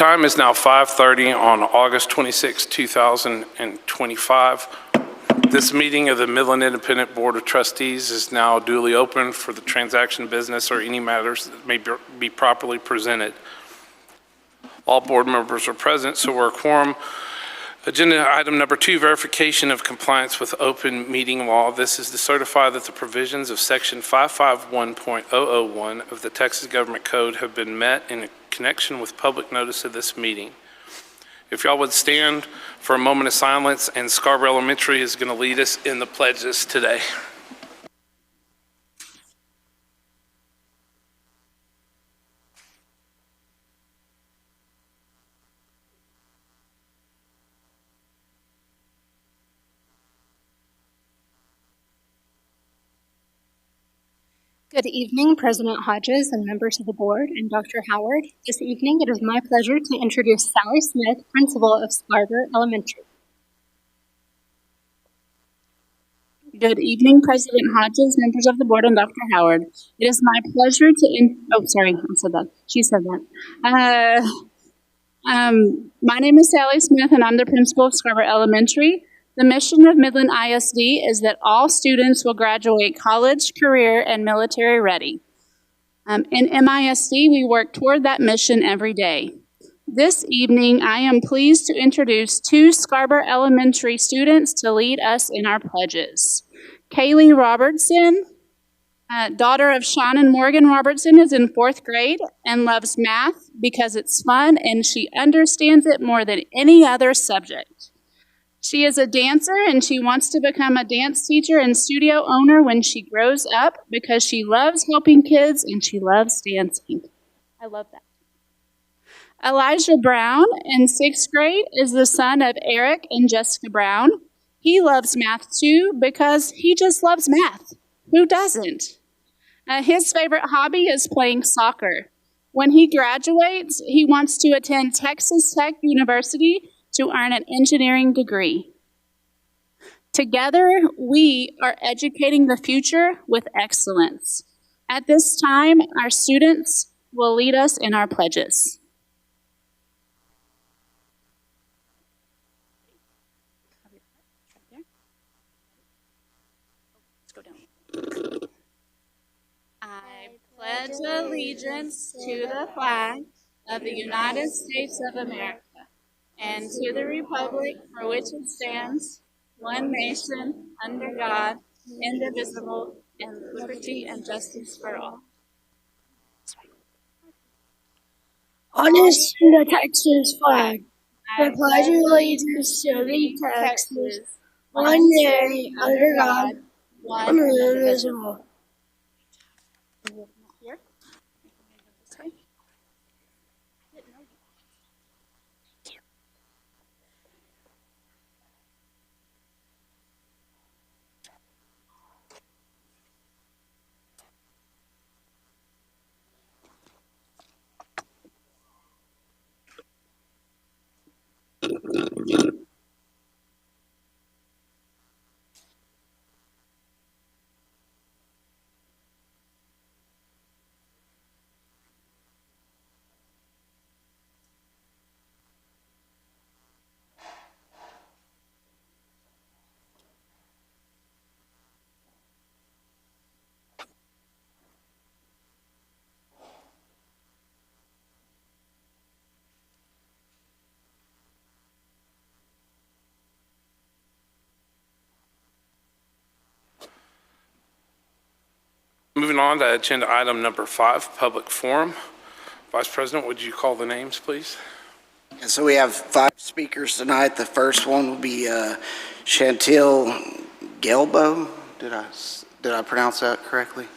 time is now 5:30 on August 26, 2025. This meeting of the Midland Independent Board of Trustees is now duly open for the transaction of business or any matters that may be properly presented. All board members are present, so we're a quorum. Agenda item number 2, verification of compliance with open meeting law. This is to certify that the provisions of section 551.001 of the Texas Government Code have been met in connection with public notice of this meeting. If y'all would stand for a moment of silence, and Scarborough Elementary is going to lead us in the pledges today. Good evening, President Hodges and members of the board and Dr. Howard. This evening, it is my pleasure to introduce Sally Smith, principal of Scarborough Elementary. Good evening, President Hodges, members of the board, and Dr. Howard. It is my pleasure to She said that. My name is Sally Smith, and I'm the principal of Scarborough Elementary. The mission of Midland ISD is that all students will graduate college, career, and military ready. In MISD, we work toward that mission every day. This evening, I am pleased to introduce 2 Scarborough Elementary students to lead us in our pledges. Kaylee Robertson, daughter of Sean and Morgan Robertson, is in 4th grade and loves math because it's fun and she understands it more than any other subject. She is a dancer and she wants to become a dance teacher and studio owner when she grows up because she loves helping kids and she loves dancing. I love that. Elijah Brown in 6th grade is the son of Eric and Jessica Brown. He loves math too because he just loves math. Who doesn't? His favorite hobby is playing soccer. When he graduates, he wants to attend Texas Tech University to earn an engineering degree. Together, we are educating the future with excellence. At this time, our students will lead us in our pledges. I pledge allegiance to the flag of the United States of America and to the republic for which it stands, one nation, under God, indivisible, and liberty and justice for all. Honest to the Texas flag, I pledge allegiance to the Texas, one nation, under God, one indivisible. Moving on to agenda item number 5, public forum. Vice President, would you call the names, please? And so we have 5 speakers tonight. The first one will be Chantil Gelbo. Did I pronounce that correctly?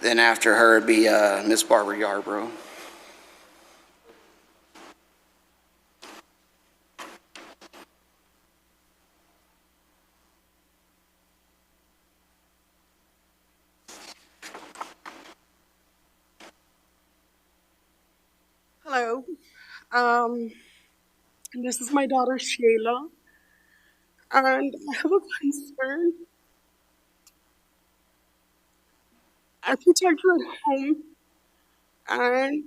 Then after her it'd be Miss Barbara Yarbrough. Hello. This is my daughter Shayla, and I have a concern. I protect her at home, and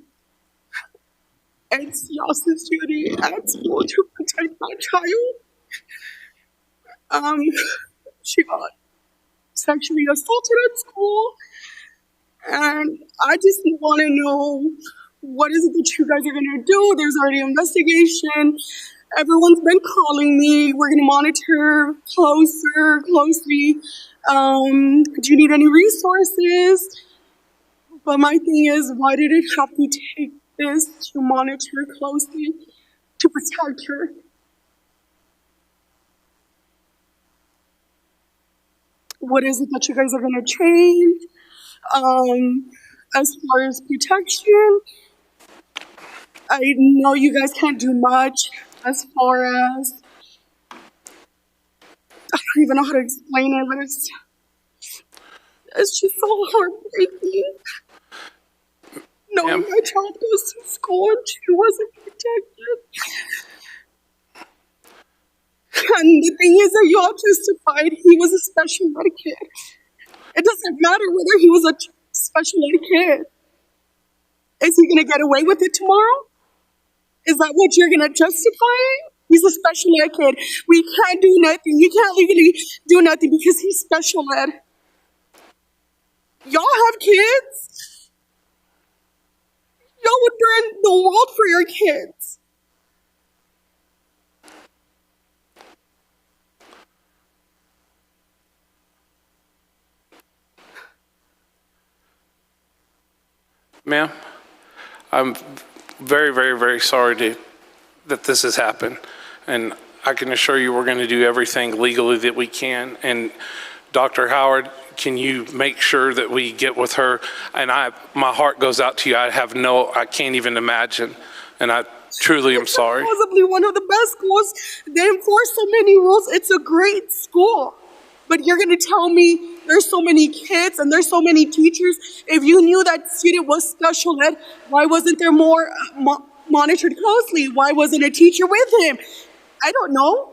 It's Yas's duty at school to protect my child. She got sexually assaulted at school, and I just want to know what is it that you guys are going to do. There's already an investigation. Everyone's been calling me. We're going to monitor closely. Do you need any resources? But my thing is, why did it have to take this to monitor closely to protect her? What is it that you guys are going to change? As far as protection, I know you guys can't do much as far as, I don't even know how to explain it, but it's just so heartbreaking. Knowing my child goes to school and she wasn't protected. And the thing is that y'all justified he was a special ed kid. It doesn't matter whether he was a special ed kid. Is he going to get away with it tomorrow? Is that what you're going to justify? He's a special ed kid. We can't do nothing. You can't legally do nothing because he's special ed. Y'all have kids. Y'all would burn the world for your kids. Ma'am, I'm very, very, very sorry that this has happened. And I can assure you we're going to do everything legally that we can. And Dr. Howard, can you make sure that we get with her? And my heart goes out to you. I can't even imagine. And I truly am sorry. It's possibly one of the best schools. They enforce so many rules. It's a great school. But you're going to tell me there's so many kids and there's so many teachers. If you knew that student was special ed, why wasn't there more monitored closely? Why wasn't a teacher with him? I don't know.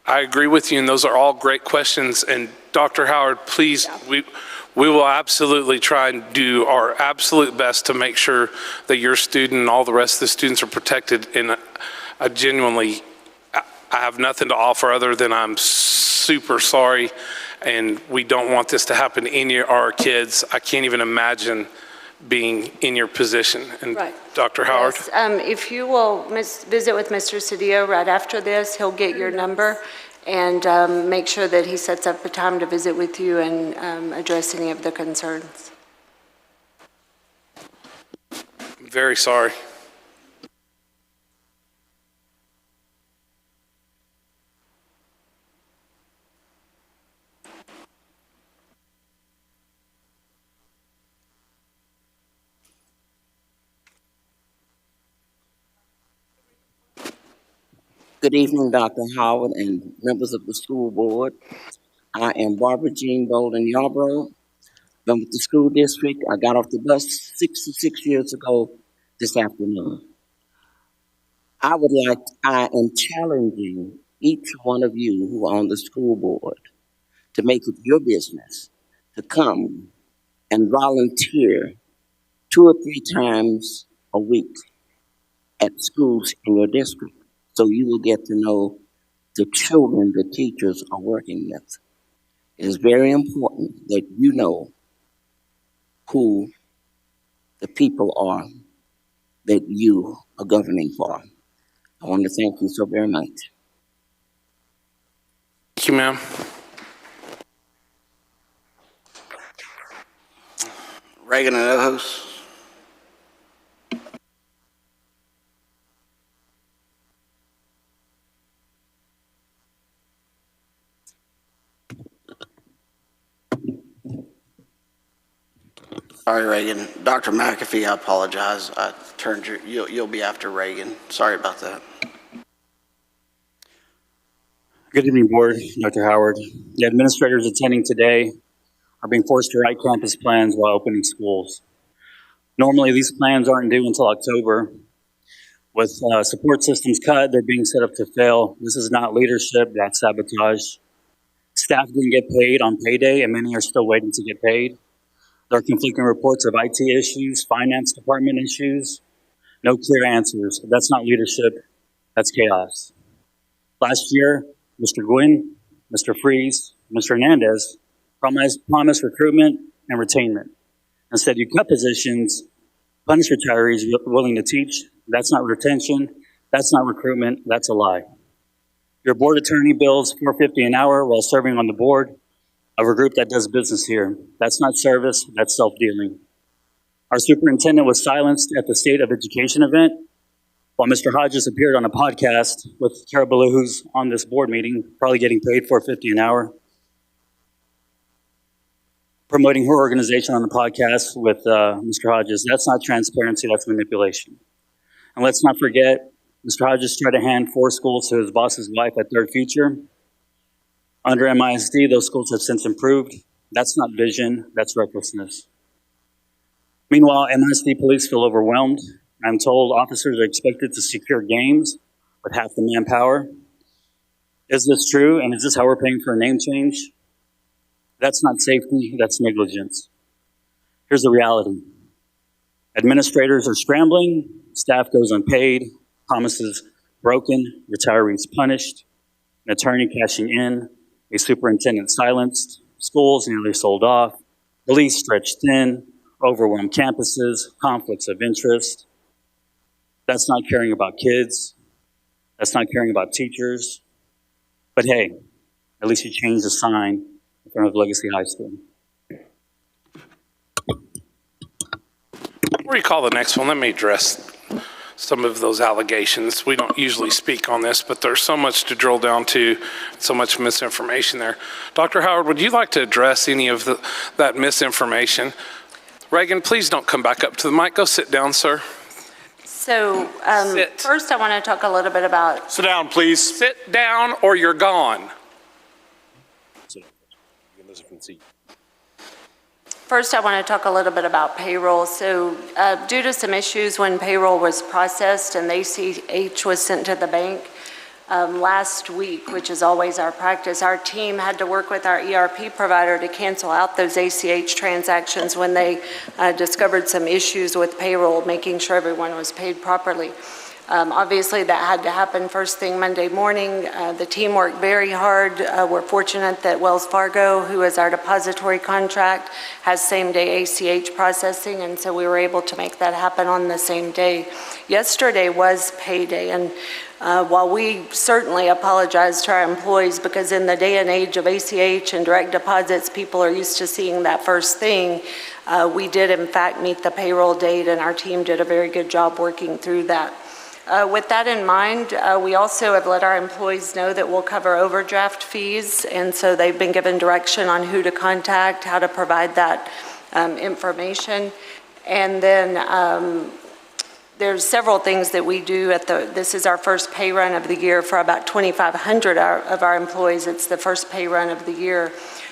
I agree with you, and those are all great questions. And Dr. Howard, please, we will absolutely try and do our absolute best to make sure that your student and all the rest of the students are protected. And I have nothing to offer other than I'm super sorry, and we don't want this to happen to any of our kids. I can't even imagine being in your position. And Right. Dr. Howard? Yes, if you will visit with Mr. Cedillo right after this, he'll get your number and make sure that he sets up a time to visit with you and address any of the concerns. Very sorry. Good evening, Dr. Howard and members of the school board. I am Barbara Jean Bolden Yarbrough. Been with the school district. I got off the bus 66 years ago this afternoon. I am challenging each one of you who are on the school board to make it your business to come and volunteer 2 or 3 times a week at schools in your district, so you will get to know the children the teachers are working with. It is very important that you know who the people are that you are governing for. I want to thank you so very much. Thank you, ma'am. Reagan and Ojos. Sorry, Reagan. Dr. McAfee, I apologize. I turned you'll be after Reagan. Sorry about that. Good evening, Board, Dr. Howard. The administrators attending today are being forced to write campus plans while opening schools. Normally, these plans aren't due until October. With support systems cut, they're being set up to fail. This is not leadership, that's sabotage. Staff didn't get paid on payday, and many are still waiting to get paid. There are conflicting reports of IT issues, finance department issues. No clear answers. That's not leadership, that's chaos. Last year, Mr. Gwynn, Mr. Freeze, Mr. Hernandez promised recruitment and retainment. Instead, you cut positions, punish retirees willing to teach. That's not retention, that's not recruitment, that's a lie. Your board attorney bills $4.50 an hour while serving on the board of a group that does business here. That's not service, that's self-dealing. Our superintendent was silenced at the State of Education event, while Mr. Hodges appeared on a podcast with Kara Ballou, who's on this board meeting, probably getting paid $4.50 an hour, promoting her organization on the podcast with Mr. Hodges. That's not transparency, that's manipulation. And let's not forget, Mr. Hodges tried to hand 4 schools to his boss's wife at Third Future. Under MISD, those schools have since improved. That's not vision, that's recklessness. Meanwhile, MISD police feel overwhelmed. I'm told officers are expected to secure games with half the manpower. Is this true, and is this how we're paying for a name change? That's not safety, that's negligence. Here's the reality. Administrators are scrambling, staff goes unpaid, promises broken, retirees punished, an attorney cashing in, a superintendent silenced, schools nearly sold off, police stretched thin, overwhelmed campuses, conflicts of interest. That's not caring about kids. That's not caring about teachers. But hey, at least you changed the sign in front of Legacy High School. Before you call the next one, let me address some of those allegations. We don't usually speak on this, but there's so much to drill down to, so much misinformation there. Dr. Howard, would you like to address any of that misinformation? Reagan, please don't come back up to the mic. Go sit down, sir. So first I want to talk a little bit about... Sit down, please. Sit down or you're gone. First, I want to talk a little bit about payroll. So due to some issues when payroll was processed and the ACH was sent to the bank last week, which is always our practice, our team had to work with our ERP provider to cancel out those ACH transactions when they discovered some issues with payroll, making sure everyone was paid properly. Obviously, that had to happen first thing Monday morning. The team worked very hard. We're fortunate that Wells Fargo, who is our depository contract, has same-day ACH processing, and so we were able to make that happen on the same day. Yesterday was payday, and while we certainly apologize to our employees because in the day and age of ACH and direct deposits, people are used to seeing that first thing, we did in fact meet the payroll date, and our team did a very good job working through that. With that in mind, we also have let our employees know that we'll cover overdraft fees, and so they've been given direction on who to contact, how to provide that information. And then there's several things that we do this is our first pay run of the year for about 2,500 of our employees. It's the first pay run of the year.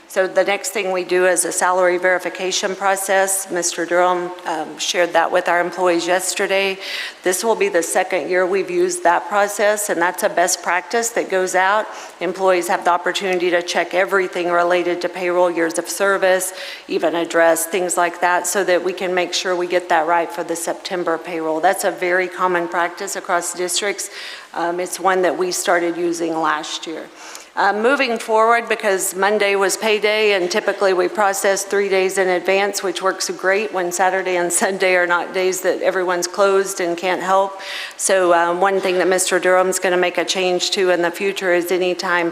So the next thing we do is a salary verification process. Mr. Durham shared that with our employees yesterday. This will be the second year we've used that process, and that's a best practice that goes out. Employees have the opportunity to check everything related to payroll, years of service, even address, things like that, so that we can make sure we get that right for the September payroll. That's a very common practice across districts. It's one that we started using last year. Moving forward, because Monday was payday and typically we process 3 days in advance, which works great when Saturday and Sunday are not days that everyone's closed and can't help. So one thing that Mr. Durham's going to make a change to in the future is anytime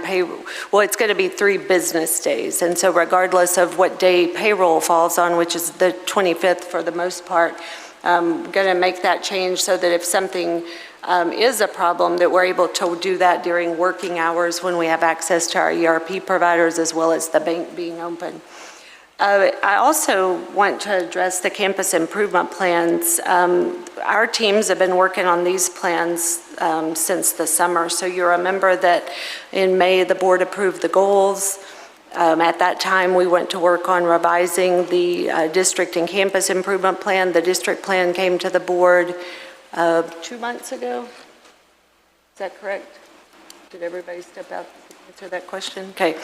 well, it's going to be 3 business days. And so regardless of what day payroll falls on, which is the 25th for the most part, I'm going to make that change so that if something is a problem, that we're able to do that during working hours when we have access to our ERP providers as well as the bank being open. I also want to address the campus improvement plans. Our teams have been working on these plans since the summer. So you remember that in May, the board approved the goals. At that time, we went to work on revising the district and campus improvement plan. The district plan came to the board 2 months ago. Is that correct? Did everybody step out to answer that question? Okay.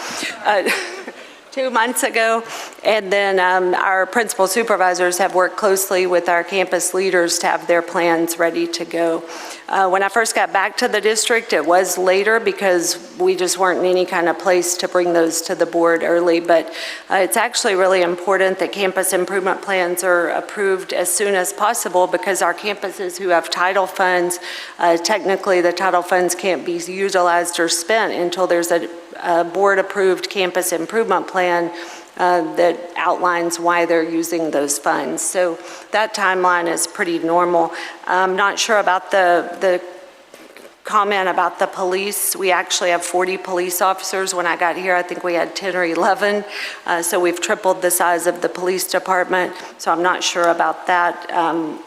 2 months ago. And then our principal supervisors have worked closely with our campus leaders to have their plans ready to go. When I first got back to the district, it was later because we just weren't in any kind of place to bring those to the board early. But it's actually really important that campus improvement plans are approved as soon as possible, because our campuses who have title funds, technically the title funds can't be utilized or spent until there's a board-approved campus improvement plan that outlines why they're using those funds. So that timeline is pretty normal. I'm not sure about the comment about the police. We actually have 40 police officers. When I got here, I think we had 10 or 11. So we've tripled the size of the police department. So I'm not sure about that.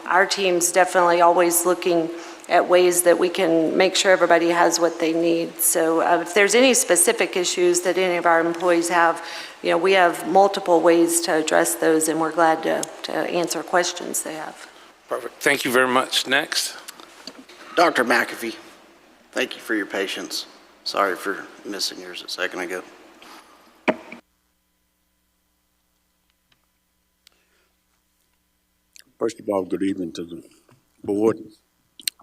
Our team's definitely always looking at ways that we can make sure everybody has what they need. So if there's any specific issues that any of our employees have, we have multiple ways to address those, and we're glad to answer questions they have. Perfect. Thank you very much. Next. Dr. McAfee, thank you for your patience. Sorry for missing yours a second ago. First of all, good evening to the board.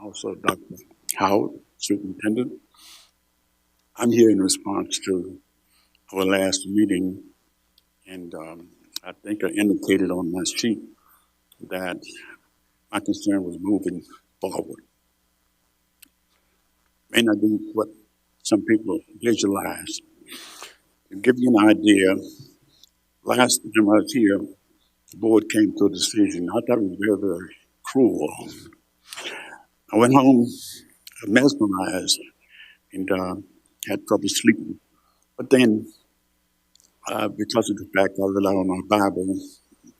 Also, Dr. Howard, Superintendent. I'm here in response to our last meeting, and I think I indicated on my sheet that my concern was moving forward. May not be what some people visualize. To give you an idea, last time I was here, the board came to a decision. I thought it was very, very cruel. I went home mesmerized and had trouble sleeping. But then, because of the fact I rely on my Bible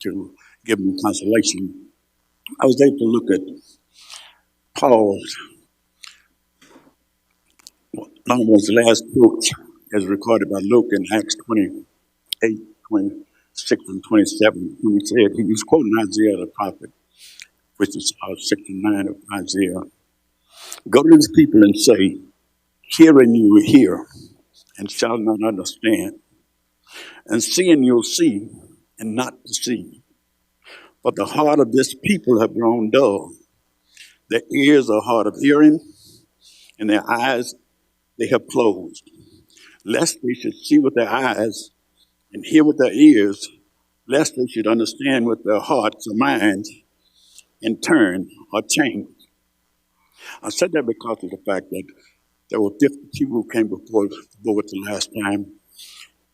to give me consolation, I was able to look at Paul's, almost the last book as recorded by Luke in Acts 28, 26 and 27, when he said, he was quoting Isaiah the prophet, which is 69 of Isaiah. Go to these people and say, hearing you will hear and shall not understand, and seeing you'll see and not perceive. But the heart of this people have grown dull. Their ears are hard of hearing, and their eyes they have closed, lest they should see with their eyes and hear with their ears, lest they should understand with their hearts or minds and turn or change. I said that because of the fact that there were 50 people who came before the board the last time,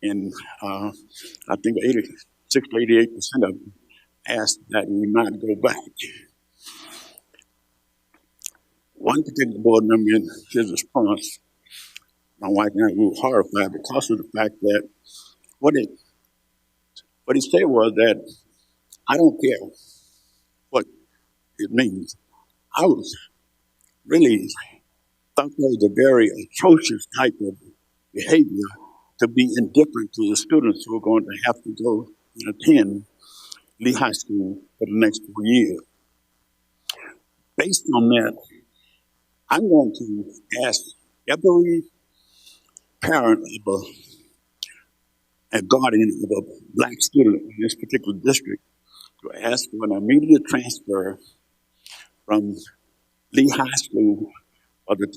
and I think 86 to 88% of them asked that we not go back. One particular board member in his response, my wife and I were horrified because of the fact that what he said was that I don't care what it means. I was really thought that was a very atrocious type of behavior to be indifferent to the students who are going to have to go and attend Lee High School for the next 4 years. Based on that, I'm going to ask every parent of a guardian of a black student in this particular district to ask for an immediate transfer from Lee High School for the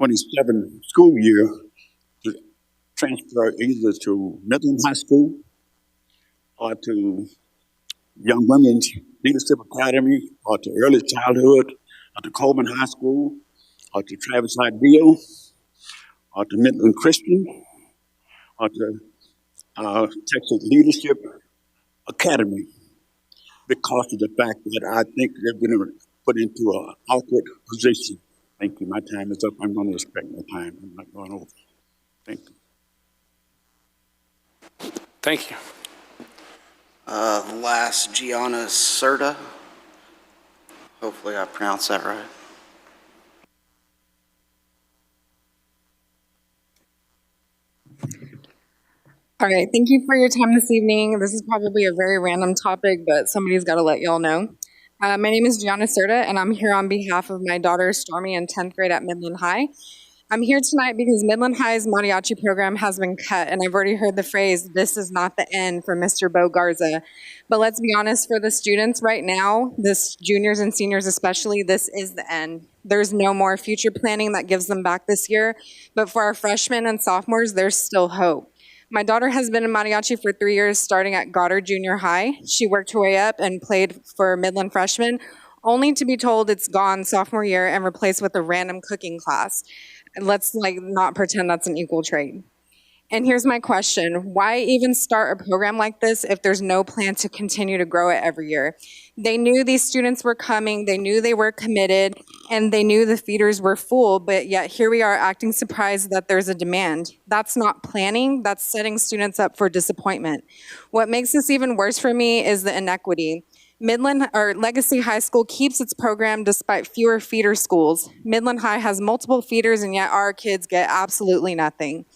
26-27 school year to transfer either to Midland High School or to Young Women's Leadership Academy or to Early Childhood or to Coleman High School or to Travis Ideal or to Midland Christian or to Texas Leadership Academy, because of the fact that I think they've been put into an awkward position. Thank you. My time is up. I'm going to respect my time. I'm not going over. Thank you. Thank you. Last, Gianna Serta. Hopefully I pronounced that right. All right, thank you for your time this evening. This is probably a very random topic, but somebody's got to let y'all know. My name is Gianna Serta, and I'm here on behalf of my daughter Stormy in 10th grade at Midland High. I'm here tonight because Midland High's mariachi program has been cut, and I've already heard the phrase, "This is not the end" for Mr. Bo Garza. But let's be honest, for the students right now, this juniors and seniors especially, this is the end. There's no more future planning that gives them back this year, but for our freshmen and sophomores, there's still hope. My daughter has been in mariachi for 3 years, starting at Goddard Junior High. She worked her way up and played for Midland freshmen, only to be told it's gone sophomore year and replaced with a random cooking class. Let's not pretend that's an equal trade. And here's my question. Why even start a program like this if there's no plan to continue to grow it every year? They knew these students were coming, they knew they were committed, and they knew the feeders were full, but yet here we are acting surprised that there's a demand. That's not planning, that's setting students up for disappointment. What makes this even worse for me is the inequity. Midland or Legacy High School keeps its program despite fewer feeder schools. Midland High has multiple feeders, and yet our kids get absolutely nothing.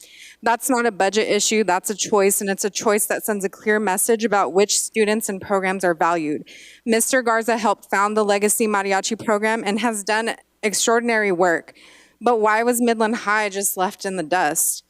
That's not a budget issue, that's a choice, and it's a choice that sends a clear message about which students and programs are valued. Mr. Garza helped found the Legacy Mariachi program and has done extraordinary work. But why was Midland High just left in the dust?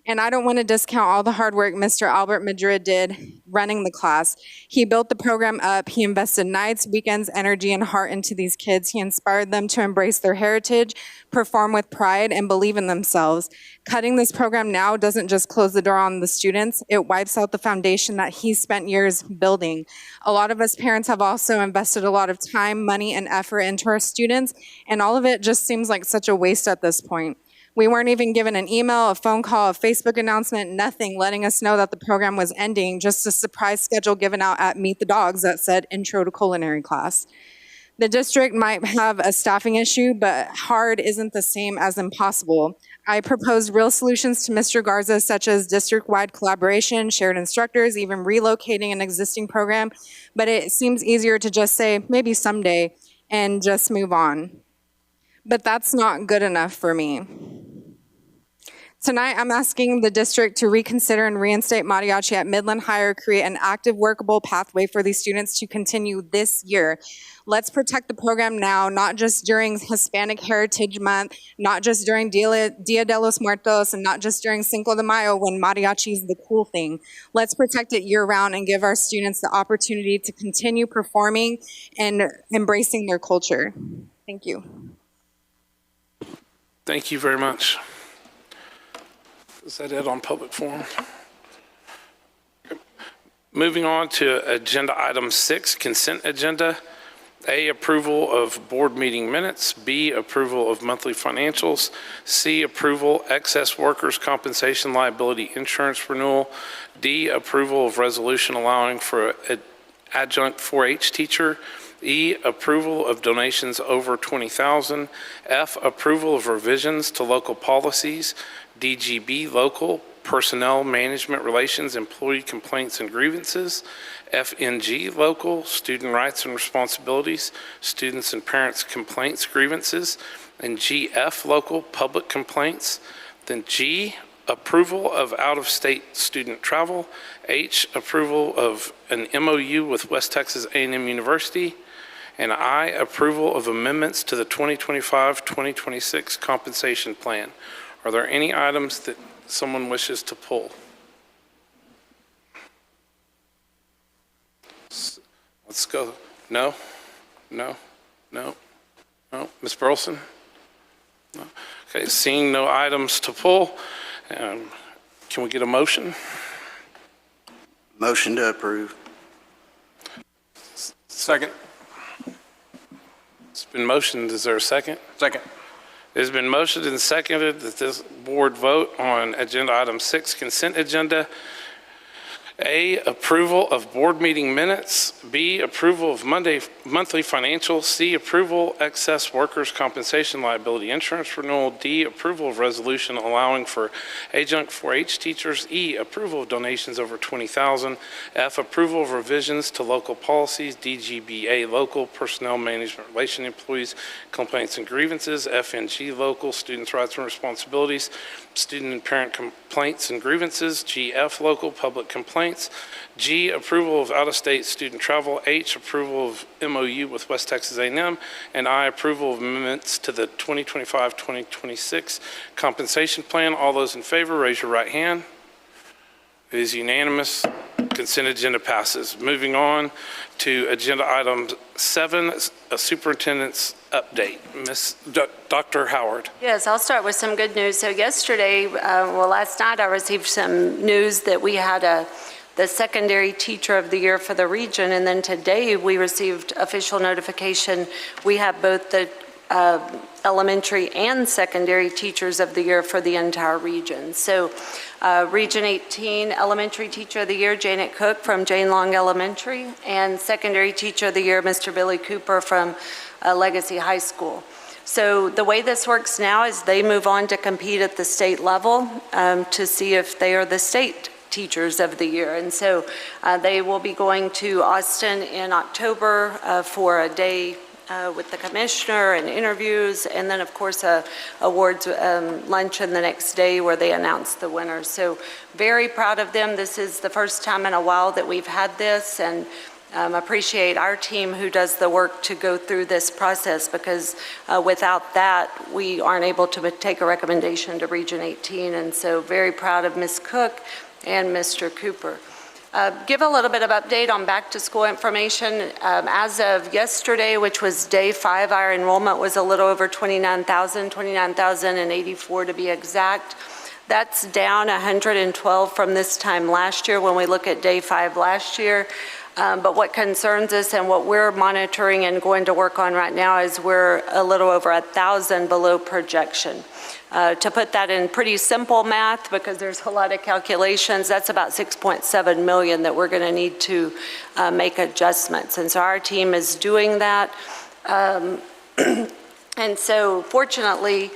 And I don't want to discount all the hard work Mr. Albert Madrid did running the class. He built the program up. He invested nights, weekends, energy, and heart into these kids. He inspired them to embrace their heritage, perform with pride, and believe in themselves. Cutting this program now doesn't just close the door on the students, it wipes out the foundation that he spent years building. A lot of us parents have also invested a lot of time, money, and effort into our students, and all of it just seems like such a waste at this point. We weren't even given an email, a phone call, a Facebook announcement, nothing letting us know that the program was ending, just a surprise schedule given out at Meet the Dogs that said Intro to Culinary class. The district might have a staffing issue, but hard isn't the same as impossible. I proposed real solutions to Mr. Garza, such as district-wide collaboration, shared instructors, even relocating an existing program, but it seems easier to just say, maybe someday, and just move on. But that's not good enough for me. Tonight, I'm asking the district to reconsider and reinstate mariachi at Midland High or create an active, workable pathway for these students to continue this year. Let's protect the program now, not just during Hispanic Heritage Month, not just during Dia de los Muertos, and not just during Cinco de Mayo when mariachi is the cool thing. Let's protect it year-round and give our students the opportunity to continue performing and embracing their culture. Thank you. Thank you very much. Is that it on public forum? Moving on to agenda item 6, consent agenda. A, approval of board meeting minutes. B, approval of monthly financials. C, approval excess workers' compensation liability insurance renewal. D, approval of resolution allowing for an adjunct 4-H teacher. E, approval of donations over $20,000. F, approval of revisions to local policies. DGB, local, personnel management relations, employee complaints and grievances. FNG, local, student rights and responsibilities, students and parents complaints, grievances. And GF, local, public complaints. Then G, approval of out-of-state student travel. H, approval of an MOU with West Texas A&M University. And I, approval of amendments to the 2025-2026 compensation plan. Are there any items that someone wishes to pull? Let's go. No? No? No? No? Ms. Burleson? No? Okay, seeing no items to pull, can we get a motion? Motion to approve. Second. It's been motioned. Is there a second? Second. It has been motioned and seconded that this board vote on agenda item 6, consent agenda. A, approval of board meeting minutes. B, approval of monthly financials. C, approval excess workers' compensation liability insurance renewal. D, approval of resolution allowing for adjunct 4-H teachers. E, approval of donations over $20,000. F, approval of revisions to local policies. DGBA, local, personnel management relation, employees complaints and grievances. FNG, local, students' rights and responsibilities, student and parent complaints and grievances. GF, local, public complaints. complaints. G, approval of out-of-state student travel. H, approval of MOU with West Texas A&M. And I, approval of amendments to the 2025-2026 compensation plan. All those in favor, raise your right hand. It is unanimous. Consent agenda passes. Moving on to agenda item 7, a superintendent's update. Dr. Howard. Yes, I'll start with some good news. So yesterday, last night, I received some news that we had the secondary teacher of the year for the region, and then today we received official notification. We have both the elementary and secondary teachers of the year for the entire region. So Region 18 Elementary Teacher of the Year, Janet Cook from Jane Long Elementary, and Secondary Teacher of the Year, Mr. Billy Cooper from Legacy High School. So the way this works now is they move on to compete at the state level to see if they are the state Teachers of the Year. And so they will be going to Austin in October for a day with the commissioner and interviews, and then of course a awards luncheon the next day where they announce the winners. So very proud of them. This is the first time in a while that we've had this, and appreciate our team who does the work to go through this process, because without that we aren't able to take a recommendation to Region 18. And so very proud of Ms. Cook and Mr. Cooper. Give a little bit of update on back to school information. As of yesterday, which was day 5, our enrollment was a little over 29,084 to be exact. That's down 112 from this time last year when we look at day 5 last year. But what concerns us and what we're monitoring and going to work on right now is we're a little over 1,000 below projection. To put that in pretty simple math, because there's a lot of calculations, that's about 6.7 million that we're going to need to make adjustments. And so our team is doing that. And so fortunately,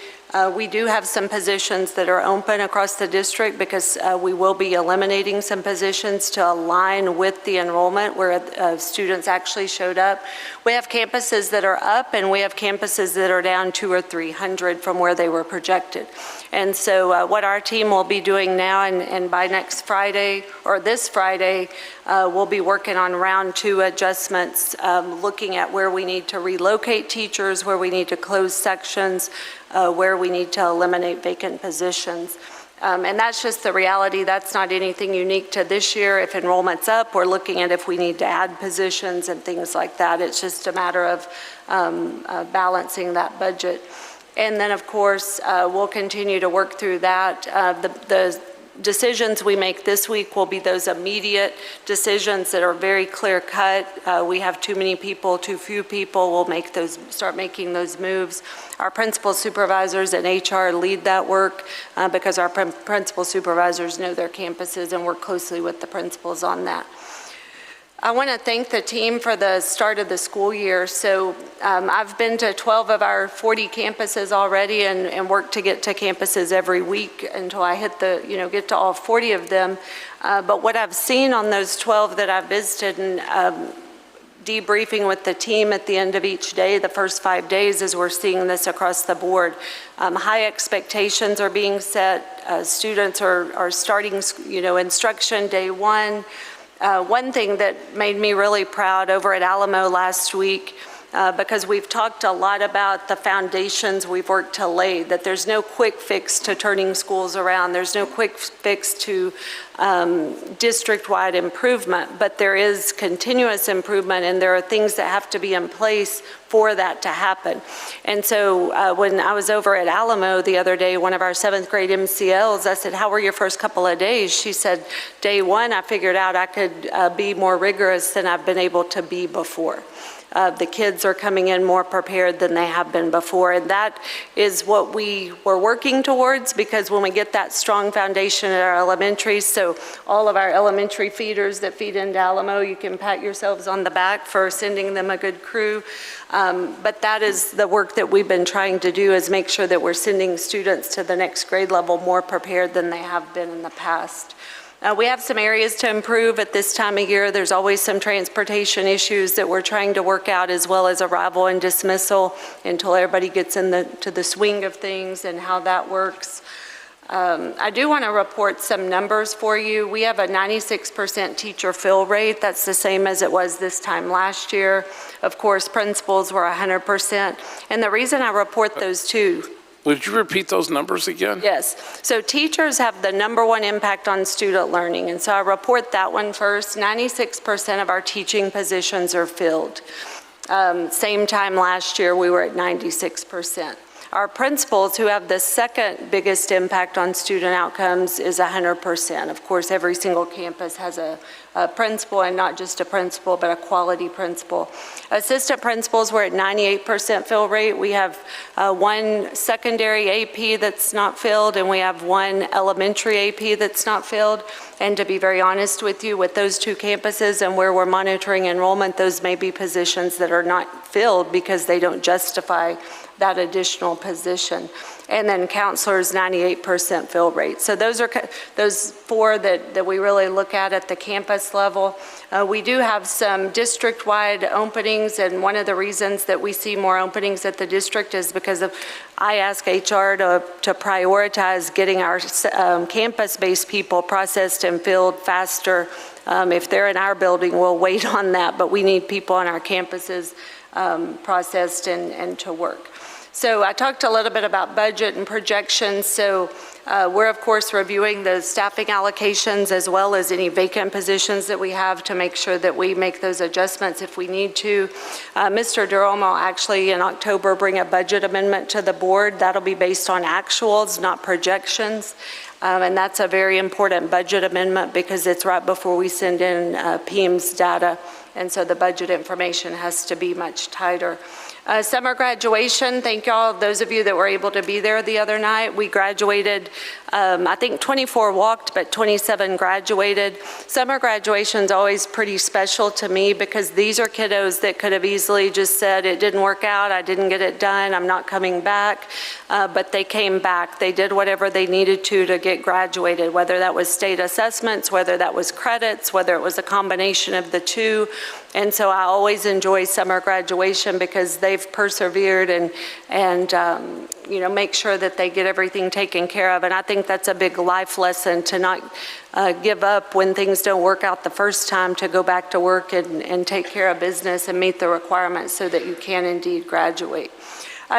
we do have some positions that are open across the district, because we will be eliminating some positions to align with the enrollment where students actually showed up. We have campuses that are up, and we have campuses that are down 200 or 300 from where they were projected. And so what our team will be doing now, and by next Friday or this Friday, we'll be working on round 2 adjustments, looking at where we need to relocate teachers, where we need to close sections, where we need to eliminate vacant positions. And that's just the reality. That's not anything unique to this year. If enrollment's up, we're looking at if we need to add positions and things like that. It's just a matter of balancing that budget. And then, of course, we'll continue to work through that. The decisions we make this week will be those immediate decisions that are very clear cut. We have too many people, too few people. We'll start making those moves. Our principal supervisors and HR lead that work because our principal supervisors know their campuses and work closely with the principals on that. I want to thank the team for the start of the school year. So I've been to 12 of our 40 campuses already and worked to get to campuses every week until I hit get to all 40 of them. But what I've seen on those 12 that I've visited and debriefing with the team at the end of each day, the first 5 days, is we're seeing this across the board. High expectations are being set. Students are starting, instruction day 1. One thing that made me really proud over at Alamo last week, because we've talked a lot about the foundations we've worked to lay, that there's no quick fix to turning schools around. There's no quick fix to district-wide improvement, but there is continuous improvement, and there are things that have to be in place for that to happen. And so when I was over at Alamo the other day, one of our 7th grade MCLs, I said, how were your first couple of days? She said, day 1, I figured out I could be more rigorous than I've been able to be before. The kids are coming in more prepared than they have been before, and that is what we were working towards, because when we get that strong foundation at our elementary, so all of our elementary feeders that feed into Alamo, you can pat yourselves on the back for sending them a good crew. But that is the work that we've been trying to do, is make sure that we're sending students to the next grade level more prepared than they have been in the past. We have some areas to improve at this time of year. There's always some transportation issues that we're trying to work out, as well as arrival and dismissal, until everybody gets into the swing of things and how that works. I do want to report some numbers for you. We have a 96% teacher fill rate. That's the same as it was this time last year. Of course, principals were 100%. And the reason I report those two. Would you repeat those numbers again? Yes. So teachers have the #1 impact on student learning. And so I report that one first. 96% of our teaching positions are filled. Same time last year, we were at 96%. Our principals, who have the second biggest impact on student outcomes, is 100%. Of course, every single campus has a principal, and not just a principal, but a quality principal. Assistant principals, we're at 98% fill rate. We have one secondary AP that's not filled, and we have one elementary AP that's not filled. And to be very honest with you, with those two campuses and where we're monitoring enrollment, those may be positions that are not filled because they don't justify that additional position. And then counselors, 98% fill rate. So those are those four that we really look at the campus level. We do have some district-wide openings, and one of the reasons that we see more openings at the district is because I ask HR to prioritize getting our campus-based people processed and filled faster. If they're in our building, we'll wait on that, but we need people on our campuses processed and to work. So I talked a little bit about budget and projections. So we're, of course, reviewing the staffing allocations as well as any vacant positions that we have to make sure that we make those adjustments if we need to. Mr. Durham will actually in October bring a budget amendment to the board. That'll be based on actuals, not projections. And that's a very important budget amendment because it's right before we send in PEIMS data. And so the budget information has to be much tighter. Summer graduation, thank y'all, those of you that were able to be there the other night. We graduated, I think 24 walked, but 27 graduated. Summer graduation is always pretty special to me because these are kiddos that could have easily just said, it didn't work out, I didn't get it done, I'm not coming back. But they came back. They did whatever they needed to get graduated, whether that was state assessments, whether that was credits, whether it was a combination of the two. And so I always enjoy summer graduation because they've persevered and make sure that they get everything taken care of. And I think that's a big life lesson to not give up when things don't work out the first time, to go back to work and take care of business and meet the requirements so that you can indeed graduate.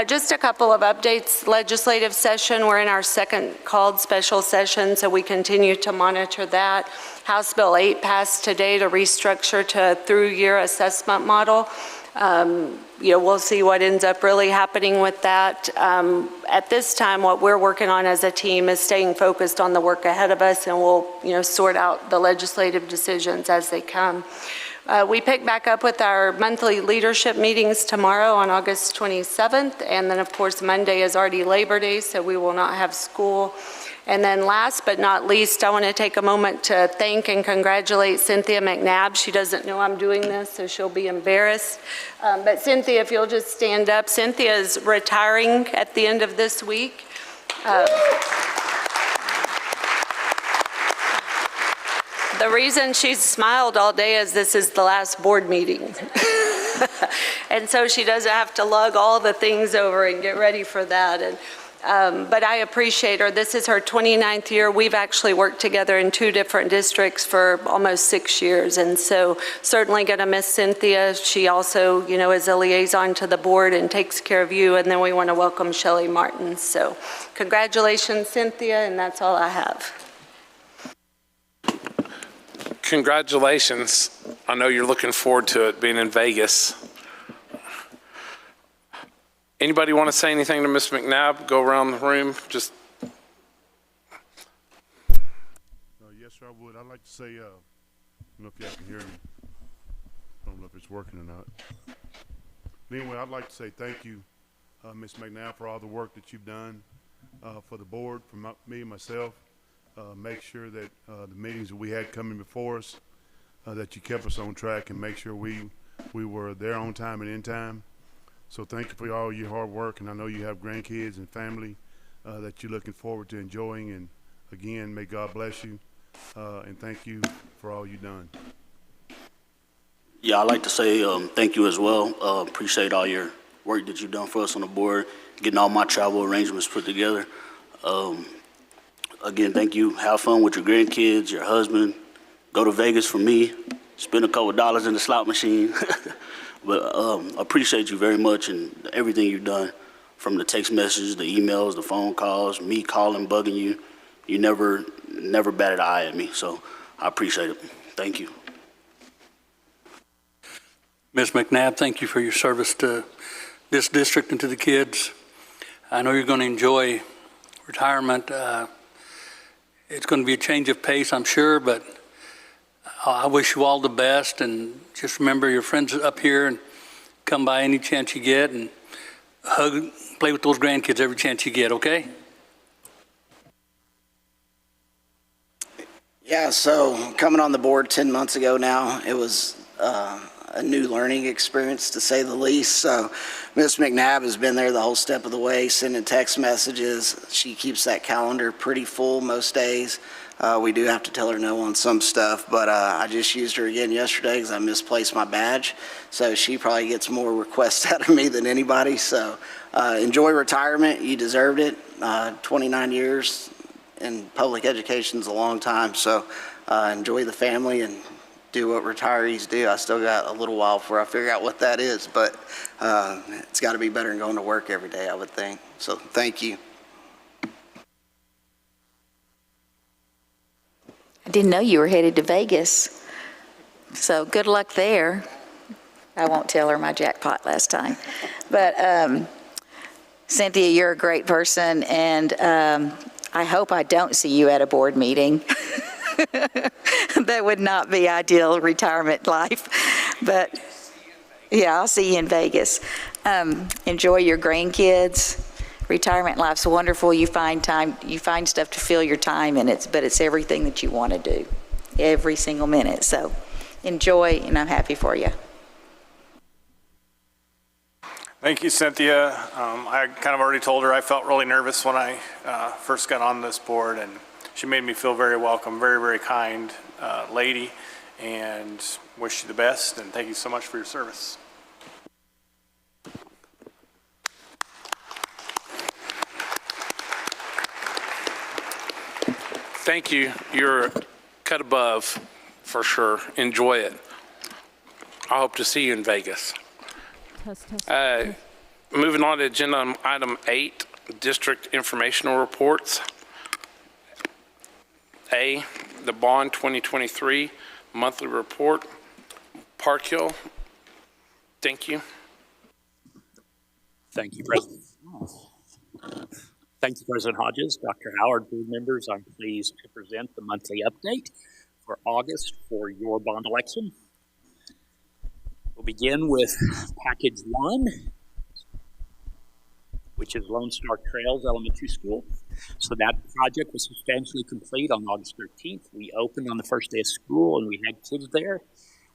Just a couple of updates. Legislative session, we're in our second called special session, so we continue to monitor that. House Bill 8 passed today to restructure to a through-year assessment model. We'll see what ends up really happening with that. At this time, what we're working on as a team is staying focused on the work ahead of us, and we'll sort out the legislative decisions as they come. We pick back up with our monthly leadership meetings tomorrow on August 27th, and then of course Monday is already Labor Day, so we will not have school. And then last but not least, I want to take a moment to thank and congratulate Cynthia McNabb. She doesn't know I'm doing this, so she'll be embarrassed. But Cynthia, if you'll just stand up. Cynthia is retiring at the end of this week. The reason she's smiled all day is this is the last board meeting. And so she doesn't have to lug all the things over and get ready for that. But I appreciate her. This is her 29th year. We've actually worked together in 2 different districts for almost 6 years. And so certainly going to miss Cynthia. She also, is a liaison to the board and takes care of you. And then we want to welcome Shelley Martin. So congratulations, Cynthia, and that's all I have. Congratulations. I know you're looking forward to it being in Vegas. Anybody want to say anything to Ms. McNabb? Go around the room. Just. Yes, sir, I would. I'd like to say, I don't know if y'all can hear me. I don't know if it's working or not. But anyway, I'd like to say thank you, Ms. McNabb, for all the work that you've done for the board, for me and myself. Make sure that the meetings that we had coming before us, that you kept us on track and make sure we were there on time and in time. So thank you for all your hard work, and I know you have grandkids and family that you're looking forward to enjoying. And again, may God bless you, and thank you for all you've done. Yeah, I'd like to say thank you as well. Appreciate all your work that you've done for us on the board, getting all my travel arrangements put together. again, thank you. Have fun with your grandkids, your husband. Go to Vegas for me. Spend a couple dollars in the slot machine. But appreciate you very much and everything you've done, from the text messages, the emails, the phone calls, me calling, bugging you. You never batted an eye at me, so I appreciate it. Thank you. Ms. McNabb, thank you for your service to this district and to the kids. I know you're going to enjoy retirement. It's going to be a change of pace, I'm sure, but I wish you all the best, and just remember your friends up here and come by any chance you get and hug, play with those grandkids every chance you get, okay? Yeah, so coming on the board 10 months ago now, it was a new learning experience, to say the least. So Ms. McNabb has been there the whole step of the way, sending text messages. She keeps that calendar pretty full most days. We do have to tell her no on some stuff, but I just used her again yesterday because I misplaced my badge. So she probably gets more requests out of me than anybody. So enjoy retirement. You deserved it. 29 years in public education is a long time. So enjoy the family and do what retirees do. I still got a little while before I figure out what that is, but it's got to be better than going to work every day, I would think. So thank you. I didn't know you were headed to Vegas, so good luck there. I won't tell her my jackpot last time. But Cynthia, you're a great person, and I hope I don't see you at a board meeting. That would not be ideal retirement life. But yeah, I'll see you in Vegas. Enjoy your grandkids. Retirement life's wonderful. You find time, you find stuff to fill your time in it, but it's everything that you want to do, every single minute. So enjoy, and I'm happy for you. Thank you, Cynthia. I kind of already told her I felt really nervous when I first got on this board, and she made me feel very welcome, very, very kind lady, and wish you the best, and thank you so much for your service. Thank you. You're cut above for sure. Enjoy it. I hope to see you in Vegas. Moving on to agenda item 8, district informational reports. A, the Bond 2023 monthly report. Park Hill. Thank you. Thank you, President. Thank you, President Hodges, Dr. Howard, board members. I'm pleased to present the monthly update for August for your bond election. We'll begin with package 1, which is Lone Star Trails Elementary School. So that project was substantially complete on August 13th. We opened on the first day of school and we had kids there.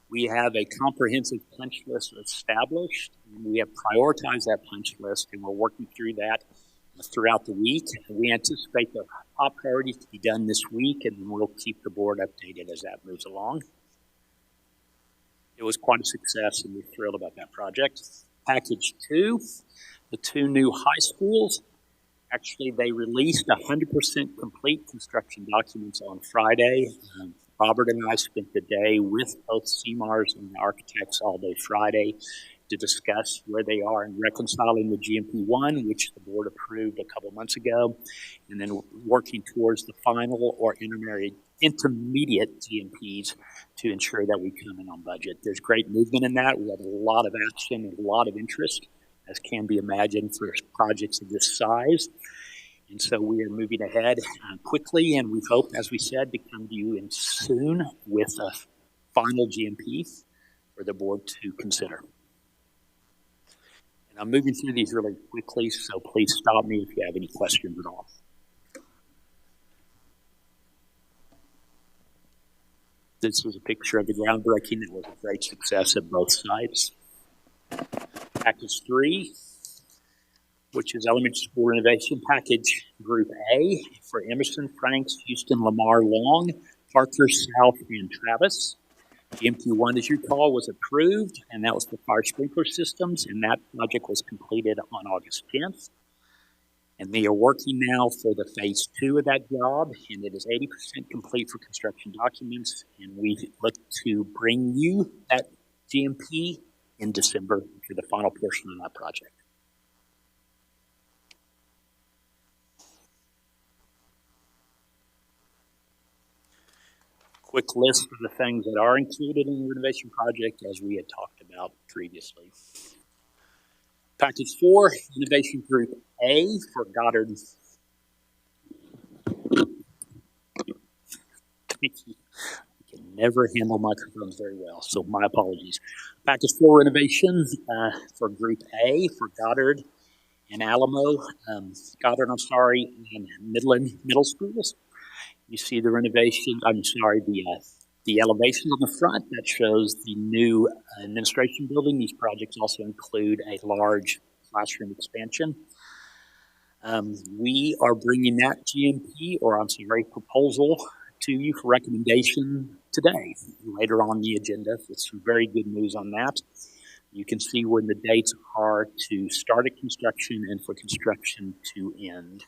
We have a comprehensive punch list established. And we have prioritized that punch list, and we're working through that throughout the week. We anticipate the top priorities to be done this week, and we'll keep the board updated as that moves along. It was quite a success, and we're thrilled about that project. Package 2, the 2 new high schools. Actually, they released 100% complete construction documents on Friday. Robert and I spent the day with both CMARs and the architects all day Friday to discuss where they are in reconciling the GMP1, which the board approved a couple months ago, and then working towards the final or intermediate GMPs to ensure that we come in on budget. There's great movement in that. We have a lot of action and a lot of interest, as can be imagined for projects of this size. And so we are moving ahead quickly, and we hope, as we said, to come to you in soon with a final GMP for the board to consider. And I'm moving through these really quickly, so please stop me if you have any questions at all. This is a picture of the groundbreaking. It was a great success at both sites. Package 3, which is Elementary School Renovation Package Group A for Emerson, Franks, Houston, Lamar, Long, Parker, South, and Travis. The MP1, as you recall, was approved, and that was the fire sprinkler systems, and that project was completed on August 10th. And they are working now for the phase 2 of that job, and it is 80% complete for construction documents. And we look to bring you that GMP in December for the final portion of that project. Quick list of the things that are included in the renovation project as we had talked about previously. Package 4, Innovation Group A for Goddard. Thank you. I can never handle microphones very well, so my apologies. Package 4 renovation for Group A for Goddard and Alamo, Goddard, and Midland Middle Schools. You see the renovation, the elevation on the front that shows the new administration building. These projects also include a large classroom expansion. We are bringing that proposal to you for recommendation today, later on the agenda, with some very good news on that. You can see when the dates are to start a construction and for construction to end.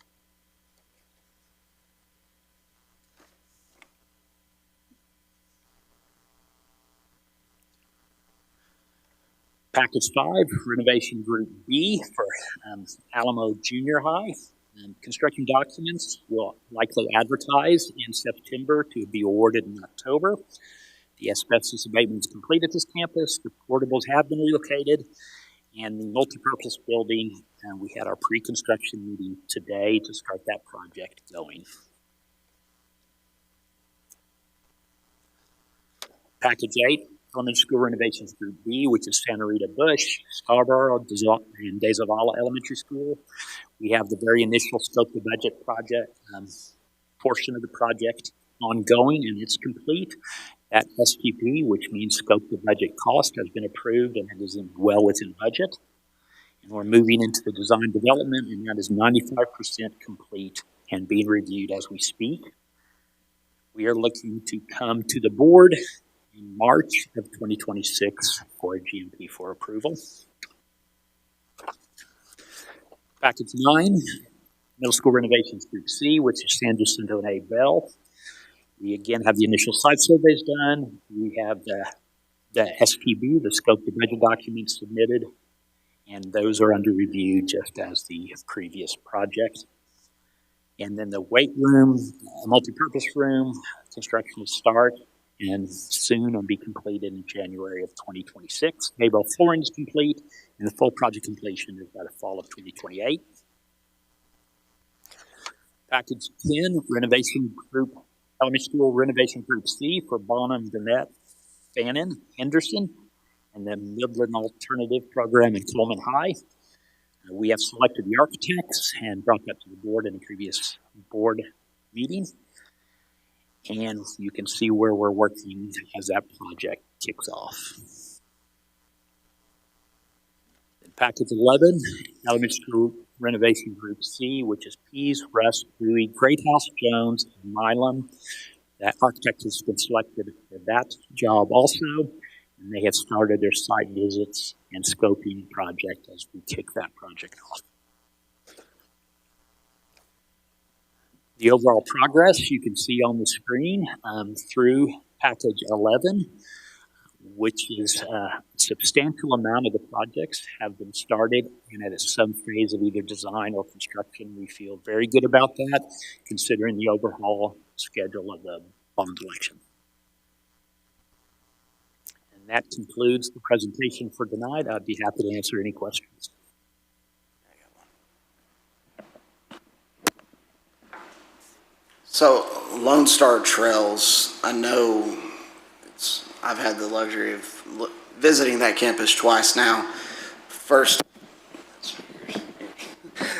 Package 5, Renovation Group B for Alamo Junior High. Construction documents will likely advertise in September to be awarded in October. The asbestos abatement is complete at this campus. The portables have been relocated. And the multipurpose building, we had our pre-construction meeting today to start that project going. Package 8. Elementary School Renovations Group B, which is Santa Rita Bush, Scarborough, and De Zavala Elementary School. We have the very initial scope of budget project portion of the project ongoing, and it's complete. That SPP, which means scope of budget cost, has been approved and it is well within budget. And we're moving into the design development, and that is 95% complete and being reviewed as we speak. We are looking to come to the board in March of 2026 for a GMP for approval. Package 9, Middle School Renovations Group C, which is San Jacinto and A. Bell. We again have the initial site surveys done. We have the SPB, the scope of budget documents submitted, and those are under review just as the previous project. And then the weight room, multi-purpose room, construction will start and soon will be completed in January of 2026. Maybell flooring is complete, and the full project completion is by the fall of 2028. Package 10, Renovation Group, Elementary School Renovation Group C for Bonham, Gannett, Fannin, Henderson, and the Midland Alternative Program in Coleman High. We have selected the architects and brought that to the board in a previous board meeting. And you can see where we're working as that project kicks off. Package 11, Elementary School Renovation Group C, which is Pease, Russ, Bowie, Great House, Jones, and Milam. That architect has been selected for that job also, and they have started their site visits and scoping project as we kick that project off. The overall progress you can see on the screen through Package 11, which is a substantial amount of the projects have been started and at some phase of either design or construction. We feel very good about that, considering the overall schedule of the bond election. And that concludes the presentation for tonight. I'd be happy to answer any questions. So Lone Star Trails, I know I've had the luxury of visiting that campus twice now. First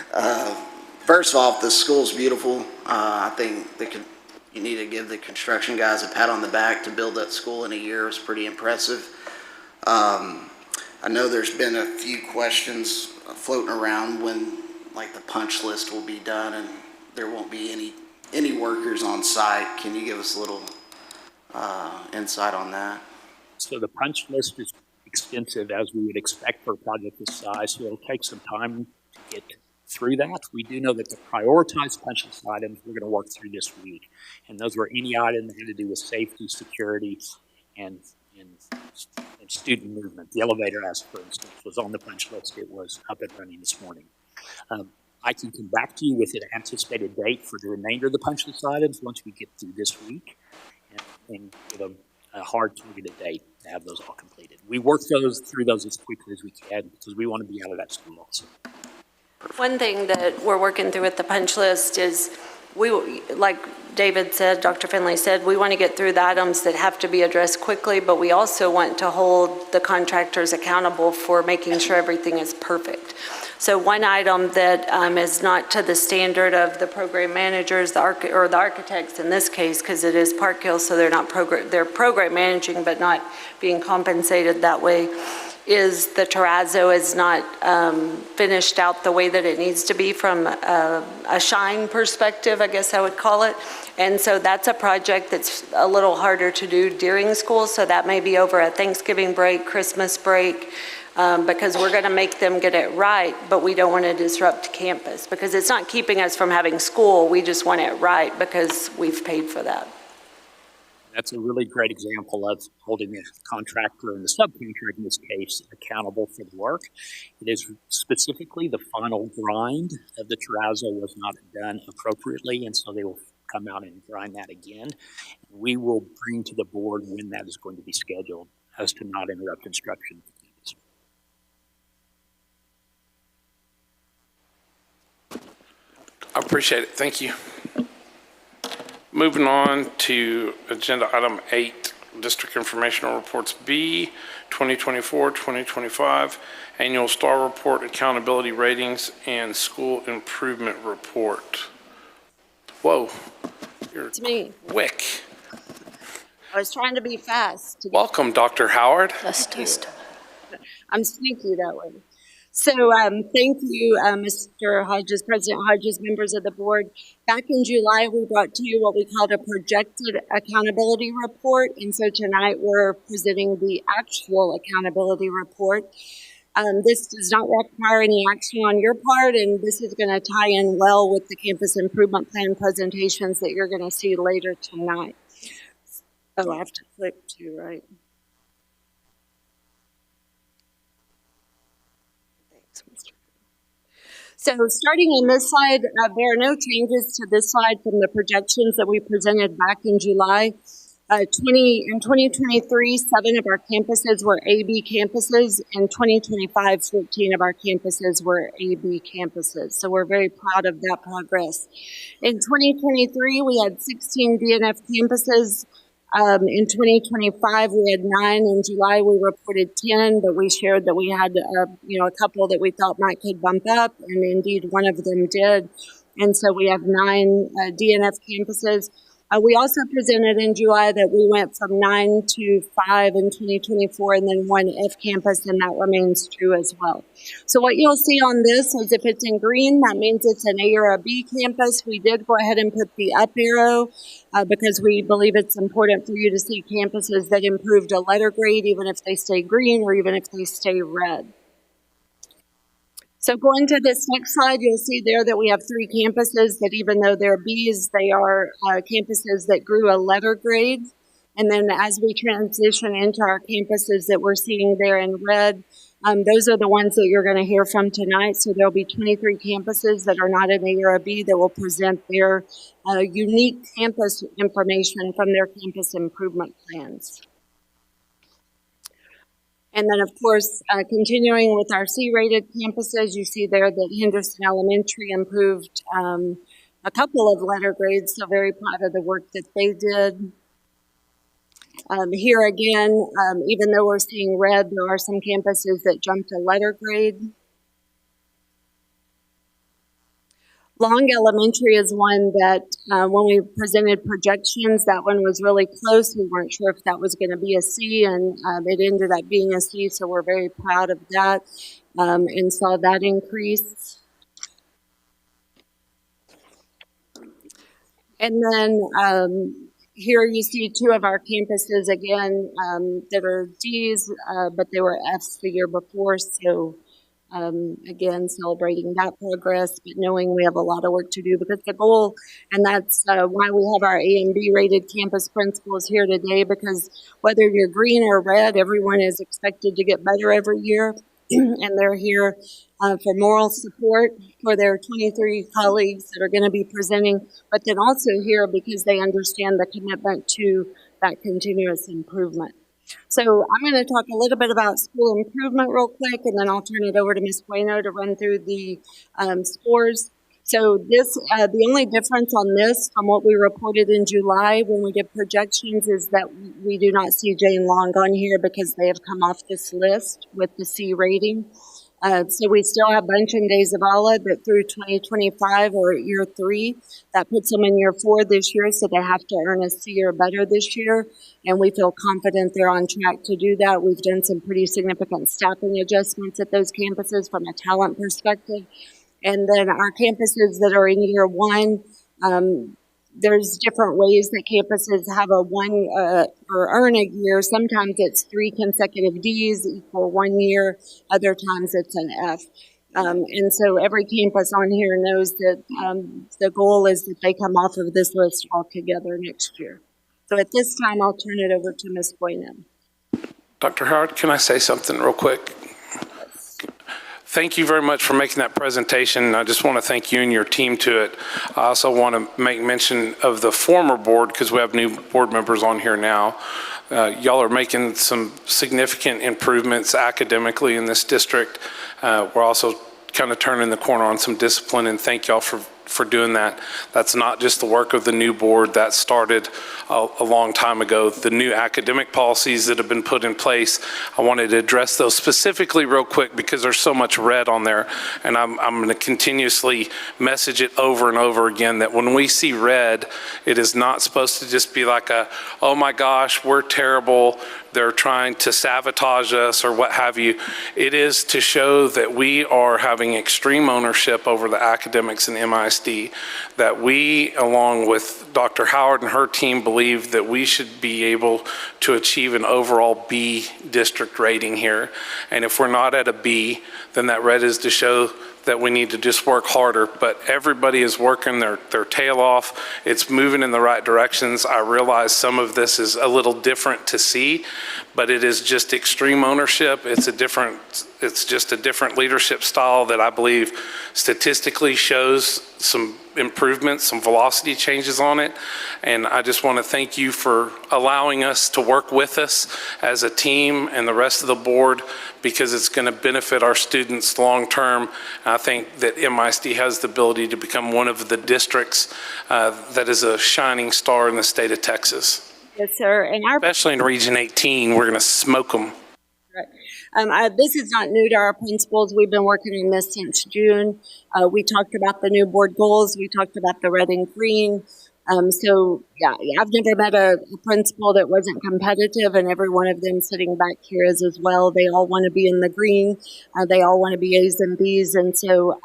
of all, the school's beautiful. I think you need to give the construction guys a pat on the back. To build that school in a year was pretty impressive. I know there's been a few questions floating around when like the punch list will be done and there won't be any workers on site. Can you give us a little insight on that? So the punch list is extensive as we would expect for a project this size, so it'll take some time to get through that. We do know that the prioritized punch list items we're going to work through this week, and those were any item that had to do with safety, security, and student movement. The elevator ask, for instance, was on the punch list. It was up and running this morning. I can come back to you with an anticipated date for the remainder of the punch list items once we get through this week and give them a hard targeted date to have those all completed. We work through those as quickly as we can because we want to be out of that school also. One thing that we're working through with the punch list is like David said, Dr. Finley said, we want to get through the items that have to be addressed quickly, but we also want to hold the contractors accountable for making sure everything is perfect. So one item that is not to the standard of the program managers, the architects in this case, because it is Park Hill, so they're program managing but not being compensated that way, is the terrazzo is not finished out the way that it needs to be from a shine perspective, I guess I would call it. And so that's a project that's a little harder to do during school, so that may be over a Thanksgiving break, Christmas break, because we're going to make them get it right, but we don't want to disrupt campus because it's not keeping us from having school. We just want it right because we've paid for that. That's a really great example of holding the contractor and the subcontractor in this case accountable for the work. It is specifically the final grind of the terrazzo was not done appropriately, and so they will come out and grind that again. We will bring to the board when that is going to be scheduled as to not interrupt instruction. I appreciate it. Thank you. Moving on to agenda item 8, District Informational Reports B, 2024-2025, Annual STAR Report, Accountability Ratings, and School Improvement Report. Whoa, you're quick. I was trying to be fast. Welcome, Dr. Howard. I'm sneaky that way. So thank you, Mr. Hodges, President Hodges, members of the board. Back in July, we brought to you what we called a projected accountability report. And so tonight we're presenting the actual accountability report. This does not require any action on your part, and this is going to tie in well with the campus improvement plan presentations that you're going to see later tonight. Oh, I have to click too, right? So starting on this slide, there are no changes to this slide from the projections that we presented back in July. In 2023, 7 of our campuses were AB campuses. In 2025, 14 of our campuses were AB campuses. So we're very proud of that progress. In 2023, we had 16 DNF campuses. In 2025, we had 9. In July, we reported 10, but we shared that we had, a couple that we thought could bump up, and indeed one of them did. And so we have 9 DNF campuses. We also presented in July that we went from 9 to 5 in 2024 and then 1 F campus, and that remains true as well. So what you'll see on this is if it's in green, that means it's an A or a B campus. We did go ahead and put the up arrow because we believe it's important for you to see campuses that improved a letter grade, even if they stay green or even if they stay red. So going to this next slide, you'll see there that we have 3 campuses that even though they're Bs, they are campuses that grew a letter grade. And then as we transition into our campuses that we're seeing there in red, those are the ones that you're going to hear from tonight. So there'll be 23 campuses that are not an A or a B that will present their unique campus information from their campus improvement plans. And then, of course, continuing with our C-rated campuses, you see there that Henderson Elementary improved a couple of letter grades, so very proud of the work that they did. Here again, even though we're seeing red, there are some campuses that jumped a letter grade. Long Elementary is one that when we presented projections, that one was really close. We weren't sure if that was going to be a C, and it ended up being a C, so we're very proud of that and saw that increase. And then here you see 2 of our campuses again that are Ds, but they were Fs the year before, so again, celebrating that progress, but knowing we have a lot of work to do because the goal, and that's why we have our A and B rated campus principals here today, because whether you're green or red, everyone is expected to get better every year. And they're here for moral support for their 23 colleagues that are going to be presenting, but then also here because they understand the commitment to that continuous improvement. So I'm going to talk a little bit about school improvement real quick, and then I'll turn it over to Ms. Bueno to run through the scores. So this, the only difference on this from what we reported in July when we did projections is that we do not see Jane Long on here because they have come off this list with the C rating. So we still have Bunch and De Zavala that through 2025 or year 3, that puts them in year 4 this year, so they have to earn a C or better this year. And we feel confident they're on track to do that. We've done some pretty significant staffing adjustments at those campuses from a talent perspective. And then our campuses that are in year 1, there's different ways that campuses have a 1 or earn a year. Sometimes it's 3 consecutive Ds equal 1 year. Other times it's an F. And so every campus on here knows that the goal is that they come off of this list altogether next year. So at this time, I'll turn it over to Ms. Bueno. Dr. Howard, can I say something real quick? Thank you very much for making that presentation. I just want to thank you and your team to it. I also want to make mention of the former board because we have new board members on here now. Y'all are making some significant improvements academically in this district. We're also kind of turning the corner on some discipline, and thank y'all for doing that. That's not just the work of the new board. That started a long time ago. The new academic policies that have been put in place, I wanted to address those specifically real quick because there's so much red on there, and I'm going to continuously message it over and over again that when we see red, it is not supposed to just be like a, oh my gosh, we're terrible, they're trying to sabotage us or what have you. It is to show that we are having extreme ownership over the academics in MISD, that we, along with Dr. Howard and her team, believe that we should be able to achieve an overall B district rating here. And if we're not at a B, then that red is to show that we need to just work harder, but everybody is working their tail off. It's moving in the right directions. I realize some of this is a little different to see, but it is just extreme ownership. It's just a different leadership style that I believe statistically shows some improvements, some velocity changes on it. And I just want to thank you for allowing us to work with us as a team and the rest of the board, because it's going to benefit our students long term. I think that MISD has the ability to become one of the districts that is a shining star in the state of Texas. Yes, sir. And especially in Region 18, we're going to smoke them. This is not new to our principals. We've been working on this since June. We talked about the new board goals. We talked about the red and green. So yeah, I've never met a principal that wasn't competitive, and every one of them sitting back here is as well. They all want to be in the green. They all want to be A's and B's, and so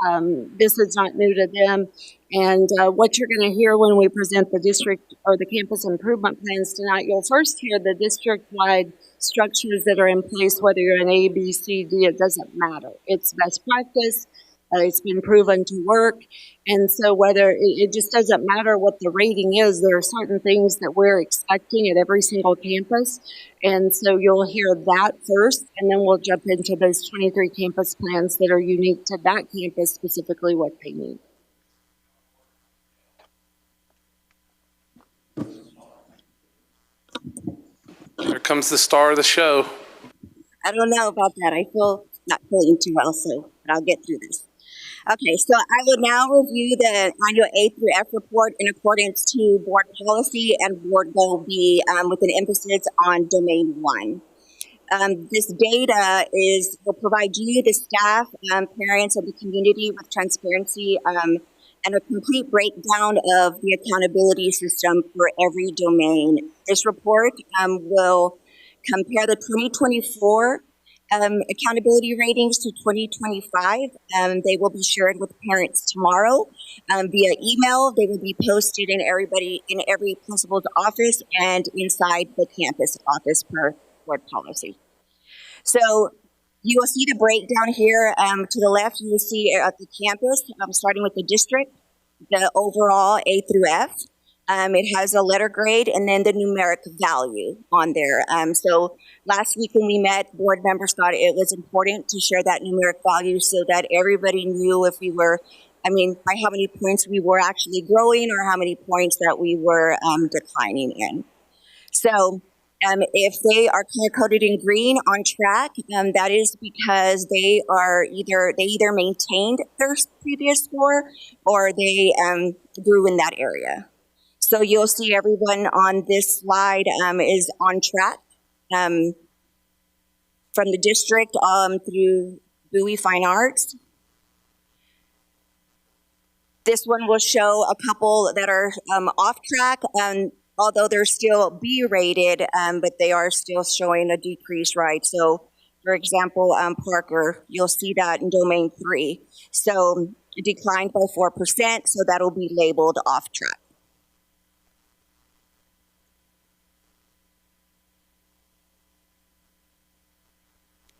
this is not new to them. And what you're going to hear when we present the district or the campus improvement plans tonight, you'll first hear the district-wide structures that are in place, whether you're an A, B, C, D, it doesn't matter. It's best practice. It's been proven to work. And so whether it just doesn't matter what the rating is, there are certain things that we're expecting at every single campus. And so you'll hear that first, and then we'll jump into those 23 campus plans that are unique to that campus, specifically what they need. Here comes the star of the show. I don't know about that. I feel not feeling too well, but I'll get through this. Okay, so I will now review the annual A through F report in accordance to board policy and board goal B with an emphasis on domain 1. This data will provide you, the staff, parents, and the community with transparency and a complete breakdown of the accountability system for every domain. This report will compare the 2024 accountability ratings to 2025. They will be shared with parents tomorrow via email. They will be posted in every principal's office and inside the campus office per board policy. So You will see the breakdown here. To the left, you will see at the campus, starting with the district, the overall A through F. It has a letter grade and then the numeric value on there. So last week when we met, board members thought it was important to share that numeric value so that everybody knew if we were, by how many points we were actually growing or how many points that we were declining in. So if they are color coded in green on track, that is because they either maintained their previous score or they grew in that area. So you'll see everyone on this slide is on track from the district through Bowie Fine Arts. This one will show a couple that are off track, although they're still B rated, but they are still showing a decrease, right? So, for example, Parker, you'll see that in domain 3. So it declined by 4%, so that'll be labeled off track.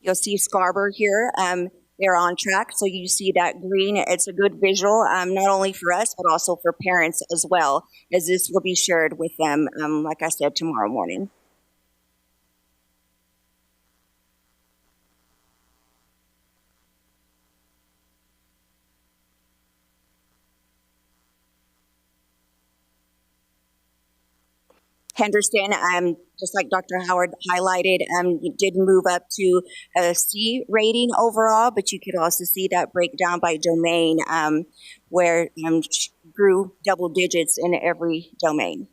You'll see Scarborough here. They're on track. So you see that green. It's a good visual, not only for us, but also for parents as well, as this will be shared with them, like I said, tomorrow morning. Henderson, just like Dr. Howard highlighted, it did move up to a C rating overall, but you could also see that breakdown by domain where grew double digits in every domain.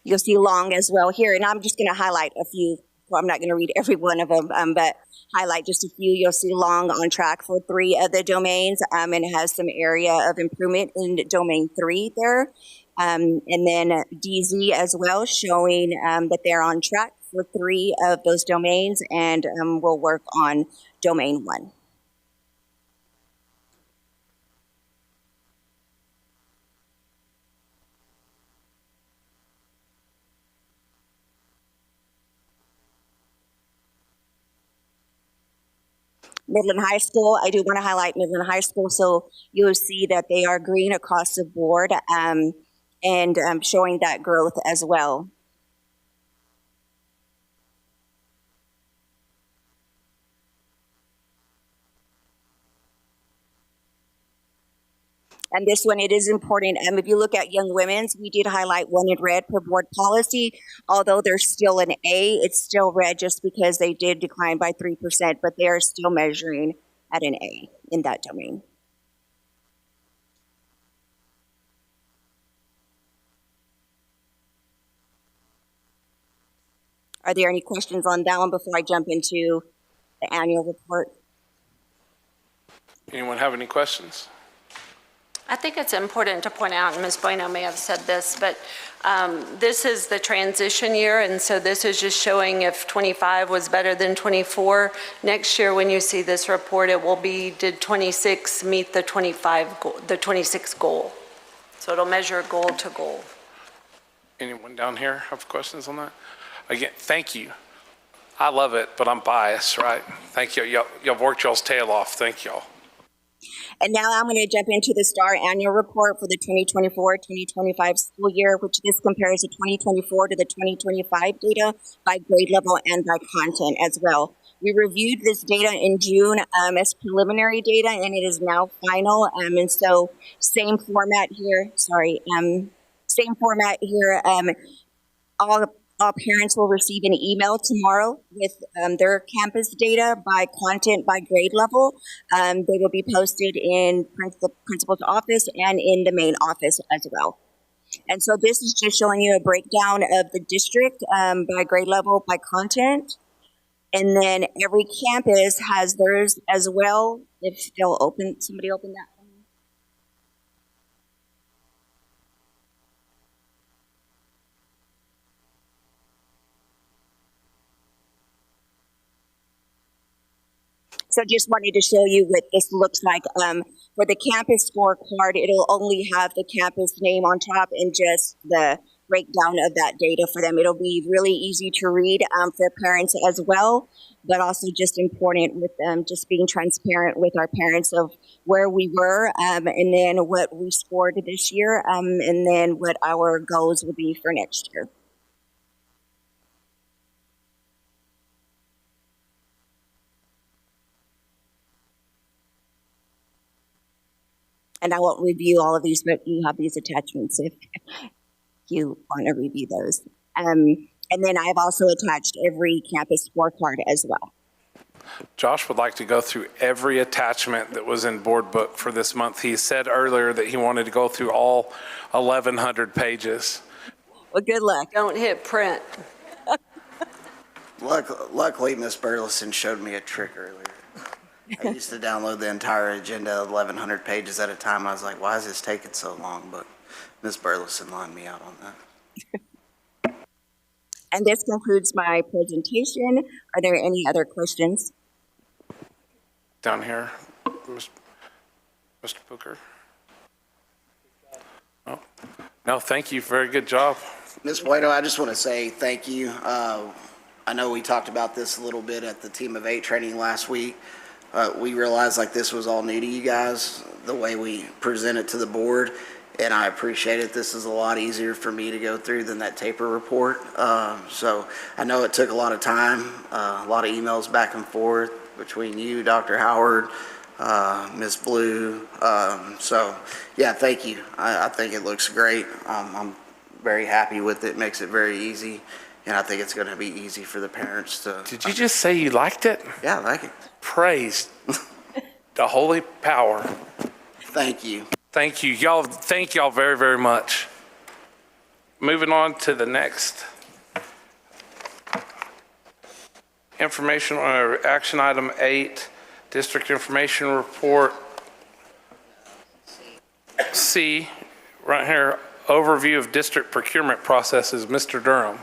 You'll see Long as well here, and I'm just going to highlight a few. Well, I'm not going to read every one of them, but highlight just a few. You'll see Long on track for 3 of the domains, and it has some area of improvement in domain 3 there. And then DZ as well, showing that they're on track for 3 of those domains, and we'll work on domain 1. Midland High School, I do want to highlight Midland High School, so you'll see that they are green across the board and showing that growth as well. And this one, it is important. If you look at Young Women's, we did highlight 1 in red per board policy. Although they're still an A, it's still red just because they did decline by 3%, but they are still measuring at an A in that domain. Are there any questions on that one before I jump into the annual report? Anyone have any questions? I think it's important to point out, and Ms. Bueno may have said this, but this is the transition year, and so this is just showing if 25 was better than 24. Next year, when you see this report, it will be, did 26 meet the 25 goal, the 26 goal? So it'll measure goal to goal. Anyone down here have questions on that? Again, thank you. I love it, but I'm biased, right? Thank you. Y'all worked y'all's tail off. Thank y'all. And now I'm going to jump into the STAR annual report for the 2024-2025 school year, which this compares the 2024 to the 2025 data by grade level and by content as well. We reviewed this data in June as preliminary data, and it is now final. And so same format here. Same format here. All parents will receive an email tomorrow with their campus data by content, by grade level. They will be posted in the principal's office and in the main office as well. And so this is just showing you a breakdown of the district by grade level, by content. And then every campus has theirs as well. If they'll open, somebody open that. So just wanted to show you what this looks like. For the campus scorecard, it'll only have the campus name on top and just the breakdown of that data for them. It'll be really easy to read for parents as well, but also just important with just being transparent with our parents of where we were and then what we scored this year and then what our goals will be for next year. And I won't review all of these, but you have these attachments if you want to review those. And then I've also attached every campus scorecard as well. Josh would like to go through every attachment that was in board book for this month. He said earlier that he wanted to go through all 1,100 pages. Well, good luck. Don't hit print. Luckily, Ms. Burleson showed me a trick earlier. I used to download the entire agenda, 1,100 pages at a time. I was like, why is this taking so long? But Ms. Burleson lined me out on that. And this concludes my presentation. Are there any other questions? Down here, Mr. Booker. Oh, no, thank you. Very good job. Ms. Bueno, I just want to say thank you. I know we talked about this a little bit at the Team of 8 training last week. We realized like this was all new to you guys, the way we present it to the board, and I appreciate it. This is a lot easier for me to go through than that taper report. So I know it took a lot of time, a lot of emails back and forth between you, Dr. Howard, Ms. Blue. So yeah, thank you. I think it looks great. I'm very happy with it. Makes it very easy. And I think it's going to be easy for the parents to. Did you just say you liked it? Yeah, I like it. Praise the holy power. Thank you. Thank you. Y'all, thank y'all very, very much. Moving on to the next information on action item 8, district information report. C, right here, overview of district procurement processes. Mr. Durham.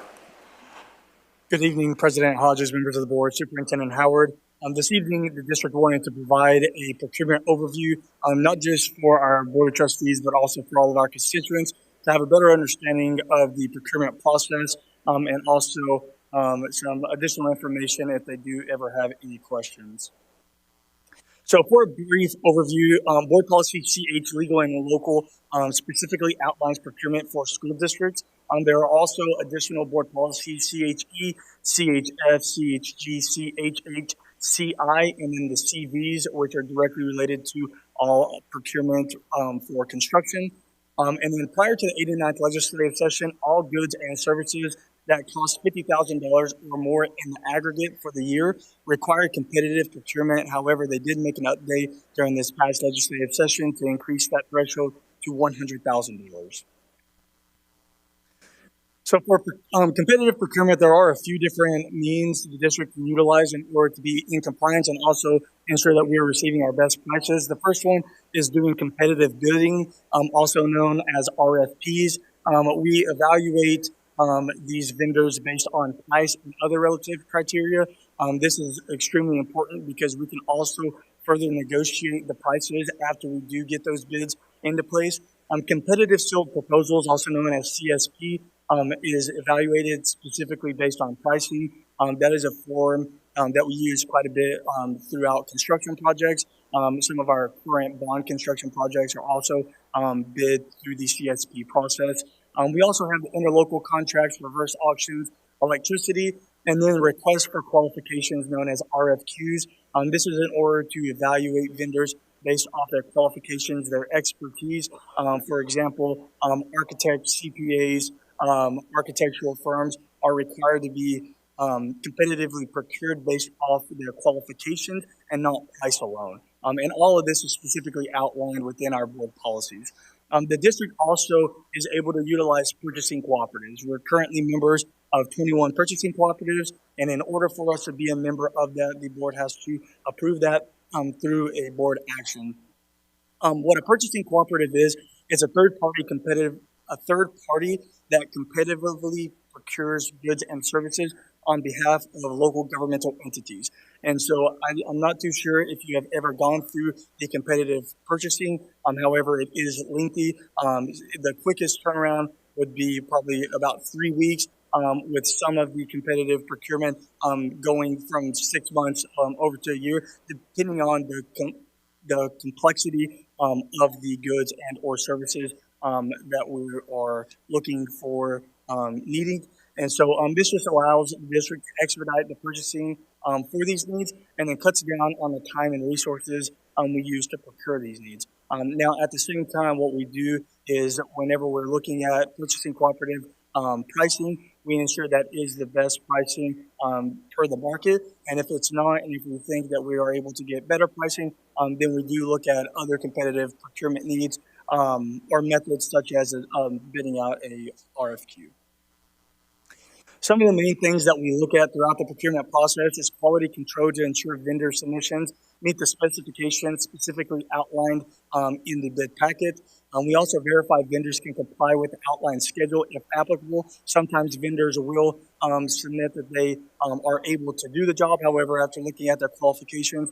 Good evening, President Hodges, members of the board, Superintendent Howard. This evening, the district wanted to provide a procurement overview, not just for our board of trustees, but also for all of our constituents to have a better understanding of the procurement process and also some additional information if they do ever have any questions. So for a brief overview, Board Policy CH Legal and Local specifically outlines procurement for school districts. There are also additional board policies, CHE, CHF, CHG, CHH, CI, and then the CVs, which are directly related to all procurement for construction. And then prior to the 89th legislative session, all goods and services that cost $50,000 or more in the aggregate for the year required competitive procurement. However, they did make an update during this past legislative session to increase that threshold to $100,000. So for competitive procurement, there are a few different means the district can utilize in order to be in compliance and also ensure that we are receiving our best prices. The first one is doing competitive bidding, also known as RFPs. We evaluate these vendors based on price and other relative criteria. This is extremely important because we can also further negotiate the prices after we do get those bids into place. Competitive sealed proposals, also known as CSP, is evaluated specifically based on pricing. That is a form that we use quite a bit throughout construction projects. Some of our current bond construction projects are also bid through the CSP process. We also have the interlocal contracts, reverse auctions, electricity, and then requests for qualifications known as RFQs. This is in order to evaluate vendors based off their qualifications, their expertise. For example, architects, CPAs, architectural firms are required to be competitively procured based off their qualifications and not price alone. And all of this is specifically outlined within our board policies. The district also is able to utilize purchasing cooperatives. We're currently members of 21 purchasing cooperatives, and in order for us to be a member of that, the board has to approve that through a board action. What a purchasing cooperative is a third party that competitively procures goods and services on behalf of local governmental entities. And so I'm not too sure if you have ever gone through the competitive purchasing. However, it is lengthy. The quickest turnaround would be probably about 3 weeks, with some of the competitive procurement going from 6 months over to a year, depending on the complexity of the goods and or services that we are looking for needing. And so this just allows the district to expedite the purchasing for these needs, and then cuts down on the time and resources we use to procure these needs. Now, at the same time, what we do is whenever we're looking at purchasing cooperative pricing, we ensure that is the best pricing per the market. And if it's not, and if we think that we are able to get better pricing, then we do look at other competitive procurement needs or methods such as bidding out a RFQ. Some of the main things that we look at throughout the procurement process is quality control to ensure vendor submissions meet the specifications specifically outlined in the bid packet. We also verify vendors can comply with the outlined schedule if applicable. Sometimes vendors will submit that they are able to do the job. However, after looking at their qualifications,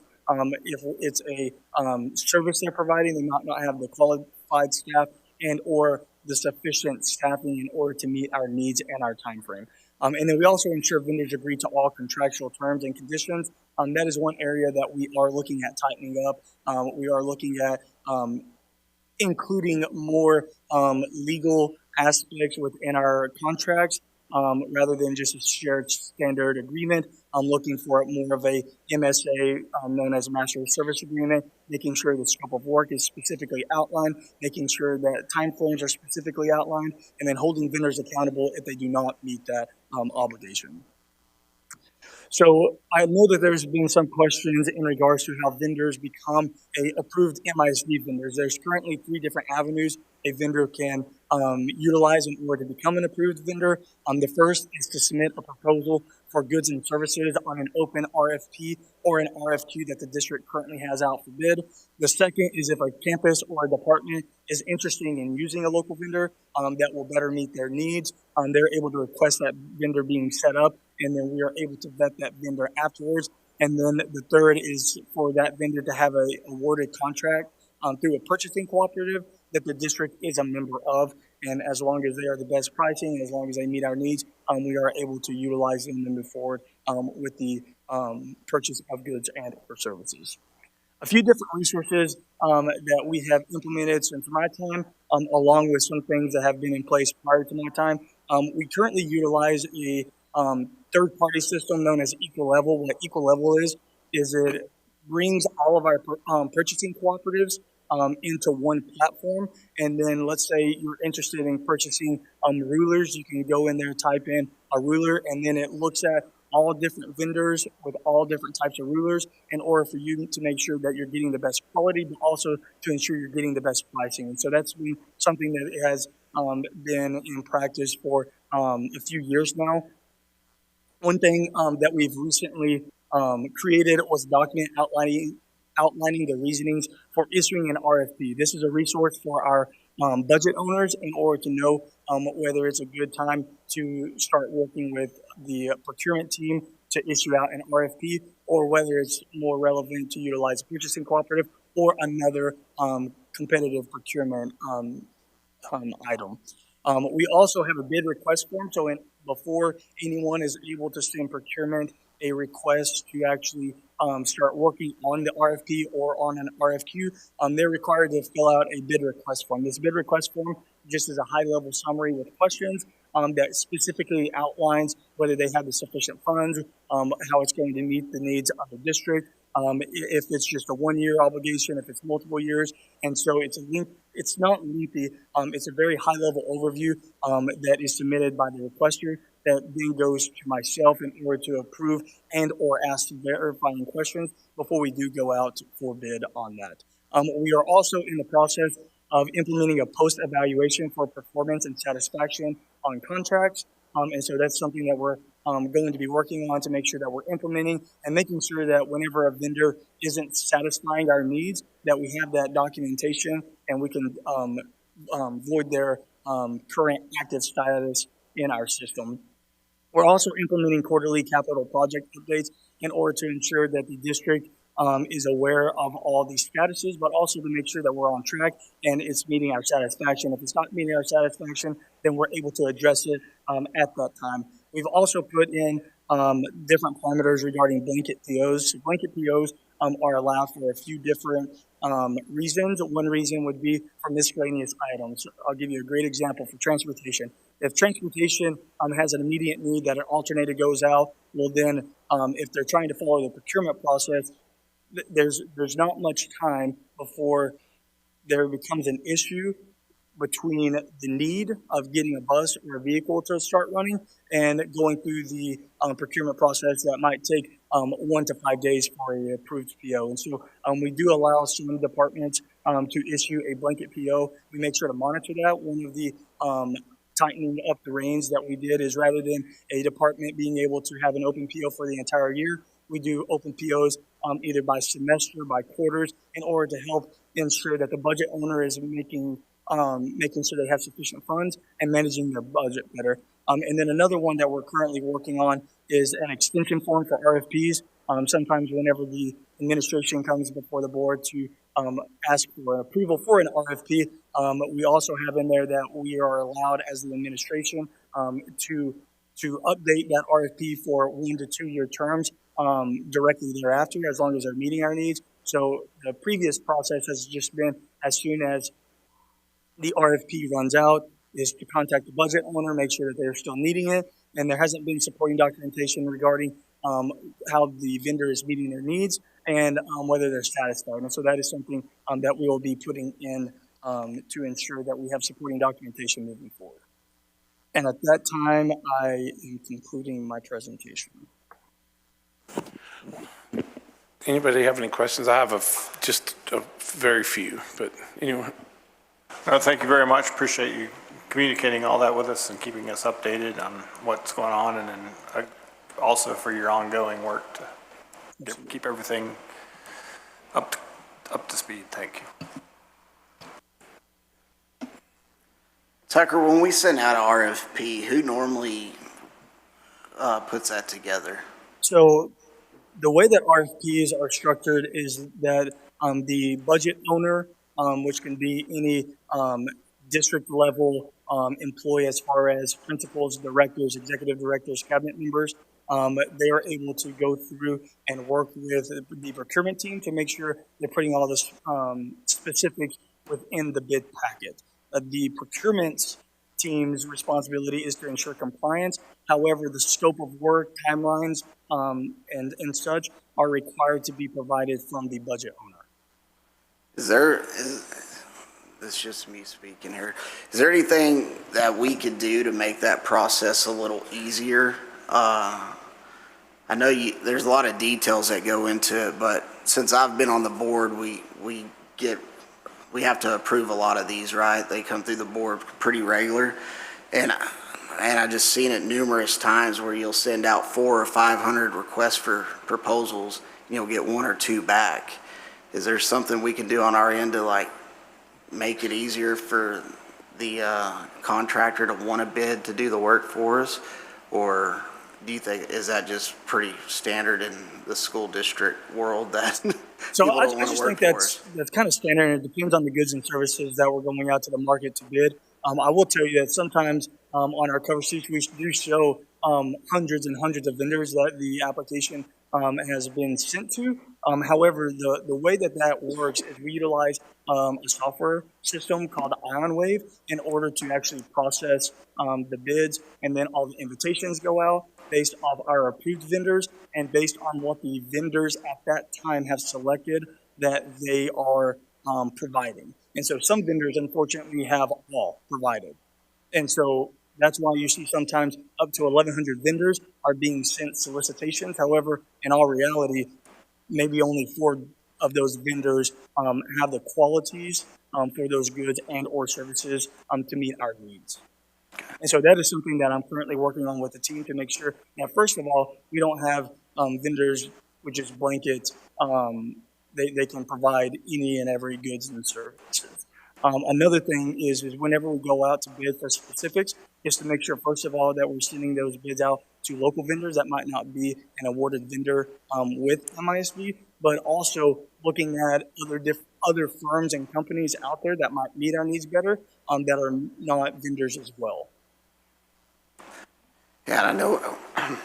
if it's a service they're providing, they might not have the qualified staff and or the sufficient staffing in order to meet our needs and our time frame. And then we also ensure vendors agree to all contractual terms and conditions. That is one area that we are looking at tightening up. We are looking at including more legal aspects within our contracts rather than just a shared standard agreement. I'm looking for more of a MSA known as Master Service Agreement, making sure the scope of work is specifically outlined, making sure that timeframes are specifically outlined, and then holding vendors accountable if they do not meet that obligation. So I know that there's been some questions in regards to how vendors become a approved MISD vendors. There's currently 3 different avenues a vendor can utilize in order to become an approved vendor. The first is to submit a proposal for goods and services on an open RFP or an RFQ that the district currently has out for bid. The second is if a campus or a department is interested in using a local vendor that will better meet their needs, they're able to request that vendor being set up, and then we are able to vet that vendor afterwards. And then the third is for that vendor to have a awarded contract through a purchasing cooperative that the district is a member of. And as long as they are the best pricing, as long as they meet our needs, we are able to utilize them and move forward with the purchase of goods and or services. A few different resources that we have implemented since my time, along with some things that have been in place prior to my time. We currently utilize a third-party system known as EcoLevel. What EcoLevel is it brings all of our purchasing cooperatives into one platform. And then let's say you're interested in purchasing rulers, you can go in there, type in a ruler, and then it looks at all different vendors with all different types of rulers in order for you to make sure that you're getting the best quality, but also to ensure you're getting the best pricing. And so that's been something that has been in practice for a few years now. One thing that we've recently created was a document outlining the reasonings for issuing an RFP. This is a resource for our budget owners in order to know whether it's a good time to start working with the procurement team to issue out an RFP, or whether it's more relevant to utilize a purchasing cooperative or another competitive procurement item. We also have a bid request form, so before anyone is able to send procurement a request to actually start working on the RFP or on an RFQ, they're required to fill out a bid request form. This bid request form just is a high-level summary with questions that specifically outlines whether they have the sufficient funds, how it's going to meet the needs of the district, if it's just a one-year obligation, if it's multiple years. And so it's not lengthy. It's a very high-level overview that is submitted by the requester that then goes to myself in order to approve and or ask verifying questions before we do go out for bid on that. We are also in the process of implementing a post-evaluation for performance and satisfaction on contracts. And so that's something that we're going to be working on to make sure that we're implementing and making sure that whenever a vendor isn't satisfying our needs, that we have that documentation and we can void their current active status in our system. We're also implementing quarterly capital project updates in order to ensure that the district is aware of all these statuses, but also to make sure that we're on track and it's meeting our satisfaction. If it's not meeting our satisfaction, then we're able to address it at that time. We've also put in different parameters regarding blanket POs. So blanket POs are allowed for a few different reasons. One reason would be for miscellaneous items. I'll give you a great example for transportation. If transportation has an immediate need that an alternator goes out, well then, if they're trying to follow the procurement process, there's not much time before there becomes an issue between the need of getting a bus or a vehicle to start running and going through the procurement process that might take 1 to 5 days for a approved PO. And so we do allow some departments to issue a blanket PO. We make sure to monitor that. One of the tightening up the reins that we did is rather than a department being able to have an open PO for the entire year, we do open POs either by semester, by quarters, in order to help ensure that the budget owner is making sure they have sufficient funds and managing their budget better. And then another one that we're currently working on is an extension form for RFPs. Sometimes whenever the administration comes before the board to ask for approval for an RFP, we also have in there that we are allowed as the administration to update that RFP for 1 to 2 year terms directly thereafter, as long as they're meeting our needs. So the previous process has just been as soon as the RFP runs out is to contact the budget owner, make sure that they're still needing it, and there hasn't been supporting documentation regarding how the vendor is meeting their needs and whether they're satisfied. And so that is something that we will be putting in to ensure that we have supporting documentation moving forward. And at that time, I am concluding my presentation. Anybody have any questions? I have just a very few, but anyone? No, thank you very much. Appreciate you communicating all that with us and keeping us updated on what's going on, and then also for your ongoing work to keep everything up to speed. Thank you. Tucker, when we send out an RFP, who normally puts that together? So the way that RFPs are structured is that the budget owner, which can be any district level employee as far as principals, directors, executive directors, cabinet members, they are able to go through and work with the procurement team to make sure they're putting all this specifics within the bid packet. The procurement team's responsibility is to ensure compliance. However, the scope of work, timelines, and such are required to be provided from the budget owner. This is just me speaking here. Is there anything that we could do to make that process a little easier? I know there's a lot of details that go into it, but since I've been on the board, we have to approve a lot of these, right? They come through the board pretty regular, and I just seen it numerous times where you'll send out 400 or 500 requests for proposals, and you'll get 1 or 2 back. Is there something we can do on our end to like make it easier for the contractor to want to bid to do the work for us, or do you think is that just pretty standard in the school district world that so I just think that's kind of standard, and it depends on the goods and services that we're going out to the market to bid. I will tell you that sometimes on our cover sheets we do show hundreds and hundreds of vendors that the application has been sent to. However, the way that works is we utilize a software system called IonWave in order to actually process the bids, and then all the invitations go out based off our approved vendors and based on what the vendors at that time have selected that they are providing. And so some vendors, unfortunately, have all provided. And so that's why you see sometimes up to 1,100 vendors are being sent solicitations. However, in all reality, maybe only 4 of those vendors have the qualities for those goods and or services to meet our needs. And so that is something that I'm currently working on with the team to make sure that, first of all, we don't have vendors with just blanket. They can provide any and every goods and services. Another thing is whenever we go out to bid for specifics, is to make sure, first of all, that we're sending those bids out to local vendors that might not be an awarded vendor with MISD, but also looking at other firms and companies out there that might meet our needs better that are not vendors as well. Yeah, and I know,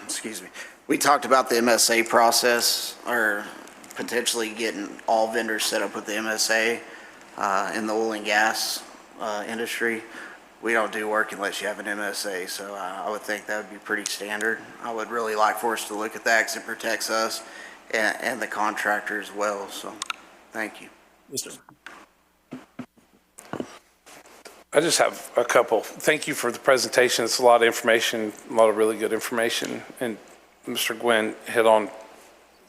excuse me, we talked about the MSA process, or potentially getting all vendors set up with the MSA in the oil and gas industry. We don't do work unless you have an MSA, so I would think that would be pretty standard. I would really like for us to look at that because it protects us and the contractor as well, so thank you. Yes, sir. I just have a couple. Thank you for the presentation. It's a lot of information, a lot of really good information. And Mr. Gwynn hit on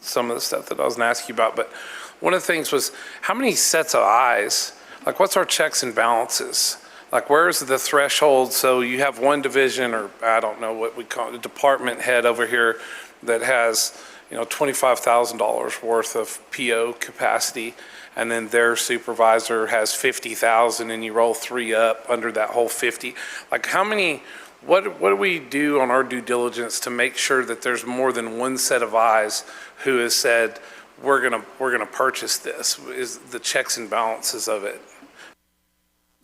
some of the stuff that I was going to ask you about. But one of the things was, how many sets of eyes? Like, what's our checks and balances? Like, where's the threshold? So you have one division, or I don't know what we call it, a department head over here that has, $25,000 worth of PO capacity, and then their supervisor has 50,000, and you roll 3 up under that whole 50. Like, how many? What do we do on our due diligence to make sure that there's more than one set of eyes who has said we're gonna purchase this? Is the checks and balances of it?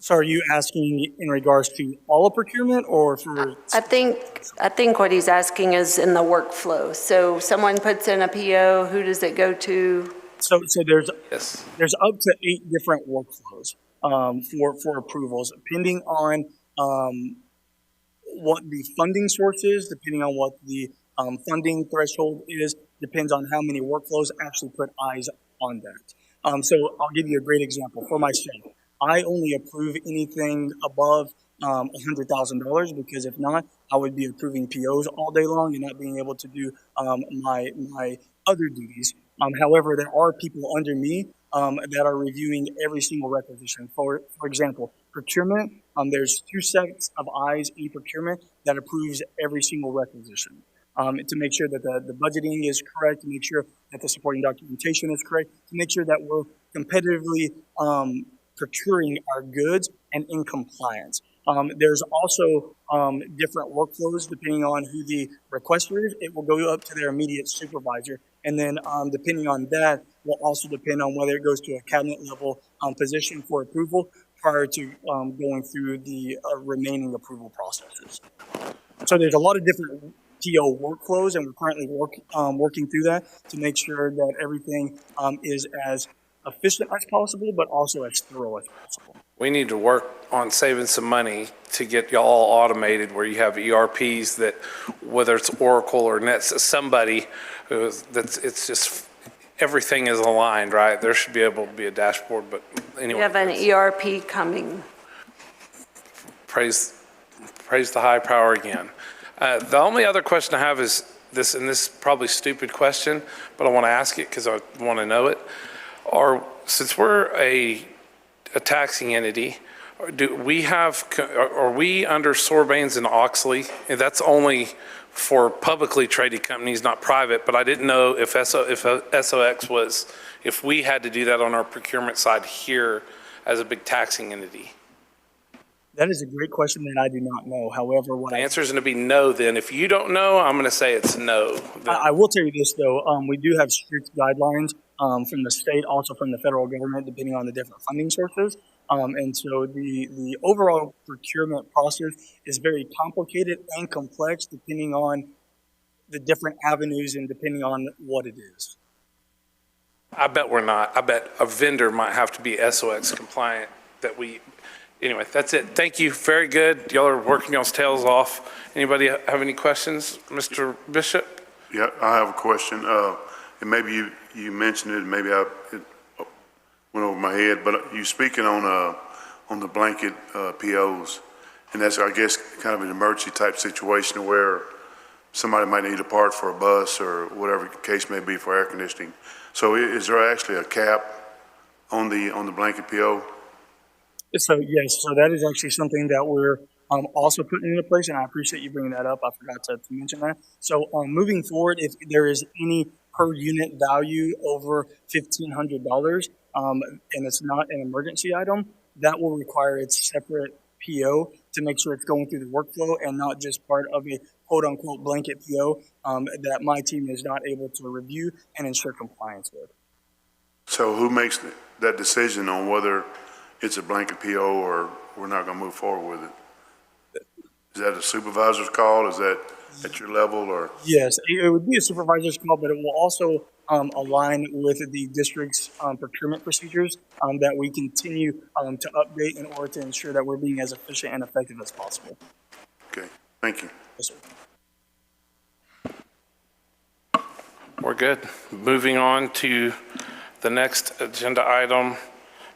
So are you asking in regards to all of procurement or for? I think what he's asking is in the workflow. So someone puts in a PO, who does it go to? So there's up to 8 different workflows for approvals, depending on what the funding source is, depending on what the funding threshold is, depends on how many workflows actually put eyes on that. So I'll give you a great example. For myself, I only approve anything above $100,000, because if not, I would be approving POs all day long and not being able to do my other duties. However, there are people under me that are reviewing every single requisition. For example, procurement, there's 2 sets of eyes in procurement that approves every single requisition to make sure that the budgeting is correct, to make sure that the supporting documentation is correct, to make sure that we're competitively procuring our goods and in compliance. There's also different workflows depending on who the requester is. It will go up to their immediate supervisor, and then depending on that will also depend on whether it goes to a cabinet level position for approval prior to going through the remaining approval processes. So there's a lot of different PO workflows, and we're currently working through that to make sure that everything is as efficient as possible, but also as thorough as possible. We need to work on saving some money to get y'all automated, where you have ERPs that, whether it's Oracle or somebody it's just everything is aligned, right? There should be able to be a dashboard, but anyway. We have an ERP coming. Praise the high power again. The only other question I have is this, and this is probably a stupid question, but I want to ask it because I want to know it. Since we're a taxing entity, are we under Sarbanes and Oxley? And that's only for publicly traded companies, not private, but I didn't know if SOX was, if we had to do that on our procurement side here as a big taxing entity. That is a great question that I do not know. However, The answer is going to be no then. If you don't know, I'm going to say it's no. I will tell you this, though. We do have strict guidelines from the state, also from the federal government, depending on the different funding sources. And so the overall procurement process is very complicated and complex depending on the different avenues and depending on what it is. I bet we're not. I bet a vendor might have to be SOX compliant anyway, that's it. Thank you. Very good. Y'all are working y'all's tails off. Anybody have any questions? Mr. Bishop? Yeah, I have a question. And maybe you mentioned it, maybe it went over my head, but you speaking on the blanket POs, and that's, I guess, kind of an emergency type situation where somebody might need a part for a bus or whatever the case may be for air conditioning. So is there actually a cap on the blanket PO? So yes, so that is actually something that we're also putting into place, and I appreciate you bringing that up. I forgot to mention that. So moving forward, if there is any per unit value over $1,500, and it's not an emergency item, that will require its separate PO to make sure it's going through the workflow and not just part of a quote-unquote blanket PO that my team is not able to review and ensure compliance with. So who makes that decision on whether it's a blanket PO or we're not going to move forward with it? Is that a supervisor's call? Is that at your level or? Yes, it would be a supervisor's call, but it will also align with the district's procurement procedures that we continue to update in order to ensure that we're being as efficient and effective as possible. Okay, thank you. Yes, sir. We're good. Moving on to the next agenda item,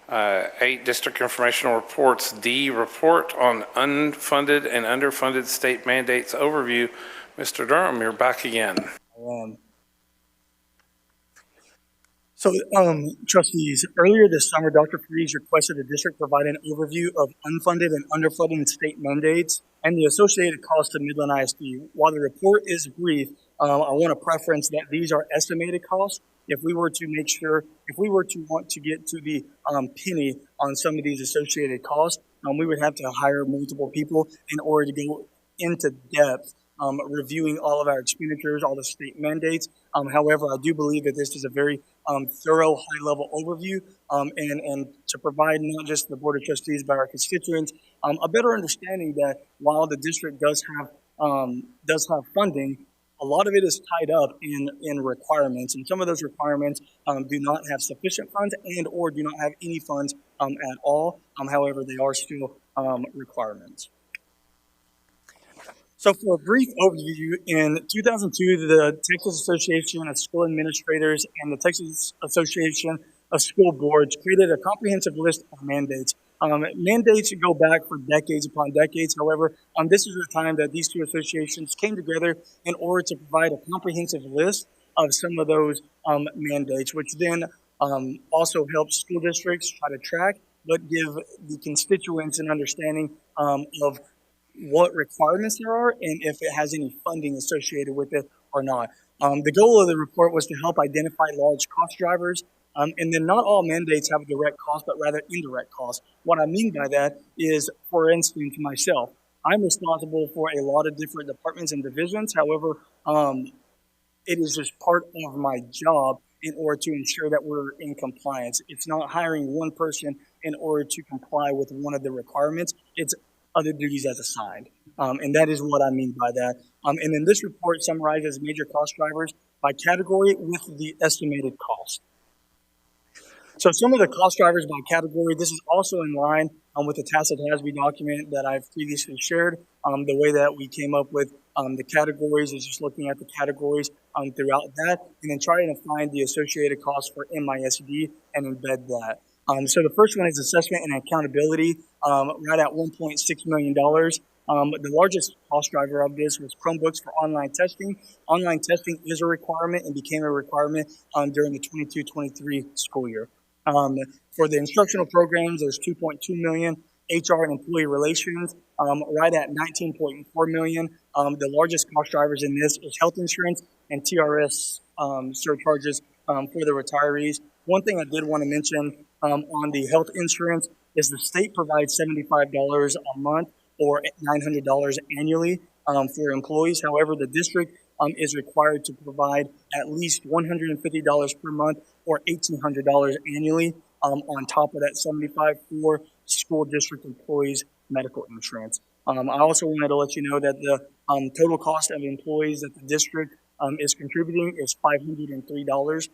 8 district informational reports. D, report on unfunded and underfunded state mandates overview. Mr. Durham, you're back again. So, trustees, earlier this summer, Dr. Freeze requested the district provide an overview of unfunded and underfunded state mandates and the associated cost to Midland ISD. While the report is brief, I want to preference that these are estimated costs. If we were to want to get to the penny on some of these associated costs, we would have to hire multiple people in order to go into depth reviewing all of our expenditures, all the state mandates. However, I do believe that this is a very thorough, high-level overview, and to provide not just the Board of Trustees, but our constituents a better understanding that while the district does have funding, a lot of it is tied up in requirements, and some of those requirements do not have sufficient funds and or do not have any funds at all. However, they are still requirements. So for a brief overview, in 2002, the Texas Association of School Administrators and the Texas Association of School Boards created a comprehensive list of mandates. Mandates go back for decades upon decades. However, this is the time that these two associations came together in order to provide a comprehensive list of some of those mandates, which then also helps school districts try to track, but give the constituents an understanding of what requirements there are and if it has any funding associated with it or not. The goal of the report was to help identify large cost drivers, and then not all mandates have a direct cost, but rather indirect cost. What I mean by that is, for instance, myself, I'm responsible for a lot of different departments and divisions. However, it is just part of my job in order to ensure that we're in compliance. It's not hiring one person in order to comply with one of the requirements. It's other duties as assigned. And that is what I mean by that. And then this report summarizes major cost drivers by category with the estimated cost. So some of the cost drivers by category, this is also in line with the tacit HASB document that I've previously shared. The way that we came up with the categories is just looking at the categories throughout that and then trying to find the associated costs for MISD and embed that. So the first one is assessment and accountability, right at $1.6 million. The largest cost driver of this was Chromebooks for online testing. Online testing is a requirement and became a requirement during the 22-23 school year. For the instructional programs, there's $2.2 million. HR and employee relations, right at $19.4 million. The largest cost drivers in this is health insurance and TRS surcharges for the retirees. One thing I did want to mention on the health insurance is the state provides $75 a month or $900 annually for employees. However, the district is required to provide at least $150 per month or $1,800 annually on top of that $75 for school district employees' medical insurance. I also wanted to let you know that the total cost of employees that the district is contributing is $503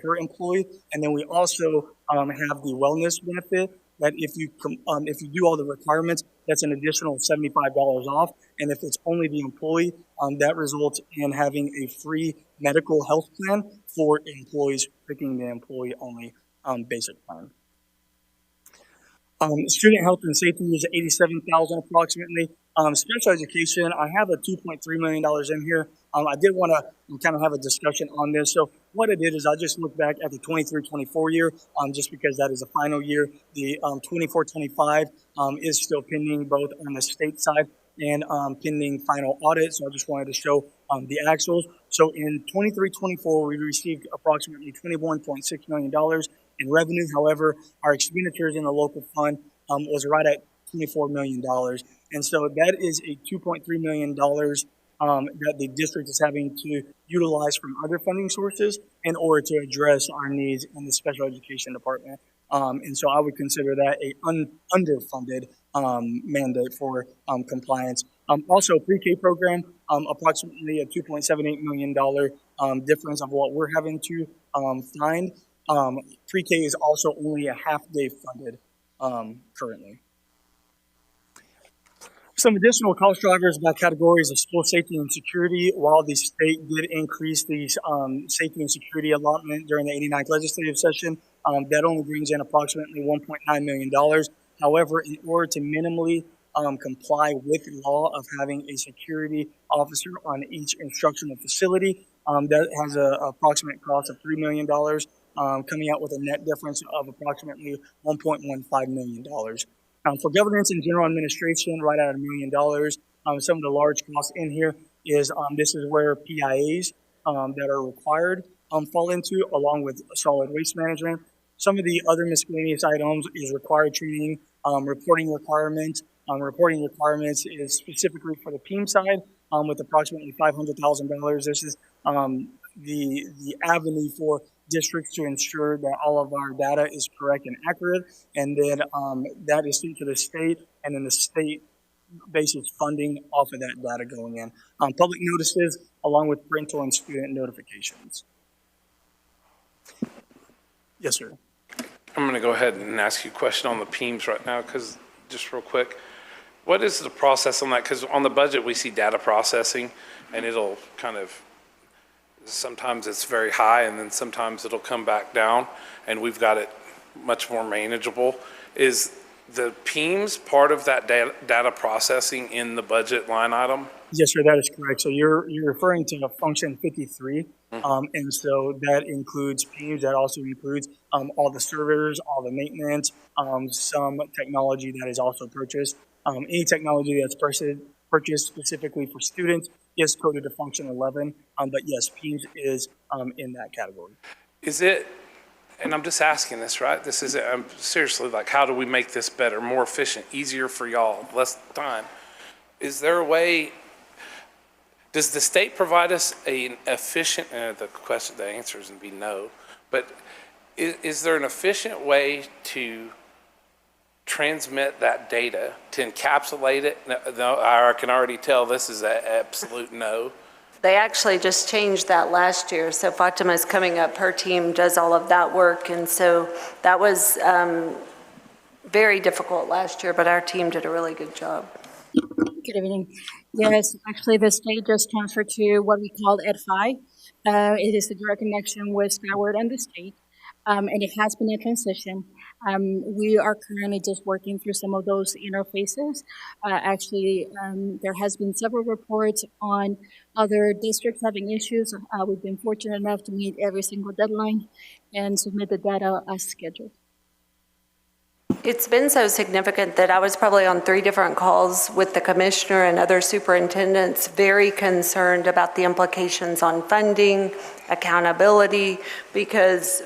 per employee. And then we also have the wellness benefit that if you do all the requirements, that's an additional $75 off. And if it's only the employee, that results in having a free medical health plan for employees picking the employee-only basic plan. Student health and safety is $87,000 approximately. Special education, I have a $2.3 million in here. I did want to kind of have a discussion on this. So what I did is I just looked back at the 23-24 year, just because that is a final year. The 24-25 is still pending both on the state side and pending final audit. So I just wanted to show the actuals. So in 23-24, we received approximately $21.6 million in revenue. However, our expenditures in the local fund was right at $24 million. And so that is a $2.3 million that the district is having to utilize from other funding sources in order to address our needs in the special education department. And so I would consider that a underfunded mandate for compliance. Also, pre-K program, approximately a $2.78 million difference of what we're having to find. Pre-K is also only a half-day funded currently. Some additional cost drivers by categories of school safety and security. While the state did increase the safety and security allotment during the 89th legislative session, that only brings in approximately $1.9 million. However, in order to minimally comply with law of having a security officer on each instructional facility, that has an approximate cost of $3 million, coming out with a net difference of approximately $1.15 million. For governance and general administration, right at $1 million. Some of the large costs in here is this is where PIAs that are required fall into, along with solid waste management. Some of the other miscellaneous items is required training, reporting requirements. Reporting requirements is specifically for the PEAM side with approximately $500,000. This is the avenue for districts to ensure that all of our data is correct and accurate, and then that is sent to the state, and then the state bases funding off of that data going in. Public notices, along with parental and student notifications. Yes, sir. I'm going to go ahead and ask you a question on the PEAMS right now, because just real quick, what is the process on that? Because on the budget, we see data processing, and it'll kind of, sometimes it's very high, and then sometimes it'll come back down, and we've got it much more manageable. Is the PEAMS part of that data processing in the budget line item? Yes, sir, that is correct. So you're referring to function 53, and so that includes PEAMS. That also includes all the servers, all the maintenance, some technology that is also purchased. Any technology that's purchased specifically for students is coded to function 11, but yes, PEAMS is in that category. Is it, and I'm just asking this, right? This is, I'm seriously, like, how do we make this better, more efficient, easier for y'all, less time? Is there a way, does the state provide us an efficient, the answer is going to be no, but is there an efficient way to transmit that data, to encapsulate it? No, I can already tell this is an absolute no. They actually just changed that last year. So Fatima's coming up, her team does all of that work. And so that was very difficult last year, but our team did a really good job. Good evening. Yes, actually the state just transferred to what we call EdFi. It is a direct connection with Skyward and the state. And it has been a transition. We are currently just working through some of those interfaces. There has been several reports on other districts having issues. We've been fortunate enough to meet every single deadline and submit the data as scheduled. It's been so significant that I was probably on 3 different calls with the commissioner and other superintendents, very concerned about the implications on funding, accountability, because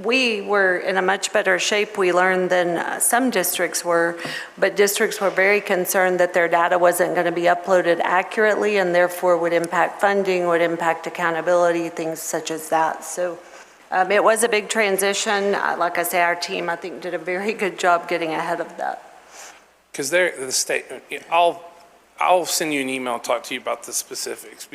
we were in a much better shape, we learned, than some districts were, but districts were very concerned that their data wasn't going to be uploaded accurately and therefore would impact funding, would impact accountability, things such as that. So it was a big transition. Like I say, our team, I think, did a very good job getting ahead of that. Because the state, I'll send you an email and talk to you about the specifics,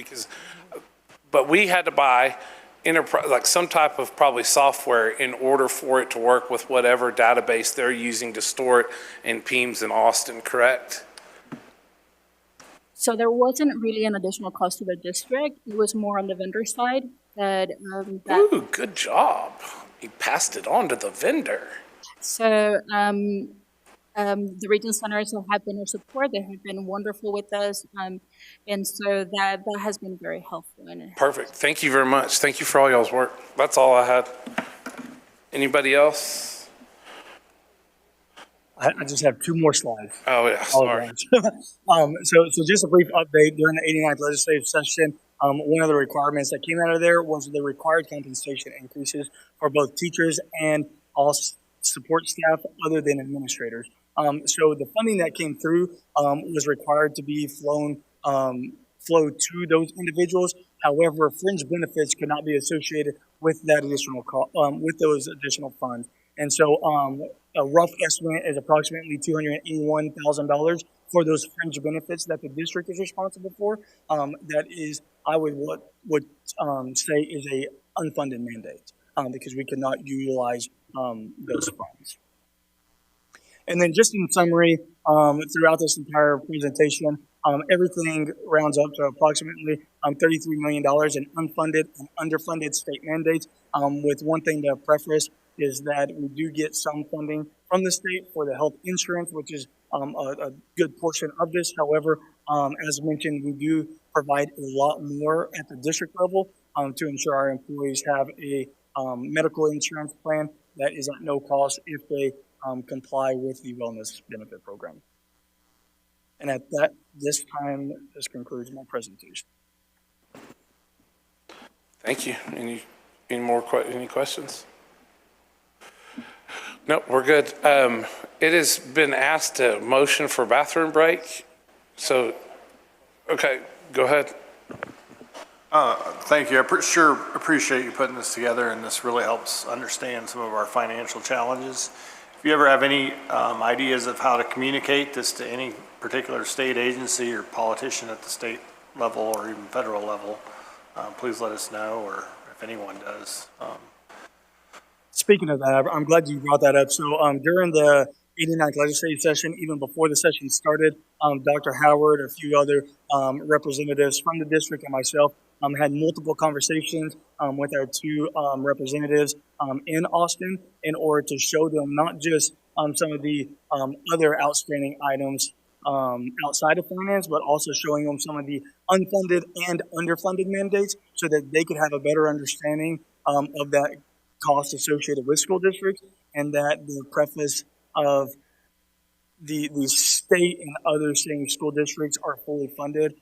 but we had to buy like some type of probably software in order for it to work with whatever database they're using to store it in PEAMS in Austin, correct? So there wasn't really an additional cost to the district. It was more on the vendor side. Ooh, good job. You passed it on to the vendor. So the region centers have been our support. They have been wonderful with us. And so that has been very helpful. Perfect. Thank you very much. Thank you for all y'all's work. That's all I had. Anybody else? I just have 2 more slides. Oh, yeah, sorry. So just a brief update. During the 89th legislative session, one of the requirements that came out of there was the required compensation increases for both teachers and all support staff other than administrators. So the funding that came through was required to be flowed to those individuals. However, fringe benefits could not be associated with that additional with those additional funds. And so a rough estimate is approximately $281,000 for those fringe benefits that the district is responsible for. That is, I would say, is a unfunded mandate because we cannot utilize those funds. And then just in summary, throughout this entire presentation, everything rounds up to approximately $33 million in unfunded and underfunded state mandates, with one thing to preface is that we do get some funding from the state for the health insurance, which is a good portion of this. However, as mentioned, we do provide a lot more at the district level to ensure our employees have a medical insurance plan that is at no cost if they comply with the wellness benefit program. And at this time, this concludes my presentation. Thank you. Any questions? No, we're good. It has been asked a motion for bathroom break. So, okay, go ahead. Thank you. I sure appreciate you putting this together, and this really helps understand some of our financial challenges. If you ever have any ideas of how to communicate this to any particular state agency or politician at the state level or even federal level, please let us know, or if anyone does. Speaking of that, I'm glad you brought that up. So during the 89th legislative session, even before the session started, Dr. Howard, a few other representatives from the district, and myself had multiple conversations with our two representatives in Austin in order to show them not just some of the other outstanding items outside of finance, but also showing them some of the unfunded and underfunded mandates so that they could have a better understanding of that cost associated with school districts, and that the preface of the state and other saying school districts are fully funded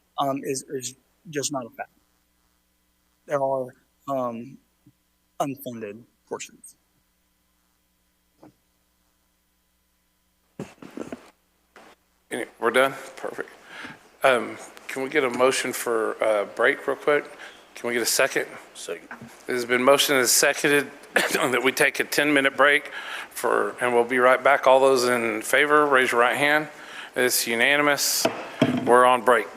is just not a fact. There are unfunded portions. We're done? Perfect. Can we get a motion for a break real quick? Can we get a second? Second. It has been motioned and seconded that we take a 10-minute break and we'll be right back. All those in favor, raise your right hand. It's unanimous. We're on break.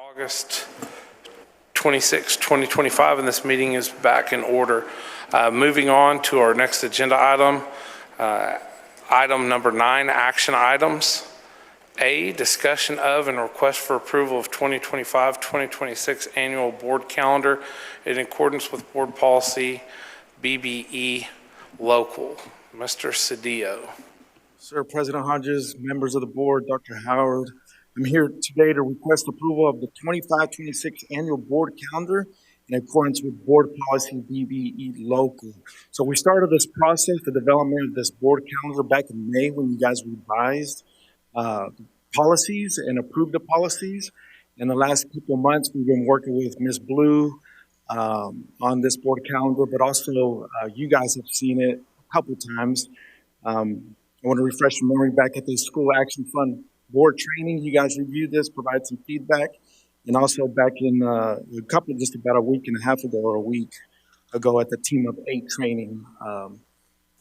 August 26, 2025, and this meeting is back in order. Moving on to our next agenda item, item number 9, action items. A, discussion of and request for approval of 2025-2026 annual board calendar in accordance with board policy BBE local. Mr. Cedillo. Sir, President Hodges, members of the board, Dr. Howard, I'm here today to request approval of the 25-26 annual board calendar in accordance with board policy BBE local. So we started this process, the development of this board calendar back in May when you guys revised policies and approved the policies. In the last couple of months, we've been working with Ms. Blue on this board calendar, but also you guys have seen it a couple times. I want to refresh your memory back at the School Action Fund board training. You guys reviewed this, provide some feedback, and also back in just about a week and a half ago or a week ago at the Team of 8 training,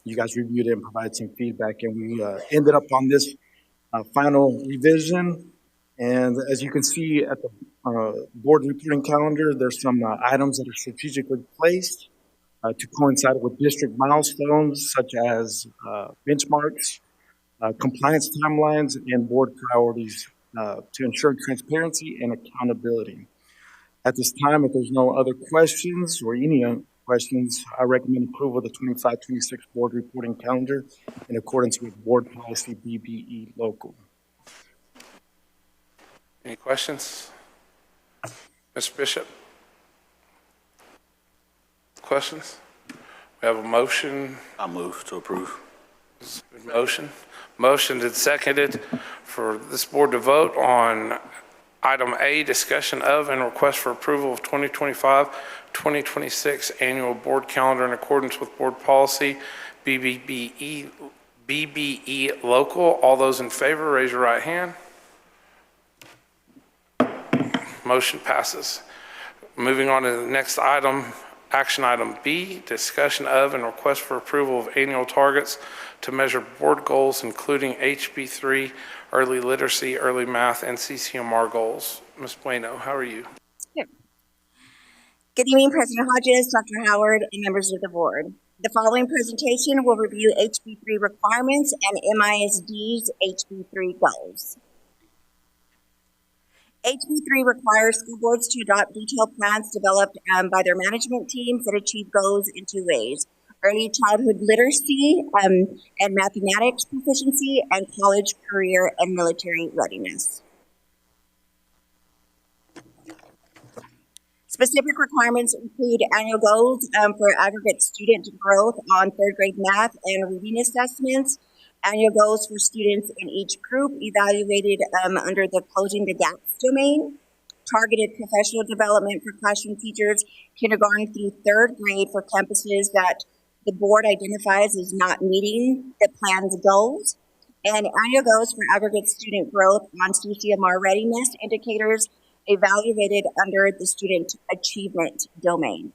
you guys reviewed it and provided some feedback, and we ended up on this final revision. And as you can see at the board reporting calendar, there's some items that are strategically placed to coincide with district milestones such as benchmarks, compliance timelines, and board priorities to ensure transparency and accountability. At this time, if there's no other questions or any questions, I recommend approval of the 25-26 board reporting calendar in accordance with board policy BBE local. Any questions? Mr. Bishop? Questions? We have a motion. I move to approve. Motioned and seconded for this board to vote on item A, discussion of and request for approval of 2025-2026 annual board calendar in accordance with board policy BBE local. All those in favor, raise your right hand. Motion passes. Moving on to the next item, action item B, discussion of and request for approval of annual targets to measure board goals, including HB3, early literacy, early math, and CCMR goals. Ms. Bueno, how are you? Good evening, President Hodges, Dr. Howard, and members of the board. The following presentation will review HB3 requirements and MISD's HB3 goals. HB3 requires school boards to adopt detailed plans developed by their management teams that achieve goals in 2 ways: early childhood literacy and mathematics proficiency, and college, career, and military readiness. Specific requirements include annual goals for aggregate student growth on 3rd grade math and reading assessments, annual goals for students in each group evaluated under the Closing the Gaps domain, targeted professional development for classroom teachers, kindergarten through 3rd grade for campuses that the board identifies as not meeting the plan's goals, and annual goals for aggregate student growth on CCMR readiness indicators evaluated under the student achievement domain.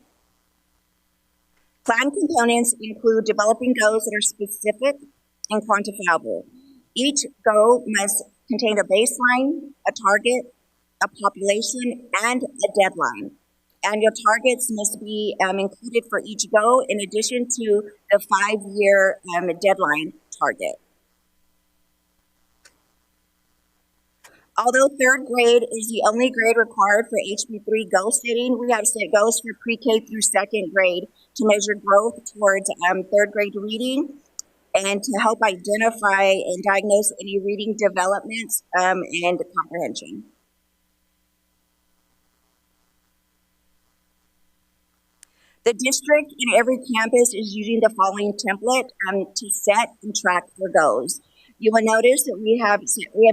Plan components include developing goals that are specific and quantifiable. Each goal must contain a baseline, a target, a population, and a deadline. Annual targets must be included for each goal in addition to the 5-year deadline target. Although 3rd grade is the only grade required for HB3 goal setting, we have set goals for pre-K through 2nd grade to measure growth towards 3rd grade reading and to help identify and diagnose any reading developments and comprehension. The district in every campus is using the following template to set and track their goals. You will notice that we have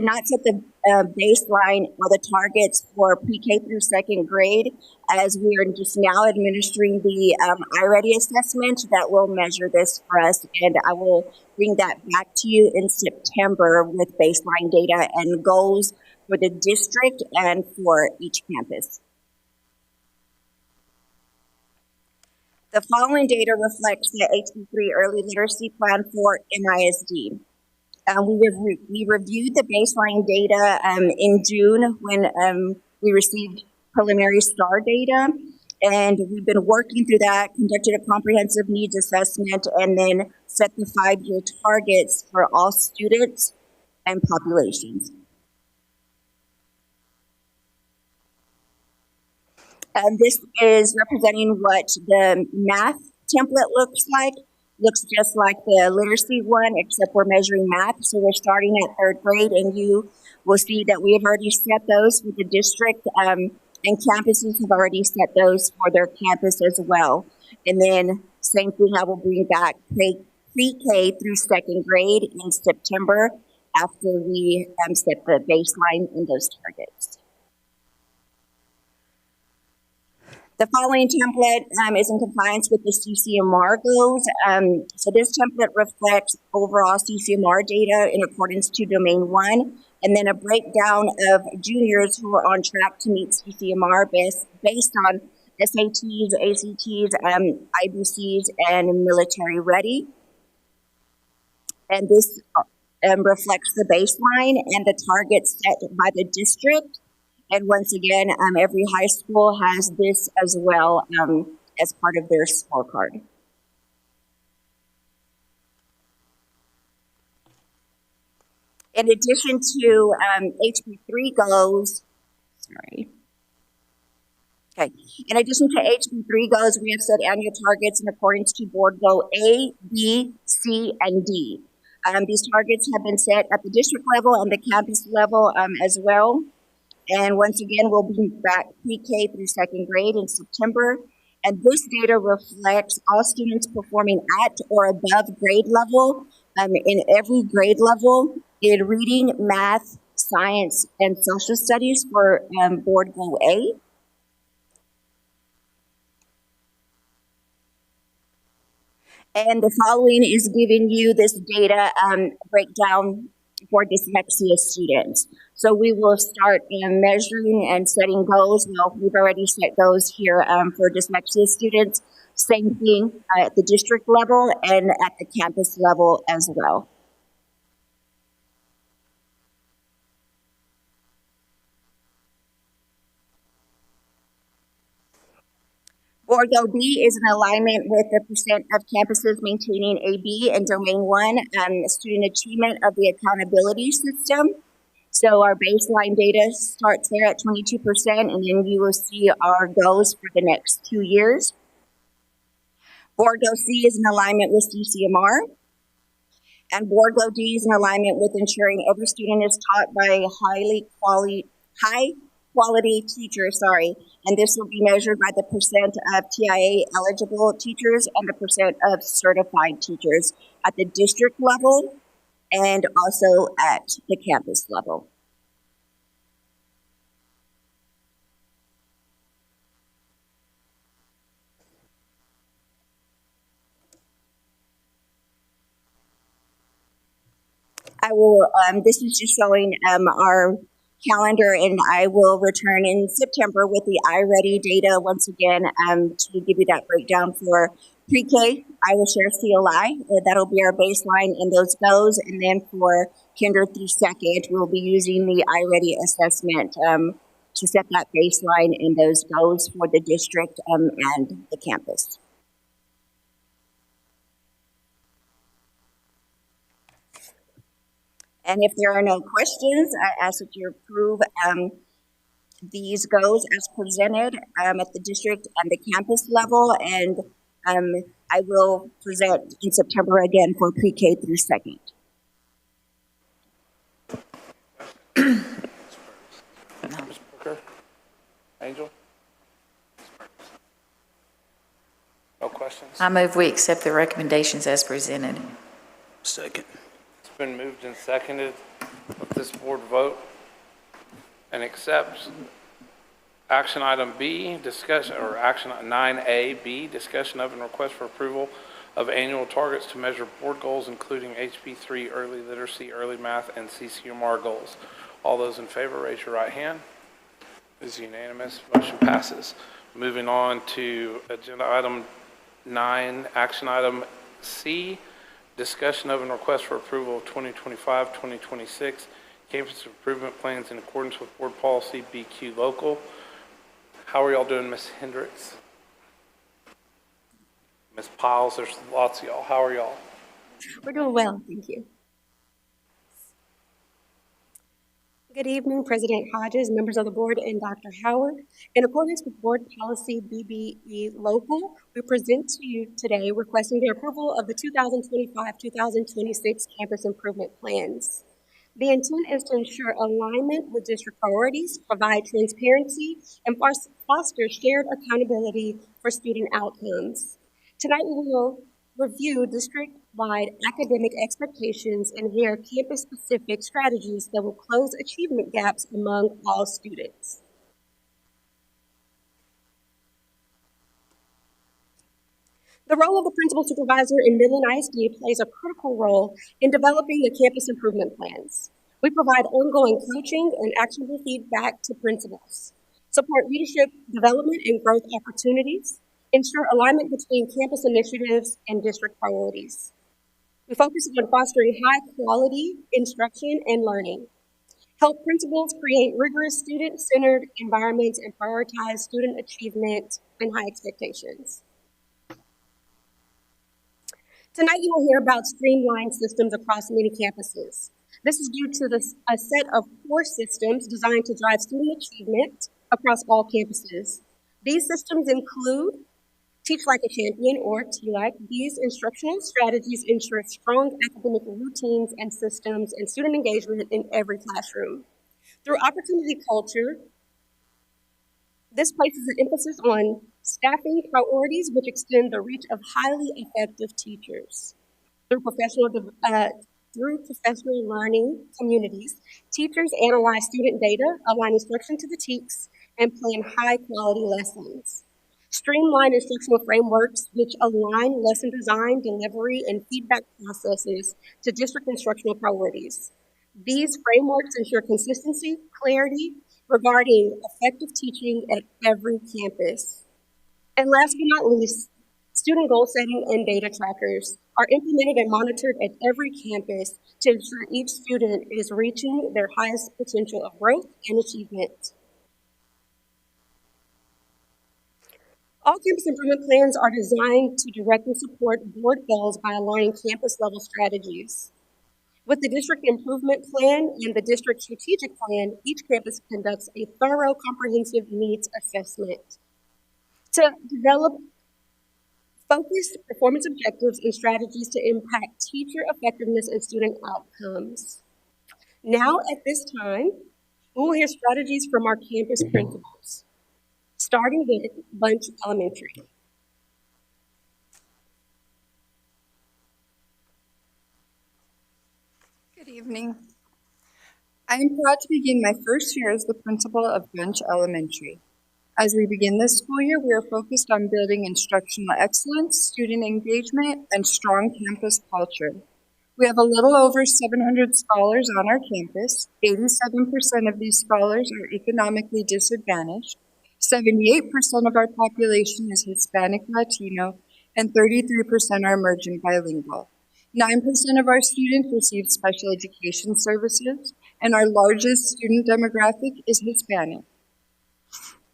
not set the baseline or the targets for pre-K through 2nd grade, as we are just now administering the iReady assessment that will measure this for us, and I will bring that back to you in September with baseline data and goals for the district and for each campus. The following data reflects the HB3 Early Literacy Plan for MISD. We reviewed the baseline data in June when We received preliminary STAR data, and we've been working through that, conducted a comprehensive needs assessment, and then set the 5-year targets for all students and populations. And this is representing what the math template looks like. Looks just like the literacy one, except we're measuring math. So we're starting at 3rd grade, and you will see that we have already set those with the district, and campuses have already set those for their campus as well. And then same thing, I will bring back pre-K through 2nd grade in September after we set the baseline in those targets. The following template is in compliance with the CCMR goals. So this template reflects overall CCMR data in accordance to Domain 1, and then a breakdown of juniors who are on track to meet CCMR based on SATs, ACTs, IBCs, and military ready. And this reflects the baseline and the targets set by the district. And once again, every high school has this as well as part of their scorecard. In addition to HB3 goals, in addition to HB3 goals, we have set annual targets in accordance to board goal A, B, C, and D. These targets have been set at the district level and the campus level as well. And once again, we'll be back pre-K through 2nd grade in September. And this data reflects all students performing at or above grade level in every grade level in reading, math, science, and social studies for board goal A. And the following is giving you this data breakdown for dyslexia students. So we will start measuring and setting goals. Well, we've already set goals here for dyslexia students. Same thing at the district level and at the campus level as well. Board goal B is in alignment with the percent of campuses maintaining AB and Domain 1 student achievement of the accountability system. So our baseline data starts there at 22%, and then you will see our goals for the next 2 years. Board goal C is in alignment with CCMR. And board goal D is in alignment with ensuring every student is taught by high quality teachers, and this will be measured by the percent of TIA eligible teachers and the percent of certified teachers at the district level and also at the campus level. I will, this is just showing our calendar, and I will return in September with the iReady data once again to give you that breakdown for pre-K. I will share CLI, that'll be our baseline and those goals, and then for kinder through 2nd, we'll be using the iReady assessment to set that baseline and those goals for the district and the campus. And if there are no questions, I ask that you approve these goals as presented at the district and the campus level. And I will present in September again for pre-K through 2nd. Ms. Booker? Angel? No questions? I move we accept the recommendations as presented. Second. It's been moved and seconded that this board vote and accepts action item B, discussion, or action 9A, B, discussion of and request for approval of annual targets to measure board goals, including HB3, early literacy, early math, and CCMR goals. All those in favor, raise your right hand. It is unanimous. Motion passes. Moving on to agenda item 9, action item C, discussion of and request for approval of 2025-2026 campus improvement plans in accordance with board policy BQ local. How are y'all doing, Ms. Hendricks? Ms. Piles, there's lots of y'all. How are y'all? We're doing well, thank you. Good evening, President Hodges, members of the board, and Dr. Howard. In accordance with board policy BBE local, we present to you today requesting the approval of the 2025-2026 campus improvement plans. The intent is to ensure alignment with district priorities, provide transparency, and foster shared accountability for student outcomes. Tonight we will review district-wide academic expectations and hear campus-specific strategies that will close achievement gaps among all students. The role of the principal supervisor in Midland ISD plays a critical role in developing the campus improvement plans. We provide ongoing coaching and actionable feedback to principals, support leadership development and growth opportunities, ensure alignment between campus initiatives and district priorities. We focus on fostering high-quality instruction and learning, help principals create rigorous student-centered environments, and prioritize student achievement and high expectations. Tonight you will hear about streamlined systems across many campuses. This is due to a set of core systems designed to drive student achievement across all campuses. These systems include Teach Like a Champion, or TLAC. These instructional strategies ensure strong academic routines and systems and student engagement in every classroom. Through opportunity culture, this places an emphasis on staffing priorities which extend the reach of highly effective teachers. Through professional learning communities, teachers analyze student data, align instruction to the TEKS, and plan high-quality lessons. Streamline instructional frameworks which align lesson design, delivery, and feedback processes to district instructional priorities. These frameworks ensure consistency, clarity regarding effective teaching at every campus. And last but not least, student goal setting and data trackers are implemented and monitored at every campus to ensure each student is reaching their highest potential of growth and achievement. All campus improvement plans are designed to directly support board goals by aligning campus-level strategies. With the district improvement plan and the district strategic plan, each campus conducts a thorough, comprehensive needs assessment to develop focused performance objectives and strategies to impact teacher effectiveness and student outcomes. Now, at this time, we will hear strategies from our campus principals, starting with Bunch Elementary. Good evening. I am proud to begin my first year as the principal of Bunch Elementary. As we begin this school year, we are focused on building instructional excellence, student engagement, and strong campus culture. We have a little over 700 scholars on our campus. 87% of these scholars are economically disadvantaged. 78% of our population is Hispanic Latino, and 33% are emergent bilingual. 9% of our students receive special education services, and our largest student demographic is Hispanic.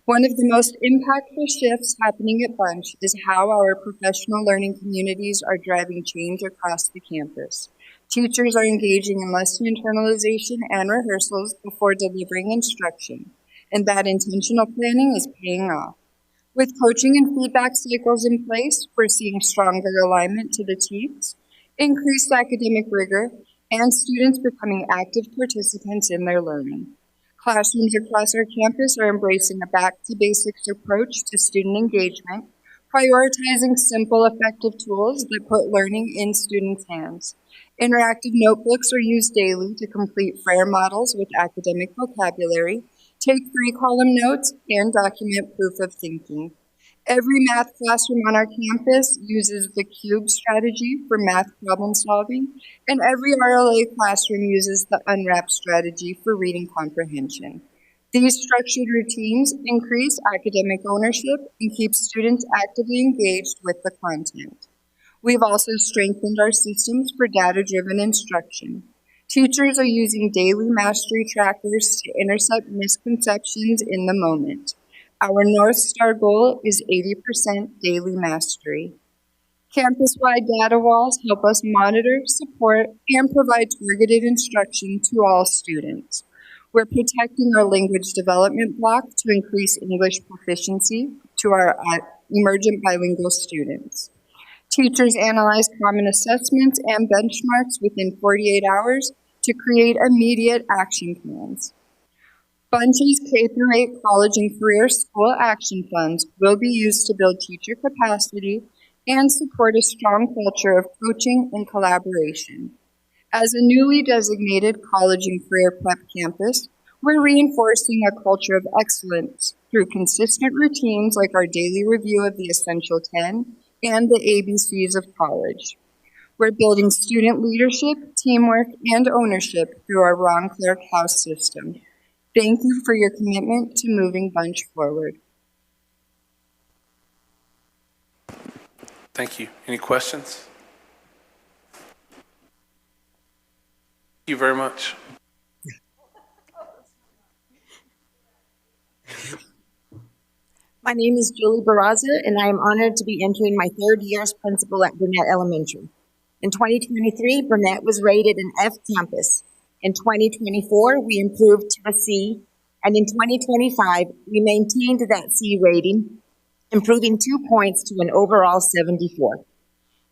One of the most impactful shifts happening at Bunch is how our professional learning communities are driving change across the campus. Teachers are engaging in lesson internalization and rehearsals before delivering instruction, and that intentional planning is paying off. With coaching and feedback cycles in place, we're seeing stronger alignment to the TEKS, increased academic rigor, and students becoming active participants in their learning. Classrooms across our campus are embracing a back-to-basics approach to student engagement, prioritizing simple, effective tools that put learning in students' hands. Interactive notebooks are used daily to complete FRAIR models with academic vocabulary, take 3-column notes, and document proof of thinking. Every math classroom on our campus uses the CUBE strategy for math problem solving, and every RLA classroom uses the UNWRAP strategy for reading comprehension. These structured routines increase academic ownership and keep students actively engaged with the content. We've also strengthened our systems for data-driven instruction. Teachers are using daily mastery trackers to intercept misconceptions in the moment. Our North Star goal is 80% daily mastery. Campus-wide data walls help us monitor, support, and provide targeted instruction to all students. We're protecting our language development block to increase English proficiency to our emergent bilingual students. Teachers analyze common assessments and benchmarks within 48 hours to create immediate action plans. Bunch's K-8 college and career school action funds will be used to build teacher capacity and support a strong culture of coaching and collaboration. As a newly designated college and career prep campus, we're reinforcing a culture of excellence through consistent routines like our daily review of the Essential 10 and the ABCs of college. We're building student leadership, teamwork, and ownership through our Ron Clark House system. Thank you for your commitment to moving Bunch forward. Thank you. Any questions? Thank you very much. My name is Julie Barraza, and I am honored to be entering my third year as principal at Burnett Elementary. In 2023, Burnett was rated an F campus. In 2024, we improved to a C, and in 2025, we maintained that C rating, improving 2 points to an overall 74.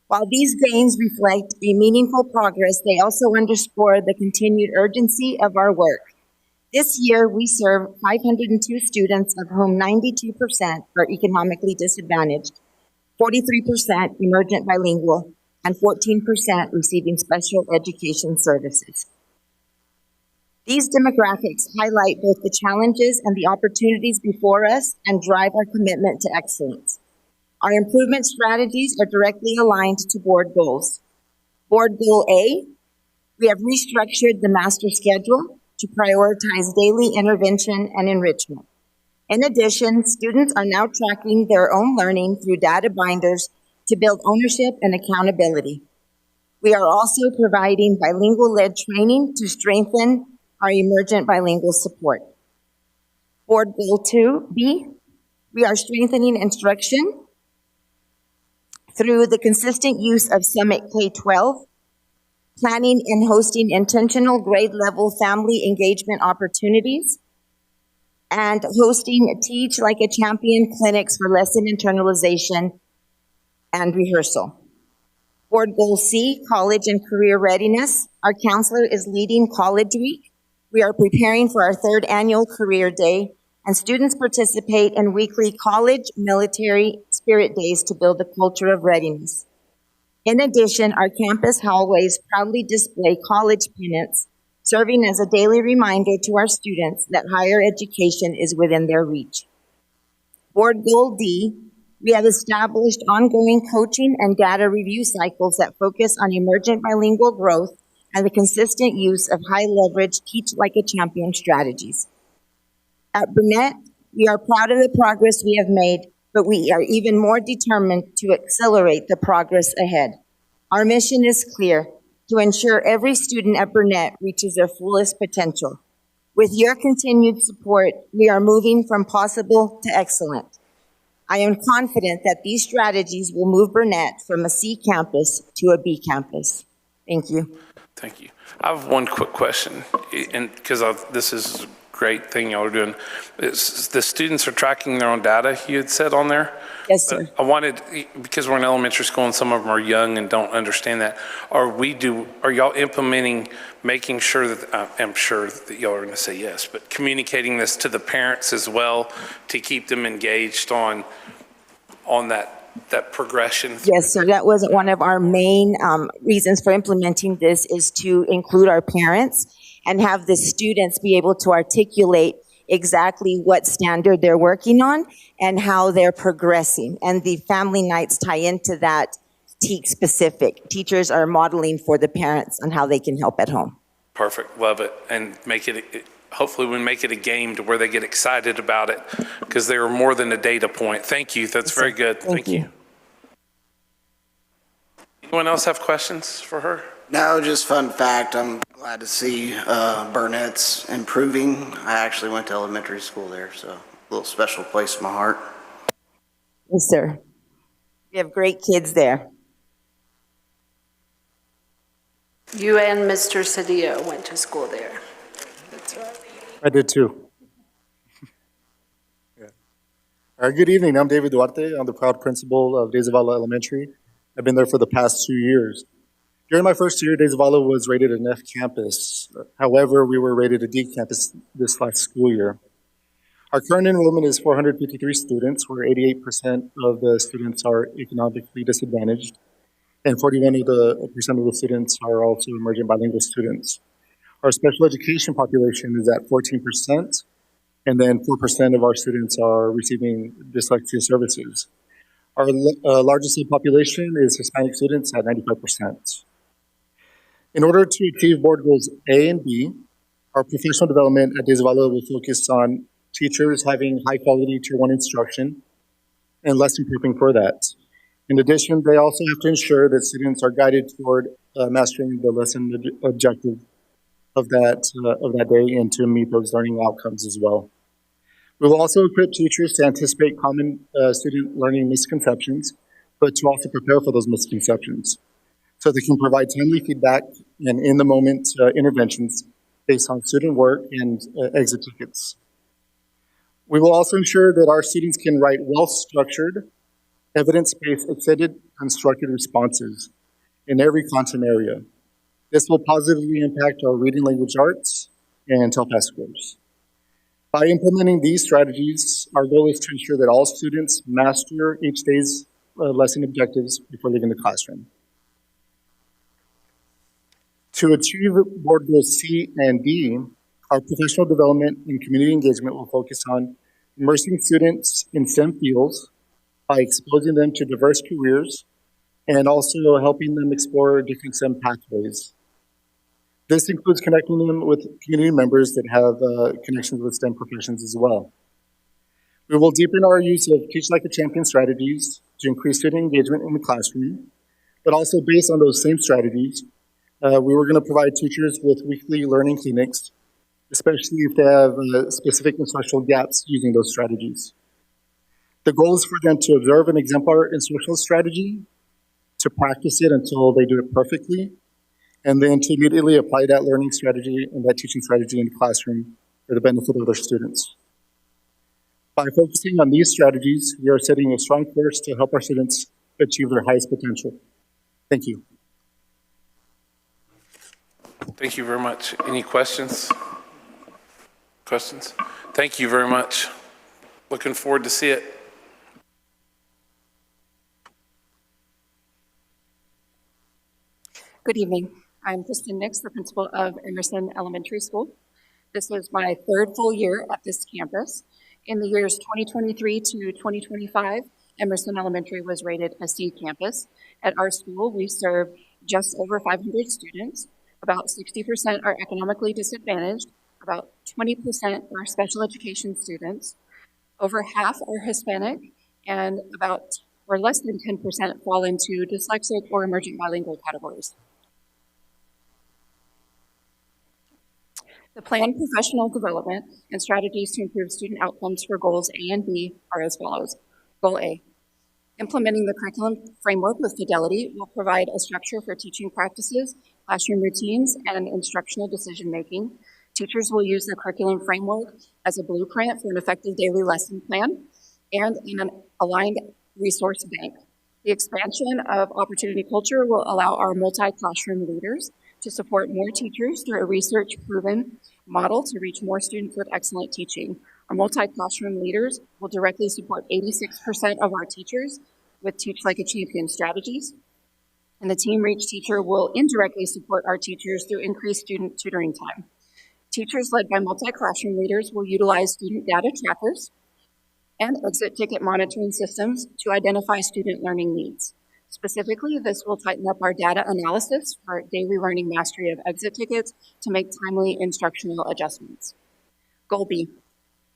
While these gains reflect a meaningful progress, they also underscore the continued urgency of our work. This year, we serve 502 students, of whom 92% are economically disadvantaged, 43% emergent bilingual, and 14% receiving special education services. These demographics highlight both the challenges and the opportunities before us and drive our commitment to excellence. Our improvement strategies are directly aligned to board goals. Board Goal A, we have restructured the master schedule to prioritize daily intervention and enrichment. In addition, students are now tracking their own learning through data binders to build ownership and accountability. We are also providing bilingual-led training to strengthen our emergent bilingual support. Board Goal 2B, we are strengthening instruction through the consistent use of Summit K-12, planning and hosting intentional grade-level family engagement opportunities, and hosting Teach Like a Champion clinics for lesson internalization and rehearsal. Board Goal C, college and career readiness. Our counselor is leading College Week. We are preparing for our third annual Career Day, and students participate in weekly college, military, spirit days to build a culture of readiness. In addition, our campus hallways proudly display college pennants, serving as a daily reminder to our students that higher education is within their reach. Board Goal D, we have established ongoing coaching and data review cycles that focus on emergent bilingual growth and the consistent use of high-leverage Teach Like a Champion strategies. At Burnett, we are proud of the progress we have made, but we are even more determined to accelerate the progress ahead. Our mission is clear: to ensure every student at Burnett reaches their fullest potential. With your continued support, we are moving from possible to excellent. I am confident that these strategies will move Burnett from a C campus to a B campus. Thank you. Thank you. I have one quick question, and because this is a great thing y'all are doing. The students are tracking their own data, you had said on there? Yes, sir. I wanted, because we're in elementary school and some of them are young and don't understand that, are y'all implementing, making sure that, I'm sure that y'all are going to say yes, but communicating this to the parents as well to keep them engaged on that progression? Yes, sir. That was one of our main reasons for implementing this, is to include our parents and have the students be able to articulate exactly what standard they're working on and how they're progressing. And the family nights tie into that TEAC specific. Teachers are modeling for the parents on how they can help at home. Perfect. Love it. And hopefully we make it a game to where they get excited about it, because they are more than a data point. Thank you. That's very good. Thank you. Anyone else have questions for her? No, just fun fact, I'm glad to see Burnett's improving. I actually went to elementary school there, so a little special place in my heart. Yes, sir. We have great kids there. You and Mr. Cedillo went to school there. That's right. I did too. Yeah. Good evening. I'm David Duarte. I'm the proud principal of De Zavala Elementary. I've been there for the past 2 years. During my first year, De Zavala was rated an F campus. However, we were rated a D campus this last school year. Our current enrollment is 453 students, where 88% of the students are economically disadvantaged, and 41% of the students are also emerging bilingual students. Our special education population is at 14%, and then 4% of our students are receiving dyslexia services. Our largest population is Hispanic students at 95%. In order to achieve board goals A and B, our professional development at De Zavala will focus on teachers having high-quality Tier 1 instruction and lesson prepping for that. In addition, they also have to ensure that students are guided toward mastering the lesson objective of that day and to meet those learning outcomes as well. We will also equip teachers to anticipate common student learning misconceptions, but to also prepare for those misconceptions so they can provide timely feedback and in-the-moment interventions based on student work and exit tickets. We will also ensure that our students can write well-structured, evidence-based, extended, constructed responses in every content area. This will positively impact our reading language arts and TELPAS scores. By implementing these strategies, our goal is to ensure that all students master each day's lesson objectives before leaving the classroom. To achieve board goals C and D, our professional development and community engagement will focus on immersing students in STEM fields by exposing them to diverse careers and also helping them explore different STEM pathways. This includes connecting them with community members that have connections with STEM professions as well. We will deepen our use of Teach Like a Champion strategies to increase student engagement in the classroom, but also based on those same strategies, we were going to provide teachers with weekly learning clinics, especially if they have specific instructional gaps using those strategies. The goal is for them to observe an exemplar instructional strategy, to practice it until they do it perfectly, and then to immediately apply that learning strategy and that teaching strategy in the classroom for the benefit of their students. By focusing on these strategies, we are setting a strong course to help our students achieve their highest potential. Thank you. Thank you very much. Any questions? Questions? Thank you very much. Looking forward to see it. Good evening. I'm Kristen Nix, the principal of Emerson Elementary School. This was my third full year at this campus. In the years 2023 to 2025, Emerson Elementary was rated a C campus. At our school, we serve just over 500 students. About 60% are economically disadvantaged. About 20% are special education students. Over half are Hispanic, and less than 10% fall into dyslexic or emerging bilingual categories. The planned professional development and strategies to improve student outcomes for goals A and B are as follows. Goal A, implementing the curriculum framework with fidelity will provide a structure for teaching practices, classroom routines, and instructional decision-making. Teachers will use the curriculum framework as a blueprint for an effective daily lesson plan and in an aligned resource bank. The expansion of opportunity culture will allow our multi-classroom leaders to support more teachers through a research-proven model to reach more students with excellent teaching. Our multi-classroom leaders will directly support 86% of our teachers with Teach Like a Champion strategies. And the Team Reach teacher will indirectly support our teachers through increased student tutoring time. Teachers led by multi-classroom leaders will utilize student data trackers and exit ticket monitoring systems to identify student learning needs. Specifically, this will tighten up our data analysis for daily learning mastery of exit tickets to make timely instructional adjustments. Goal B,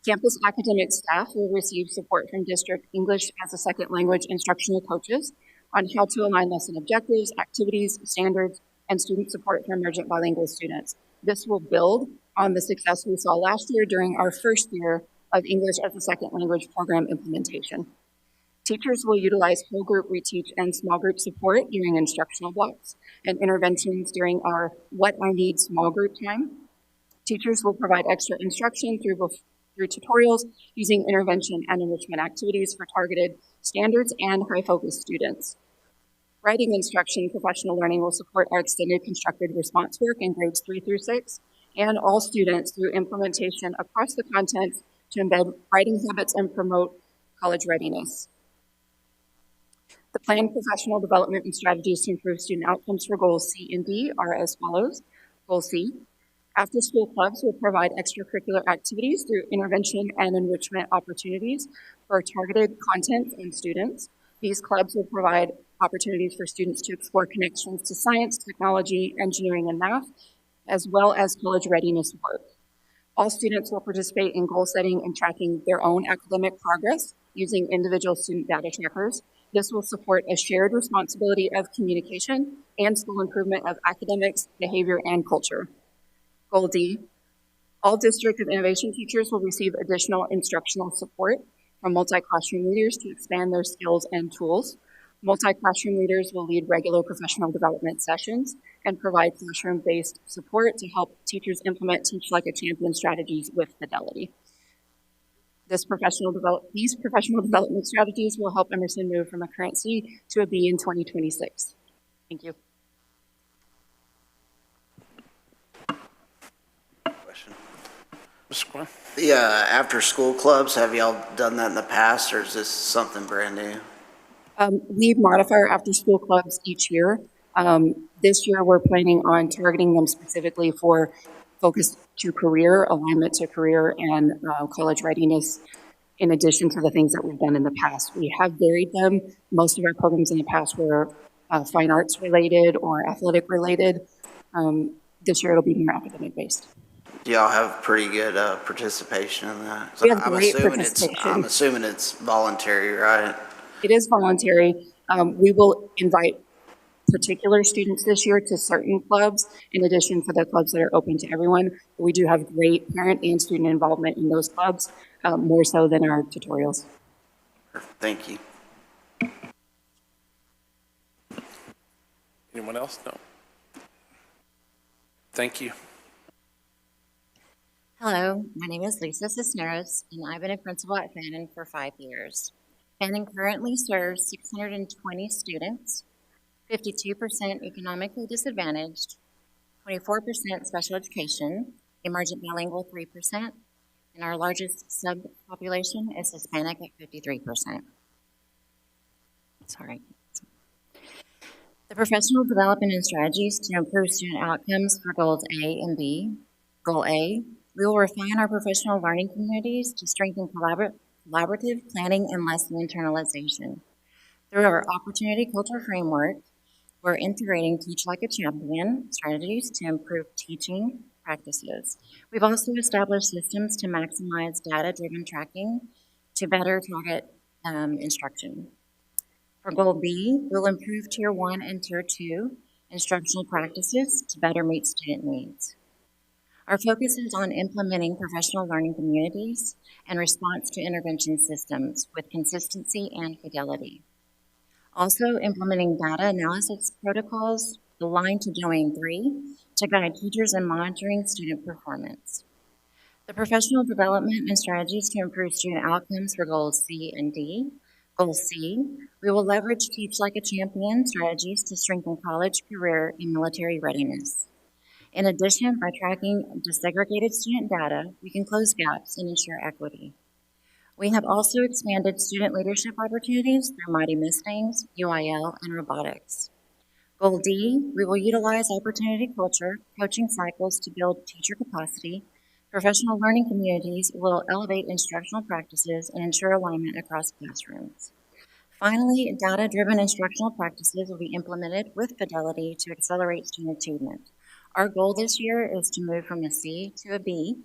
campus academic staff will receive support from district English as a second language instructional coaches on how to align lesson objectives, activities, standards, and student support for emergent bilingual students. This will build on the success we saw last year during our first year of English as a Second Language program implementation. Teachers will utilize whole group reteach and small group support during instructional blocks and interventions during our What I Need small group time. Teachers will provide extra instruction through tutorials using intervention and enrichment activities for targeted standards and high focus students. Writing instruction professional learning will support our extended constructed response work in grades 3 through 6 and all students through implementation across the content to embed writing habits and promote college readiness. The planned professional development and strategies to improve student outcomes for goals C and D are as follows. Goal C, after-school clubs will provide extracurricular activities through intervention and enrichment opportunities for targeted content and students. These clubs will provide opportunities for students to explore connections to science, technology, engineering, and math, as well as college readiness work. All students will participate in goal setting and tracking their own academic progress using individual student data trackers. This will support a shared responsibility of communication and school improvement of academics, behavior, and culture. Goal D, all District of Innovation teachers will receive additional instructional support from multi-classroom leaders to expand their skills and tools. Multi-classroom leaders will lead regular professional development sessions and provide classroom-based support to help teachers implement Teach Like a Champion strategies with fidelity. These professional development strategies will help Emerson move from a current C to a B in 2026. Thank you. Mr. Quinn? The after-school clubs, have y'all done that in the past, or is this something brand new? We modify our after-school clubs each year. This year, we're planning on targeting them specifically for focus to career, alignment to career, and college readiness, in addition to the things that we've done in the past. We have varied them. Most of our programs in the past were fine arts related or athletic related. This year, it'll be more academic based. Do y'all have pretty good participation in that? We have great participation. I'm assuming it's voluntary, right? It is voluntary. We will invite particular students this year to certain clubs, in addition to the clubs that are open to everyone. We do have great parent and student involvement in those clubs, more so than our tutorials. Thank you. Anyone else? No. Thank you. Hello, my name is Lisa Cisneros, and I've been a principal at Fannin for 5 years. Fannin currently serves 620 students, 52% economically disadvantaged, 24% special education, emergent bilingual 3%, and our largest subpopulation is Hispanic at 53%. Sorry. The professional development and strategies to improve student outcomes for goals A and B. Goal A, we will refine our professional learning communities to strengthen collaborative planning and lesson internalization. Through our opportunity culture framework, we're integrating Teach Like a Champion strategies to improve teaching practices. We've also established systems to maximize data-driven tracking to better target instruction. For Goal B, we'll improve Tier 1 and Tier 2 instructional practices to better meet student needs. Our focus is on implementing professional learning communities and response to intervention systems with consistency and fidelity. Also implementing data analysis protocols aligned to Domain 3 to guide teachers in monitoring student performance. The professional development and strategies to improve student outcomes for goals C and D. Goal C, we will leverage Teach Like a Champion strategies to strengthen college, career, and military readiness. In addition, by tracking desegregated student data, we can close gaps and ensure equity. We have also expanded student leadership opportunities through Mighty Mustangs, UIL, and robotics. Goal D, we will utilize opportunity culture, coaching cycles to build teacher capacity. Professional learning communities will elevate instructional practices and ensure alignment across classrooms. Finally, data-driven instructional practices will be implemented with fidelity to accelerate student achievement. Our goal this year is to move from a C to a B,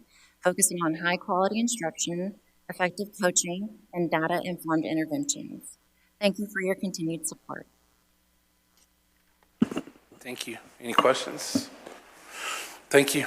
focusing on high-quality instruction, effective coaching, and data-informed interventions. Thank you for your continued support. Thank you. Any questions? Thank you.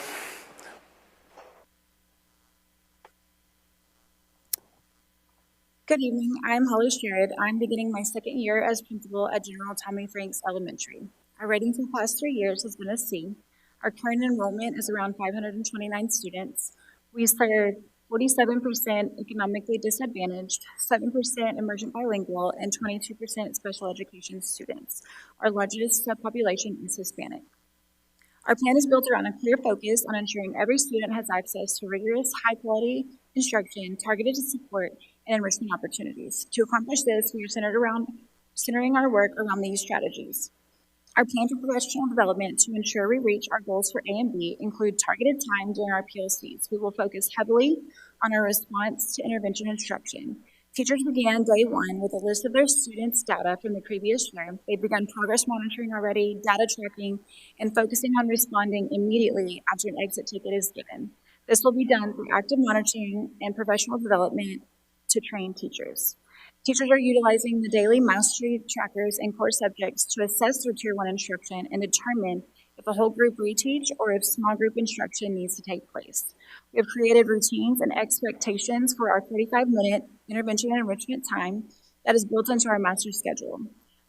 Good evening. I'm Holly Sherrod. I'm beginning my second year as principal at General Tommy Franks Elementary. Our rating for the past 3 years has been a C. Our current enrollment is around 529 students. We serve 47% economically disadvantaged, 7% emergent bilingual, and 22% special education students. Our largest subpopulation is Hispanic. Our plan is built around a clear focus on ensuring every student has access to rigorous, high-quality instruction, targeted support, and enrichment opportunities. To accomplish this, we are centering our work around these strategies. Our plan for professional development to ensure we reach our goals for A and B include targeted time during our PLCs. We will focus heavily on our response to intervention instruction. Teachers began day one with a list of their students' data from the previous year. They've begun progress monitoring already, data tracking, and focusing on responding immediately after an exit ticket is given. This will be done through active monitoring and professional development to train teachers. Teachers are utilizing the daily mastery trackers and core subjects to assess their Tier 1 instruction and determine if a whole group reteach or if small group instruction needs to take place. We have created routines and expectations for our 35-minute intervention and enrichment time that is built into our master schedule.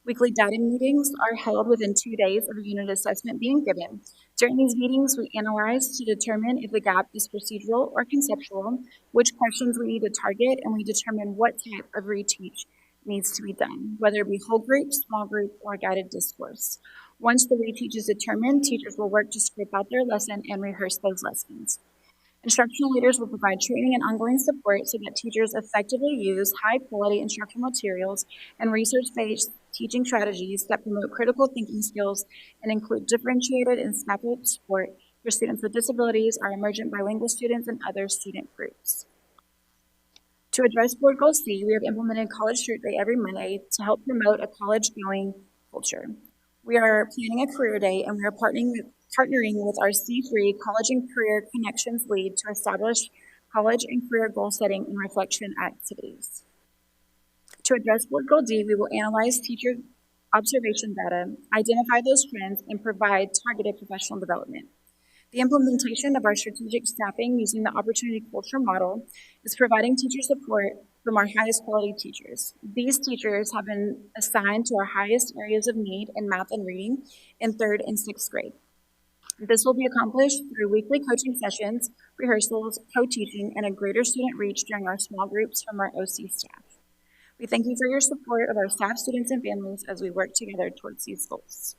Weekly data meetings are held within 2 days of a unit assessment being given. During these meetings, we analyze to determine if the gap is procedural or conceptual, which questions we need to target, and we determine what type of reteach needs to be done, whether it be whole group, small group, or guided discourse. Once the reteach is determined, teachers will work to script out their lesson and rehearse those lessons. Instructional leaders will provide training and ongoing support so that teachers effectively use high-quality instructional materials and research-based teaching strategies that promote critical thinking skills and include differentiated and scaffolded support for students with disabilities, our emergent bilingual students, and other student groups. To address Board Goal C, we have implemented College Shirt Day every Monday to help promote a college-going culture. We are planning a career day, and we are partnering with our C3 College and Career Connections lead to establish college and career goal setting and reflection activities. To address Board Goal D, we will analyze teacher observation data, identify those trends, and provide targeted professional development. The implementation of our strategic staffing using the opportunity culture model is providing teacher support from our highest quality teachers. These teachers have been assigned to our highest areas of need in math and reading in 3rd and 6th grade. This will be accomplished through weekly coaching sessions, rehearsals, co-teaching, and a greater student reach during our small groups from our OC staff. We thank you for your support of our staff, students, and families as we work together towards these goals.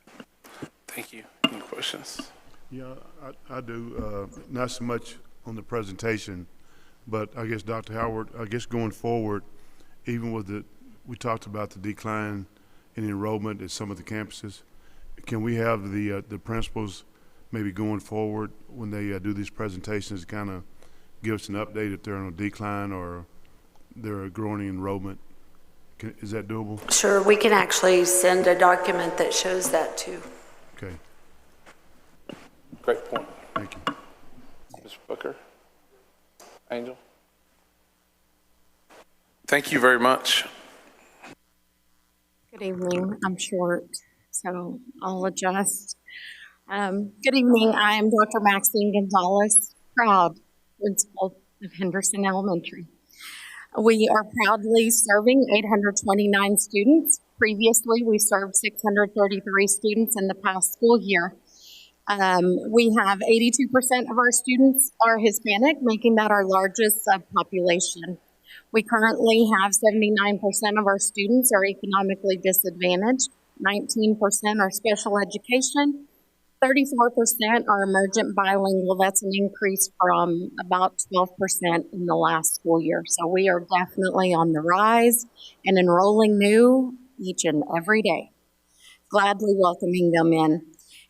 Thank you. Any questions? Yeah, I do. Not so much on the presentation, but I guess, Dr. Howard, I guess going forward, even with we talked about the decline in enrollment at some of the campuses. Can we have the principals maybe going forward when they do these presentations kind of give us an update if they're on a decline or they're growing enrollment? Is that doable? Sure, we can actually send a document that shows that too. Okay. Great point. Thank you. Mr. Booker? Angel? Thank you very much. Good evening. I'm short, so I'll adjust. Good evening. I am Dr. Maxine Gonzalez, proud principal of Henderson Elementary. We are proudly serving 829 students. Previously, we served 633 students in the past school year. We have 82% of our students are Hispanic, making that our largest subpopulation. We currently have 79% of our students are economically disadvantaged, 19% are special education, 34% are emergent bilingual. That's an increase from about 12% in the last school year. So we are definitely on the rise and enrolling new each and every day. Gladly welcoming them in.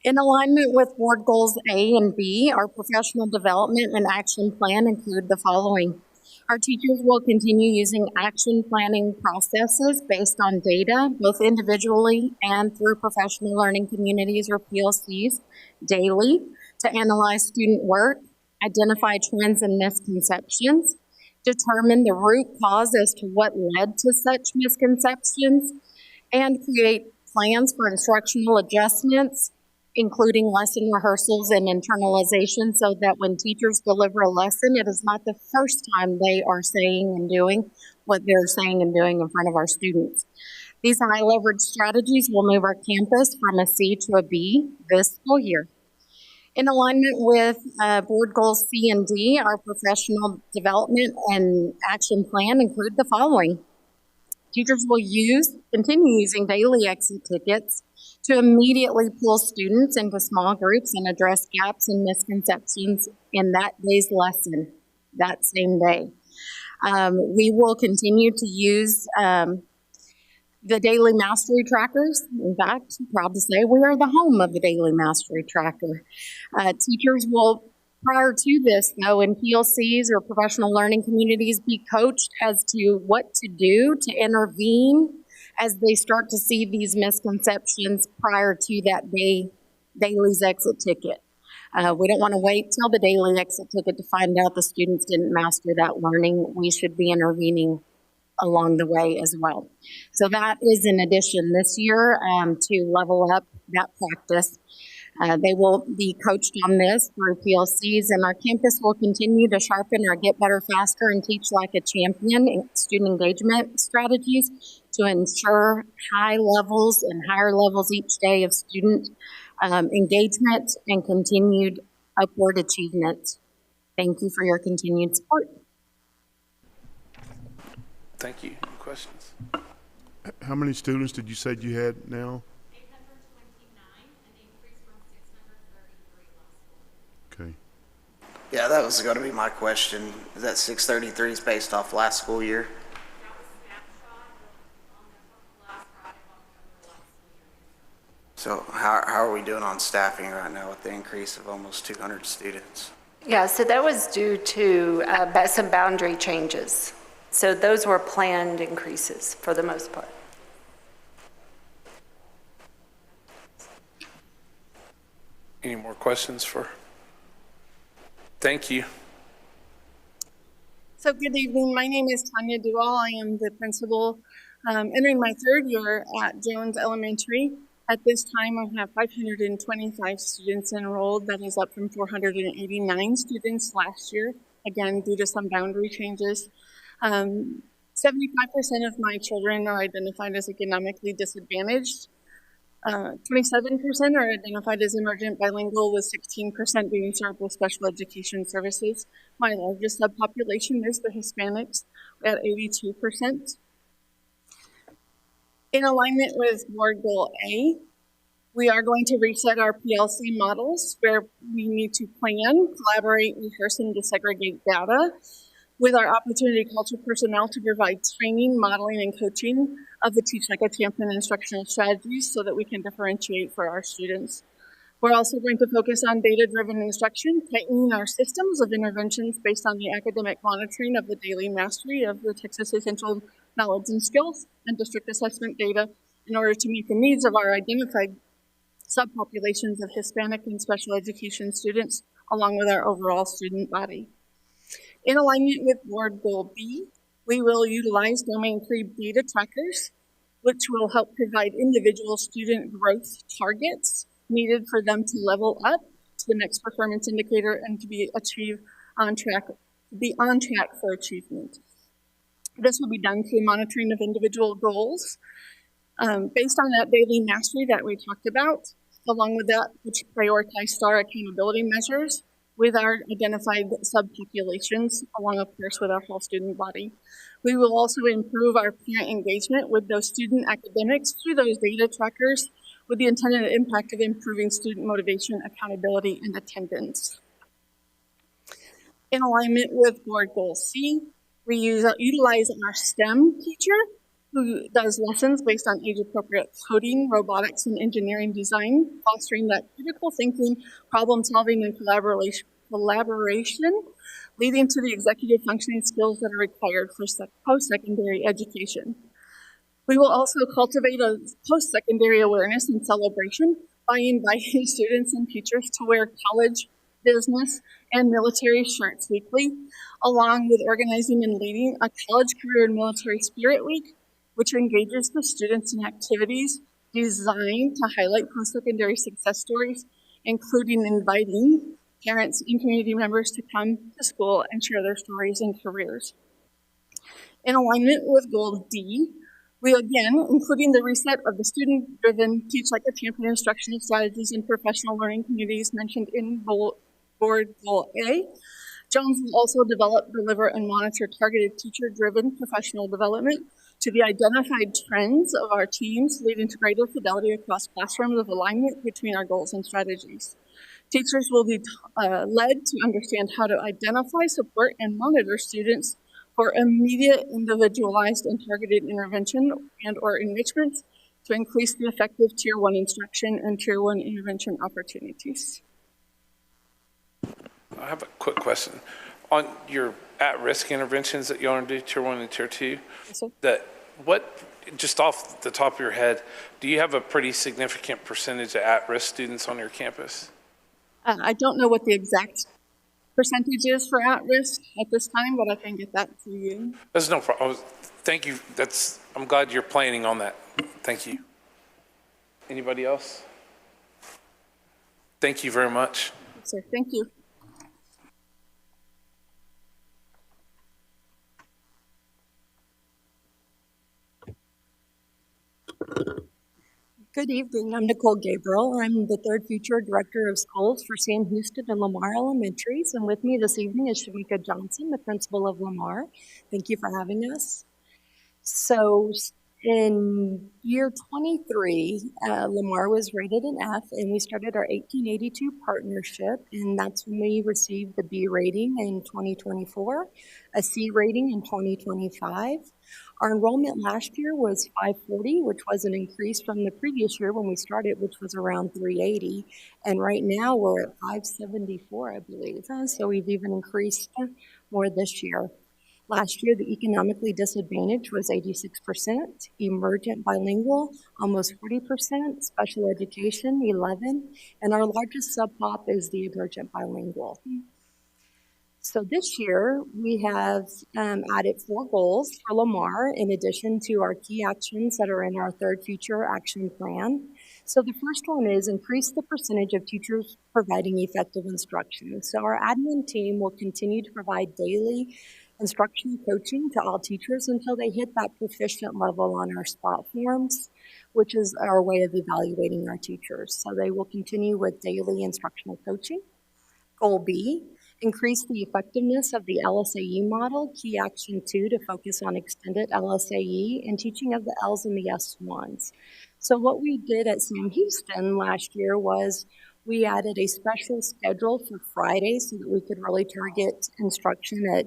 In alignment with Board Goals A and B, our professional development and action plan include the following. Our teachers will continue using action planning processes based on data, both individually and through professional learning communities or PLCs daily to analyze student work, identify trends and misconceptions, determine the root cause as to what led to such misconceptions, and create plans for instructional adjustments including lesson rehearsals and internalization so that when teachers deliver a lesson, it is not the first time they are saying and doing what they're saying and doing in front of our students. These high leverage strategies will move our campus from a C to a B this school year. In alignment with board goals C and D, our professional development and action plan include the following. Teachers will continue using daily exit tickets to immediately pull students into small groups and address gaps and misconceptions in that day's lesson, that same day. We will continue to use the Daily Mastery Trackers. In fact, I'm proud to say we are the home of the Daily Mastery Tracker. Teachers will, prior to this, though, in PLCs or professional learning communities, be coached as to what to do to intervene as they start to see these misconceptions prior to that daily's exit ticket. We don't want to wait till the daily exit ticket to find out the students didn't master that learning. We should be intervening along the way as well. So that is an addition this year to level up that practice. They will be coached on this through PLCs, and our campus will continue to sharpen our Get Better Faster and Teach Like a Champion student engagement strategies to ensure high levels and higher levels each day of student engagement and continued upward achievement. Thank you for your continued support. Thank you. Any questions? How many students did you say you had now? 829, an increase from 633 last school. Okay. Yeah, that was going to be my question. Is that 633 is based off last school year? So how are we doing on staffing right now with the increase of almost 200 students? Yeah, so that was due to some boundary changes. So those were planned increases for the most part. Any more questions for? Thank you. So good evening. My name is Tanya Duval. I am the principal entering my third year at Jones Elementary. At this time, I have 525 students enrolled. That is up from 489 students last year, again, due to some boundary changes. 75% of my children are identified as economically disadvantaged. 27% are identified as emergent bilingual, with 16% being served with special education services. My largest subpopulation is the Hispanics at 82%. In alignment with Board Goal A, we are going to reset our PLC models where we need to plan, collaborate, rehearse, and disaggregate data with our opportunity culture personnel to provide training, modeling, and coaching of the Teach Like a Champion instructional strategies so that we can differentiate for our students. We're also going to focus on data-driven instruction, tightening our systems of interventions based on the academic monitoring of the daily mastery of the Texas Essential Knowledge and Skills and district assessment data in order to meet the needs of our identified subpopulations of Hispanic and special education students, along with our overall student body. In alignment with Board Goal B, we will utilize domain-free data trackers, which will help provide individual student growth targets needed for them to level up to the next performance indicator and to be on track for achievement. This will be done through monitoring of individual goals based on that daily mastery that we talked about. Along with that, which prioritize STAR accountability measures with our identified subpopulations, along of course with our whole student body. We will also improve our parent engagement with those student academics through those data trackers with the intended impact of improving student motivation, accountability, and attendance. In alignment with Board Goal C, we utilize our STEM teacher who does lessons based on age-appropriate coding, robotics, and engineering design, fostering that critical thinking, problem-solving, and collaboration, leading to the executive functioning skills that are required for post-secondary education. We will also cultivate a post-secondary awareness and celebration by inviting students and teachers to wear college, business, and military shirts weekly, along with organizing and leading a College Career and Military Spirit Week, which engages the students in activities designed to highlight post-secondary success stories, including inviting parents and community members to come to school and share their stories and careers. In alignment with Goal D, we again, including the reset of the student-driven Teach Like a Champion instructional strategies and professional learning communities mentioned in Board Goal A. Jones will also develop, deliver, and monitor targeted teacher-driven professional development to the identified trends of our teams, leading to greater fidelity across classrooms of alignment between our goals and strategies. Teachers will be led to understand how to identify, support, and monitor students for immediate, individualized, and targeted intervention and/or enrichment to increase the effective Tier 1 instruction and Tier 1 intervention opportunities. I have a quick question. On your at-risk interventions that you want to do, Tier 1 and Tier 2, just off the top of your head, do you have a pretty significant percentage of at-risk students on your campus? I don't know what the exact percentage is for at-risk at this time, but I can get that to you. That's no problem. Thank you. I'm glad you're planning on that. Thank you. Anybody else? Thank you very much. Yes, sir. Thank you. Good evening. I'm Nicole Gabriel. I'm the third future director of schools for Sam Houston and Lamar Elementaries. And with me this evening is Shamika Johnson, the principal of Lamar. Thank you for having us. So in year 23, Lamar was rated an F, and we started our 1882 partnership, and that's when we received the B rating in 2024, a C rating in 2025. Our enrollment last year was 540, which was an increase from the previous year when we started, which was around 380. And right now we're at 574, I believe. So we've even increased more this year. Last year, the economically disadvantaged was 86%, emergent bilingual, almost 40%, special education, 11, and our largest sub-pop is the emergent bilingual. So this year, we have added 4 goals for Lamar in addition to our key actions that are in our third future action plan. So the first one is increase the percentage of teachers providing effective instruction. So our admin team will continue to provide daily instructional coaching to all teachers until they hit that proficient level on our spot forms, which is our way of evaluating our teachers. So they will continue with daily instructional coaching. Goal B, increase the effectiveness of the LSAE model, key action 2, to focus on extended LSAE and teaching of the L's and the S1s. So what we did at Sam Houston last year was we added a special schedule for Friday so that we could really target instruction at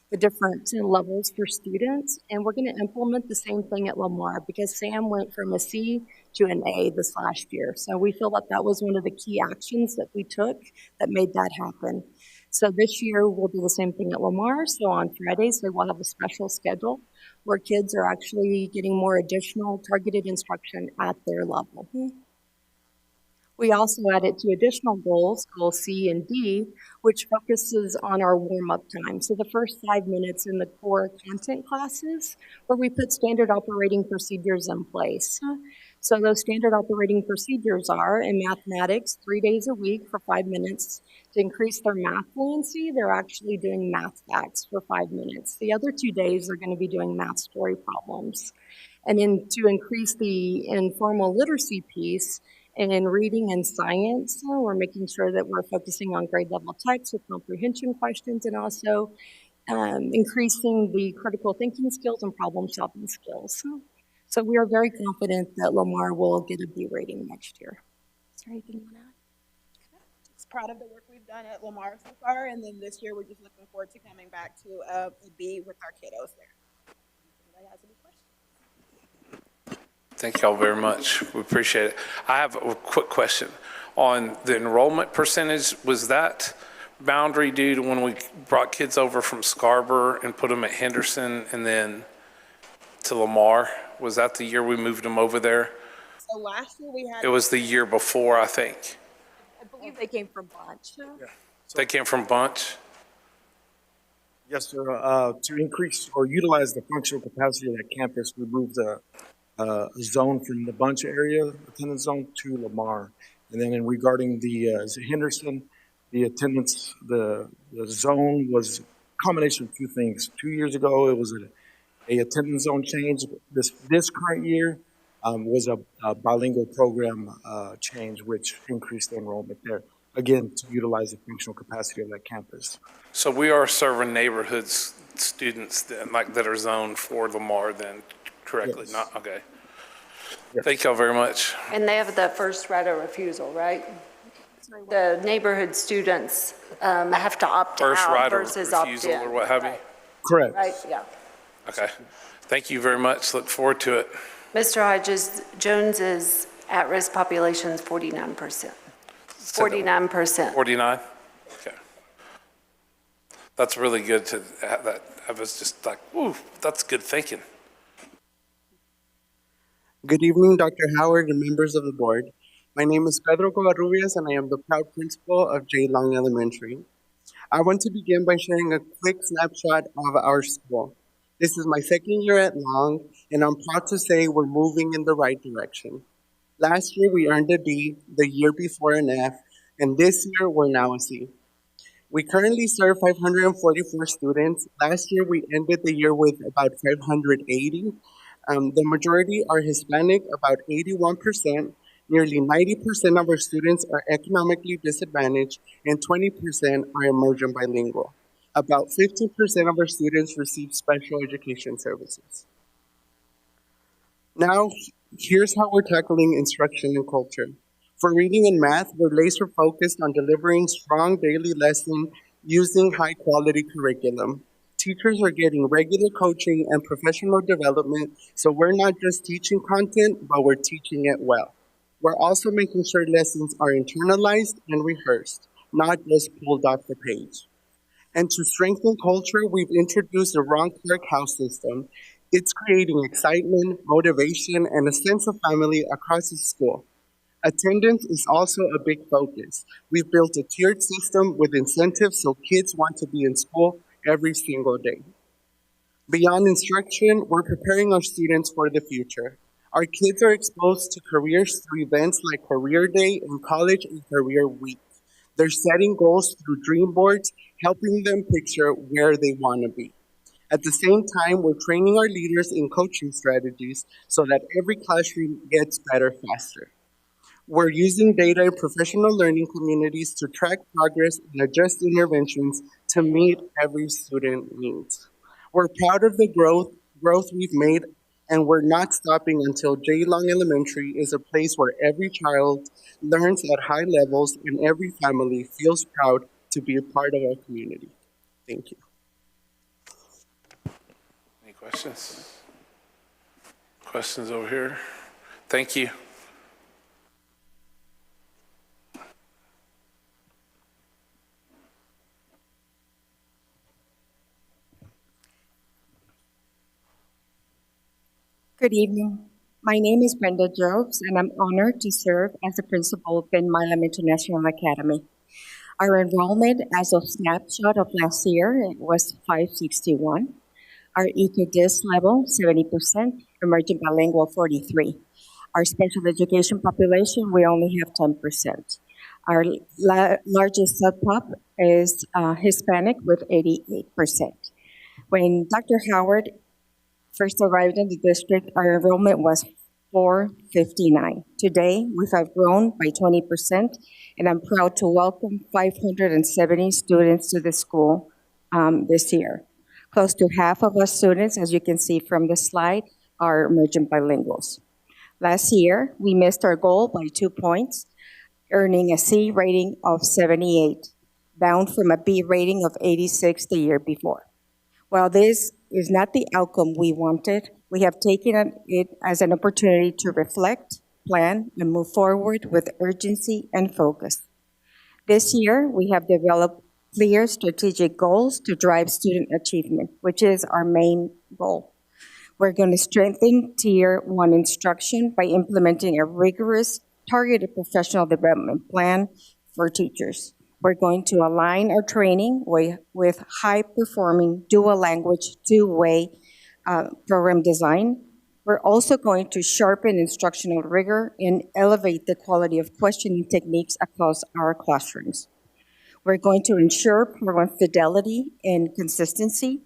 the different levels for students. And we're going to implement the same thing at Lamar because Sam went from a C to an A this last year. So we feel that that was one of the key actions that we took that made that happen. So this year we'll do the same thing at Lamar. So on Fridays, they will have a special schedule where kids are actually getting more additional targeted instruction at their level. We also added 2 additional goals, goal C and D, which focuses on our warm-up time. So the first 5 minutes in the core content classes where we put standard operating procedures in place. So those standard operating procedures are in mathematics, 3 days a week for 5 minutes. To increase their math fluency, they're actually doing math facts for 5 minutes. The other 2 days, they're going to be doing math story problems. And then to increase the informal literacy piece, and in reading and science, we're making sure that we're focusing on grade level text with comprehension questions and also increasing the critical thinking skills and problem solving skills. So we are very confident that Lamar will get a B rating next year. Is there anything you want to add? Just proud of the work we've done at Lamar so far, and then this year we're just looking forward to coming back to a B with our kiddos there. Anybody has any questions? Thank y'all very much. We appreciate it. I have a quick question. On the enrollment percentage, was that boundary due to when we brought kids over from Scarborough and put them at Henderson and then to Lamar? Was that the year we moved them over there? So last year we had... It was the year before, I think. I believe they came from Bunch. Yeah. They came from Bunch? Yes, sir. To increase or utilize the functional capacity of that campus, we moved the zone from the Bunch area, attendance zone, to Lamar. And then regarding the Henderson, the attendance, the zone was a combination of two things. 2 years ago, it was a attendance zone change. This current year was a bilingual program change, which increased the enrollment there. Again, to utilize the functional capacity of that campus. So we are serving neighborhoods, students that are zoned for Lamar then correctly? Yes. Not, okay. Yes. Thank y'all very much. And they have the first right of refusal, right? The neighborhood students have to opt First out right of versus opt in. refusal or what have you? Correct. Right, yeah. Okay. Thank you very much. Look forward to it. Mr. Hodges, Jones's at-risk population is 49%. 49%. 49? Okay. That's really good to have that. I was just like, ooh, that's good thinking. Good evening, Dr. Howard and members of the board. My name is Pedro Covarrubias, and I am the proud principal of J. Long Elementary. I want to begin by sharing a quick snapshot of our school. This is my second year at Long, and I'm proud to say we're moving in the right direction. Last year, we earned a D, the year before an F, and this year, we're now a C. We currently serve 544 students. Last year, we ended the year with about 580. The majority are Hispanic, about 81%. Nearly 90% of our students are economically disadvantaged, and 20% are emergent bilingual. About 15% of our students receive special education services. Now, here's how we're tackling instruction and culture. For reading and math, we're laser focused on delivering strong daily lessons using high quality curriculum. Teachers are getting regular coaching and professional development, so we're not just teaching content, but we're teaching it well. We're also making sure lessons are internalized and rehearsed, not just pulled off the page. And to strengthen culture, we've introduced the Ron Clark House system. It's creating excitement, motivation, and a sense of family across the school. Attendance is also a big focus. We've built a tiered system with incentives so kids want to be in school every single day. Beyond instruction, we're preparing our students for the future. Our kids are exposed to careers through events like Career Day and College and Career Week. They're setting goals through dream boards, helping them picture where they want to be. At the same time, we're training our leaders in coaching strategies so that every classroom gets better faster. We're using data in professional learning communities to track progress and adjust interventions to meet every student needs. We're proud of the growth we've made, and we're not stopping until J. Long Elementary is a place where every child learns at high levels and every family feels proud to be a part of our community. Thank you. Any questions? Questions over here? Thank you. Good evening. My name is Brenda Jobs, and I'm honored to serve as the principal of Ben Milam International Academy. Our enrollment as of snapshot of last year was 561. Our EKDIS level, 70%, emerging bilingual, 43. Our special education population, we only have 10%. Our largest subpop is Hispanic with 88%. When Dr. Howard first arrived in the district, our enrollment was 459. Today, we have grown by 20%, and I'm proud to welcome 570 students to the school this year. Close to half of our students, as you can see from the slide, are emergent bilinguals. Last year, we missed our goal by 2 points, earning a C rating of 78, down from a B rating of 86 the year before. While this is not the outcome we wanted, we have taken it as an opportunity to reflect, plan, and move forward with urgency and focus. This year, we have developed clear strategic goals to drive student achievement, which is our main goal. We're going to strengthen Tier 1 instruction by implementing a rigorous, targeted professional development plan for teachers. We're going to align our training with high-performing dual language, two-way program design. We're also going to sharpen instructional rigor and elevate the quality of questioning techniques across our classrooms. We're going to ensure program fidelity and consistency.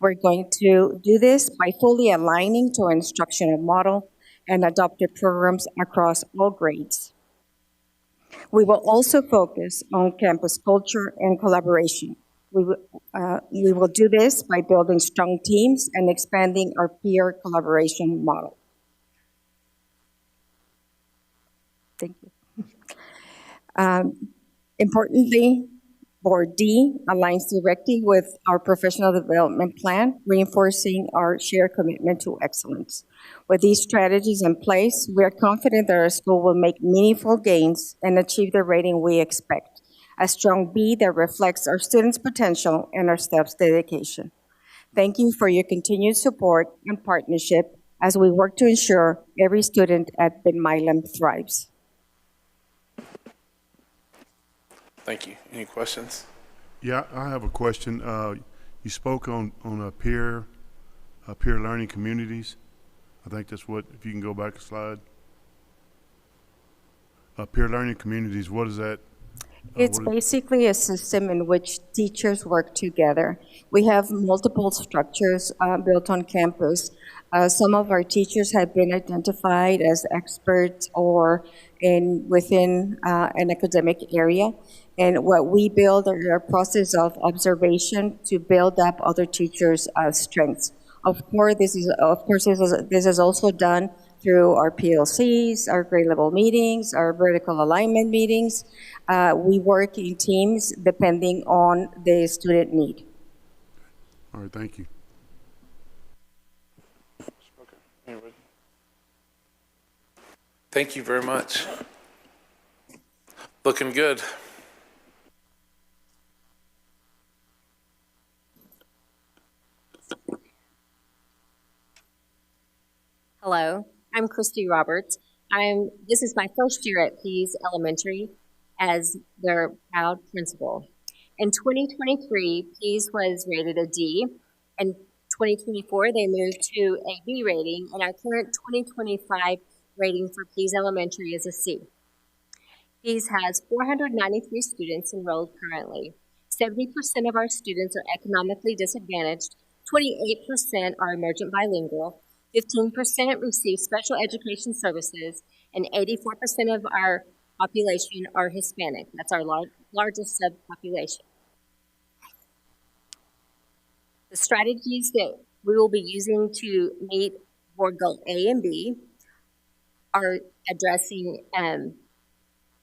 We're going to do this by fully aligning to our instructional model and adopted programs across all grades. We will also focus on campus culture and collaboration. We will do this by building strong teams and expanding our peer collaboration model. Thank you. Importantly, Board D aligns directly with our professional development plan, reinforcing our shared commitment to excellence. With these strategies in place, we are confident that our school will make meaningful gains and achieve the rating we expect, a strong B that reflects our students' potential and our staff's dedication. Thank you for your continued support and partnership as we work to ensure every student at Ben Milam thrives. Thank you. Any questions? Yeah, I have a question. You spoke on peer learning communities. I think that's what, if you can go back a slide. Peer learning communities, what is that? It's basically a system in which teachers work together. We have multiple structures built on campus. Some of our teachers have been identified as experts or within an academic area. And what we build are a process of observation to build up other teachers' strengths. Of course, this is also done through our PLCs, our grade level meetings, our vertical alignment meetings. We work in teams depending on the student need. All right, thank you. Thank you very much. Looking good. Hello, I'm Christy Roberts. This is my first year at Pease Elementary as their proud principal. In 2023, Pease was rated a D. In 2024, they moved to a B rating, and our current 2025 rating for Pease Elementary is a C. Pease has 493 students enrolled currently. 70% of our students are economically disadvantaged, 28% are emergent bilingual, 15% receive special education services, and 84% of our population are Hispanic. That's our largest subpopulation. The strategies that we will be using to meet board goal A and B are addressing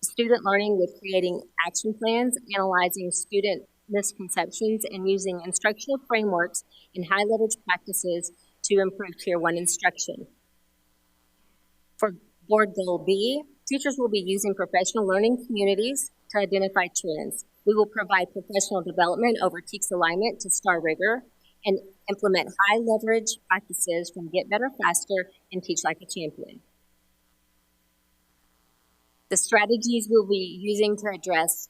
student learning with creating action plans, analyzing student misconceptions, and using instructional frameworks and high leverage practices to improve Tier 1 instruction. For Board Goal B, teachers will be using professional learning communities to identify trends. We will provide professional development over TEKS alignment to STAR rigor and implement high leverage practices from Get Better Faster and Teach Like a Champion. The strategies we'll be using to address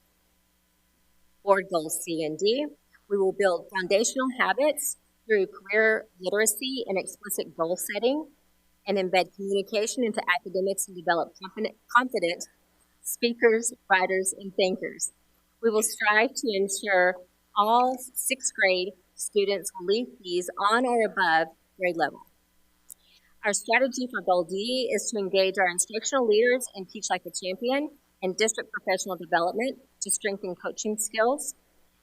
Board Goals C and D, we will build foundational habits through career literacy and explicit goal setting, and embed communication into academics and develop confident speakers, writers, and thinkers. We will strive to ensure all 6th grade students will leave these on or above grade level. Our strategy for Goal D is to engage our instructional leaders and Teach Like a Champion and district professional development to strengthen coaching skills.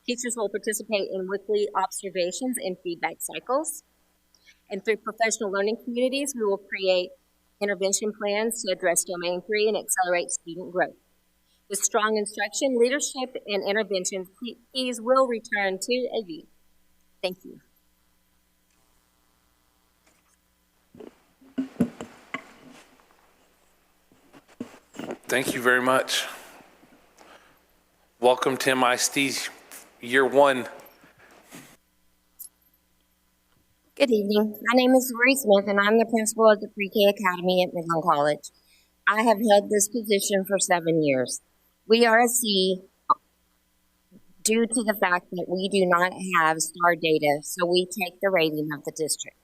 Teachers will participate in weekly observations and feedback cycles. And through professional learning communities, we will create intervention plans to address Domain 3 and accelerate student growth. With strong instruction, leadership, and intervention, Pease will return to a B. Thank you. Thank you very much. Welcome to MISD Year 1. Good evening. My name is Lori Smith, and I'm the principal of the Pre-K Academy at Midland College. I have held this position for 7 years. We are a C due to the fact that we do not have STAR data, so we take the rating of the district.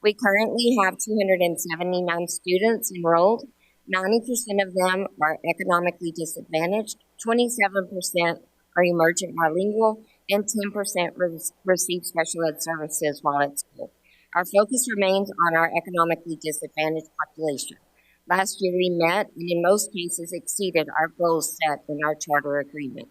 We currently have 279 students enrolled. 90% of them are economically disadvantaged, 27% are emergent bilingual, and 10% receive special ed services while at school. Our focus remains on our economically disadvantaged population. Last year we met and in most cases exceeded our goals set in our charter agreement.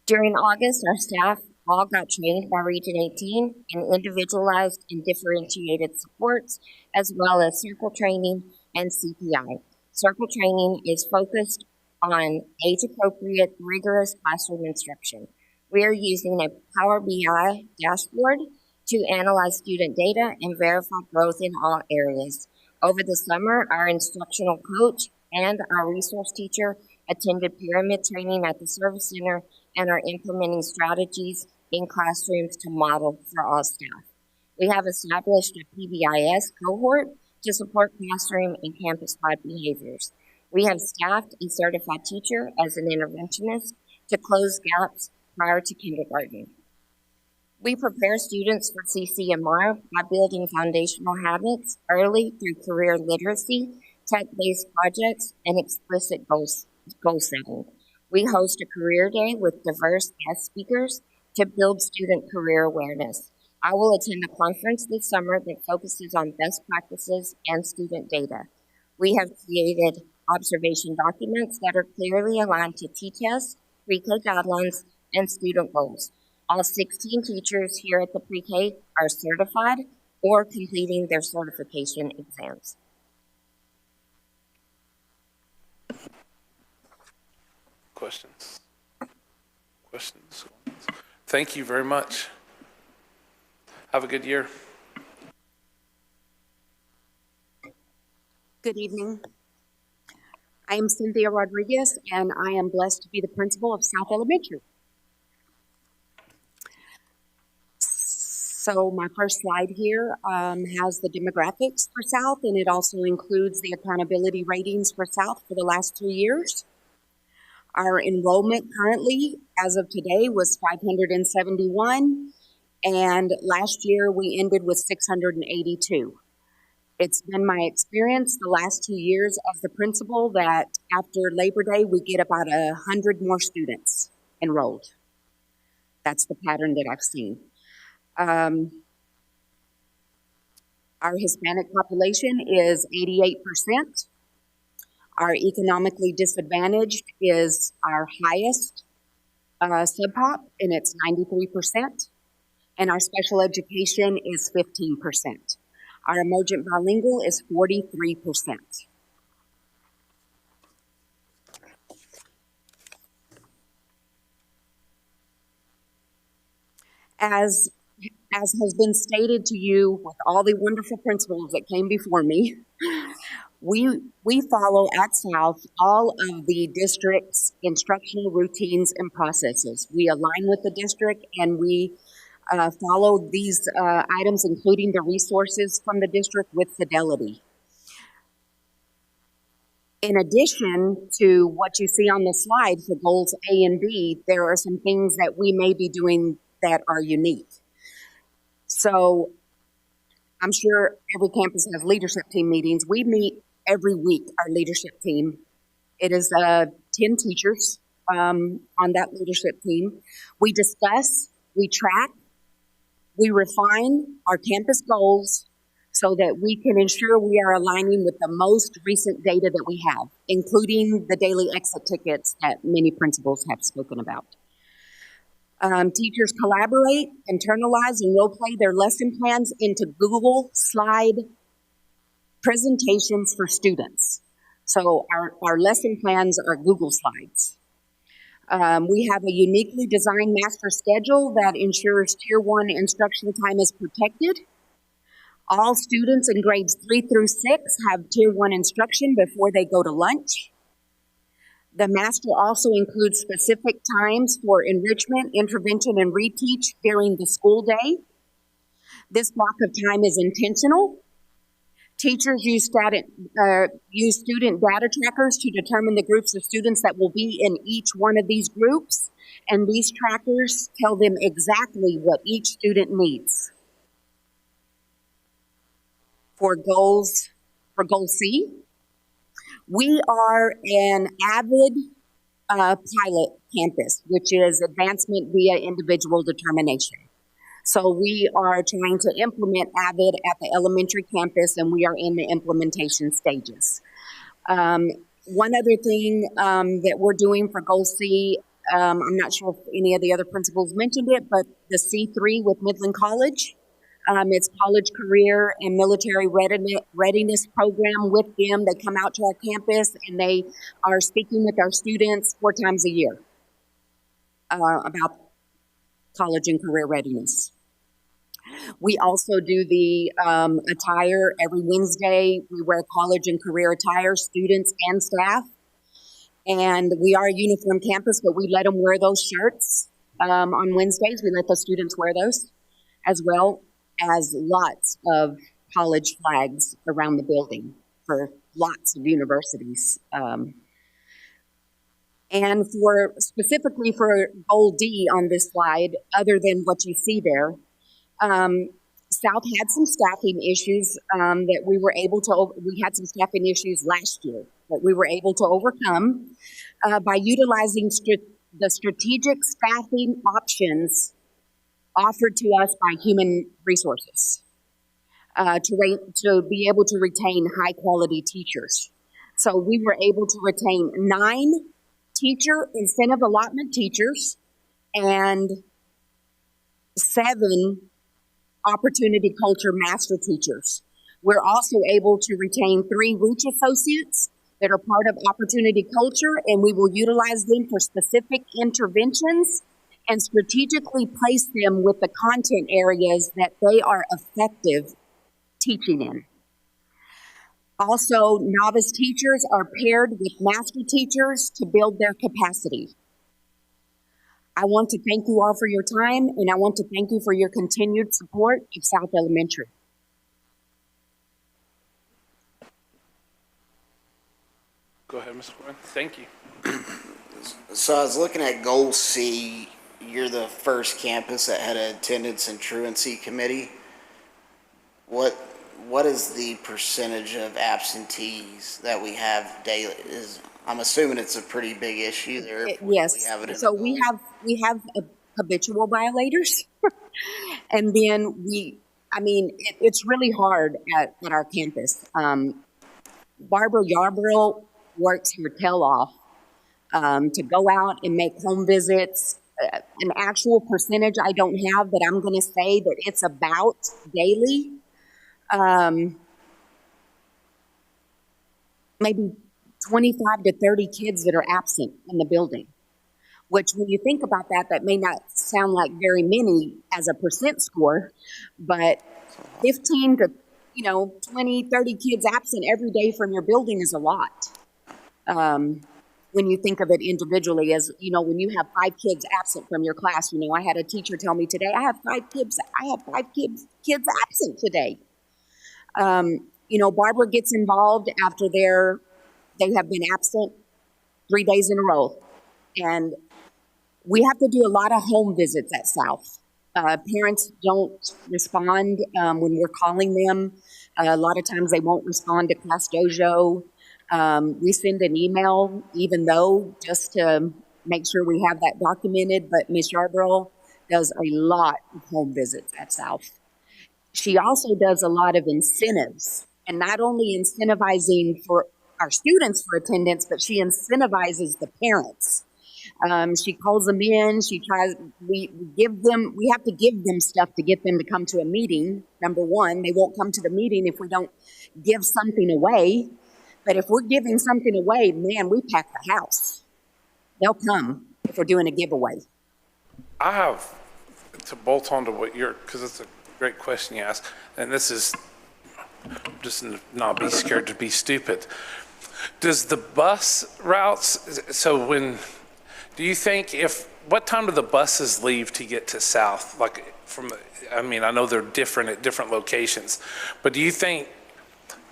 During August, our staff all got trained by Region 18 in individualized and differentiated supports, as well as circle training and CPI. Circle training is focused on age-appropriate, rigorous classroom instruction. We are using a Power BI dashboard to analyze student data and verify growth in all areas. Over the summer, our instructional coach and our resource teacher attended pyramid training at the service center and are implementing strategies in classrooms to model for all staff. We have established a PBIS cohort to support classroom and campus-wide behaviors. We have staffed a certified teacher as an interventionist to close gaps prior to kindergarten. We prepare students for CCMR by building foundational habits early through career literacy, tech-based projects, and explicit goal setting. We host a career day with diverse guest speakers to build student career awareness. I will attend a conference this summer that focuses on best practices and student data. We have created observation documents that are clearly aligned to T-TEST, pre-K guidelines, and student goals. All 16 teachers here at the pre-K are certified or completing their certification exams. Questions? Questions? Thank you very much. Have a good year. Good evening. I am Cynthia Rodriguez, and I am blessed to be the principal of South Elementary. So my first slide here has the demographics for South, and it also includes the accountability ratings for South for the last 3 years. Our enrollment currently, as of today, was 571, and last year we ended with 682. It's been my experience the last 2 years as the principal that after Labor Day, we get about 100 more students enrolled. That's the pattern that I've seen. Our Hispanic population is 88%. Our economically disadvantaged is our highest subpop, and it's 93%. And our special education is 15%. Our emergent bilingual is 43%. As has been stated to you with all the wonderful principals that came before me, we follow at South all of the district's instructional routines and processes. We align with the district and we follow these items, including the resources from the district, with fidelity. In addition to what you see on the slide for goals A and B, there are some things that we may be doing that are unique. So I'm sure every campus has leadership team meetings. We meet every week, our leadership team. It is 10 teachers on that leadership team. We discuss, we track, we refine our campus goals so that we can ensure we are aligning with the most recent data that we have, including the daily exit tickets that many principals have spoken about. Teachers collaborate, internalize, and role-play their lesson plans into Google slide presentations for students. So our lesson plans are Google slides. We have a uniquely designed master schedule that ensures Tier 1 instruction time is protected. All students in grades 3 through 6 have Tier 1 instruction before they go to lunch. The master also includes specific times for enrichment, intervention, and reteach during the school day. This block of time is intentional. Teachers use student data trackers to determine the groups of students that will be in each one of these groups, and these trackers tell them exactly what each student needs. for goal C. We are an AVID pilot campus, which is advancement via individual determination. So we are trying to implement AVID at the elementary campus, and we are in the implementation stages. One other thing that we're doing for Goal C, I'm not sure if any of the other principals mentioned it, but the C3 with Midland College. It's college career and military readiness program with them. They come out to our campus and they are speaking with our students 4 times a year about college and career readiness. We also do the attire every Wednesday. We wear college and career attire, students and staff. And we are a uniform campus, but we let them wear those shirts on Wednesdays. We let the students wear those, as well as lots of college flags around the building for lots of universities. And for specifically for Goal D on this slide, other than what you see there, South had some staffing issues that we had some staffing issues last year that we were able to overcome by utilizing the strategic staffing options offered to us by human resources to be able to retain high quality teachers. So we were able to retain 9 teacher incentive allotment teachers and 7 opportunity culture master teachers. We're also able to retain 3 Reach associates that are part of opportunity culture, and we will utilize them for specific interventions and strategically place them with the content areas that they are effective teaching in. Also, novice teachers are paired with master teachers to build their capacity. I want to thank you all for your time, and I want to thank you for your continued support of South Elementary. Go ahead, Mr. Warren. Thank you. So I was looking at Goal C. You're the first campus that had an attendance and truancy committee. What is the percentage of absentees that we have daily? I'm assuming it's a pretty big issue there. Yes. So we have habitual violators, and then it's really hard at our campus. Barbara Yarborough works her tail off to go out and make home visits. An actual percentage I don't have, but I'm going to say that it's about daily. Maybe 25 to 30 kids that are absent in the building, which when you think about that, that may not sound like very many as a percent score, but 15 to 20, 30 kids absent every day from your building is a lot. When you think of it individually, as when you have 5 kids absent from your class, I had a teacher tell me today, I have 5 kids kids absent today. Barbara gets involved after they have been absent 3 days in a row. And we have to do a lot of home visits at South. Parents don't respond when we're calling them. A lot of times they won't respond to Class Dojo. We send an email, even though, just to make sure we have that documented, but Ms. Yarborough does a lot of home visits at South. She also does a lot of incentives, and not only incentivizing for our students for attendance, but she incentivizes the parents. She calls them in, we have to give them stuff to get them to come to a meeting. Number one, they won't come to the meeting if we don't give something away. But if we're giving something away, man, we pack the house. They'll come if we're doing a giveaway. I have to bolt on to because it's a great question you asked, and this is just not be scared to be stupid. Does the bus routes, do you think what time do the buses leave to get to South? I know they're different at different locations, but do you think,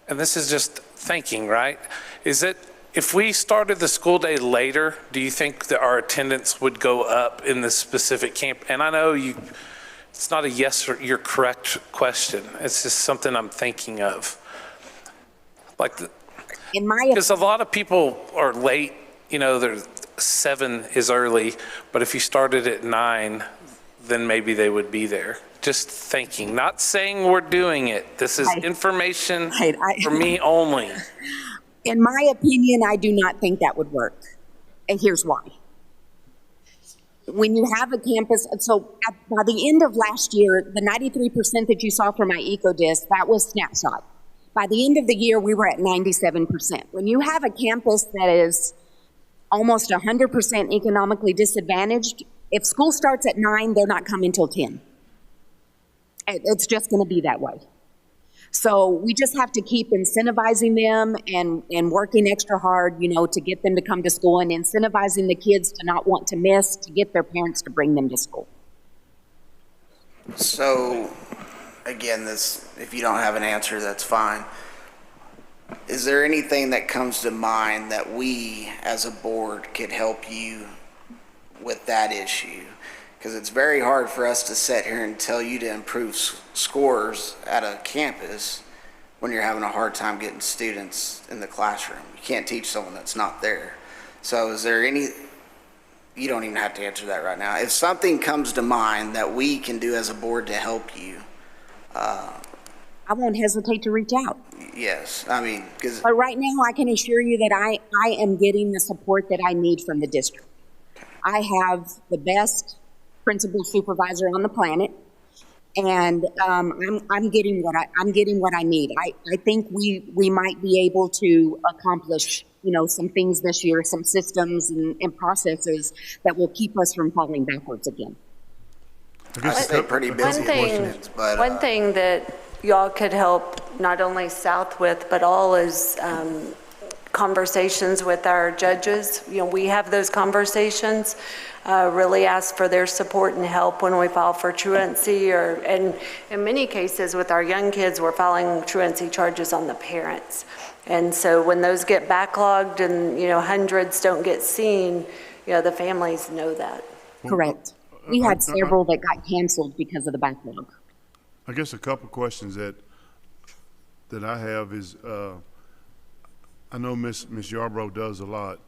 and this is just thinking, right? Is it, if we started the school day later, do you think that our attendance would go up in this specific camp? And I know It's not a yes or you're correct question. It's just something I'm thinking of. Like, In my because a lot of people are late, you know, there's 7 is early, but if you started at 9, then maybe they would be there. Just thinking, not saying we're doing it. This is information for me only. In my opinion, I do not think that would work. And here's why. When you have a campus, by the end of last year, the 93% that you saw for my EcoDisc, that was snapshot. By the end of the year, we were at 97%. When you have a campus that is almost 100% economically disadvantaged, if school starts at 9, they're not coming till 10. It's just going to be that way. So we just have to keep incentivizing them and working extra hard, you know, to get them to come to school, and incentivizing the kids to not want to miss, to get their parents to bring them to school. So, again, if you don't have an answer, that's fine. Is there anything that comes to mind that we as a board could help you with that issue? Because it's very hard for us to sit here and tell you to improve scores at a campus when you're having a hard time getting students in the classroom. You can't teach someone that's not there. So is there you don't even have to answer that right now. If something comes to mind that we can do as a board to help you, I won't hesitate to reach out. yes, I mean, because But right now, I can assure you that I am getting the support that I need from the district. I have the best principal supervisor on the planet, and I'm getting what I need. I think we might be able to accomplish, you know, some things this year, some systems and processes that will keep us from falling backwards again. I stay pretty busy at weekends, but One thing that y'all could help not only South with, but all is conversations with our judges. You know, we have those conversations, really ask for their support and help when we file for truancy, and in many cases with our young kids, we're filing truancy charges on the parents. And so when those get backlogged and, you know, hundreds don't get seen, you know, the families know that. Correct. We had several that got canceled because of the backlog. I guess a couple questions that I have is, I know Ms. Yarbrough does a lot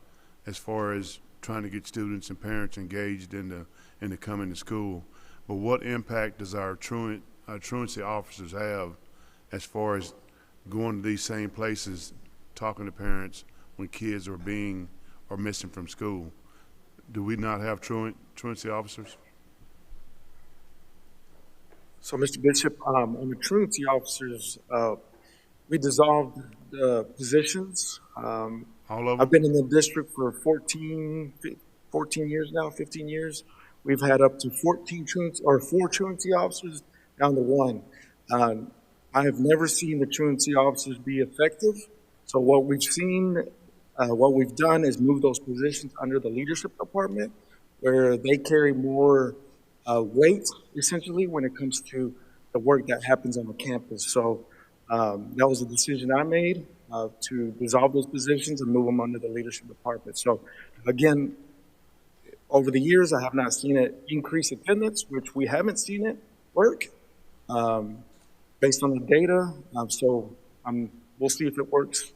as far as trying to get students and parents engaged into coming to school, but what impact does our truancy officers have as far as going to these same places, talking to parents when kids are missing from school? Do we not have truancy officers? So, Mr. Bishop, on the truancy officers, we dissolved the positions. All of them? I've been in the district for 14 years now, 15 years. We've had up to 4 truancy officers down to 1. I have never seen the truancy officers be effective. So what we've done is move those positions under the leadership department, where they carry more weight, essentially, when it comes to the work that happens on the campus. So that was a decision I made to dissolve those positions and move them under the leadership department. So again, over the years, I have not seen it increase attendance, which we haven't seen it work based on the data. We'll see if it works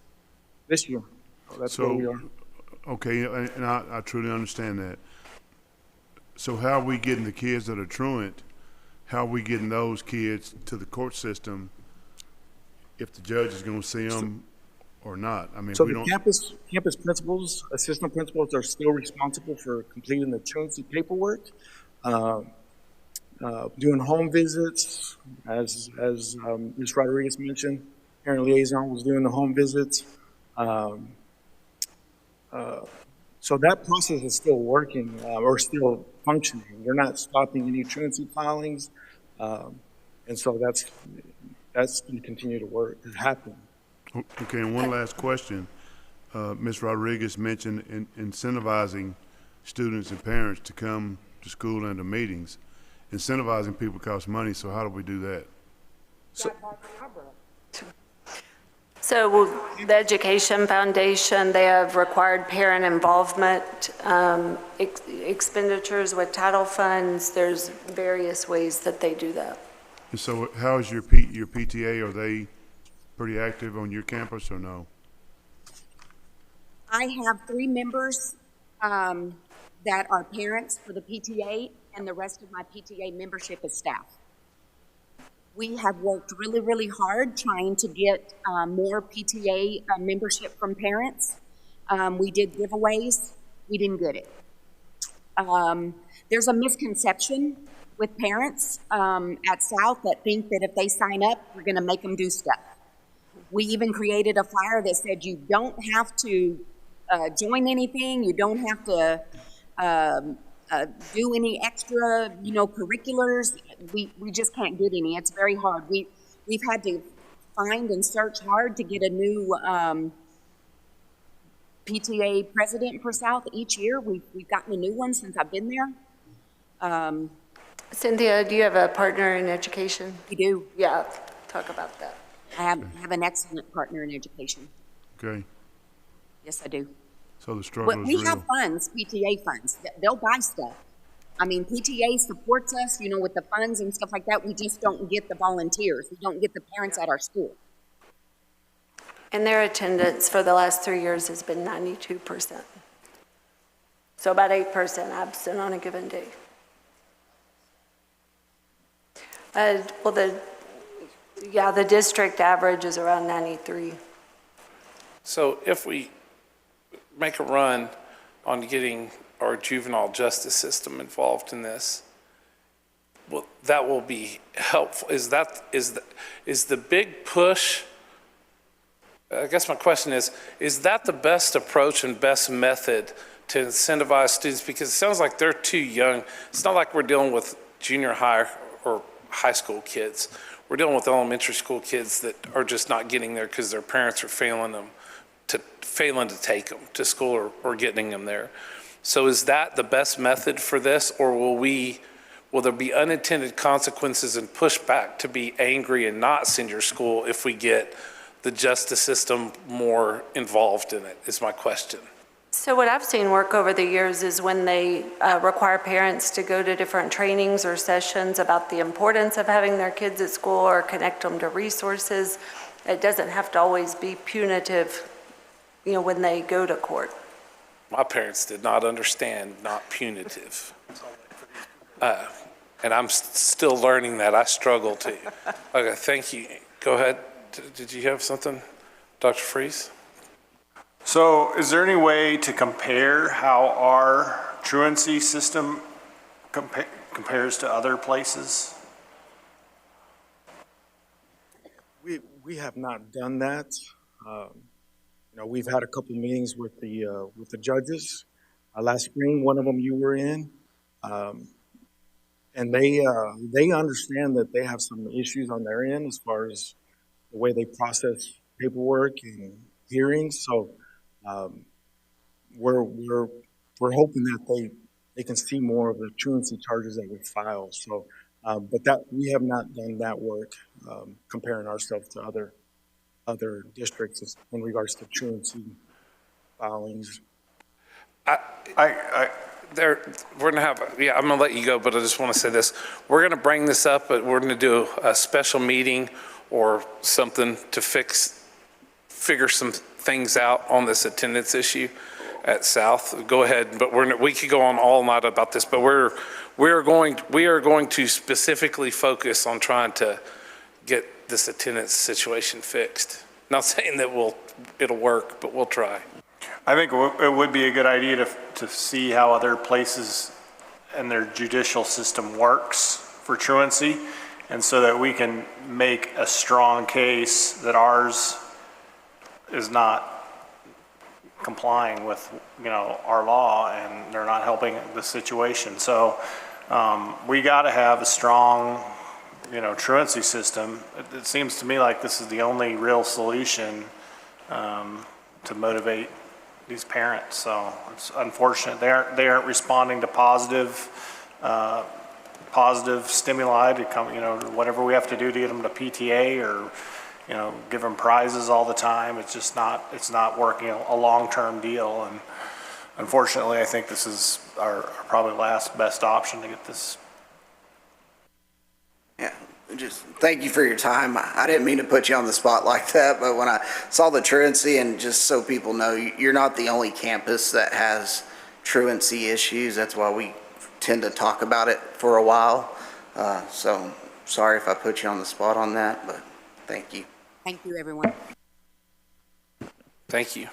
this year. So that's where we are. Okay, and I truly understand that. So how are we getting the kids that are truant, how are we getting those kids to the court system if the judge is going to see them or not? I mean, So we the don't. campus principals, assistant principals are still responsible for completing the truancy paperwork, doing home visits, as Ms. Rodriguez mentioned. Parent liaison was doing the home visits. So that process is still working or still functioning. We're not stopping any truancy filings, and so that's going to continue to work, to happen. Okay, and one last question. Ms. Rodriguez mentioned incentivizing students and parents to come to school and to meetings. Incentivizing people costs money, so how do we do that? So So the Education Foundation, they have required parent involvement, expenditures with title funds. There's various ways that they do that. And so how is your your PTA? Are they pretty active on your campus or no? I have 3 members that are parents for the PTA, and the rest of my PTA membership is staff. We have worked really, really hard trying to get more PTA membership from parents. We did giveaways. We didn't get it. There's a misconception with parents at South that think that if they sign up, we're going to make them do stuff. We even created a flyer that said you don't have to join anything. You don't have to do any extra, curriculars. We just can't get any. It's very hard. We've had to find and search hard to get a new PTA president for South each year. We've gotten a new one since I've been there. Cynthia, do you have a partner in education? We do. Yeah, talk about that. I have an excellent partner in education. Okay. Yes, I do. So the struggle But is we real. have funds, PTA funds. They'll buy stuff. I mean, PTA supports us, with the funds and stuff like that. We just don't get the volunteers. We don't get the parents at our school. And their attendance for the last 3 years has been 92%. So about 8% absent on a given day. Well, the district average is around 93. So if we make a run on getting our juvenile justice system involved in this, well, that will be helpful. Is the big push? I guess my question is that the best approach and best method to incentivize students? Because it sounds like they're too young. It's not like we're dealing with junior high or high school kids. We're dealing with elementary school kids that are just not getting there because their parents are failing to take them to school or getting them there. So is that the best method for this, or will there be unintended consequences and pushback to be angry and not send your school if we get the justice system more involved in it, is my question. So what I've seen work over the years is when they require parents to go to different trainings or sessions about the importance of having their kids at school or connect them to resources. It doesn't have to always be punitive, when they go to court. My parents did not understand not punitive. And I'm still learning that. I struggle to. Okay, thank you. Go ahead. Did you have something, Dr. Freeze? So is there any way to compare how our truancy system compares to other places? We have not done that. We've had a couple meetings with the judges last spring. One of them you were in, and they understand that they have some issues on their end as far as the way they process paperwork and hearings. So we're hoping that they can see more of the truancy charges that we file. So, but that we have not done that work comparing ourselves to other districts in regards to truancy filings. We're gonna have, I'm gonna let you go, but I just wanna say this. We're gonna bring this up, but we're gonna do a special meeting or something to figure some things out on this attendance issue at South. Go ahead, but we could go on all night about this, but we are going to specifically focus on trying to get this attendance situation fixed. Not saying that it'll work, but we'll try. I think it would be a good idea to see how other places and their judicial system works for truancy, and so that we can make a strong case that ours is not complying with, our law, and they're not helping the situation. So we got to have a strong, truancy system. It seems to me like this is the only real solution to motivate these parents. So it's unfortunate they aren't responding to positive stimuli to come, whatever we have to do to get them to PTA or give them prizes all the time. It's just not, it's not working a long-term deal. And unfortunately, I think this is our probably last best option to get this. Yeah, just thank you for your time. I didn't mean to put you on the spot like that, but when I saw the truancy, and just so people know, you're not the only campus that has truancy issues. That's why we tend to talk about it for a while. So sorry if I put you on the spot on that, but thank you. Thank you, everyone. Thank you.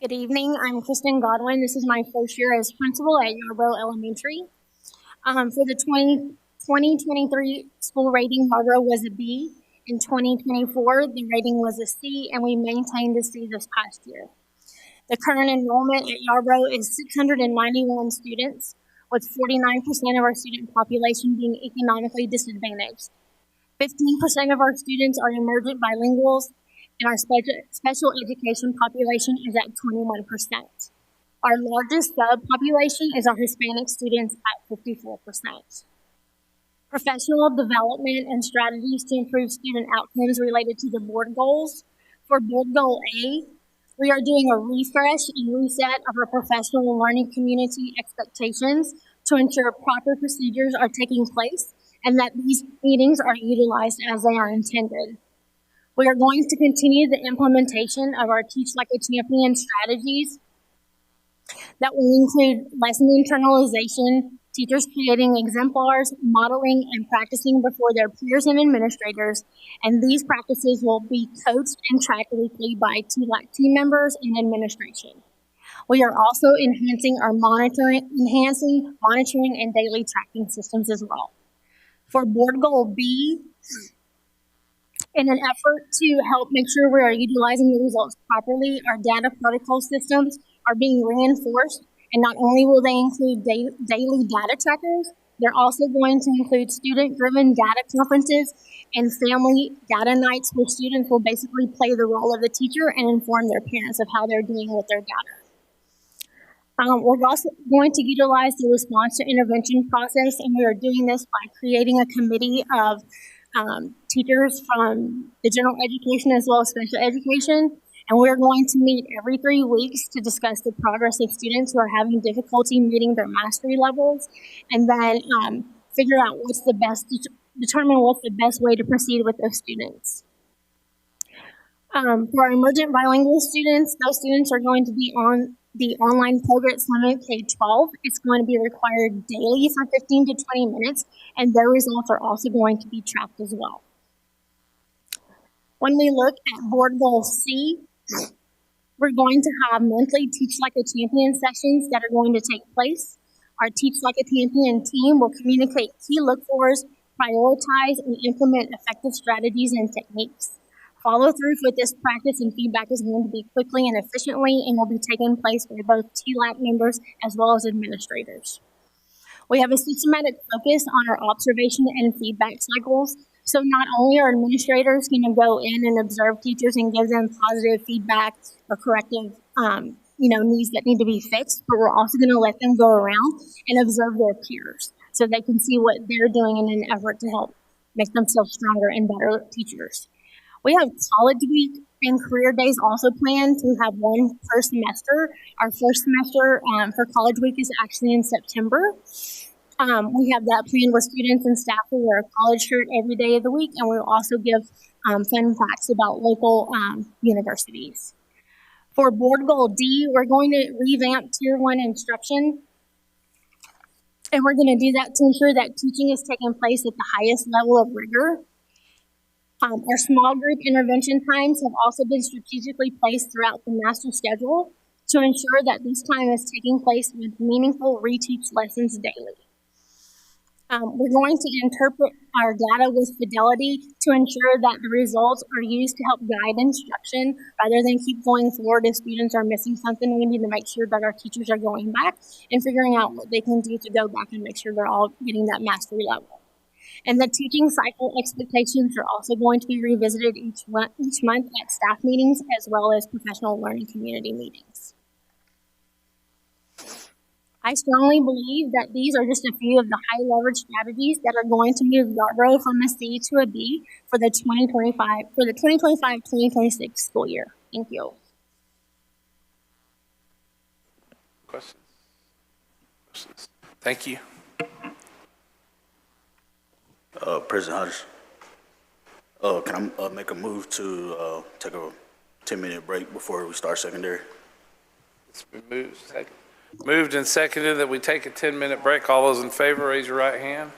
Good evening. I'm Kristen Godwin. This is my first year as principal at Yarborough Elementary. For the 2023 school rating, Yarborough was a B. In 2024, the rating was a C, and we maintained a C this past year. The current enrollment at Yarborough is 691 students, with 49% of our student population being economically disadvantaged. 15% of our students are emergent bilinguals, and our special education population is at 21%. Our largest subpopulation is our Hispanic students at 54%. Professional development and strategies to improve student outcomes related to the board goals. For board goal A, we are doing a refresh and reset of our professional and learning community expectations to ensure proper procedures are taking place and that these meetings are utilized as they are intended. We are going to continue the implementation of our Teach Like a Champion strategies that will include lesson internalization, teachers creating exemplars, modeling, and practicing before their peers and administrators, and these practices will be coached and tracked weekly by TLAC team members and administration. We are also enhancing monitoring and daily tracking systems as well. For board goal B, in an effort to help make sure we are utilizing the results properly, our data protocol systems are being reinforced, and not only will they include daily data trackers, they're also going to include student-driven data conferences and family data nights where students will basically play the role of the teacher and inform their parents of how they're doing with their data. We're also going to utilize the response to intervention process, and we are doing this by creating a committee of teachers from the general education as well as special education. And we're going to meet every 3 weeks to discuss the progress of students who are having difficulty meeting their mastery levels, and then figure out determine what's the best way to proceed with those students. For our emergent bilingual students, those students are going to be on the online Progress Summit K-12. It's going to be required daily for 15 to 20 minutes, and their results are also going to be tracked as well. When we look at board goal C, we're going to have monthly Teach Like a Champion sessions that are going to take place. Our Teach Like a Champion team will communicate key look-fors, prioritize, and implement effective strategies and techniques. Follow through with this practice and feedback is going to be quickly and efficiently and will be taking place by both TLAC members as well as administrators. We have a systematic focus on our observation and feedback cycles. So not only are administrators going to go in and observe teachers and give them positive feedback or corrective needs that need to be fixed, but we're also going to let them go around and observe their peers so they can see what they're doing in an effort to help make themselves stronger and better teachers. We have College Week and Career Days also planned to have one per semester. Our first semester for College Week is actually in September. We have that planned where students and staff will wear a college shirt every day of the week, and we'll also give fun facts about local universities. For board goal D, we're going to revamp Tier 1 instruction, and we're going to do that to ensure that teaching is taking place at the highest level of rigor. Our small group intervention times have also been strategically placed throughout the master schedule to ensure that this time is taking place with meaningful reteach lessons daily. We're going to interpret our data with fidelity to ensure that the results are used to help guide instruction rather than keep going forward if students are missing something. We need to make sure that our teachers are going back and figuring out what they can do to go back and make sure they're all getting that mastery level. And the teaching cycle expectations are also going to be revisited each month at staff meetings as well as professional learning community meetings. I strongly believe that these are just a few of the high leverage strategies that are going to move Yarborough from a C to a B for the 2025-2026 school year. Thank you. Questions? Thank you. President Hodges. Can I make a move to take a 10-minute break before we start secondary? It's been moved and seconded that we take a 10-minute break. All those in favor, raise your right hand.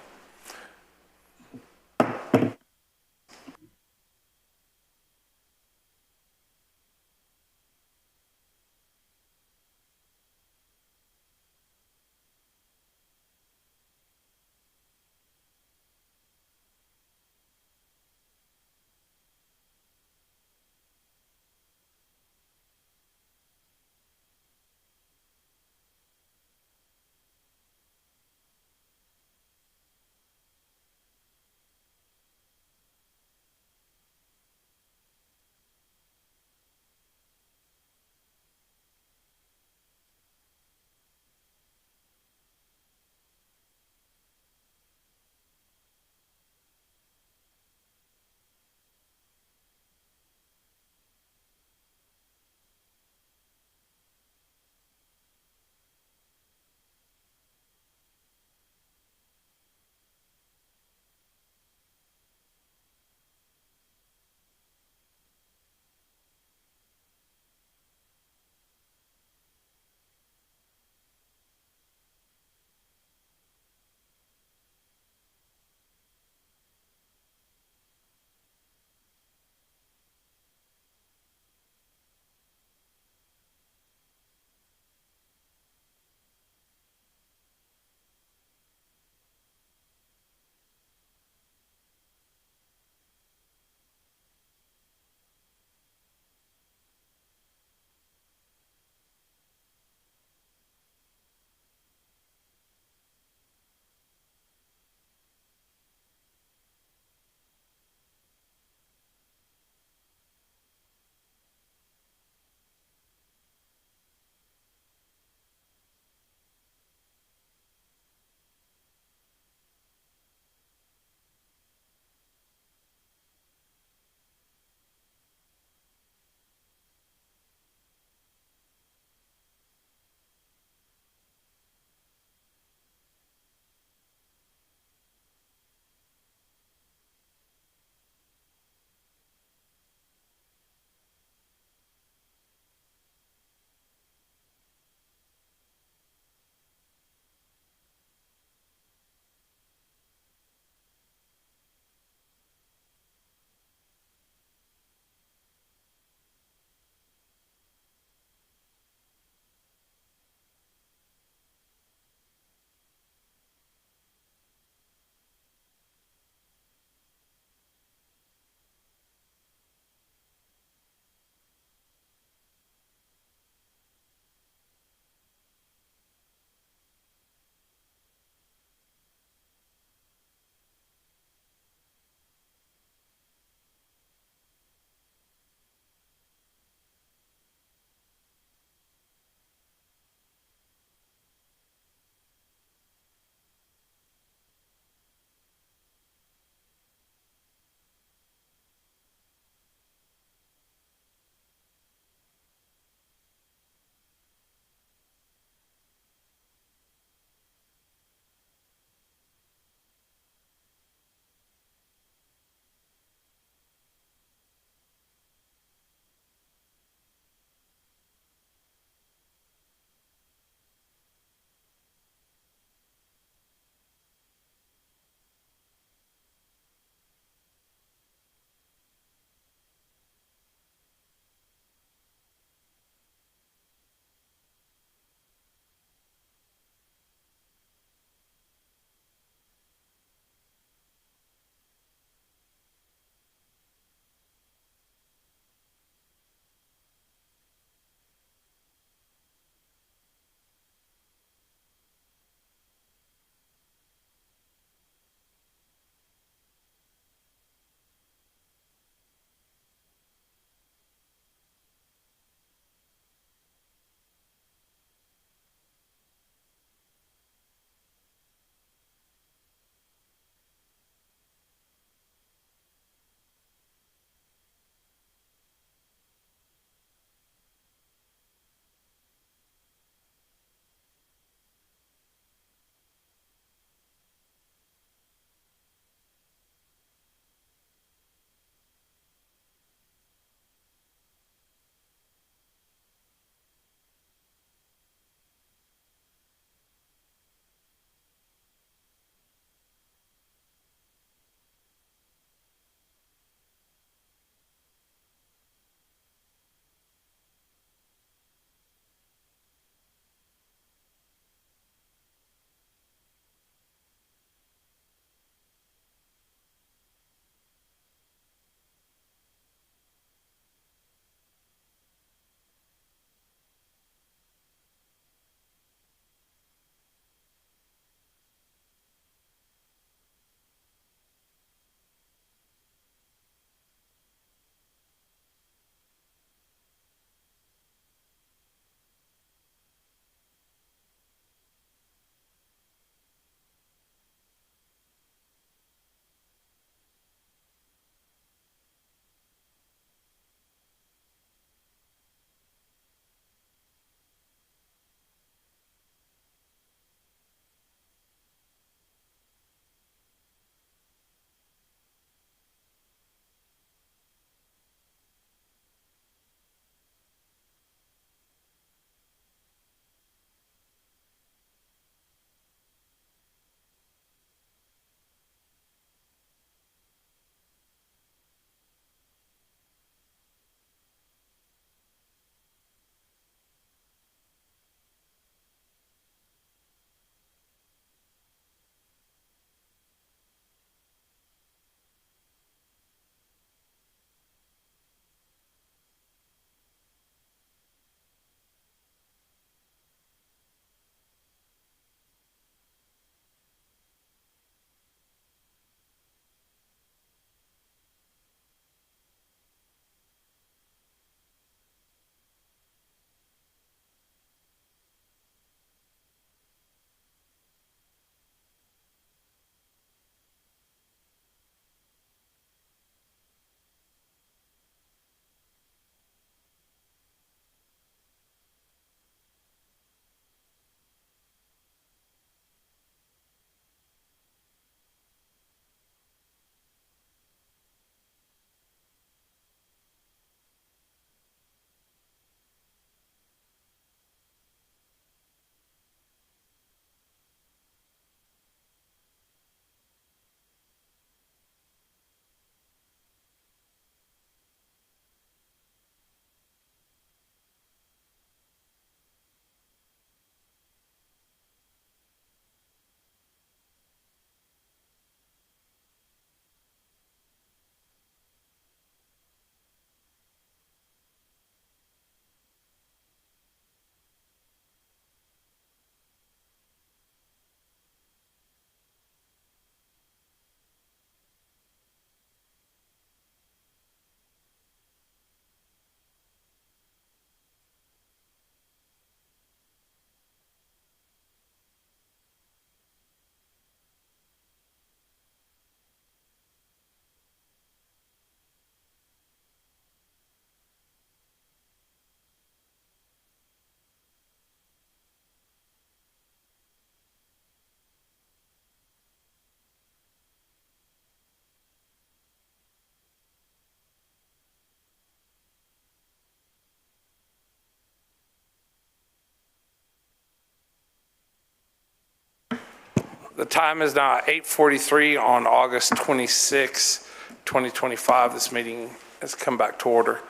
The time is now 8:43 on August 26, 2025. This meeting has come back to order.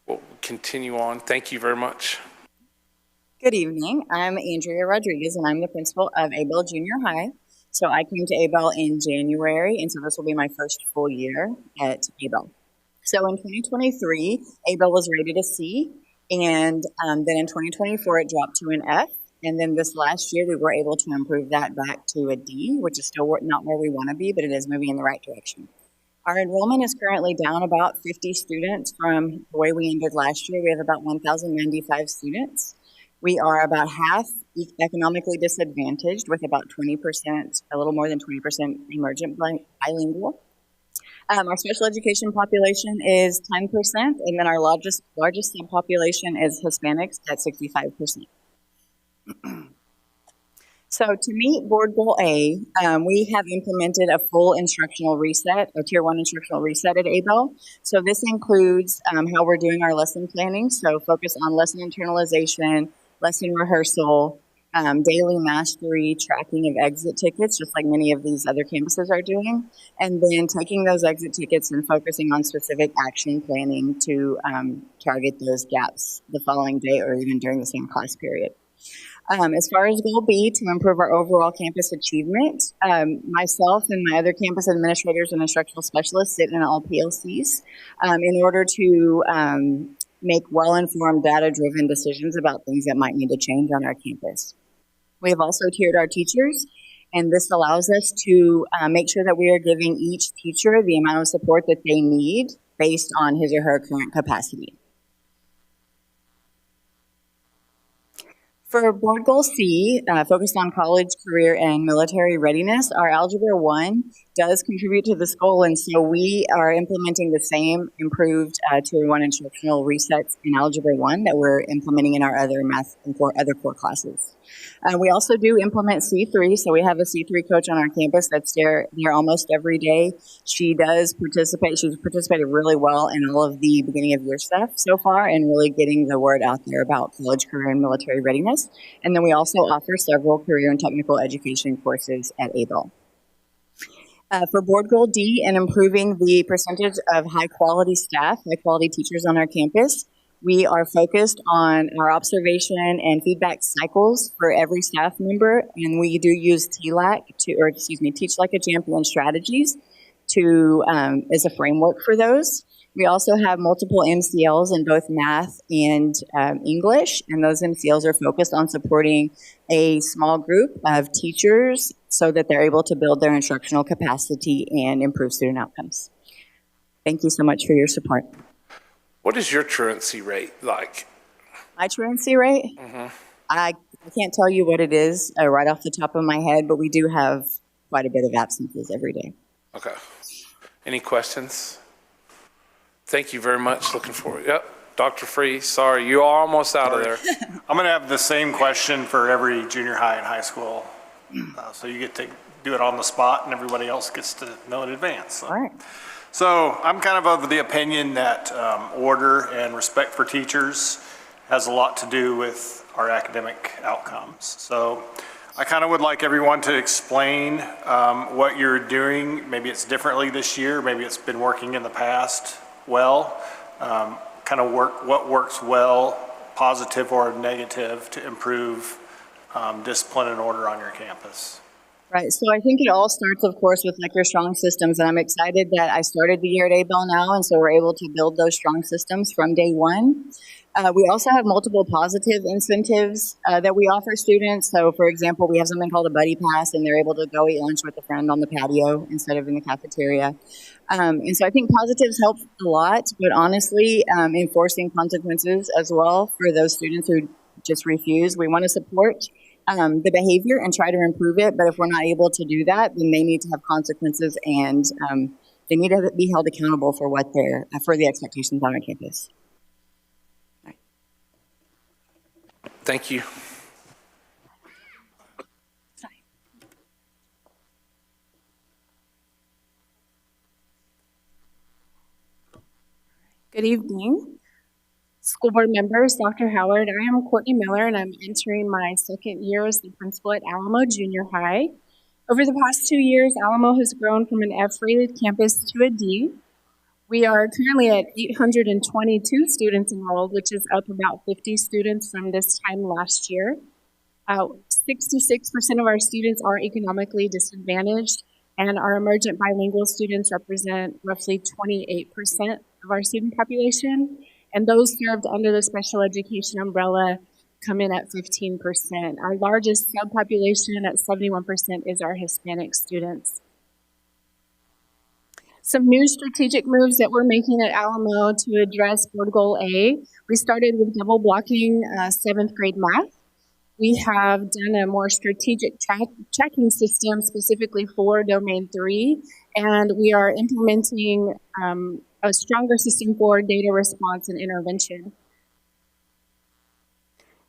We'll continue on. Thank you very much. Good evening. I'm Andrea Rodriguez, and I'm the principal of Abel Junior High. So I came to Abel in January, and so this will be my first full year at Abel. So in 2023, Abel was rated a C, and then in 2024, it dropped to an F. And then this last year, we were able to improve that back to a D, which is still not where we want to be, but it is moving in the right direction. Our enrollment is currently down about 50 students from the way we ended last year. We have about 1,095 students. We are about half economically disadvantaged, with about 20%, a little more than 20% emergent bilingual. Our special education population is 10%, and then our largest subpopulation is Hispanics at 65%. So to meet Board Goal A, we have implemented a full instructional reset, a Tier 1 instructional reset at Abel. So this includes how we're doing our lesson planning, so focus on lesson internalization, lesson rehearsal, daily mastery, tracking of exit tickets, just like many of these other campuses are doing, and then taking those exit tickets and focusing on specific action planning to target those gaps the following day or even during the same class period. As far as Goal B, to improve our overall campus achievement, myself and my other campus administrators and instructional specialists sit in all PLCs in order to make well-informed, data-driven decisions about things that might need to change on our campus. We have also tiered our teachers, and this allows us to make sure that we are giving each teacher the amount of support that they need based on his or her current capacity. For Board Goal C, focused on college, career, and military readiness, our Algebra 1 does contribute to this goal, and so we are implementing the same improved Tier 1 instructional resets in Algebra 1 that we're implementing in our other math and other core classes. We also do implement C3, so we have a C3 coach on our campus that's there almost every day. She does participate. She's participated really well in all of the beginning of year stuff so far and really getting the word out there about college, career, and military readiness. And then we also offer several career and technical education courses at Abel. For Board Goal D and improving the percentage of high-quality staff, high-quality teachers on our campus, we are focused on our observation and feedback cycles for every staff member, and we do use TLAC Teach Like a Champion strategies to as a framework for those. We also have multiple MCLs in both math and English, and those MCLs are focused on supporting a small group of teachers so that they're able to build their instructional capacity and improve student outcomes. Thank you so much for your support. What is your truancy rate like? My truancy rate? Mm-hmm. I can't tell you what it is right off the top of my head, but we do have quite a bit of absences every day. Okay. Any questions? Thank you very much. Looking forward. Yep. Dr. Free, sorry, you are almost out of there. I'm going to have the same question for every junior high and high school. So you get to do it on the spot and everybody else gets to know in advance. So. All right. So I'm kind of the opinion that order and respect for teachers has a lot to do with our academic outcomes. So I kind of would like everyone to explain what you're doing. Maybe it's differently this year. Maybe it's been working in the past well. What works well, positive or negative, to improve discipline and order on your campus. Right, so I think it all starts, of course, with like your strong systems, and I'm excited that I started the year at Abel now, and so we're able to build those strong systems from day one. We also have multiple positive incentives that we offer students. So, for example, we have something called a buddy pass, and they're able to go eat lunch with a friend on the patio instead of in the cafeteria. And so I think positives help a lot, but honestly, enforcing consequences as well for those students who just refuse. We want to support the behavior and try to improve it, but if we're not able to do that, then they need to have consequences, and they need to be held accountable for for the expectations on our campus. Right. Thank you. Good evening. School board members, Dr. Howard, I am Courtney Miller, and I'm entering my second year as the principal at Alamo Junior High. Over the past 2 years, Alamo has grown from an F-rated campus to a D. We are currently at 822 students enrolled, which is up about 50 students from this time last year. 66% of our students are economically disadvantaged, and our emergent bilingual students represent roughly 28% of our student population, and those served under the special education umbrella come in at 15%. Our largest subpopulation at 71% is our Hispanic students. Some new strategic moves that we're making at Alamo to address Board Goal A. We started with double blocking 7th grade math. We have done a more strategic tracking system specifically for Domain 3, and we are implementing a stronger system for data response and intervention.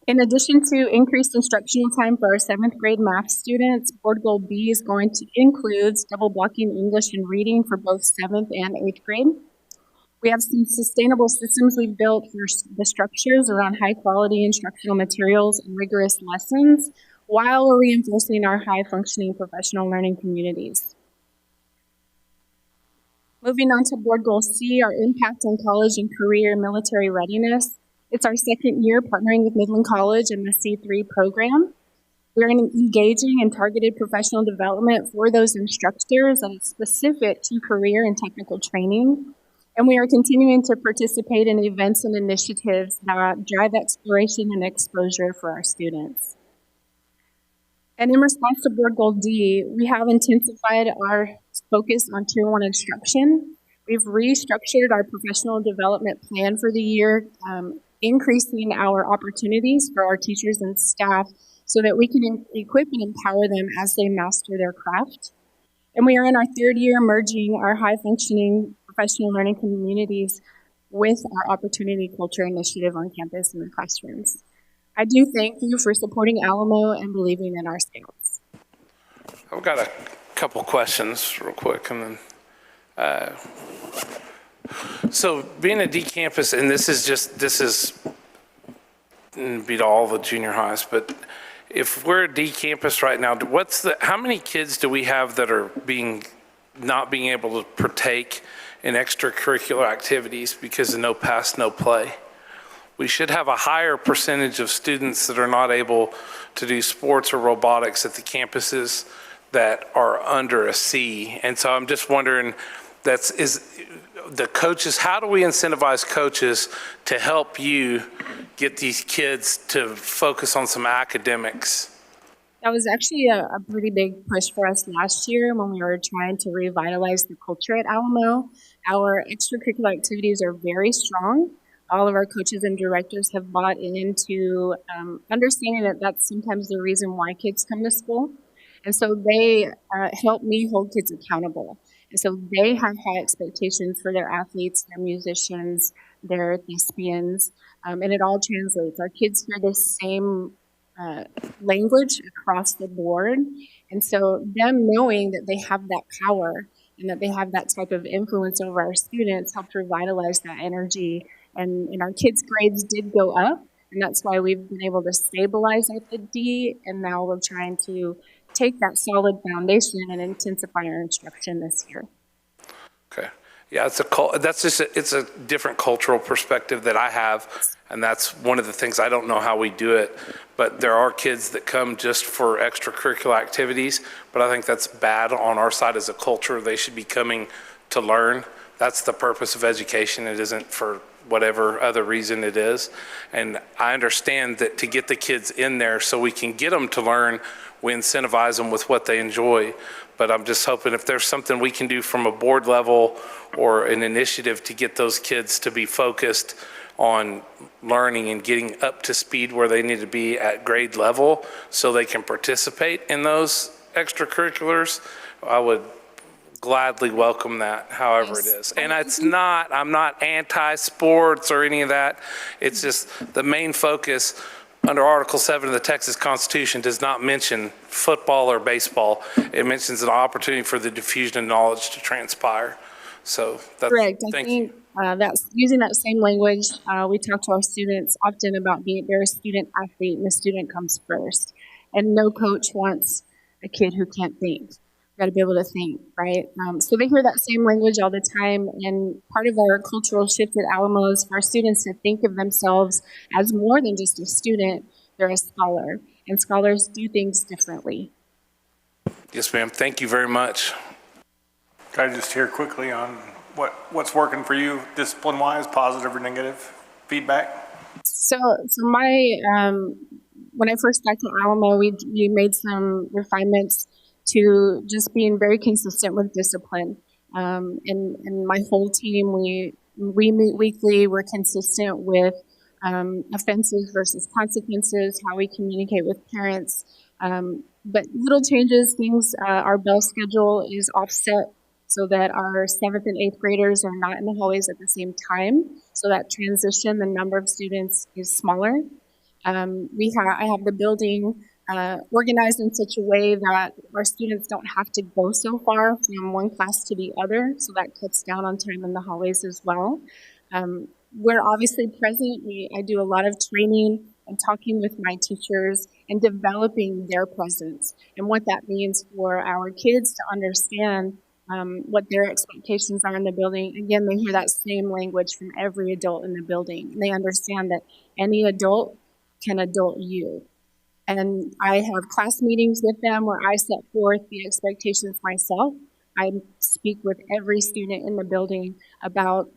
In addition to increased instructional time for our 7th grade math students, Board Goal B is going to include double blocking English and reading for both 7th and 8th grade. We have some sustainable systems we've built for the structures around high quality instructional materials and rigorous lessons, while we're reinforcing our high functioning professional learning communities. Moving on to Board Goal C, our impact on college and career military readiness. It's our second year partnering with Midland College and the C3 program. We're engaging in targeted professional development for those instructors that is specific to career and technical training. And we are continuing to participate in events and initiatives that drive exploration and exposure for our students. And in response to Board Goal D, we have intensified our focus on Tier 1 instruction. We've restructured our professional development plan for the year, increasing our opportunities for our teachers and staff so that we can equip and empower them as they master their craft. And we are in our third year merging our high-functioning professional learning communities with our Opportunity Culture Initiative on campus and the classrooms. I do thank you for supporting Alamo and believing in our scouts. I've got a couple questions real quick, and then so being a D campus, and this is beat all the junior highs, but if we're a D campus right now, how many kids do we have that are not being able to partake in extracurricular activities because of no pass, no play? We should have a higher percentage of students that are not able to do sports or robotics at the campuses that are under a C. And so I'm just wondering, the coaches, how do we incentivize coaches to help you get these kids to focus on some academics? That was actually a pretty big push for us last year when we were trying to revitalize the culture at Alamo. Our extracurricular activities are very strong. All of our coaches and directors have bought into understanding that that's sometimes the reason why kids come to school. And so they help me hold kids accountable. And so they have high expectations for their athletes, their musicians, their thespians, and it all translates. Our kids hear the same language across the board. And so them knowing that they have that power and that they have that type of influence over our students helped revitalize that energy. And our kids' grades did go up, and that's why we've been able to stabilize at the D, and now we're trying to take that solid foundation and intensify our instruction this year. Okay. Yeah, it's a different cultural perspective that I have, and that's one of the things. I don't know how we do it, but there are kids that come just for extracurricular activities, but I think that's bad on our side as a culture. They should be coming to learn. That's the purpose of education. It isn't for whatever other reason it is. And I understand that to get the kids in there so we can get them to learn, we incentivize them with what they enjoy. But I'm just hoping if there's something we can do from a board level or an initiative to get those kids to be focused on learning and getting up to speed where they need to be at grade level so they can participate in those extracurriculars, I would gladly welcome that, however it is. And I'm not anti-sports or any of that. It's just the main focus under Article 7 of the Texas Constitution does not mention football or baseball. It mentions an opportunity for the diffusion of knowledge to transpire. So that's, correct. Thank you. That's using that same language. We talk to our students often about being they're a student athlete, and the student comes first. And no coach wants a kid who can't think. Got to be able to think, right? So they hear that same language all the time. And part of our cultural shift at Alamo is for our students to think of themselves as more than just a student. They're a scholar, and scholars do things differently. Yes, ma'am. Thank you very much. Can I just hear quickly on what's working for you discipline-wise, positive or negative feedback? So my when I first got to Alamo, we made some refinements to just being very consistent with discipline. And my whole team, we meet weekly. We're consistent with offenses versus consequences, how we communicate with parents. But little changes, things, our bell schedule is offset so that our 7th and 8th graders are not in the hallways at the same time. So that transition, the number of students is smaller. I have the building organized in such a way that our students don't have to go so far from one class to the other. So that cuts down on time in the hallways as well. We're obviously present. I do a lot of training and talking with my teachers and developing their presence and what that means for our kids to understand what their expectations are in the building. Again, they hear that same language from every adult in the building. They understand that any adult can adult you. And I have class meetings with them where I set forth the expectations myself. I speak with every student in the building about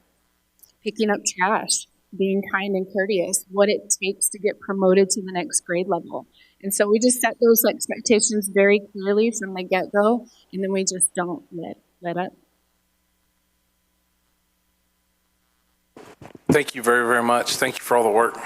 picking up trash, being kind and courteous, what it takes to get promoted to the next grade level. And so we just set those expectations very clearly from the get-go, and then we just don't let up. Thank you very, very much. Thank you for all the work.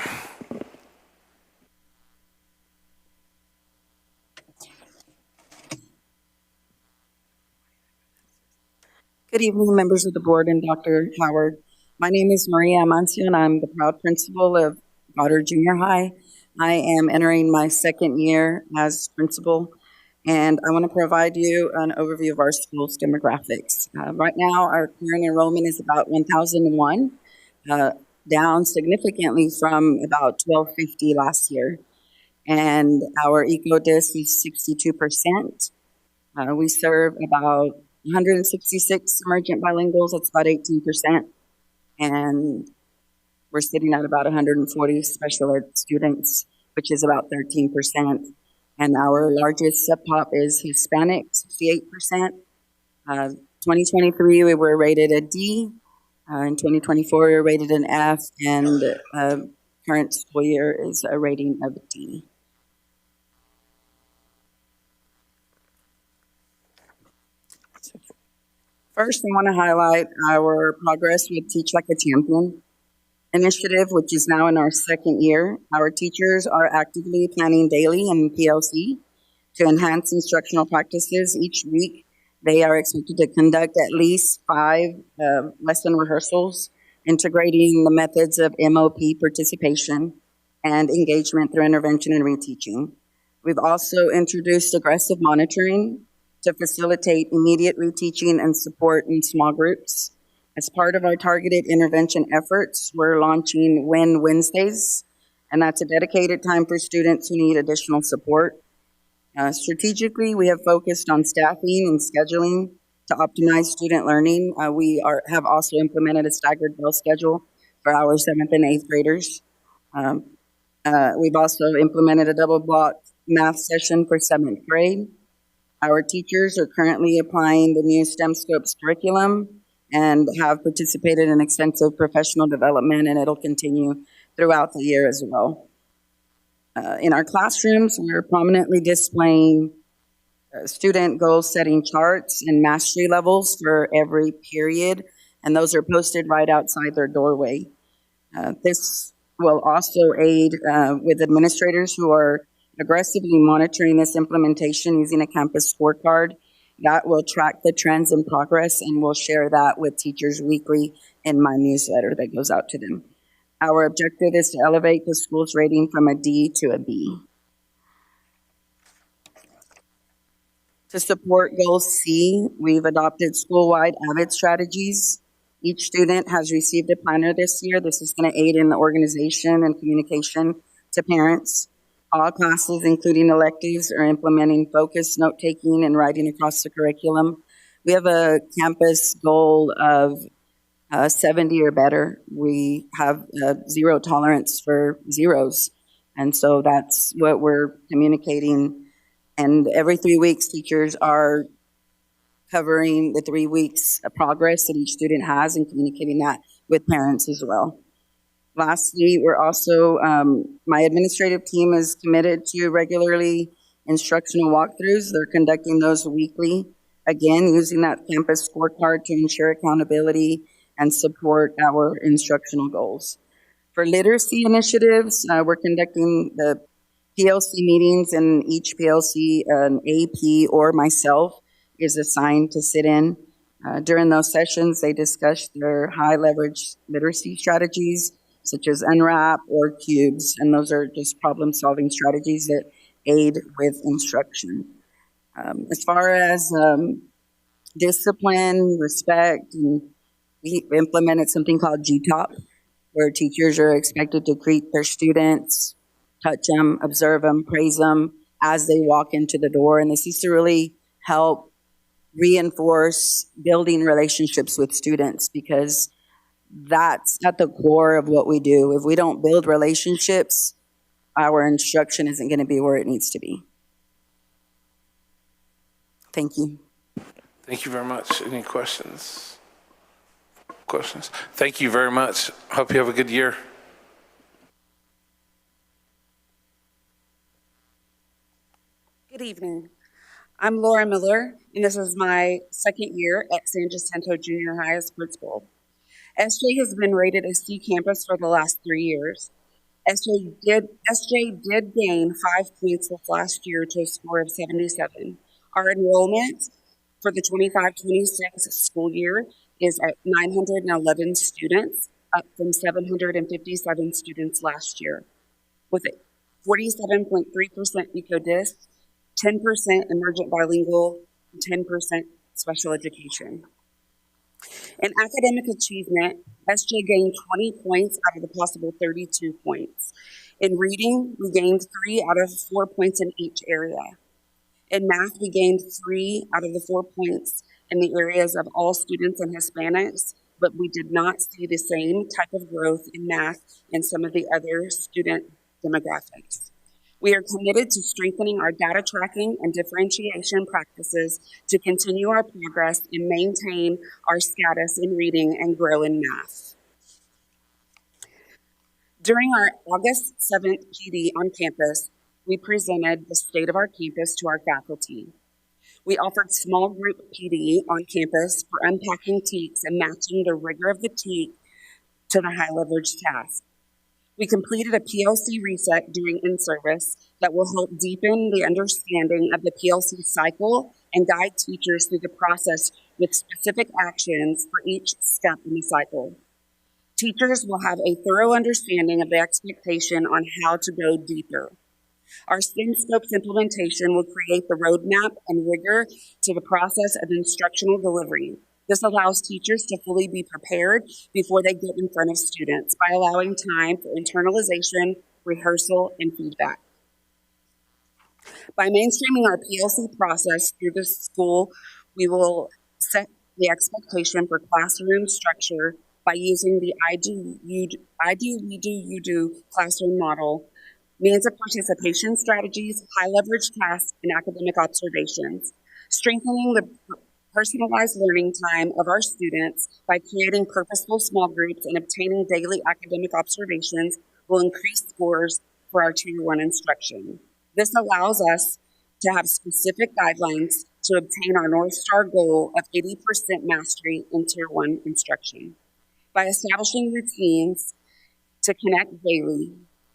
Good evening, members of the board and Dr. Howard. My name is Maria Amancio, and I'm the proud principal of Goddard Junior High. I am entering my second year as principal, and I want to provide you an overview of our school's demographics. Right now, our current enrollment is about 1,001, down significantly from about 1,250 last year. And our ECODIS is 62%. We serve about 166 emergent bilinguals, that's about 18%. And we're sitting at about 140 special ed students, which is about 13%. And our largest subpop is Hispanic, 68%. 2023, we were rated a D. In 2024, we were rated an F, and current school year is a rating of D. First, I want to highlight our progress with Teach Like a Champion initiative, which is now in our second year. Our teachers are actively planning daily in PLC to enhance instructional practices. Each week, they are expected to conduct at least 5 lesson rehearsals, integrating the methods of MOP participation and engagement through intervention and reteaching. We've also introduced aggressive monitoring to facilitate immediate reteaching and support in small groups. As part of our targeted intervention efforts, we're launching Win Wednesdays, and that's a dedicated time for students who need additional support. Strategically, we have focused on staffing and scheduling to optimize student learning. We have also implemented a staggered bell schedule for our 7th and 8th graders. We've also implemented a double block math session for 7th grade. Our teachers are currently applying the new STEM Scopes curriculum and have participated in extensive professional development, and it'll continue throughout the year as well. In our classrooms, we're prominently displaying student goal-setting charts and mastery levels for every period, and those are posted right outside their doorway. This will also aid with administrators who are aggressively monitoring this implementation using a campus scorecard that will track the trends and progress, and we'll share that with teachers weekly in my newsletter that goes out to them. Our objective is to elevate the school's rating from a D to a B. To support Goal C, we've adopted school-wide AVID strategies Each student has received a planner this year. This is going to aid in the organization and communication to parents. All classes, including electives, are implementing focused note-taking and writing across the curriculum. We have a campus goal of 70 or better. We have zero tolerance for zeros. And so that's what we're communicating. And every 3 weeks, teachers are covering the 3 weeks of progress that each student has and communicating that with parents as well. Lastly, we're also, my administrative team is committed to regularly instructional walkthroughs. They're conducting those weekly, again, using that campus scorecard to ensure accountability and support our instructional goals. For literacy initiatives, we're conducting the PLC meetings, and each PLC, an AP or myself is assigned to sit in. During those sessions, they discuss their high leverage literacy strategies, such as Unwrap or Cubes, and those are just problem-solving strategies that aid with instruction. As far as discipline, respect, and we implemented something called GTOP, where teachers are expected to greet their students, touch them, observe them, praise them as they walk into the door. And this is to really help reinforce building relationships with students, because that's at the core of what we do. If we don't build relationships, our instruction isn't going to be where it needs to be. Thank you. Thank you very much. Any questions? Thank you very much. Hope you have a good year. Good evening. I'm Laura Miller, and this is my second year at San Jacinto Junior High as principal. SJ has been rated a C campus for the last 3 years. SJ did gain 5 points this last year to a score of 77. Our enrollment for the 25-26 school year is at 911 students, up from 757 students last year, with a 47.3% EcoDisc, 10% emergent bilingual, 10% special education. In academic achievement, SJ gained 20 points out of the possible 32 points. In reading, we gained 3 out of 4 points in each area. In math, we gained 3 out of the 4 points in the areas of all students and Hispanics, but we did not see the same type of growth in math in some of the other student demographics. We are committed to strengthening our data tracking and differentiation practices to continue our progress and maintain our status in reading and grow in math. During our August 7th PD on campus, we presented the state of our campus to our faculty. We offered small group PD on campus for unpacking TEKS and matching the rigor of the TEK to the high leverage task. We completed a PLC reset during in-service that will help deepen the understanding of the PLC cycle and guide teachers through the process with specific actions for each step in the cycle. Teachers will have a thorough understanding of the expectation on how to go deeper. Our STEM Scopes implementation will create the roadmap and rigor to the process of instructional delivery. This allows teachers to fully be prepared before they get in front of students by allowing time for internalization, rehearsal, and feedback. By mainstreaming our PLC process through the school, we will set the expectation for classroom structure by using the I do, you do classroom model, means of participation strategies, high leverage tasks, and academic observations, strengthening the personalized learning time of our students by creating purposeful small groups and obtaining daily academic observations will increase scores for our Tier 1 instruction. This allows us to have specific guidelines to obtain our North Star goal of 80% mastery in Tier 1 instruction. By establishing routines to connect daily,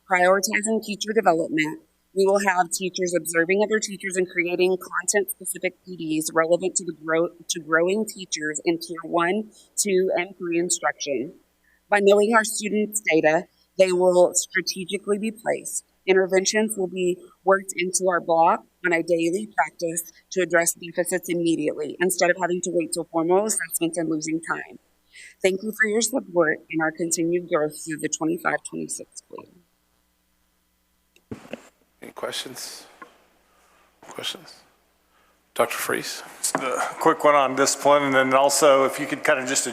prioritizing teacher development, we will have teachers observing other teachers and creating content-specific PDs relevant to growing teachers in Tier 1, 2, and 3 instruction. By knowing our students' data, they will strategically be placed. Interventions will be worked into our block on a daily practice to address deficits immediately instead of having to wait till formal assessments and losing time. Thank you for your support and our continued growth through the 25-26 school year. Any questions? Questions? Dr. Freeze? Just a quick one on discipline, and then also if you could kind of just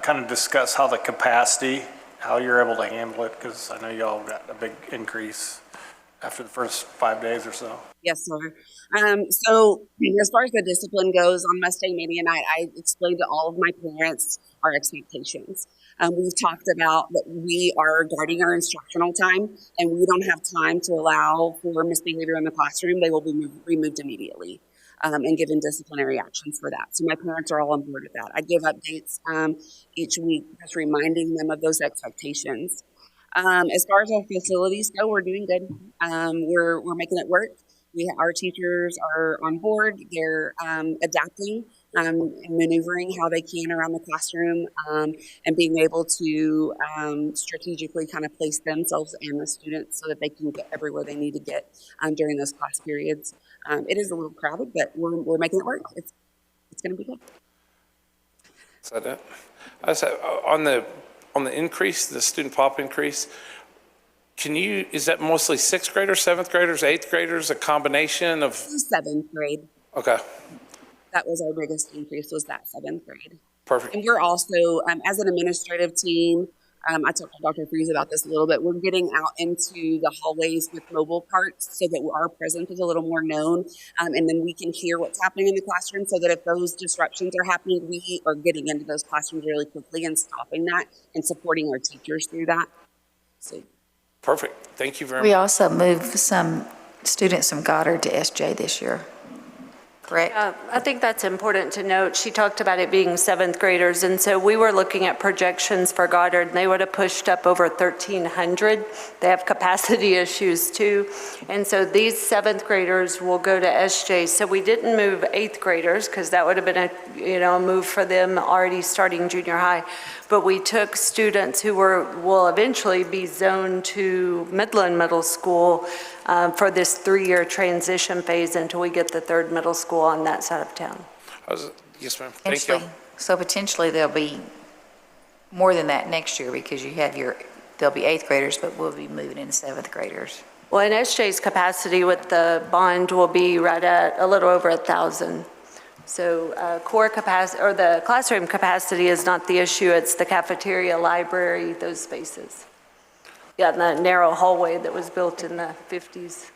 kind of discuss how the capacity, how you're able to handle it, because I know y'all got a big increase after the first 5 days or so. Yes, sir. So as far as the discipline goes, on Mustang Mania Night, I explained to all of my parents our expectations. We've talked about that we are guarding our instructional time, and we don't have time to allow for misbehavior in the classroom. They will be removed immediately and given disciplinary actions for that. So my parents are all on board with that. I give updates each week, just reminding them of those expectations. As far as our facilities go, we're doing good. We're making it work. Our teachers are on board. They're adapting and maneuvering how they can around the classroom and being able to strategically kind of place themselves and the students so that they can get everywhere they need to get during those class periods. It is a little crowded, but we're making it work. It's going to be good. Is that it? I said, on the increase, the student pop increase, is that mostly sixth graders, seventh graders, eighth graders, a combination of? Seventh grade. Okay. That was our biggest increase, was that seventh grade. Perfect. And we're also, as an administrative team, I talked to Dr. Freeze about this a little bit. We're getting out into the hallways with mobile carts so that our presence is a little more known. And then we can hear what's happening in the classroom so that if those disruptions are happening, we are getting into those classrooms really quickly and stopping that and supporting our teachers through that. So. Perfect. Thank you very much. We also moved some students from Goddard to SJ this year. Correct? I think that's important to note. She talked about it being seventh graders, and so we were looking at projections for Goddard, and they would have pushed up over 1,300. They have capacity issues too, and so these seventh graders will go to SJ. So we didn't move eighth graders because that would have been a move for them already starting junior high. But we took students who will eventually be zoned to Midland Middle School for this 3-year transition phase until we get the third middle school on that side of town. Yes, ma'am. Thank you. So potentially there'll be more than that next year because there'll be eighth graders, but we'll be moving into seventh graders. Well, and SJ's capacity with the bond will be right at a little over 1,000. So core capacity, or the classroom capacity is not the issue, it's the cafeteria, library, those spaces. Yeah, and that narrow hallway that was built in the 50s.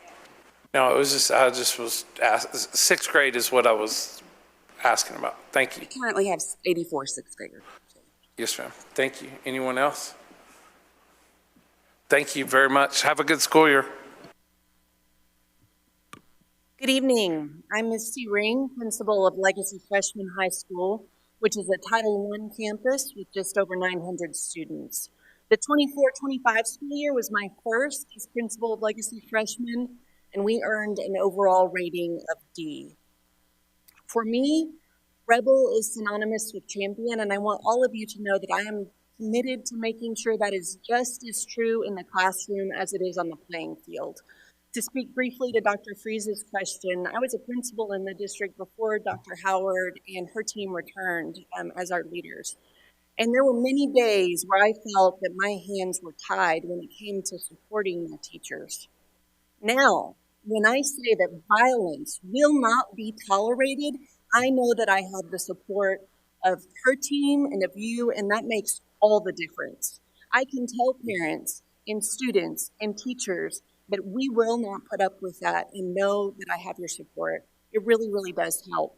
No, I just was asked, sixth grade is what I was asking about. Thank you. We currently have 84 sixth graders. Yes, ma'am. Thank you. Anyone else? Thank you very much. Have a good school year. Good evening. I'm Misty Ring, principal of Legacy Freshman High School, which is a Title I campus with just over 900 students. The 24-25 school year was my first as principal of Legacy Freshman, and we earned an overall rating of D. For me, Rebel is synonymous with champion, and I want all of you to know that I am committed to making sure that is just as true in the classroom as it is on the playing field. To speak briefly to Dr. Freese's question, I was a principal in the district before Dr. Howard and her team returned as our leaders. And there were many days where I felt that my hands were tied when it came to supporting the teachers. Now, when I say that violence will not be tolerated, I know that I have the support of her team and of you, and that makes all the difference. I can tell parents and students and teachers that we will not put up with that and know that I have your support. It really, really does help.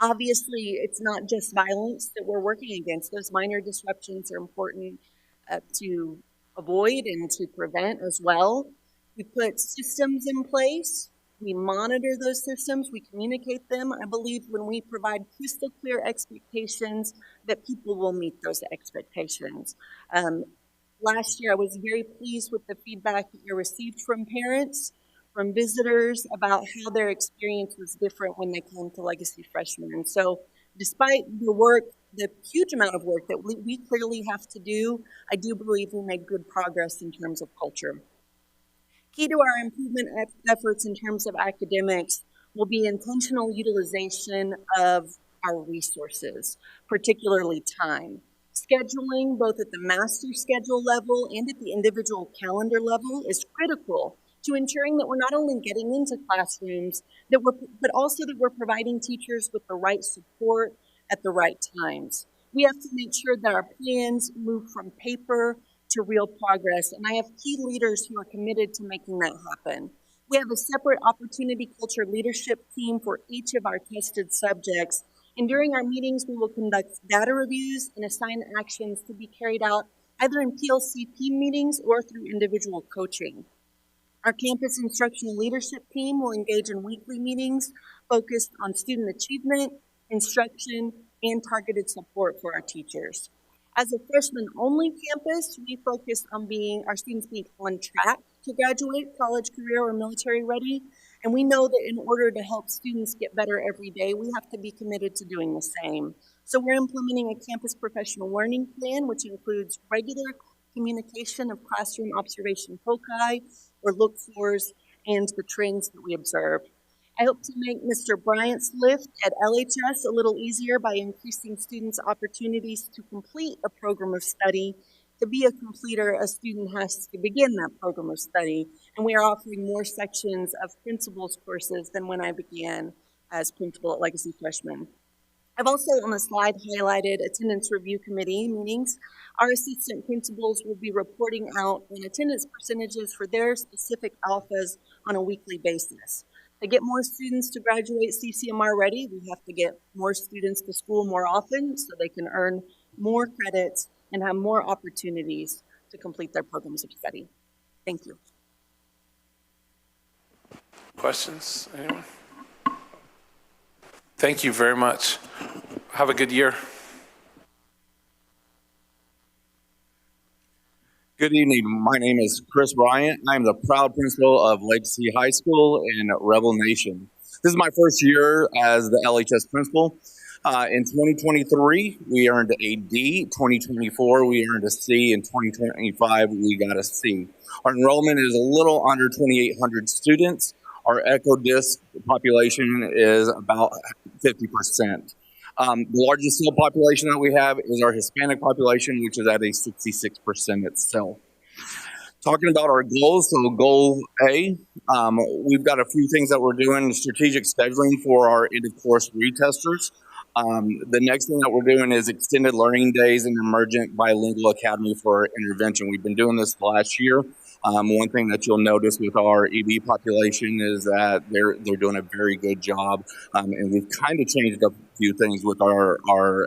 Obviously, it's not just violence that we're working against. Those minor disruptions are important to avoid and to prevent as well. We put systems in place. We monitor those systems. We communicate them. I believe when we provide crystal clear expectations that people will meet those expectations. Last year, I was very pleased with the feedback that I received from parents, from visitors, about how their experience was different when they came to Legacy Freshmen. And so despite the work, the huge amount of work that we clearly have to do, I do believe we made good progress in terms of culture. Key to our improvement efforts in terms of academics will be intentional utilization of our resources, particularly time. Scheduling, both at the master schedule level and at the individual calendar level, is critical to ensuring that we're not only getting into classrooms, but also that we're providing teachers with the right support at the right times. We have to make sure that our plans move from paper to real progress, and I have key leaders who are committed to making that happen. We have a separate opportunity culture leadership team for each of our tested subjects, and during our meetings, we will conduct data reviews and assign actions to be carried out either in PLCP meetings or through individual coaching. Our campus instructional leadership team will engage in weekly meetings focused on student achievement, instruction, and targeted support for our teachers. As a freshman-only campus, we focus on our students being on track to graduate college, career, or military ready, and we know that in order to help students get better every day, we have to be committed to doing the same. So we're implementing a campus professional learning plan, which includes regular communication of classroom observation foci or look-fors and the trends that we observe. I hope to make Mr. Bryant's lift at LHS a little easier by increasing students' opportunities to complete a program of study. To be a completer, a student has to begin that program of study, and we are offering more sections of principal's courses than when I began as principal at Legacy Freshman. I've also on the slide highlighted attendance review committee meetings. Our assistant principals will be reporting out on attendance percentages for their specific alphas on a weekly basis. To get more students to graduate CCMR ready, we have to get more students to school more often so they can earn more credits and have more opportunities to complete their programs of study. Thank you. Questions, anyone? Thank you very much. Have a good year. Good evening. My name is Chris Bryant. I'm the proud principal of Legacy High School in Rebel Nation. This is my first year as the LHS principal. In 2023, we earned a D. 2024, we earned a C. In 2025, we got a C. Our enrollment is a little under 2,800 students. Our ECHO disc population is about 50%. The largest subpopulation that we have is our Hispanic population, which is at a 66% itself. Talking about our goals, so goal A, we've got a few things that we're doing, strategic scheduling for our end-of-course retesters. The next thing that we're doing is extended learning days and emergent bilingual academy for intervention. We've been doing this last year. One thing that you'll notice with our EB population is that they're doing a very good job, and we've kind of changed up a few things with our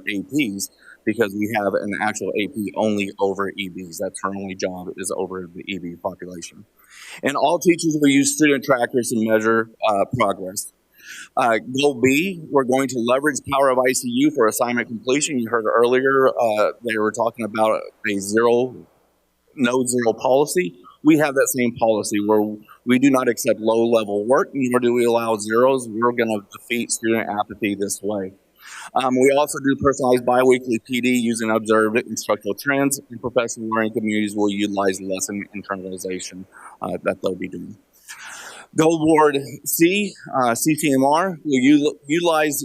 APs because we have an actual AP only over EBs. That's her only job is over the EB population. And all teachers will use student trackers to measure progress. Goal B, we're going to leverage power of ICU for assignment completion. You heard earlier they were talking about a no zero policy. We have that same policy where we do not accept low-level work, nor do we allow zeros. We're going to defeat student apathy this way. We also do personalized biweekly PD using observed instructional trends, and professional learning communities will utilize lesson internalization that they'll be doing. Goal Board C, CCMR, will utilize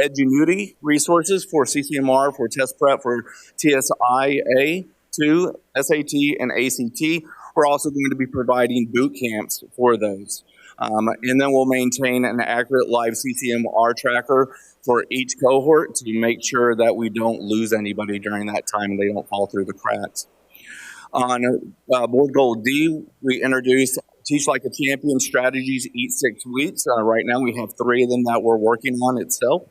Edgenuity resources for CCMR for test prep for TSIA, 2, SAT, and ACT. We're also going to be providing boot camps for those. And then we'll maintain an accurate live CCMR tracker for each cohort to make sure that we don't lose anybody during that time and they don't fall through the cracks. On Board Goal D, we introduced Teach Like a Champion strategies each 6 weeks. Right now we have 3 of them that we're working on itself.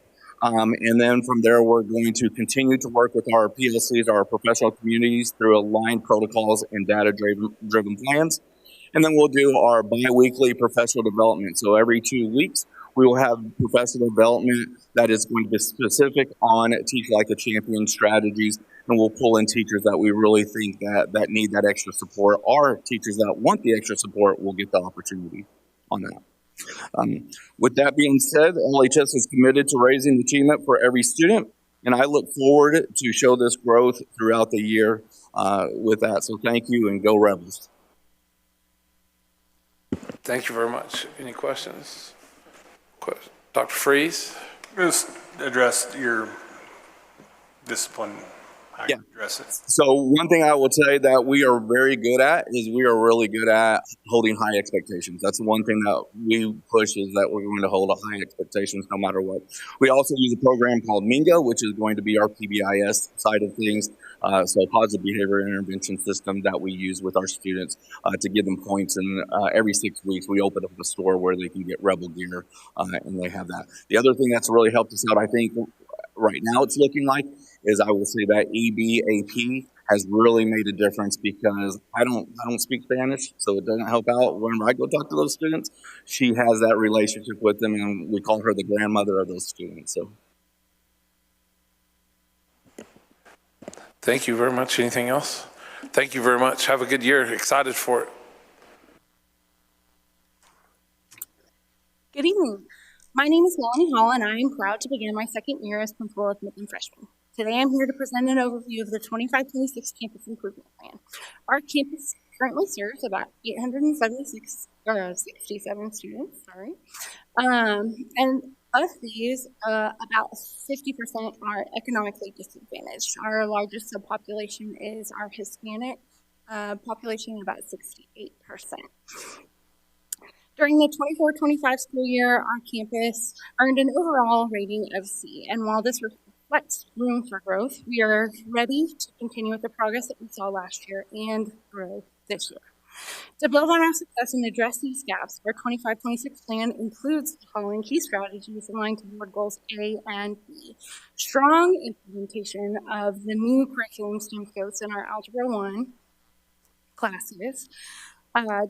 And then from there, we're going to continue to work with our PLCs, our professional communities, through aligned protocols and data-driven plans. And then we'll do our bi-weekly professional development. So every 2 weeks, we will have professional development that is going to be specific on Teach Like a Champion strategies. And we'll pull in teachers that we really think that need that extra support, or teachers that want the extra support will get the opportunity on that. With that being said, LHS is committed to raising achievement for every student, and I look forward to show this growth throughout the year with that. So thank you, and go Rebels. Thank you very much. Any questions? Dr. Freeze? Just address your discipline, how you address it. So one thing I will say that we are very good at is we are really good at holding high expectations. That's one thing that we push is that we're going to hold a high expectations no matter what. We also use a program called Minga, which is going to be our PBIS side of things. So positive behavior intervention system that we use with our students to give them points. And every 6 weeks we open up a store where they can get Rebel gear and they have that. The other thing that's really helped us out, I think, right now it's looking like is I will say that EBAP has really made a difference because I don't speak Spanish, so it doesn't help out whenever I go talk to those students. She has that relationship with them, and we call her the grandmother of those students. So, Thank you very much. Anything else? Thank you very much. Have a good year. Excited for it. Good evening. My name is Melanie Hall, and I am proud to begin my second year as principal of Midland Freshman. Today, I'm here to present an overview of the 25-26 Campus Improvement Plan. Our campus currently serves about 67 students, and of these, about 50% are economically disadvantaged. Our largest subpopulation is our Hispanic population, about 68%. During the 24-25 school year, our campus earned an overall rating of C, and while this reflects room for growth, we are ready to continue with the progress that we saw last year and grow this year. To build on our success and address these gaps, our 25-26 plan includes the following key strategies aligned to board goals A and B. Strong implementation of the new curriculum STEM scopes in our Algebra 1 classes.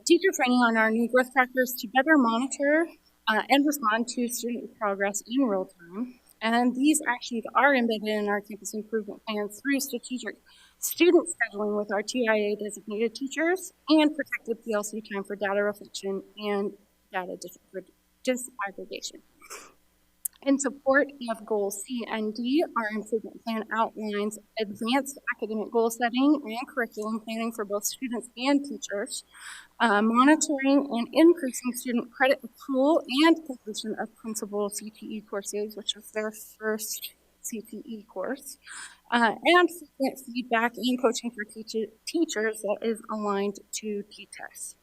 Teacher training on our new growth trackers to better monitor and respond to student progress in real time. And these actions are embedded in our campus improvement plan through strategic student scheduling with our TIA designated teachers and protected PLC time for data reflection and data disaggregation. In support of goals C and D, our improvement plan outlines advanced academic goal setting and curriculum planning for both students and teachers, monitoring and increasing student credit accrual and completion of principal CTE courses, which was their first CTE course, and frequent feedback and coaching for teachers that is aligned to T-TEST.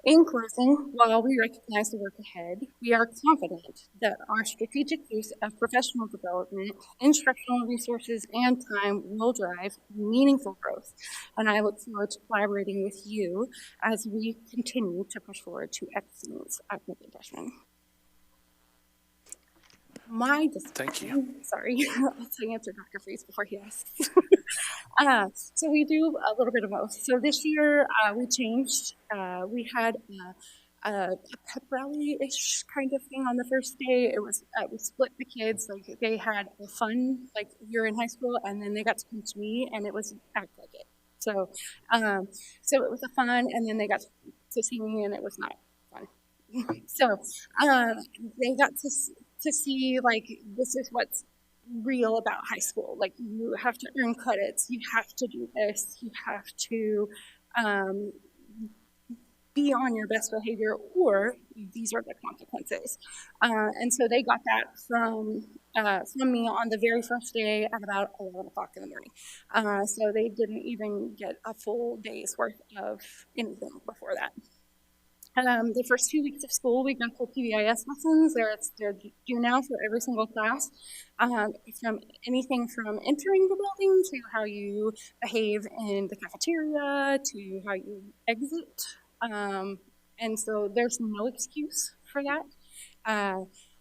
In closing, while we recognize the work ahead, we are confident that our strategic use of professional development, instructional resources, and time will drive meaningful growth. And I look forward to collaborating with you as we continue to push forward to excellence at Midland Freshman. Thank you. Sorry, let's answer Dr. Freeze before he asks. So we do a little bit of both. So this year we changed. We had a pep rally-ish kind of thing on the first day. It was we split the kids. Like they had a fun, like you're in high school, and then they got to come to me, and it was act like it. So so it was a fun, and then they got to see me, and it was not fun. So they got to see, like, this is what's real about high school. Like, you have to earn credits, you have to do this, you have to be on your best behavior, or these are the consequences. And so they got that from me on the very first day at about 11 o'clock in the morning. So they didn't even get a full day's worth of anything before that. The first 2 weeks of school, we got full PBIS lessons. They're due now for every single class. From anything from entering the building to how you behave in the cafeteria to how you exit. And so there's no excuse for that.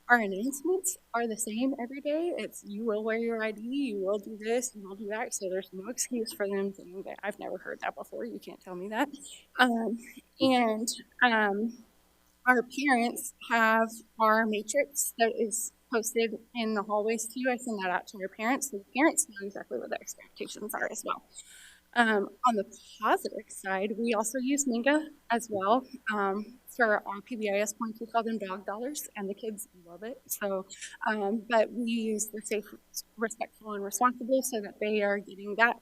Our announcements are the same every day. It's you will wear your ID, you will do this, you will do that. So there's no excuse for them saying that. I've never heard that before. You can't tell me that. Our parents have our matrix that is posted in the hallways too. I send that out to our parents, so the parents know exactly what their expectations are as well. On the positive side, we also use Minga as well. For our PBIS points, we call them dog dollars, and the kids love it. So, but we use the safe, respectful, and responsible so that they are getting that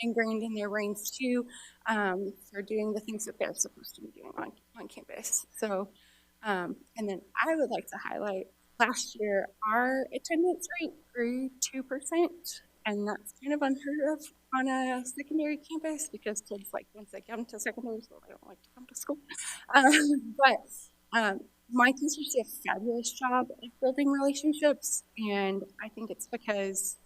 ingrained in their brains too, for doing the things that they're supposed to be doing on campus. So, and then I would like to highlight last year, our attendance rate grew 2%, and that's kind of unheard of on a secondary campus because kids, like, once they come to secondary school, they don't like to come to school. But my teachers do a fabulous job of building relationships, and I think it's because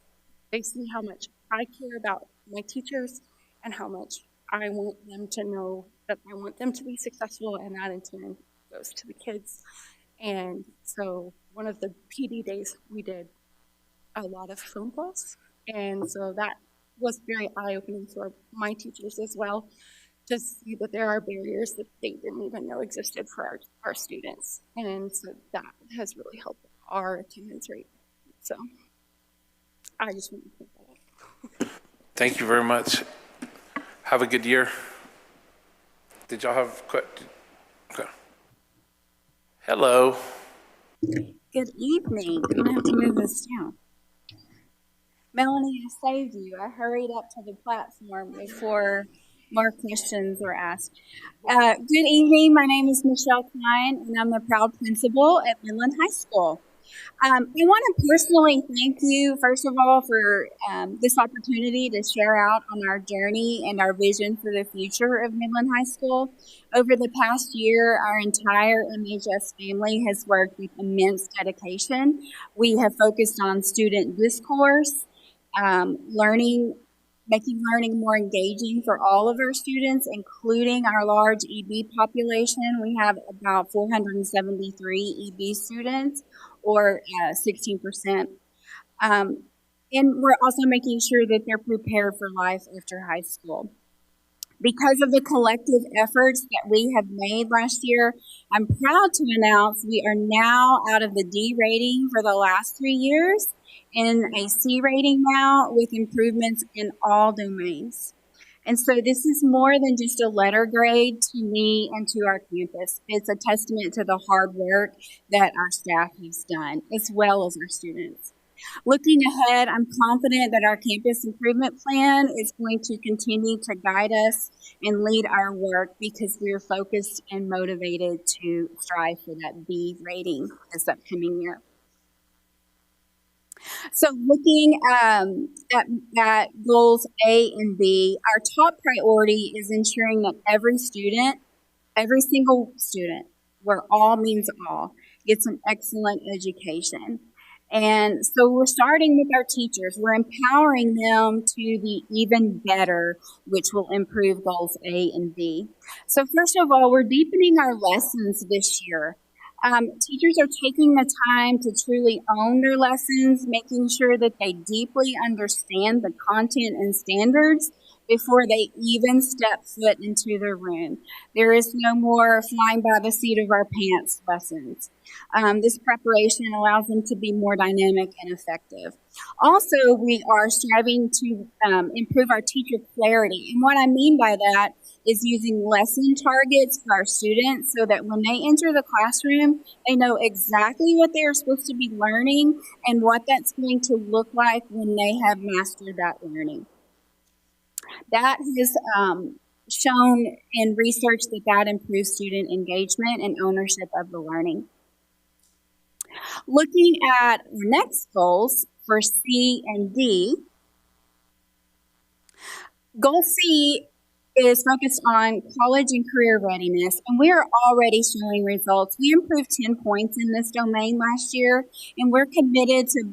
they see how much I care about my teachers and how much I want them to know that I want them to be successful, and that in turn goes to the kids. And so one of the PD days, we did a lot of phone calls, and so that was very eye-opening for my teachers as well, to see that there are barriers that they didn't even know existed for our students. And so that has really helped our attendance rate. So I just want to point that out. Thank you very much. Have a good year. Did y'all have questions? Okay. Hello. Good evening. I'm gonna have to move this down. Melanie, I saved you. I hurried up to the platform before more questions were asked. Good evening. My name is Michelle Klein, and I'm the proud principal at Midland High School. I want to personally thank you, first of all, for this opportunity to share out on our journey and our vision for the future of Midland High School. Over the past year, our entire MHS family has worked with immense dedication. We have focused on student discourse, making learning more engaging for all of our students, including our large EB population. We have about 473 EB students, or 16%. And we're also making sure that they're prepared for life after high school. Because of the collective efforts that we have made last year, I'm proud to announce we are now out of the D rating for the last 3 years, in a C rating now, with improvements in all domains. And so this is more than just a letter grade to me and to our campus. It's a testament to the hard work that our staff has done, as well as our students. Looking ahead, I'm confident that our campus improvement plan is going to continue to guide us and lead our work, because we are focused and motivated to strive for that B rating this upcoming year. So looking at goals A and B, our top priority is ensuring that every single student, where all means all, gets an excellent education. And so we're starting with our teachers. We're empowering them to be even better, which will improve goals A and B. So first of all, we're deepening our lessons this year. Teachers are taking the time to truly own their lessons, making sure that they deeply understand the content and standards before they even step foot into the room. There is no more flying by the seat of our pants lessons. This preparation allows them to be more dynamic and effective. Also, we are striving to improve our teacher clarity. And what I mean by that is using lesson targets for our students so that when they enter the classroom, they know exactly what they are supposed to be learning and what that's going to look like when they have mastered that learning. That has shown in research that improves student engagement and ownership of the learning. Looking at our next goals for C and D, goal C is focused on college and career readiness, and we are already showing results. We improved 10 points in this domain last year, and we're committed to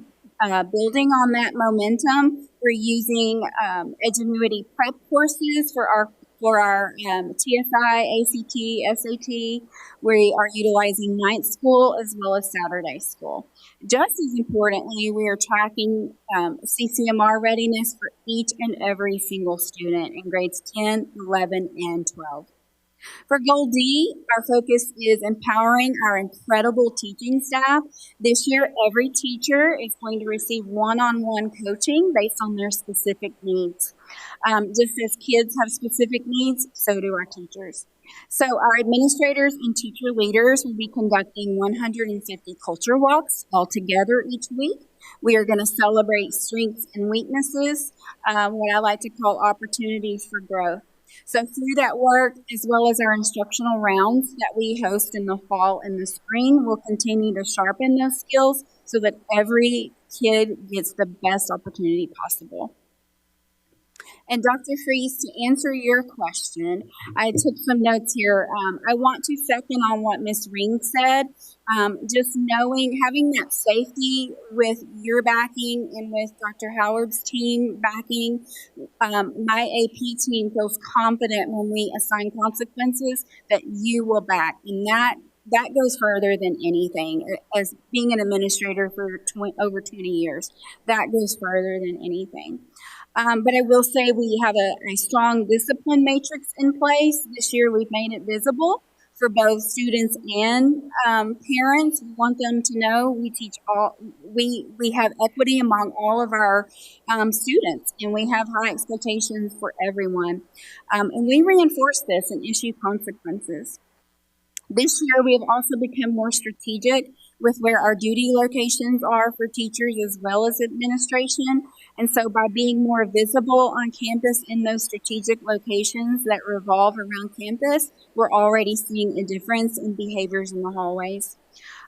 building on that momentum. We're using Edgenuity prep courses for our TSI, ACT, SAT. We are utilizing night school as well as Saturday school. Just as importantly, we are tracking CCMR readiness for each and every single student in grades 10, 11, and 12. For goal D, our focus is empowering our incredible teaching staff. This year, every teacher is going to receive one-on-one coaching based on their specific needs. Just as kids have specific needs, so do our teachers. So our administrators and teacher leaders will be conducting 150 culture walks all together each week. We are going to celebrate strengths and weaknesses, what I like to call opportunities for growth. So through that work, as well as our instructional rounds that we host in the fall and the spring, we'll continue to sharpen those skills so that every kid gets the best opportunity possible. And Dr. Freeze, to answer your question, I took some notes here. I want to second on what Ms. Ring said. Just knowing, having that safety with your backing and with Dr. Howard's team backing, my AP team feels confident when we assign consequences that you will back. And that goes further than anything. As being an administrator for over 20 years, that goes further than anything. But I will say we have a strong discipline matrix in place. This year we've made it visible for both students and parents. We want them to know we teach all, we have equity among all of our students, and we have high expectations for everyone. And we reinforce this and issue consequences. This year, we have also become more strategic with where our duty locations are for teachers as well as administration. And so by being more visible on campus in those strategic locations that revolve around campus, we're already seeing a difference in behaviors in the hallways.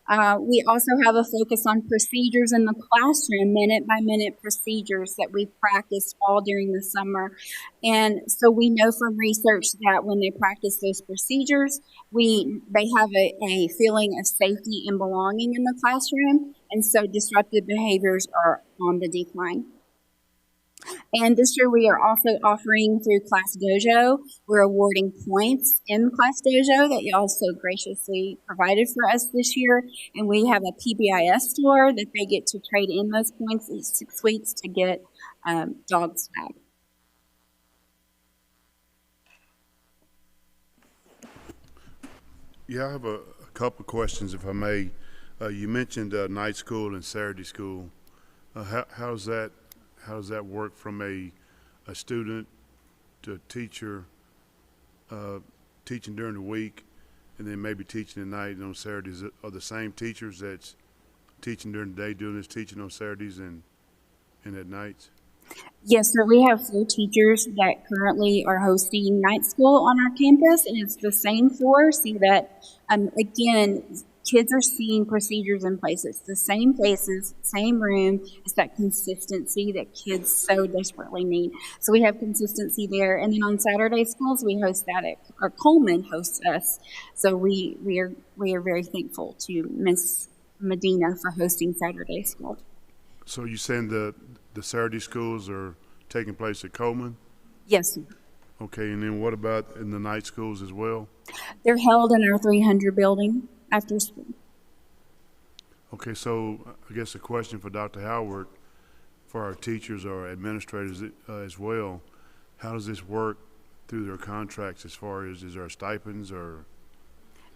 We also have a focus on procedures in the classroom, minute-by-minute procedures that we've practiced all during the summer. And so we know from research that when they practice those procedures, they have a feeling of safety and belonging in the classroom, and so disruptive behaviors are on the decline. And this year we are also offering through Class Dojo, we're awarding points in Class Dojo that you also graciously provided for us this year. And we have a PBIS store that they get to trade in those points each 6 weeks to get dog swag. Yeah, I have a couple of questions, if I may. You mentioned night school and Saturday school. How does that work from a student to teacher, teaching during the week and then maybe teaching at night and on Saturdays? Are the same teachers that's teaching during the day doing this teaching on Saturdays and at nights? Yes, sir. We have 4 teachers that currently are hosting night school on our campus, and it's the same 4 so that, again, kids are seeing procedures in place. It's the same faces, same room. It's that consistency that kids so desperately need. So we have consistency there. And then on Saturday schools, we host that or Coleman hosts us. So we are very thankful to Miss Medina for hosting Saturday school. So you saying the Saturday schools are taking place at Coleman? Yes, sir. Okay, and then what about in the night schools as well? They're held in our 300 building after school. Okay, so I guess a question for Dr. Howard, for our teachers or administrators as well, how does this work through their contracts as far as, is there stipends or?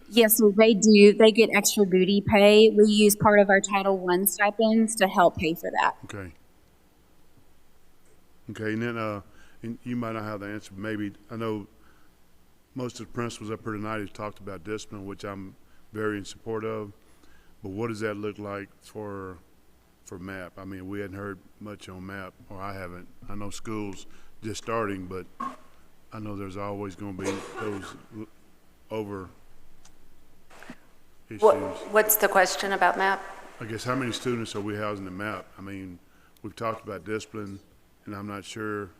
Yes, so they do. They get extra duty pay. We use part of our Title I stipends to help pay for that. Okay. Okay, and then and you might not have the answer, but maybe, I know most of the principals up here tonight have talked about discipline, which I'm very in support of, but what does that look like for MAP? I mean, we hadn't heard much on MAP, or I haven't. I know school's just starting, but I know there's always going to be those over issues. What's the question about MAP? I guess how many students are we housing in MAP? I mean, we've talked about discipline, and I'm not sure.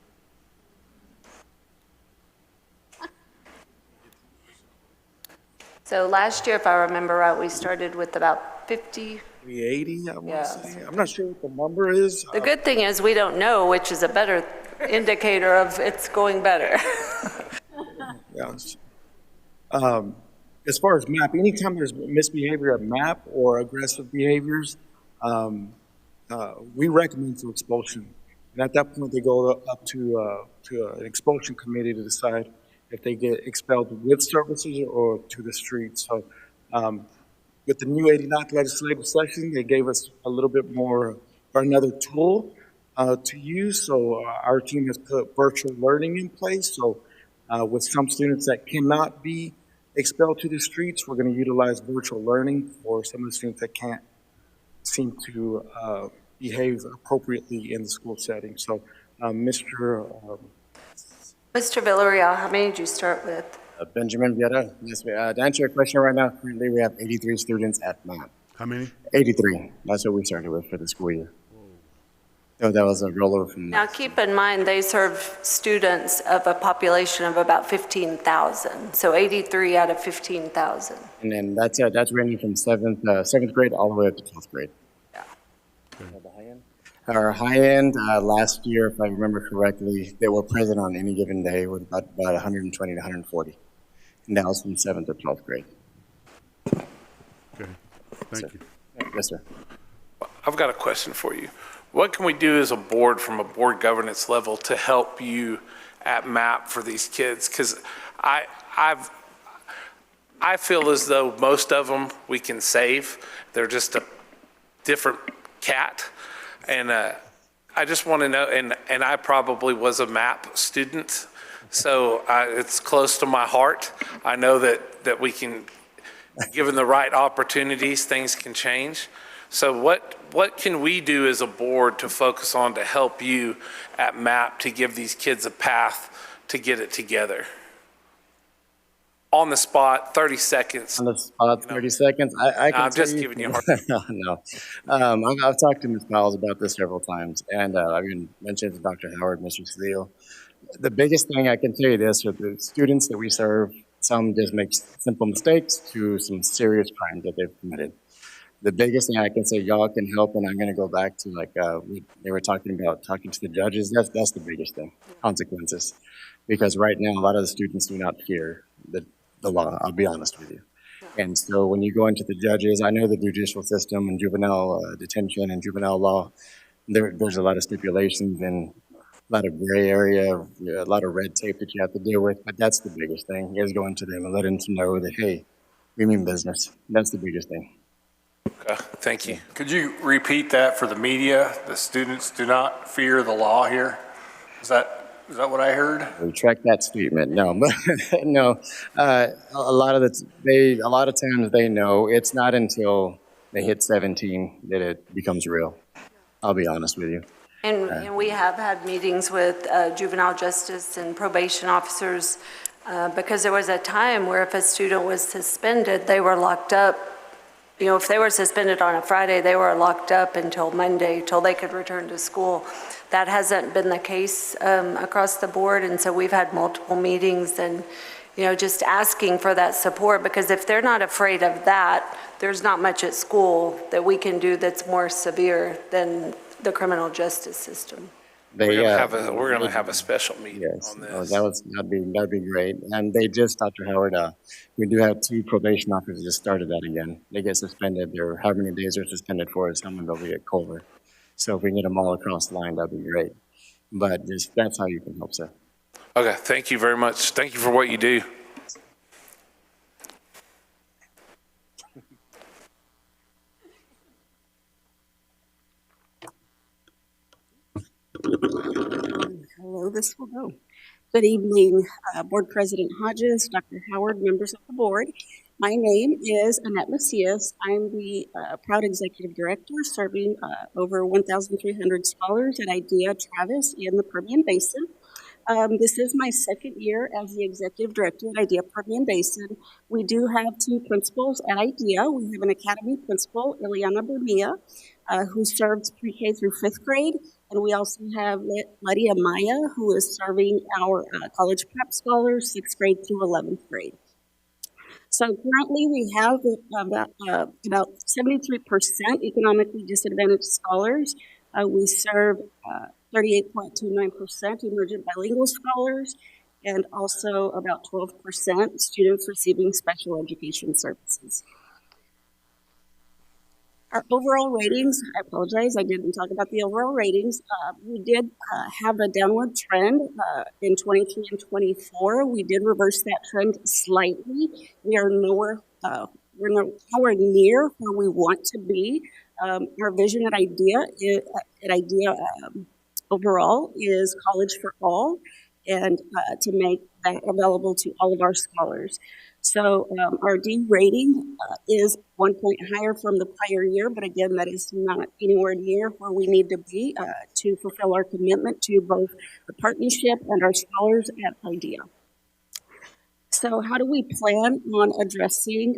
So last year, if I remember right, we started with about 50. 80, I want Yeah. to say. I'm not sure what the number is. The good thing is we don't know, which is a better indicator of it's going better. Yes. As far as MAP, anytime there's misbehavior at MAP or aggressive behaviors, we recommend for expulsion. And at that point, they go up to an expulsion committee to decide if they get expelled with services or to the streets. So with the new 89th legislative session, they gave us a little bit more, or another tool to use. So our team has put virtual learning in place. So with some students that cannot be expelled to the streets, we're going to utilize virtual learning for some of the students that can't seem to behave appropriately in the school setting. So Mr. Mr. Villarreal, how many did you start with? Benjamin Viera. Yes, to answer your question right now, currently we have 83 students at MAP. How many? 83. That's what we started with for the school year. So that was a rollover from Now, keep in mind, they serve students of a population of about 15,000, so 83 out of 15,000. And then that's ranging from seventh grade all the way up to 12th grade. Yeah. Our high end last year, if I remember correctly, they were present on any given day with about 120 to 140. And that was from 7th to 12th grade. Okay, thank you. Yes, sir. I've got a question for you. What can we do as a board from a board governance level to help you at MAP for these kids? Because I feel as though most of them we can save. They're just a different cat. And I just want to know, and I probably was a MAP student, so it's close to my heart. I know that we can, given the right opportunities, things can change. So what can we do as a board to focus on to help you at MAP to give these kids a path to get it together? On the spot, 30 seconds. On the spot, 30 seconds. I'm just giving you a hard time. No. I've talked to Ms. Powell about this several times, and I've even mentioned to Dr. Howard, Mr. Steele. The biggest thing I can tell you this, with the students that we serve, some just make simple mistakes to some serious crimes that they've committed. The biggest thing I can say, y'all can help, and I'm going to go back to they were talking about talking to the judges. That's the biggest thing, consequences. Because right now, a lot of the students do not fear the law, I'll be honest with you. And so when you go into the judges, I know the judicial system and juvenile detention and juvenile law, there's a lot of stipulations and a lot of gray area, a lot of red tape that you have to deal with. But that's the biggest thing, is going to them and letting them know that, hey, we mean business. That's the biggest thing. Okay, thank you. Could you repeat that for the media? The students do not fear the law here? Is that what I heard? Retract that statement. No, no. A lot of times they know it's not until they hit 17 that it becomes real. I'll be honest with you. And we have had meetings with juvenile justice and probation officers because there was a time where if a student was suspended, they were locked up. You know, if they were suspended on a Friday, they were locked up until Monday, till they could return to school. That hasn't been the case across the board, and so we've had multiple meetings and, you know, just asking for that support, because if they're not afraid of that, there's not much at school that we can do that's more severe than the criminal justice system. We're gonna have a special meeting on this. That'd be great. And they just, Dr. Howard, we do have 2 probation officers just started that again. They get suspended. They're how many days they're suspended for is someone they'll get colder. So if we can get them all across the line, that'd be great. But that's how you can help, sir. Okay, thank you very much. Thank you for what you do. Hello, this will go. Good evening, Board President Hodges, Dr. Howard, members of the board. My name is Annette Macias. I'm the proud executive director serving over 1,300 scholars at IDEA Travis in the Permian Basin. This is my second year as the executive director at IDEA Permian Basin. We do have 2 principals at IDEA. We have an academy principal, Ileana Bonilla, who serves pre-K through 5th grade. And we also have Lydia Maya, who is serving our college prep scholars, 6th grade through 11th grade. So currently we have about 73% economically disadvantaged scholars. We serve 38.29% emergent bilingual scholars, and also about 12% students receiving special education services. Our overall ratings, I apologize, I didn't talk about the overall ratings. We did have a downward trend in 23 and 24. We did reverse that trend slightly. We are nowhere near where we want to be. Our vision at IDEA overall is college for all, and to make that available to all of our scholars. So our D rating is 1 point higher from the prior year, but again, that is not anywhere near where we need to be to fulfill our commitment to both the partnership and our scholars at IDEA. So how do we plan on addressing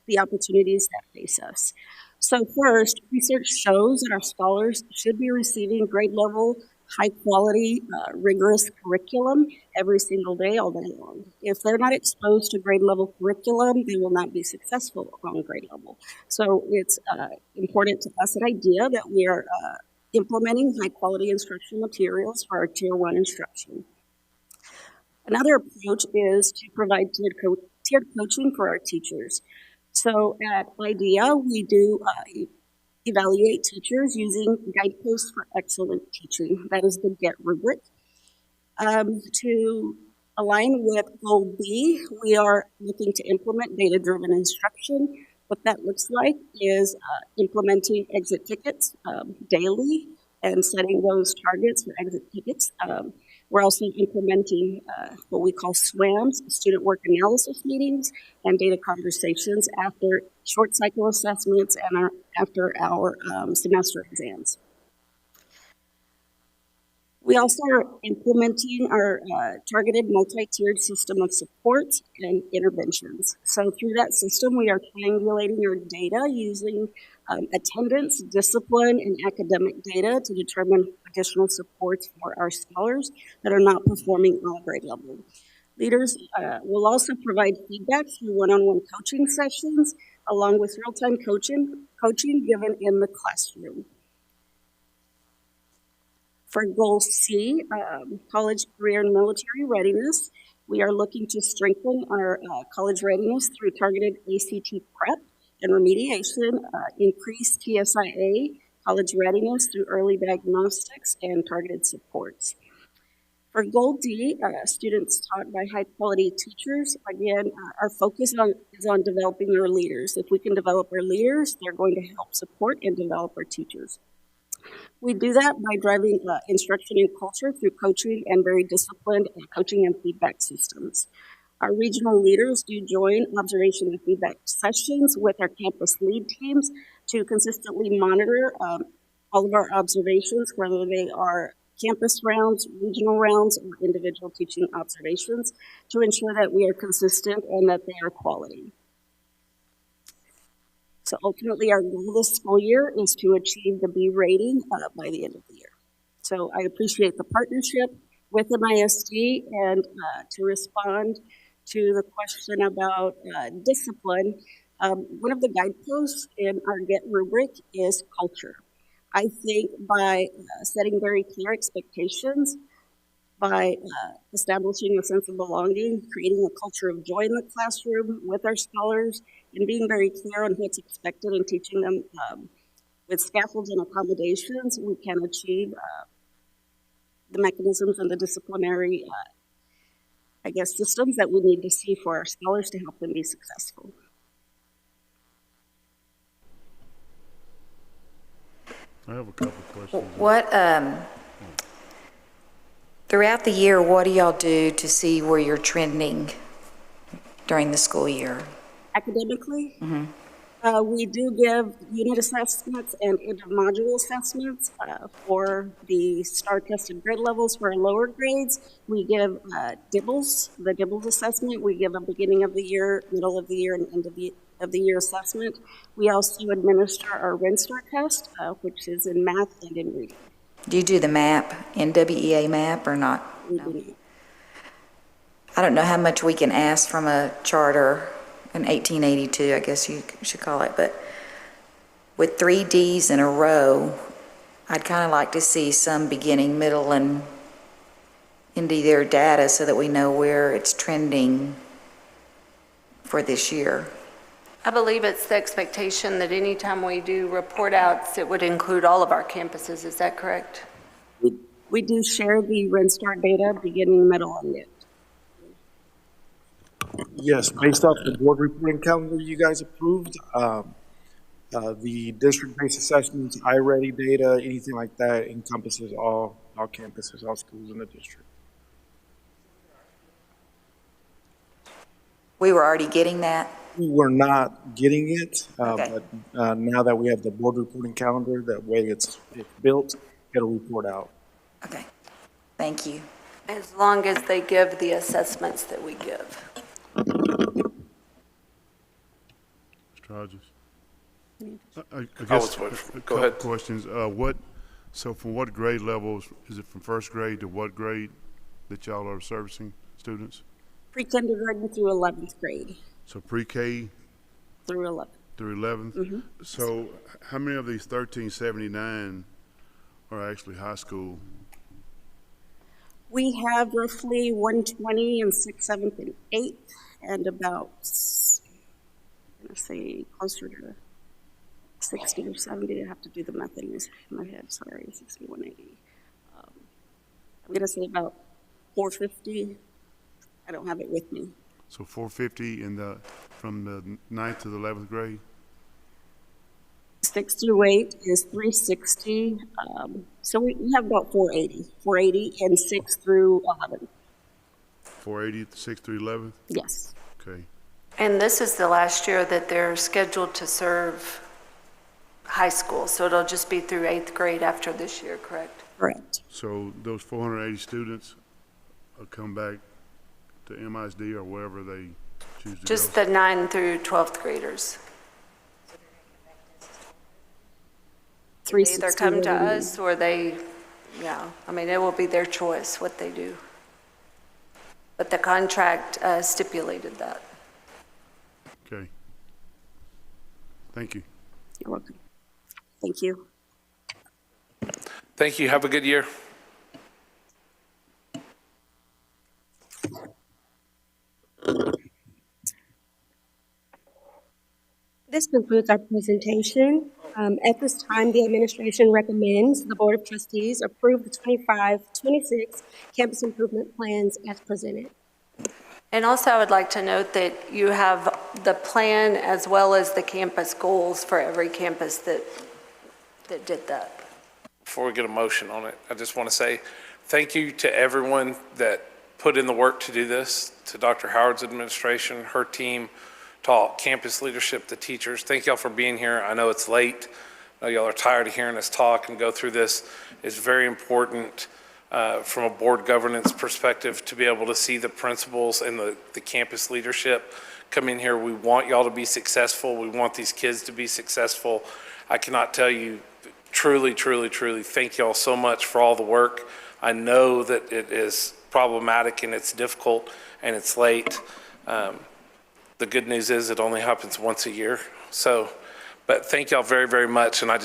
the opportunities that face us? So first, research shows that our scholars should be receiving grade level, high quality, rigorous curriculum every single day, all day long. If they're not exposed to grade level curriculum, they will not be successful on grade level. So it's important to us at IDEA that we are implementing high quality instructional materials for our Tier 1 instruction. Another approach is to provide tiered coaching for our teachers. So at IDEA, we do evaluate teachers using guideposts for excellent teaching. That is the GET rubric. To align with Goal B, we are looking to implement data-driven instruction. What that looks like is implementing exit tickets daily and setting those targets for exit tickets. We're also implementing what we call SWAMs, student work analysis meetings, and data conversations after short cycle assessments and after our semester exams. We also are implementing our targeted multi-tiered system of supports and interventions. So through that system, we are triangulating our data using attendance, discipline, and academic data to determine additional supports for our scholars that are not performing on a grade level. Leaders will also provide feedback through one-on-one coaching sessions, along with real-time coaching given in the classroom. For Goal C, college, career, and military readiness, we are looking to strengthen our college readiness through targeted ACT prep and remediation, increase TSIA, college readiness through early diagnostics, and targeted supports. For Goal D, students taught by high-quality teachers, again, our focus is on developing our leaders. If we can develop our leaders, they're going to help support and develop our teachers. We do that by driving instruction and culture through coaching and very disciplined coaching and feedback systems. Our regional leaders do join observation and feedback sessions with our campus lead teams to consistently monitor all of our observations, whether they are campus rounds, regional rounds, or individual teaching observations, to ensure that we are consistent and that they are quality. So ultimately, our goal this school year is to achieve the B rating by the end of the year. So I appreciate the partnership with MISD, and to respond to the question about discipline, one of the guideposts in our GET rubric is culture. I think by setting very clear expectations, by establishing a sense of belonging, creating a culture of joy in the classroom with our scholars, and being very clear on what's expected and teaching them with scaffolds and accommodations, we can achieve the mechanisms and the disciplinary, systems that we need to see for our scholars to help them be successful. I have a couple questions. What, throughout the year, what do y'all do to see where you're trending during the school year? Academically, Mm-hmm. we do give unit assessments and inter-module assessments for the STAR tested grade levels for our lower grades. We give DIBELS, the DIBELS assessment. We give a beginning of the year, middle of the year, and end of the year assessment. We also administer our RENSTAR test, which is in math and in reading. Do you do the MAP, NWEA MAP, or not? No. I don't know how much we can ask from a charter in 1882, I guess you should call it, but with 3 Ds in a row, I'd kind of like to see some beginning, middle, and into their data so that we know where it's trending for this year. I believe it's the expectation that anytime we do report outs, it would include all of our campuses. Is that correct? We do share the RENSTAR data beginning, middle, and end. Yes, based off the board reporting calendar you guys approved, the district-based assessments, iReady data, anything like that encompasses all campuses, all schools in the district. We were already getting that? We were not getting it, Okay. but now that we have the board reporting calendar, that way it's built, it'll report out. Okay, thank you. As long as they give the assessments that we give. Mr. Hodges? I I guess was- a go couple ahead. questions. So from what grade levels, is it from first grade to what grade that y'all are servicing students? Pre-kindergarten through 11th grade, So pre-K through 11th. through 11th? Mhm. So how many of these 1379 are actually high school? We have roughly 120 in 6th, 7th, and 8th, and about, I'm going to say closer to 60 or 70. I have to do the math in my head. Sorry, 60, 180. I'm going to say about 450. I don't have it with me. So 450 from the 9th to the 11th grade? 6 through 8 is 360. So we have about 480 and 6 through 11. 480, 6th through 11th? Yes. Okay. And this is the last year that they're scheduled to serve high school, so it'll just be through 8th grade after this year, correct? Correct. So those 480 students will come back to MISD or wherever they choose to Just go? the 9th through 12th graders. They either come to us or they, I mean, it will be their choice what they do. But the contract stipulated that. Okay. Thank you. You're welcome. Thank you. Thank you. Have a good year. This concludes our presentation. At this time, the administration recommends the Board of Trustees approve the 25-26 campus improvement plans as presented. And also, I would like to note that you have the plan as well as the campus goals for every campus that did that. Before we get a motion on it, I just want to say thank you to everyone that put in the work to do this, to Dr. Howard's administration, her team, to all campus leadership, the teachers. Thank y'all for being here. I know it's late. I know y'all are tired of hearing us talk and go through this. It's very important from a board governance perspective to be able to see the principals and the campus leadership come in here. We want y'all to be successful. We want these kids to be successful. I cannot tell you truly, truly, truly thank y'all so much for all the work. I know that it is problematic and it's difficult and it's late. The good news is it only happens once a year. So, but thank y'all very, very much. And I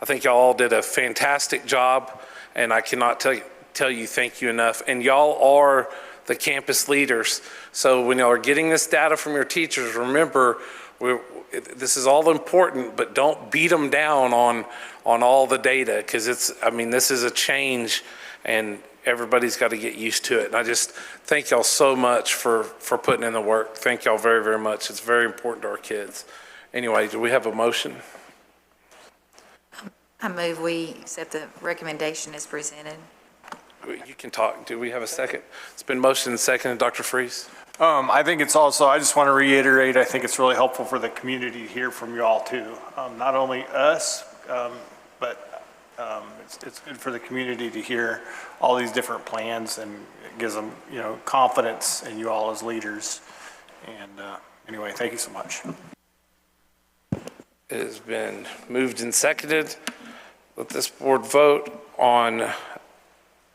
think y'all all did a fantastic job, and I cannot tell you thank you enough. And y'all are the campus leaders. So when y'all are getting this data from your teachers, remember, this is all important, but don't beat them down on all the data, because this is a change, and everybody's got to get used to it. And I just thank y'all so much for putting in the work. Thank y'all very, very much. It's very important to our kids. Anyway, do we have a motion? I move we accept the recommendation as presented. You can talk. Do we have a second? It's been motioned and seconded. Dr. Freeze? I think it's also, I just want to reiterate, I think it's really helpful for the community to hear from you all too. Not only us, but it's good for the community to hear all these different plans, and it gives them, confidence in you all as leaders. And anyway, thank you so much. It has been moved and seconded. Let this board vote on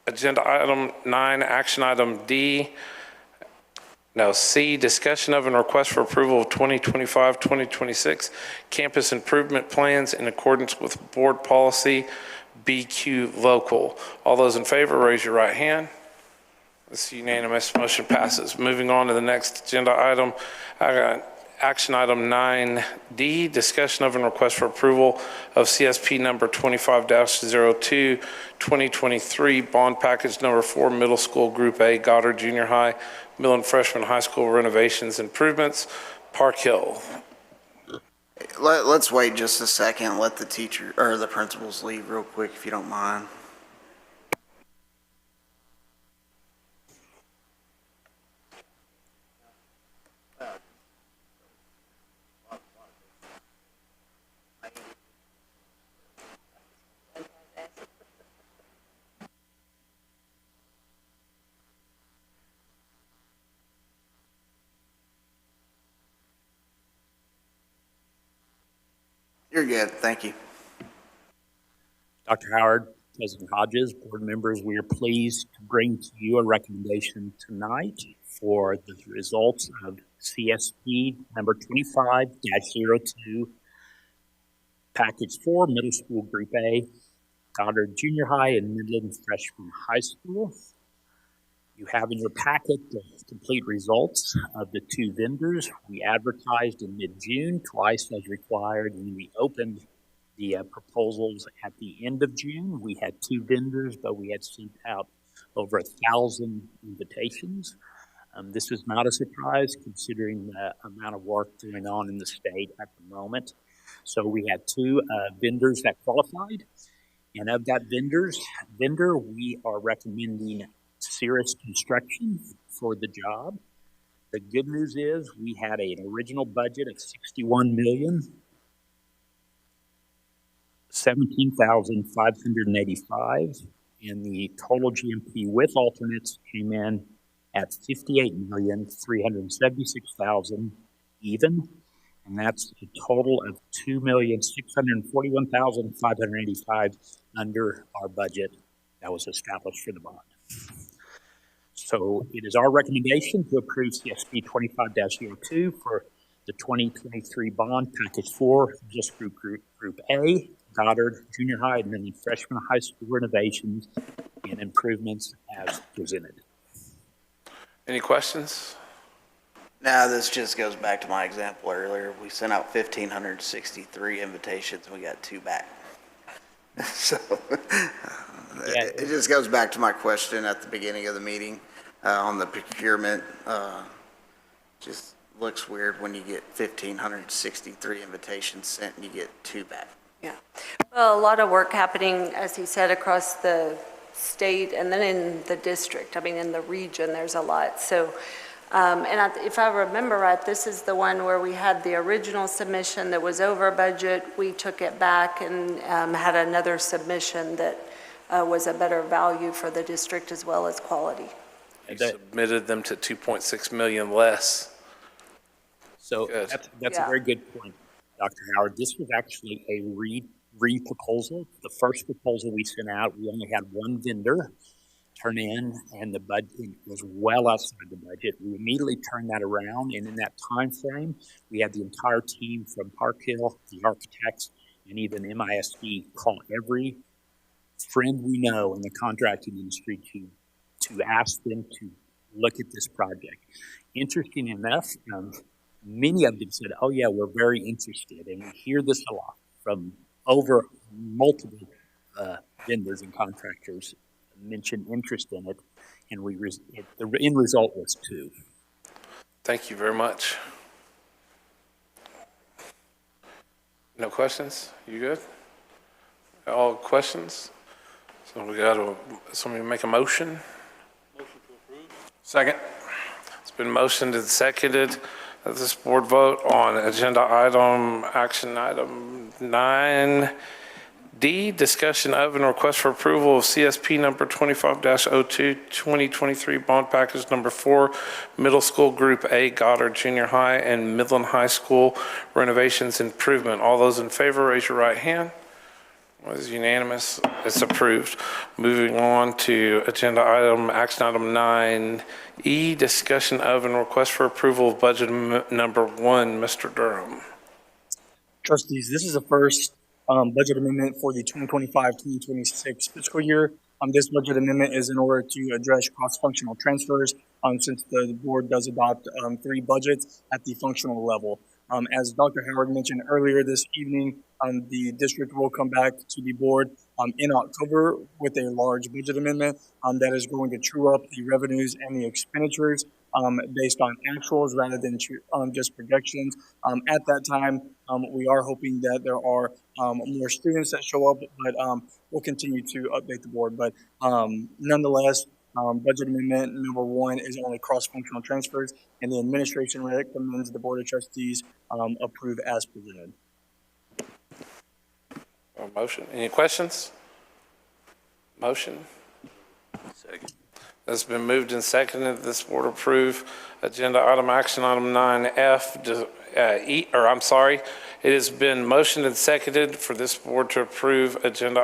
agenda item 9, action item C, discussion of and request for approval of 2025-2026 campus improvement plans in accordance with board policy BQ local. All those in favor, raise your right hand. This unanimous motion passes. Moving on to the next agenda item, action item 9D, discussion of and request for approval of CSP number 25-02, 2023, bond package number 4, middle school group A, Goddard Junior High, middle and freshman high school renovations improvements, Park Hill. Let's wait just a second. Let the teacher or the principals leave real quick, if you don't mind. You're good, thank you. Dr. Howard, President Hodges, board members, we are pleased to bring to you a recommendation tonight for the results of CSP number 25-02, Package 4, Middle School Group A, Goddard Junior High and Midland Freshman High School. You have in your packet the complete results of the two vendors. We advertised in mid-June, twice as required, and we opened the proposals at the end of June. We had two vendors, but we had sent out over 1,000 invitations. This is not a surprise considering the amount of work going on in the state at the moment. So we had two vendors that qualified, and of that vendor, we are recommending Cirrus Construction for the job. The good news is we had an original budget of $61,017,585, and the total GMP with alternates came in at $58,376,000 even, and that's a total of $2,641,585 under our budget that was established for the bond. So it is our recommendation to approve CSP 25-02 for the 2023 bond package 4, just group A, Goddard Junior High and then Freshman High School renovations and improvements as presented. Any questions? Now, this just goes back to my example earlier. We sent out 1,563 invitations and we got 2 back. So it just goes back to my question at the beginning of the meeting on the procurement. Just looks weird when you get 1,563 invitations sent and you get 2 back. Yeah. Well, a lot of work happening, as he said, across the state and then in the district. I mean, in the region, there's a lot. So, if I remember right, this is the one where we had the original submission that was over budget. We took it back and had another submission that was a better value for the district as well as quality. You submitted them to 2.6 million less. So that's a very good point, Dr. Howard. This was actually a re-proposal. The first proposal we sent out, we only had one vendor turn in, and the budget was well outside the budget. We immediately turned that around, and in that time frame, we had the entire team from Park Hill, the architects, and even MISD call every friend we know in the contracting industry to ask them to look at this project. Interesting enough, many of them said, oh yeah, we're very interested, and we hear this a lot from over multiple vendors and contractors mentioned interest in it, and the end result was 2. Thank you very much. No questions? You good? All questions? So we got somebody make a motion? Motion to approve. Second. It's been motioned and seconded that this board vote on agenda item, action item 9D, discussion of and request for approval of CSP number 25-02, 2023 bond package number 4, middle school group A, Goddard Junior High and Midland High School renovations improvement. All those in favor, raise your right hand. It was unanimous. It's approved. Moving on to agenda item, action item 9E, discussion of and request for approval of budget number 1, Mr. Durham. Trustees, this is the first budget amendment for the 2025-2026 fiscal year. This budget amendment is in order to address cross-functional transfers since the board does adopt 3 budgets at the functional level. As Dr. Howard mentioned earlier this evening, the district will come back to the board in October with a large budget amendment that is going to true up the revenues and the expenditures based on actuals rather than just projections. At that time, we are hoping that there are more students that show up, but we'll continue to update the board. But nonetheless, budget amendment number 1 is only cross-functional transfers, and the administration recommends the Board of Trustees approve as presented. Motion. Any questions? Motion. Second. It's been moved and seconded. This board approve agenda item, action item 9F, It has been motioned and seconded for this board to approve action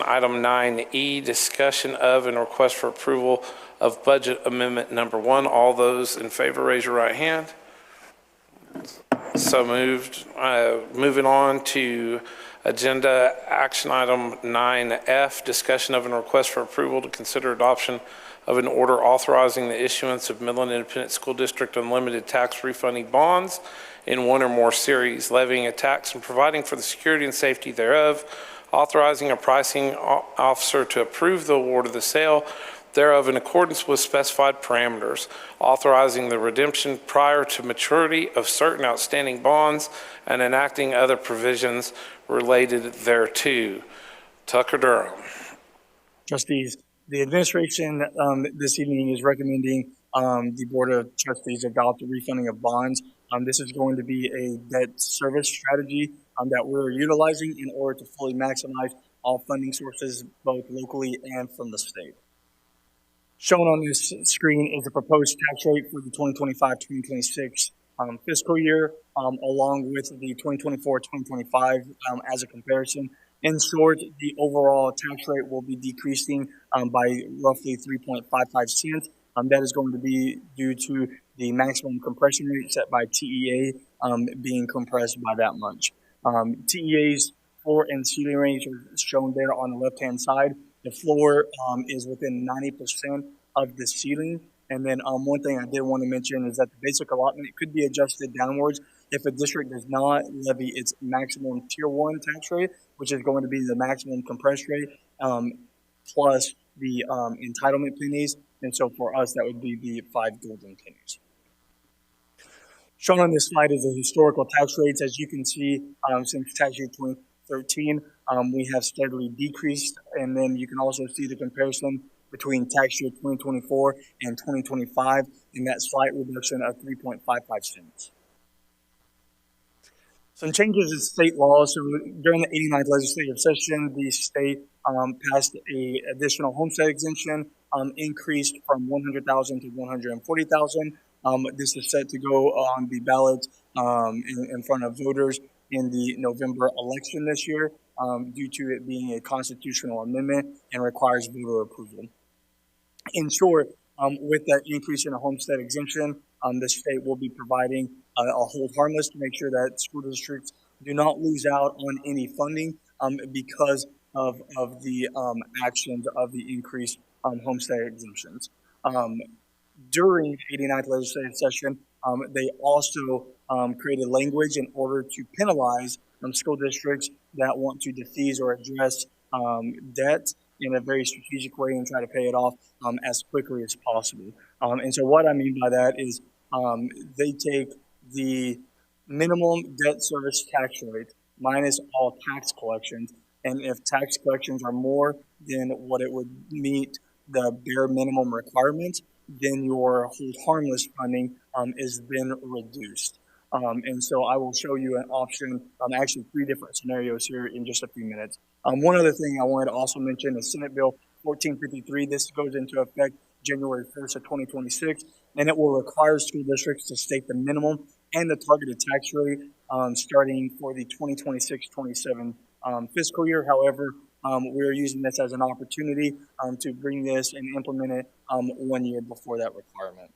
item 9E, discussion of and request for approval of budget amendment number 1. All those in favor, raise your right hand. So moved. Moving on to agenda action item 9F, discussion of and request for approval to consider adoption of an order authorizing the issuance of Midland Independent School District unlimited tax refunding bonds in one or more series, levying a tax and providing for the security and safety thereof, authorizing a pricing officer to approve the award of the sale thereof in accordance with specified parameters, authorizing the redemption prior to maturity of certain outstanding bonds, and enacting other provisions related thereto. Tucker Durham. Trustees, the administration this evening is recommending the Board of Trustees adopt a refunding of bonds. This is going to be a debt service strategy that we're utilizing in order to fully maximize all funding sources, both locally and from the state. Shown on this screen is the proposed tax rate for the 2025-2026 fiscal year, along with the 2024-2025 as a comparison. In short, the overall tax rate will be decreasing by roughly 3.55 cents. That is going to be due to the maximum compression rate set by TEA being compressed by that much. TEA's floor and ceiling range are shown there on the left-hand side. The floor is within 90% of the ceiling. And then one thing I did want to mention is that the basic allotment could be adjusted downwards if a district does not levy its maximum Tier 1 tax rate, which is going to be the maximum compressed rate, plus the entitlement pennies. And so for us, that would be the 5 golden pennies. Shown on this slide is the historical tax rates. As you can see, since tax year 2013, we have steadily decreased. And then you can also see the comparison between tax year 2024 and 2025 in that slight reduction of 3.55 cents. Some changes in state law. So during the 89th legislative session, the state passed a additional homestead exemption, increased from 100,000 to 140,000. This is set to go on the ballot in front of voters in the November election this year, due to it being a constitutional amendment and requires voter approval. In short, with that increase in a homestead exemption, the state will be providing a hold harmless to make sure that school districts do not lose out on any funding because of the actions of the increased homestead exemptions. During the 89th legislative session, they also created language in order to penalize school districts that want to defease or address debt in a very strategic way and try to pay it off as quickly as possible. And so what I mean by that is they take the minimum debt service tax rate minus all tax collections, and if tax collections are more than what it would meet the bare minimum requirements, then your hold harmless funding is then reduced. And so I will show you an option, actually 3 different scenarios here in just a few minutes. One other thing I wanted to also mention is Senate Bill 1453. This goes into effect January 1st of 2026, and it will require school districts to state the minimum and the targeted tax rate starting for the 2026-27 fiscal year. However, we're using this as an opportunity to bring this and implement it 1 year before that requirement.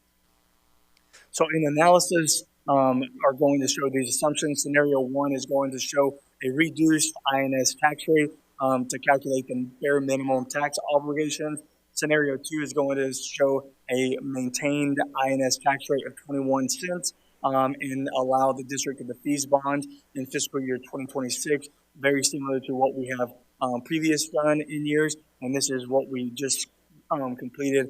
So in analysis, are going to show these assumptions. Scenario 1 is going to show a reduced INS tax rate to calculate the bare minimum tax obligations. Scenario 2 is going to show a maintained INS tax rate of 21 cents and allow the district to defease bonds in fiscal year 2026, very similar to what we have previous done in years. And this is what we just completed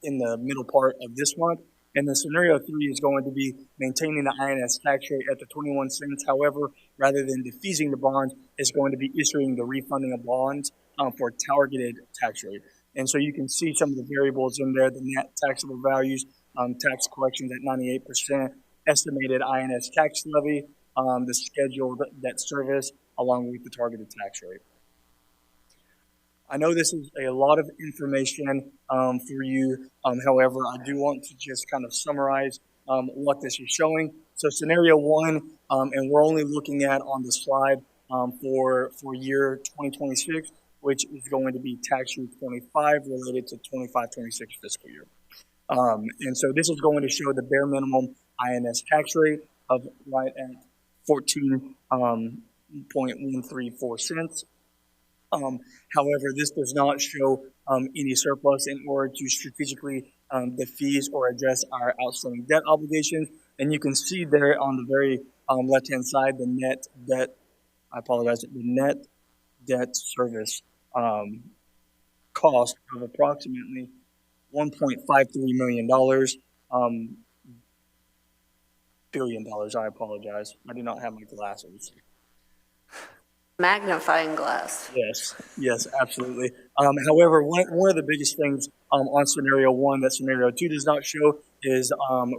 in the middle part of this month. And then scenario 3 is going to be maintaining the INS tax rate at the 21 cents. However, rather than defeasing the bonds, it's going to be issuing the refunding of bonds for targeted tax rate. And so you can see some of the variables in there, the net taxable values, tax collections at 98%, estimated INS tax levy, the scheduled debt service, along with the targeted tax rate. I know this is a lot of information for you. However, I do want to just kind of summarize what this is showing. So scenario one, and we're only looking at on the slide for year 2026, which is going to be tax year 25 related to 25-26 fiscal year. And so this is going to show the bare minimum INS tax rate of right at 14.134 cents. However, this does not show any surplus in order to strategically defease or address our outstanding debt obligations. And you can see there on the very left-hand side, the net debt, I apologize, the net debt service cost of approximately $1.53 million, billion dollars, I apologize. I do not have my glasses. Magnifying glass. Yes, absolutely. However, one of the biggest things on scenario one that scenario two does not show is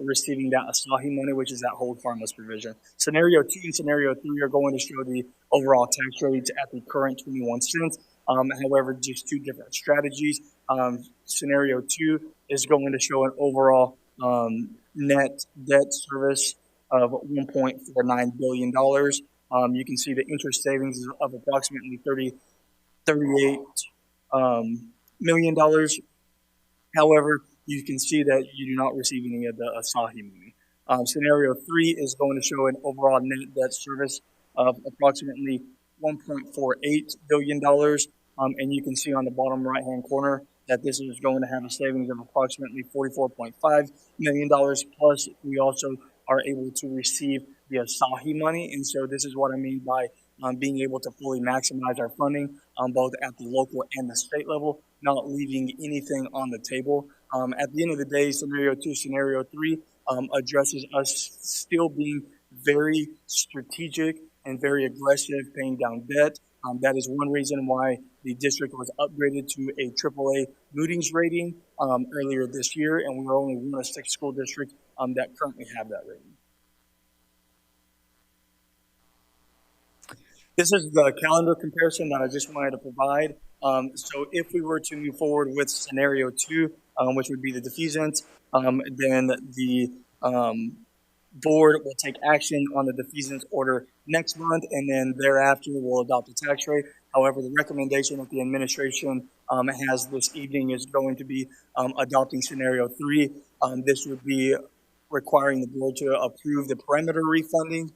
receiving that Asahi money, which is that hold harmless provision. Scenario two and scenario three are going to show the overall tax rates at the current 21 cents. However, just two different strategies. Scenario two is going to show an overall net debt service of $1.49 billion. You can see the interest savings of approximately $38 million. However, you can see that you do not receive any of the Asahi money. Scenario three is going to show an overall net debt service of approximately $1.48 billion. And you can see on the bottom right-hand corner that this is going to have a savings of approximately $44.5 million. Plus, we also are able to receive the Asahi money. And so this is what I mean by being able to fully maximize our funding both at the local and the state level, not leaving anything on the table. At the end of the day, scenario two, scenario three addresses us still being very strategic and very aggressive paying down debt. That is one reason why the district was upgraded to a AAA Moody's rating earlier this year, and we are only one of 6 school districts that currently have that rating. This is the calendar comparison that I just wanted to provide. So if we were to move forward with scenario two, which would be the defeasance, then the board will take action on the defeasance order next month, and then thereafter we'll adopt a tax rate. However, the recommendation that the administration has this evening is going to be adopting scenario three. This would be requiring the board to approve the perimeter refunding.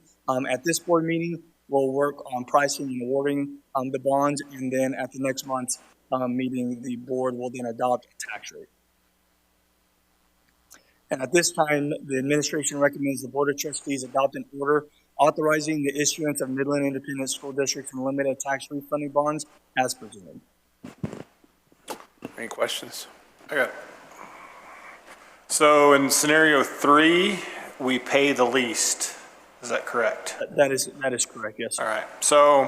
At this board meeting, we'll work on pricing and awarding the bonds, and then at the next month's meeting, the board will then adopt a tax rate. And at this time, the administration recommends the Board of Trustees adopt an order authorizing the issuance of Midland Independent School Districts and limited tax refunding bonds as presented. Any questions? I got it. So in scenario three, we pay the least. Is that correct? That is correct, yes. All right. So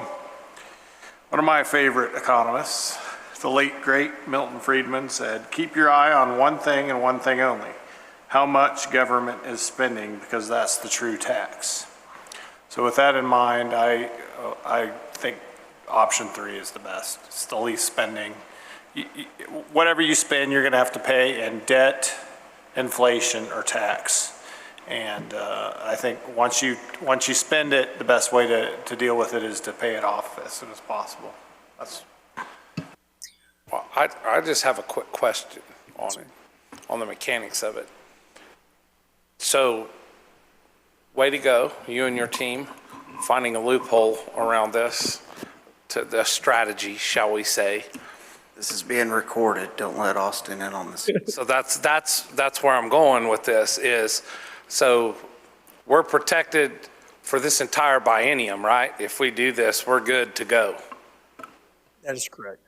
one of my favorite economists, the late, great Milton Friedman, said, keep your eye on one thing and one thing only. How much government is spending, because that's the true tax. So with that in mind, I think option three is the best. It's the least spending. Whatever you spend, you're going to have to pay in debt, inflation, or tax. And I think once you spend it, the best way to deal with it is to pay it off as soon as possible. Well, I just have a quick question on it, on the mechanics of it. So, way to go, you and your team, finding a loophole around this, to the strategy, shall we say. This is being recorded. Don't let Austin in on this. So that's where I'm going with this is, so we're protected for this entire biennium, right? If we do this, we're good to go. That is correct.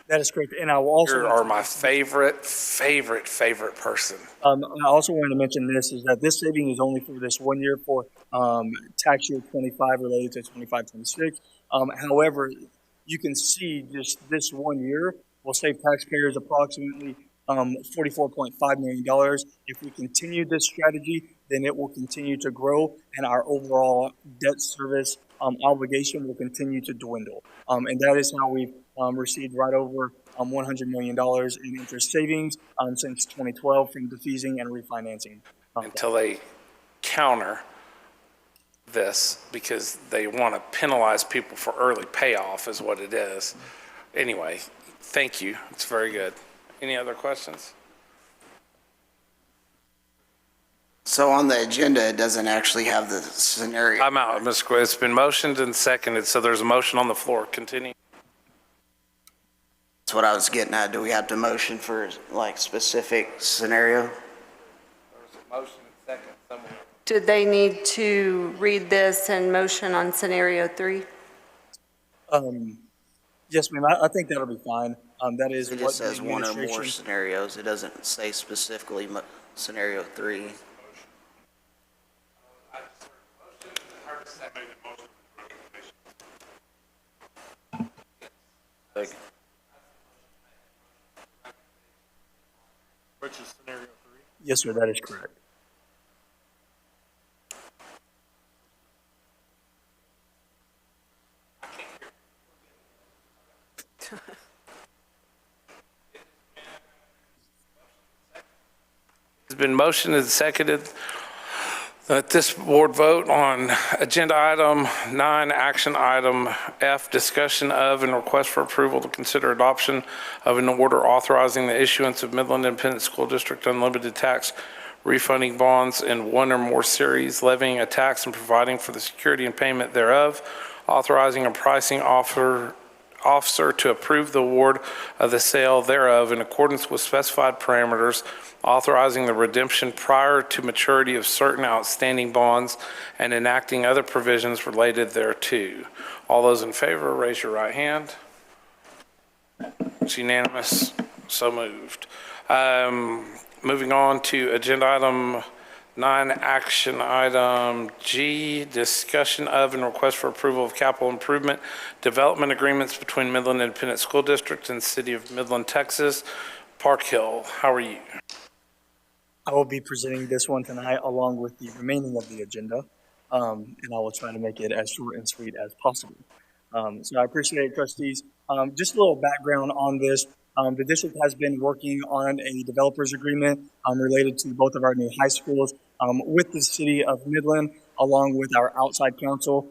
That is correct. And I will also... You are my favorite person. I also wanted to mention this, is that this saving is only for this 1 year for tax year 25 related to 25-26. However, you can see just this 1 year will save taxpayers approximately $44.5 million. If we continue this strategy, then it will continue to grow and our overall debt service obligation will continue to dwindle. And that is how we've received right over $100 million in interest savings since 2012 from defeasing and refinancing. until they counter this, because they want to penalize people for early payoff is what it is. Anyway, thank you. It's very good. Any other questions? So on the agenda, it doesn't actually have the scenario. I'm out, Ms. Quinn. It's been motioned and seconded, so there's a motion on the floor. Continue. That's what I was getting at. Do we have to motion for like specific scenario? There's a motion and second somewhere. Do they need to read this and motion on scenario 3? Yes, ma'am, I think that'll be fine. That is It what just the says one or more administration. scenarios. It doesn't say specifically scenario 3. Which is scenario 3? Yes, sir, that is correct. It's been motioned and seconded that this board vote on agenda item 9, action item F, discussion of and request for approval to consider adoption of an order authorizing the issuance of Midland Independent School District unlimited tax refunding bonds in one or more series, levying a tax and providing for the security and payment thereof, authorizing a pricing officer to approve the award of the sale thereof in accordance with specified parameters, authorizing the redemption prior to maturity of certain outstanding bonds, and enacting other provisions related thereto. All those in favor, raise your right hand. It's unanimous. So moved. Moving on to agenda item 9, action item G, discussion of and request for approval of capital improvement development agreements between Midland Independent School District and City of Midland, Texas. Park Hill, how are you? I will be presenting this one tonight along with the remaining of the agenda, and I will try to make it as short and sweet as possible. So I appreciate it, trustees. Just a little background on this. The district has been working on a developers agreement related to both of our new high schools with the City of Midland, along with our outside counsel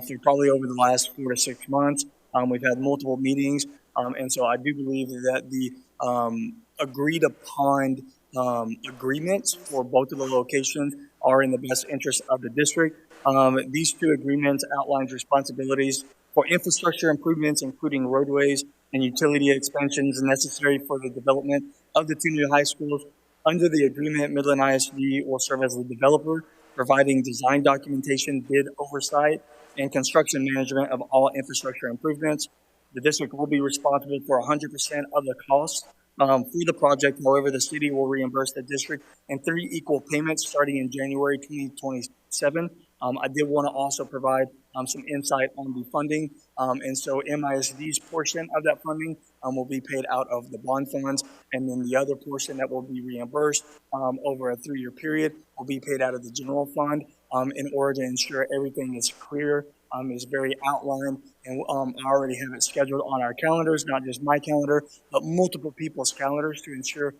through probably over the last 4 to 6 months. We've had multiple meetings, and so I do believe that the agreed upon agreements for both of the locations are in the best interest of the district. These two agreements outline responsibilities for infrastructure improvements, including roadways and utility expansions necessary for the development of the two new high schools. Under the agreement, Midland ISD will serve as the developer, providing design documentation, bid oversight, and construction management of all infrastructure improvements. The district will be responsible for 100% of the costs for the project. However, the city will reimburse the district in 3 equal payments starting in January 2027. I did want to also provide some insight on the funding. And so MISD's portion of that funding will be paid out of the bond funds, and then the other portion that will be reimbursed over a 3-year period will be paid out of the general fund in order to ensure everything is clear, is very outlined, and I already have it scheduled on our calendars, not just my calendar, but multiple people's calendars to ensure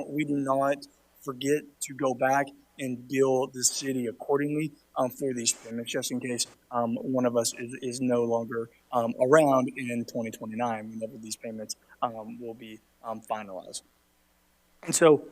we do not forget to go back and bill the city accordingly for these payments, just in case one of us is no longer around in 2029, whenever these payments will be finalized. And so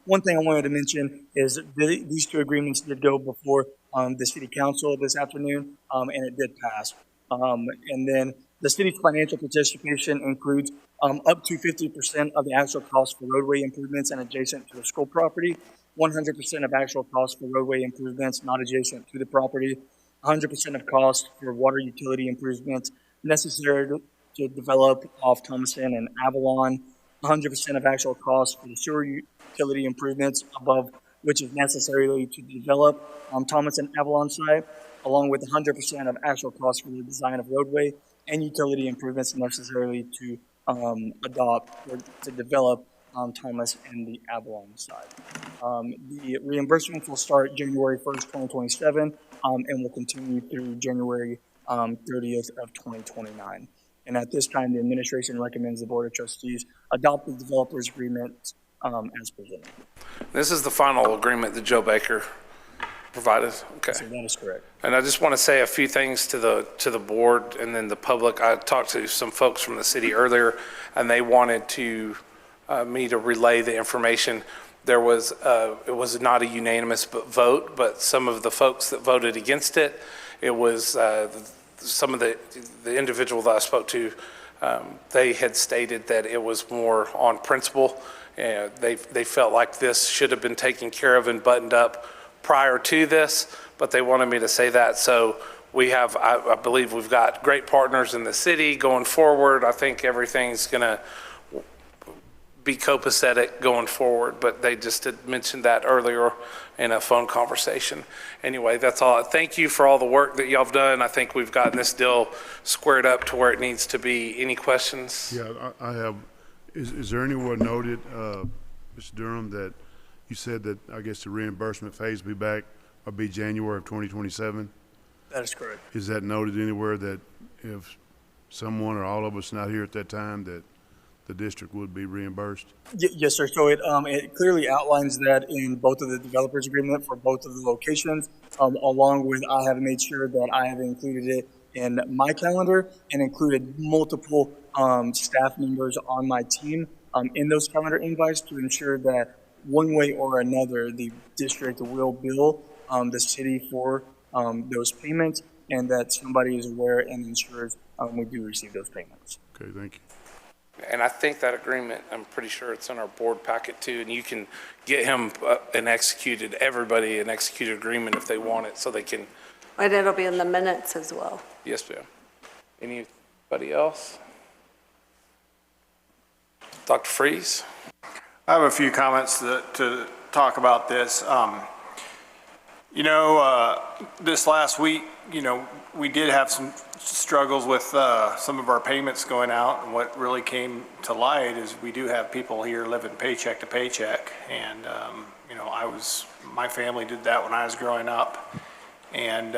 one thing I wanted to mention is these two agreements did go before the city council this afternoon, and it did pass. And then the city's financial participation includes up to 50% of the actual cost for roadway improvements and adjacent to the school property, 100% of actual costs for roadway improvements not adjacent to the property, 100% of costs for water utility improvements necessary to develop off Thomason and Avalon, 100% of actual costs for the sewer utility improvements above which is necessary to develop Thomas and Avalon site, along with 100% of actual costs for the design of roadway and utility improvements necessarily to adopt or to develop Thomas and the Avalon side. The reimbursements will start January 1st, 2027, and will continue through January 30th of 2029. And at this time, the administration recommends the Board of Trustees adopt the developers agreement as presented. This is the final agreement that Joe Baker provided? Okay. So that is correct. And I just want to say a few things to the board and then the public. I talked to some folks from the city earlier, and they wanted me to relay the information. There was, it was not a unanimous vote, but some of the folks that voted against it, it was some of the individual that I spoke to, they had stated that it was more on principle. They felt like this should have been taken care of and buttoned up prior to this, but they wanted me to say that. So we have, I believe we've got great partners in the city going forward. I think everything's gonna be copacetic going forward, but they just had mentioned that earlier in a phone conversation. Anyway, that's all. Thank you for all the work that y'all have done. I think we've gotten this deal squared up to where it needs to be. Any questions? Yeah, I have. Is there anywhere noted, Mr. Durham, that you said that, I guess, the reimbursement phase will be back or be January of 2027? That is correct. Is that noted anywhere that if someone or all of us not here at that time, that the district would be reimbursed? Yes, sir. So it clearly outlines that in both of the developers agreement for both of the locations, along with I have made sure that I have included it in my calendar and included multiple staff members on my team in those calendar invites to ensure that one way or another, the district will bill the city for those payments, and that somebody is aware and ensures we do receive those payments. Okay, thank you. And I think that agreement, I'm pretty sure it's in our board packet too, and you can get him everybody an executed agreement if they want it, so they can. And it'll be in the minutes as well. Yes, ma'am. Anybody else? Dr. Freeze? I have a few comments to talk about this. This last week, we did have some struggles with some of our payments going out, and what really came to light is we do have people here living paycheck to paycheck, and my family did that when I was growing up, and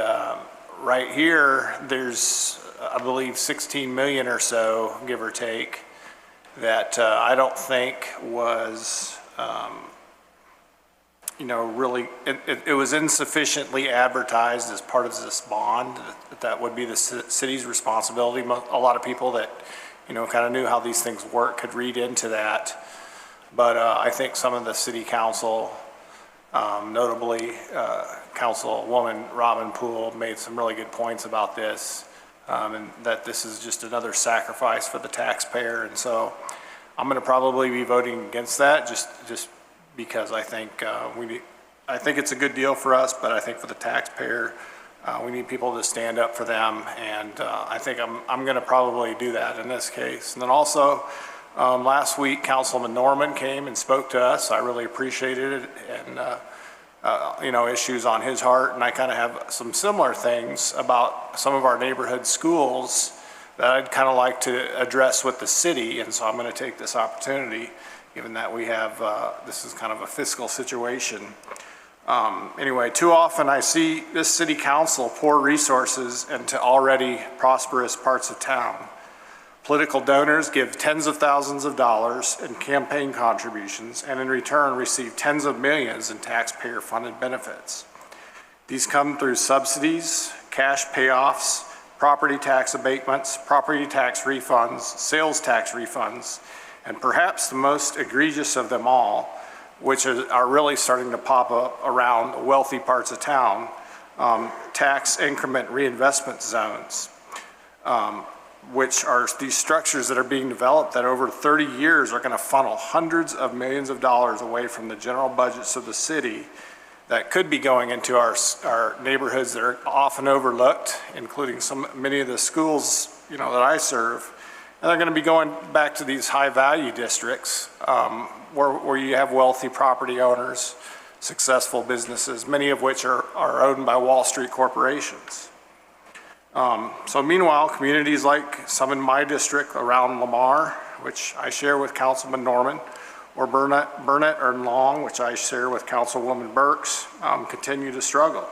right here there's I believe 16 million or so, give or take, that I don't think was really, it was insufficiently advertised as part of this bond. That would be the city's responsibility. A lot of people that, kind of knew how these things work could read into that. But I think some of the city council, notably Councilwoman Robin Poole, made some really good points about this, and that this is just another sacrifice for the taxpayer. And so I'm going to probably be voting against that, just because I think I think it's a good deal for us, but I think for the taxpayer, we need people to stand up for them, and I think I'm going to probably do that in this case. And then also, last week, Councilman Norman came and spoke to us. I really appreciated it, and issues on his heart, and I kind of have some similar things about some of our neighborhood schools that I'd kind of like to address with the city, and so I'm going to take this opportunity, given that we have, this is kind of a fiscal situation. Anyway, too often I see this city council pour resources into already prosperous parts of town. Political donors give tens of thousands of dollars in campaign contributions and in return receive tens of millions in taxpayer-funded benefits. These come through subsidies, cash payoffs, property tax abatements, property tax refunds, sales tax refunds, and perhaps the most egregious of them all, which are really starting to pop up around wealthy parts of town, tax increment reinvestment zones, which are these structures that are being developed that over 30 years are going to funnel hundreds of millions of dollars away from the general budgets of the city that could be going into our neighborhoods that are often overlooked, including many of the schools that I serve. And they're going to be going back to these high-value districts where you have wealthy property owners, successful businesses, many of which are owned by Wall Street corporations. So meanwhile, communities like some in my district around Lamar, which I share with Councilman Norman, or Burnett or Long, which I share with Councilwoman Burks, continue to struggle.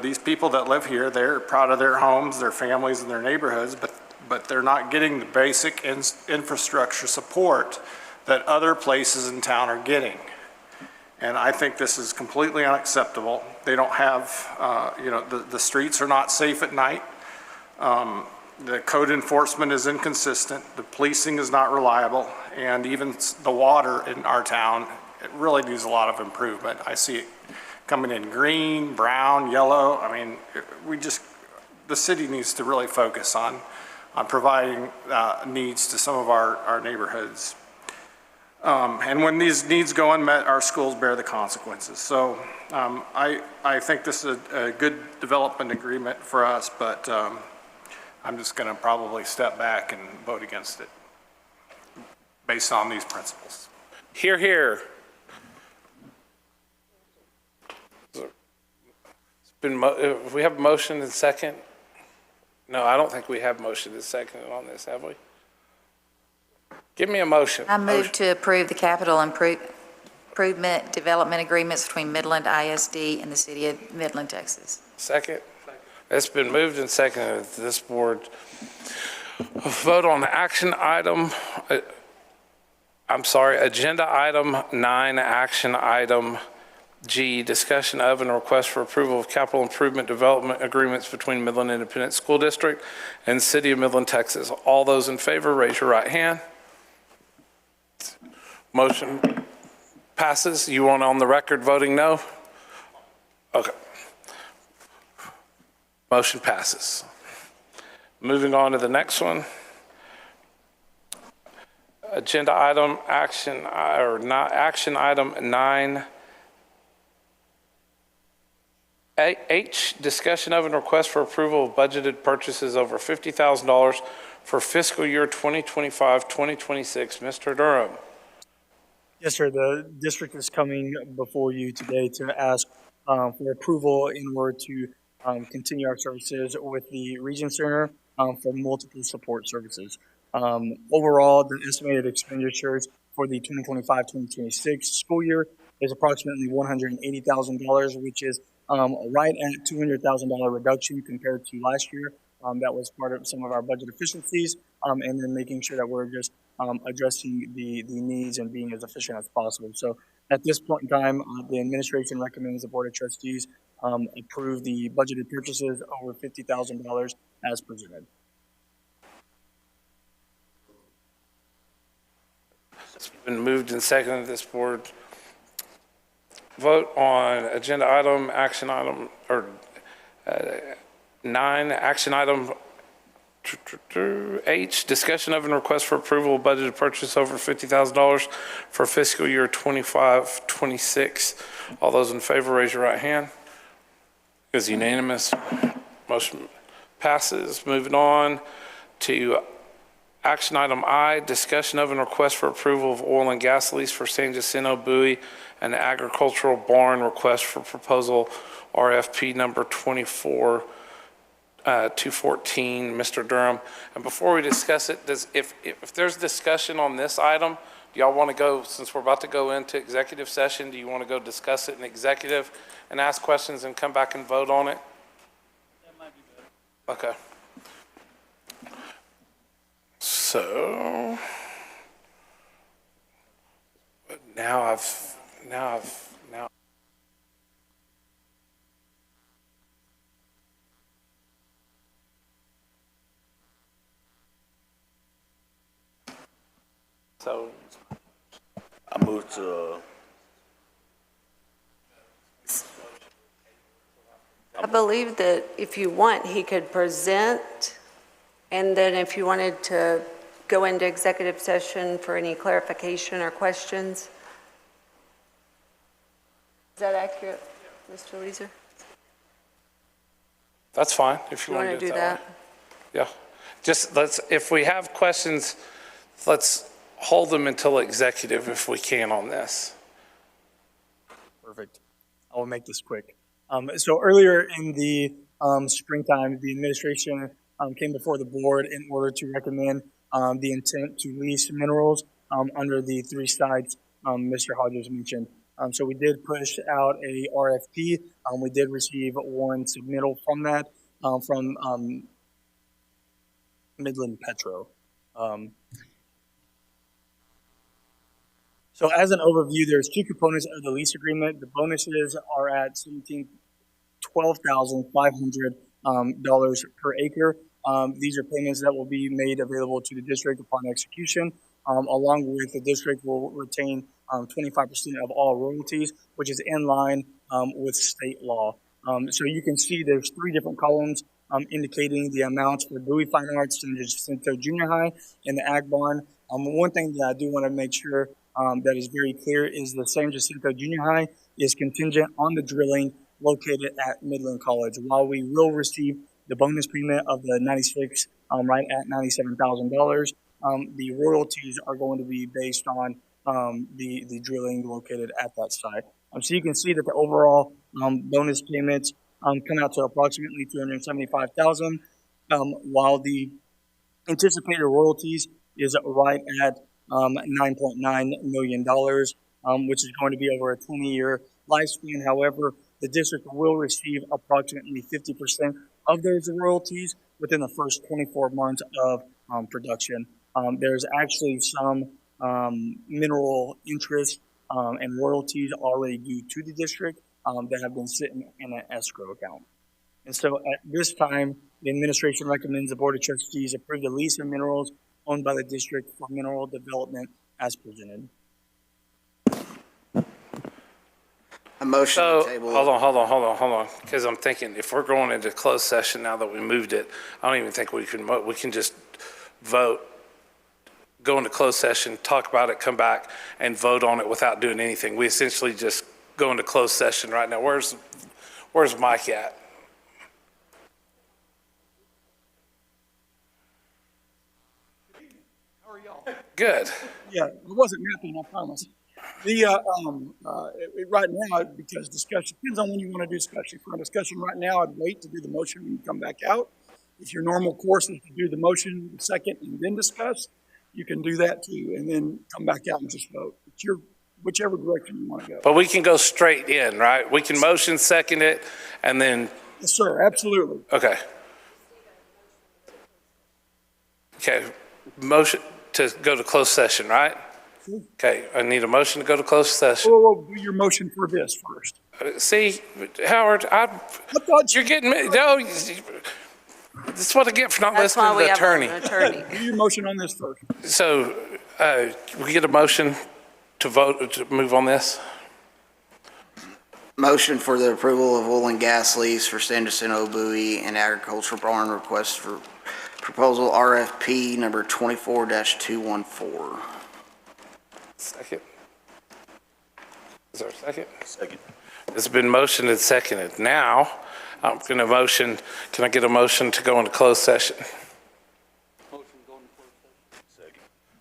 These people that live here, they're proud of their homes, their families, and their neighborhoods, but they're not getting the basic infrastructure support that other places in town are getting. And I think this is completely unacceptable. They don't have, the streets are not safe at night. The code enforcement is inconsistent. The policing is not reliable. And even the water in our town, it really needs a lot of improvement. I see it coming in green, brown, yellow. I mean, the city needs to really focus on providing needs to some of our neighborhoods. And when these needs go unmet, our schools bear the consequences. So I think this is a good development agreement for us, but I'm just going to probably step back and vote against it based on these principles. Hear, hear. We have a motion and second. No, I don't think we have motion and second on this, have we? Give me a motion. I move to approve the capital improvement development agreements between Midland ISD and the city of Midland, Texas. Second. It's been moved and seconded that this board vote on action item, agenda item 9, action item G, discussion of and request for approval of capital improvement development agreements between Midland Independent School District and City of Midland, Texas. All those in favor, raise your right hand. Motion passes. You want on the record voting no? Okay. Motion passes. Moving on to the next one. Agenda item action item 9. H, discussion of and request for approval of budgeted purchases over $50,000 for fiscal year 2025-2026. Mr. Durham. Yes, sir. The district is coming before you today to ask for approval in order to continue our services with the Region Center for multiple support services. Overall, the estimated expenditures for the 2025-2026 school year is approximately $180,000, which is right at $200,000 reduction compared to last year. That was part of some of our budget efficiencies, and then making sure that we're just addressing the needs and being as efficient as possible. So at this point in time, the administration recommends the Board of Trustees approve the budgeted purchases over $50,000 as presented. It's been moved and seconded this board vote on agenda item, action item, or 9, action item H, discussion of and request for approval of budgeted purchase over $50,000 for fiscal year 25-26. All those in favor, raise your right hand. It is unanimous. Motion passes. Moving on to action item I, discussion of and request for approval of oil and gas lease for San Jacinto Buoy and agricultural barn request for proposal RFP number 24214, Mr. Durham. And before we discuss it, if there's discussion on this item, do y'all want to go, since we're about to go into executive session, do you want to go discuss it in executive and ask questions and come back and vote on it? That might be better. Okay. So now so I moved to. I believe that if you want, he could present, and then if you wanted to go into executive session for any clarification or questions. Is that accurate, Mr. Weezer? that's fine if you want to do that. Yeah. Just if we have questions, let's hold them until executive if we can on this. Perfect. I will make this quick. So earlier in the springtime, the administration came before the board in order to recommend the intent to lease minerals under the 3 sites Mr. Hodges mentioned. So we did push out a RFP. We did receive one submittal from that from Midland Petro. So as an overview, there's two components of the lease agreement. The bonuses are at $12,500 per acre. These are payments that will be made available to the district upon execution. Along with the district will retain 25% of all royalties, which is in line with state law. So you can see there's three different columns indicating the amounts for Bowie Fine Arts, San Jacinto Junior High, and the Ag Barn. One thing that I do want to make sure that is very clear is the San Jacinto Junior High is contingent on the drilling located at Midland College. While we will receive the bonus payment of the 96, right at $97,000, the royalties are going to be based on the drilling located at that site. So you can see that the overall bonus payments come out to approximately $275,000, while the anticipated royalties is right at $9.9 million, which is going to be over a 20-year lifespan. However, the district will receive approximately 50% of those royalties within the first 24 months of production. There's actually some mineral interest and royalties already due to the district that have been sitting in an escrow account. And so at this time, the administration recommends the Board of Trustees approve the lease of minerals owned by the district for mineral development as presented. A motion So, to table. hold on, because I'm thinking if we're going into closed session now that we moved it, I don't even think we can just vote, go into closed session, talk about it, come back, and vote on it without doing anything. We essentially just go into closed session right now. Where's Mike at? How are y'all? Good. Yeah, it wasn't napping, I promise. Right now, because discussion depends on when you want to do discussion. For a discussion right now, I'd wait to do the motion when you come back out. If your normal course is to do the motion, the second, and then discuss, you can do that too, and then come back out and just vote. It's your whichever direction you want to go. But we can go straight in, right? We can motion, second it, and then. Yes, sir. Absolutely. Okay. Okay. Motion to go to closed session, right? Okay, I need a motion to go to closed session. Well, do your motion for this first. See, Howard, you're getting me. No, this is what I get for not listening to the attorney. Do your motion on this first. So, we get a motion to vote to move on this. Motion for the approval of oil and gas lease for San Jacinto Bowie and agricultural barn request for proposal RFP number 24-214. Second. Is there a second? Second. It's been motioned and seconded. Now, I'm going to motion, can I get a motion to go into closed session?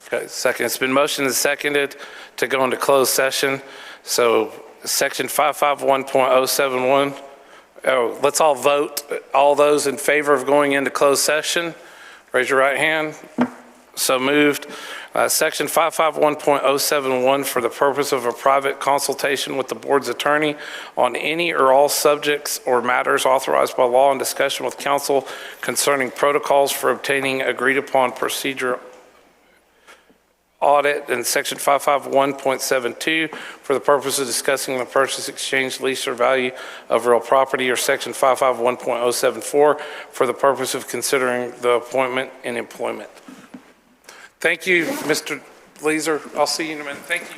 Okay, second. It's been motioned and seconded to go into closed session. So section 551.071. Oh, let's all vote. All those in favor of going into closed session, raise your right hand. So moved. Section 551.071 for the purpose of a private consultation with the board's attorney on any or all subjects or matters authorized by law and discussion with counsel concerning protocols for obtaining agreed upon procedure audit, and section 551.72 for the purpose of discussing the purchase, exchange, lease, or value of real property, or section 551.074 for the purpose of considering the appointment and employment. Thank you, Mr. Leeser. I'll see you in a minute. Thank you.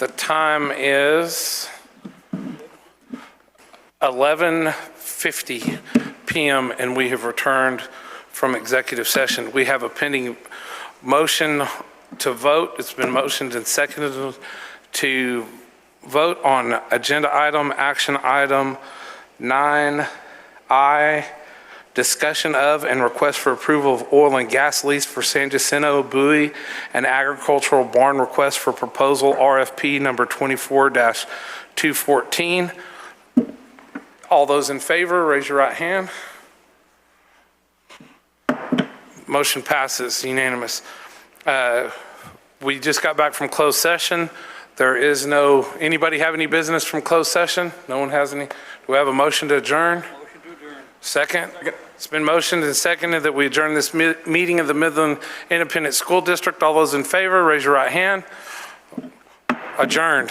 The time is 11:50 p.m. and we have returned from executive session. We have a pending motion to vote. It's been motioned and seconded to vote on agenda item, action item 9I, discussion of and request for approval of oil and gas lease for San Jacinto Buoy and agricultural barn request for proposal RFP number 24-214. All those in favor, raise your right hand. Motion passes unanimous. We just got back from closed session. There is no, anybody have any business from closed session? No one has any? Do we have a motion to adjourn? Motion to adjourn. Second? It's been motioned and seconded that we adjourn this meeting of the Midland Independent School District. All those in favor, raise your right hand. Adjourned.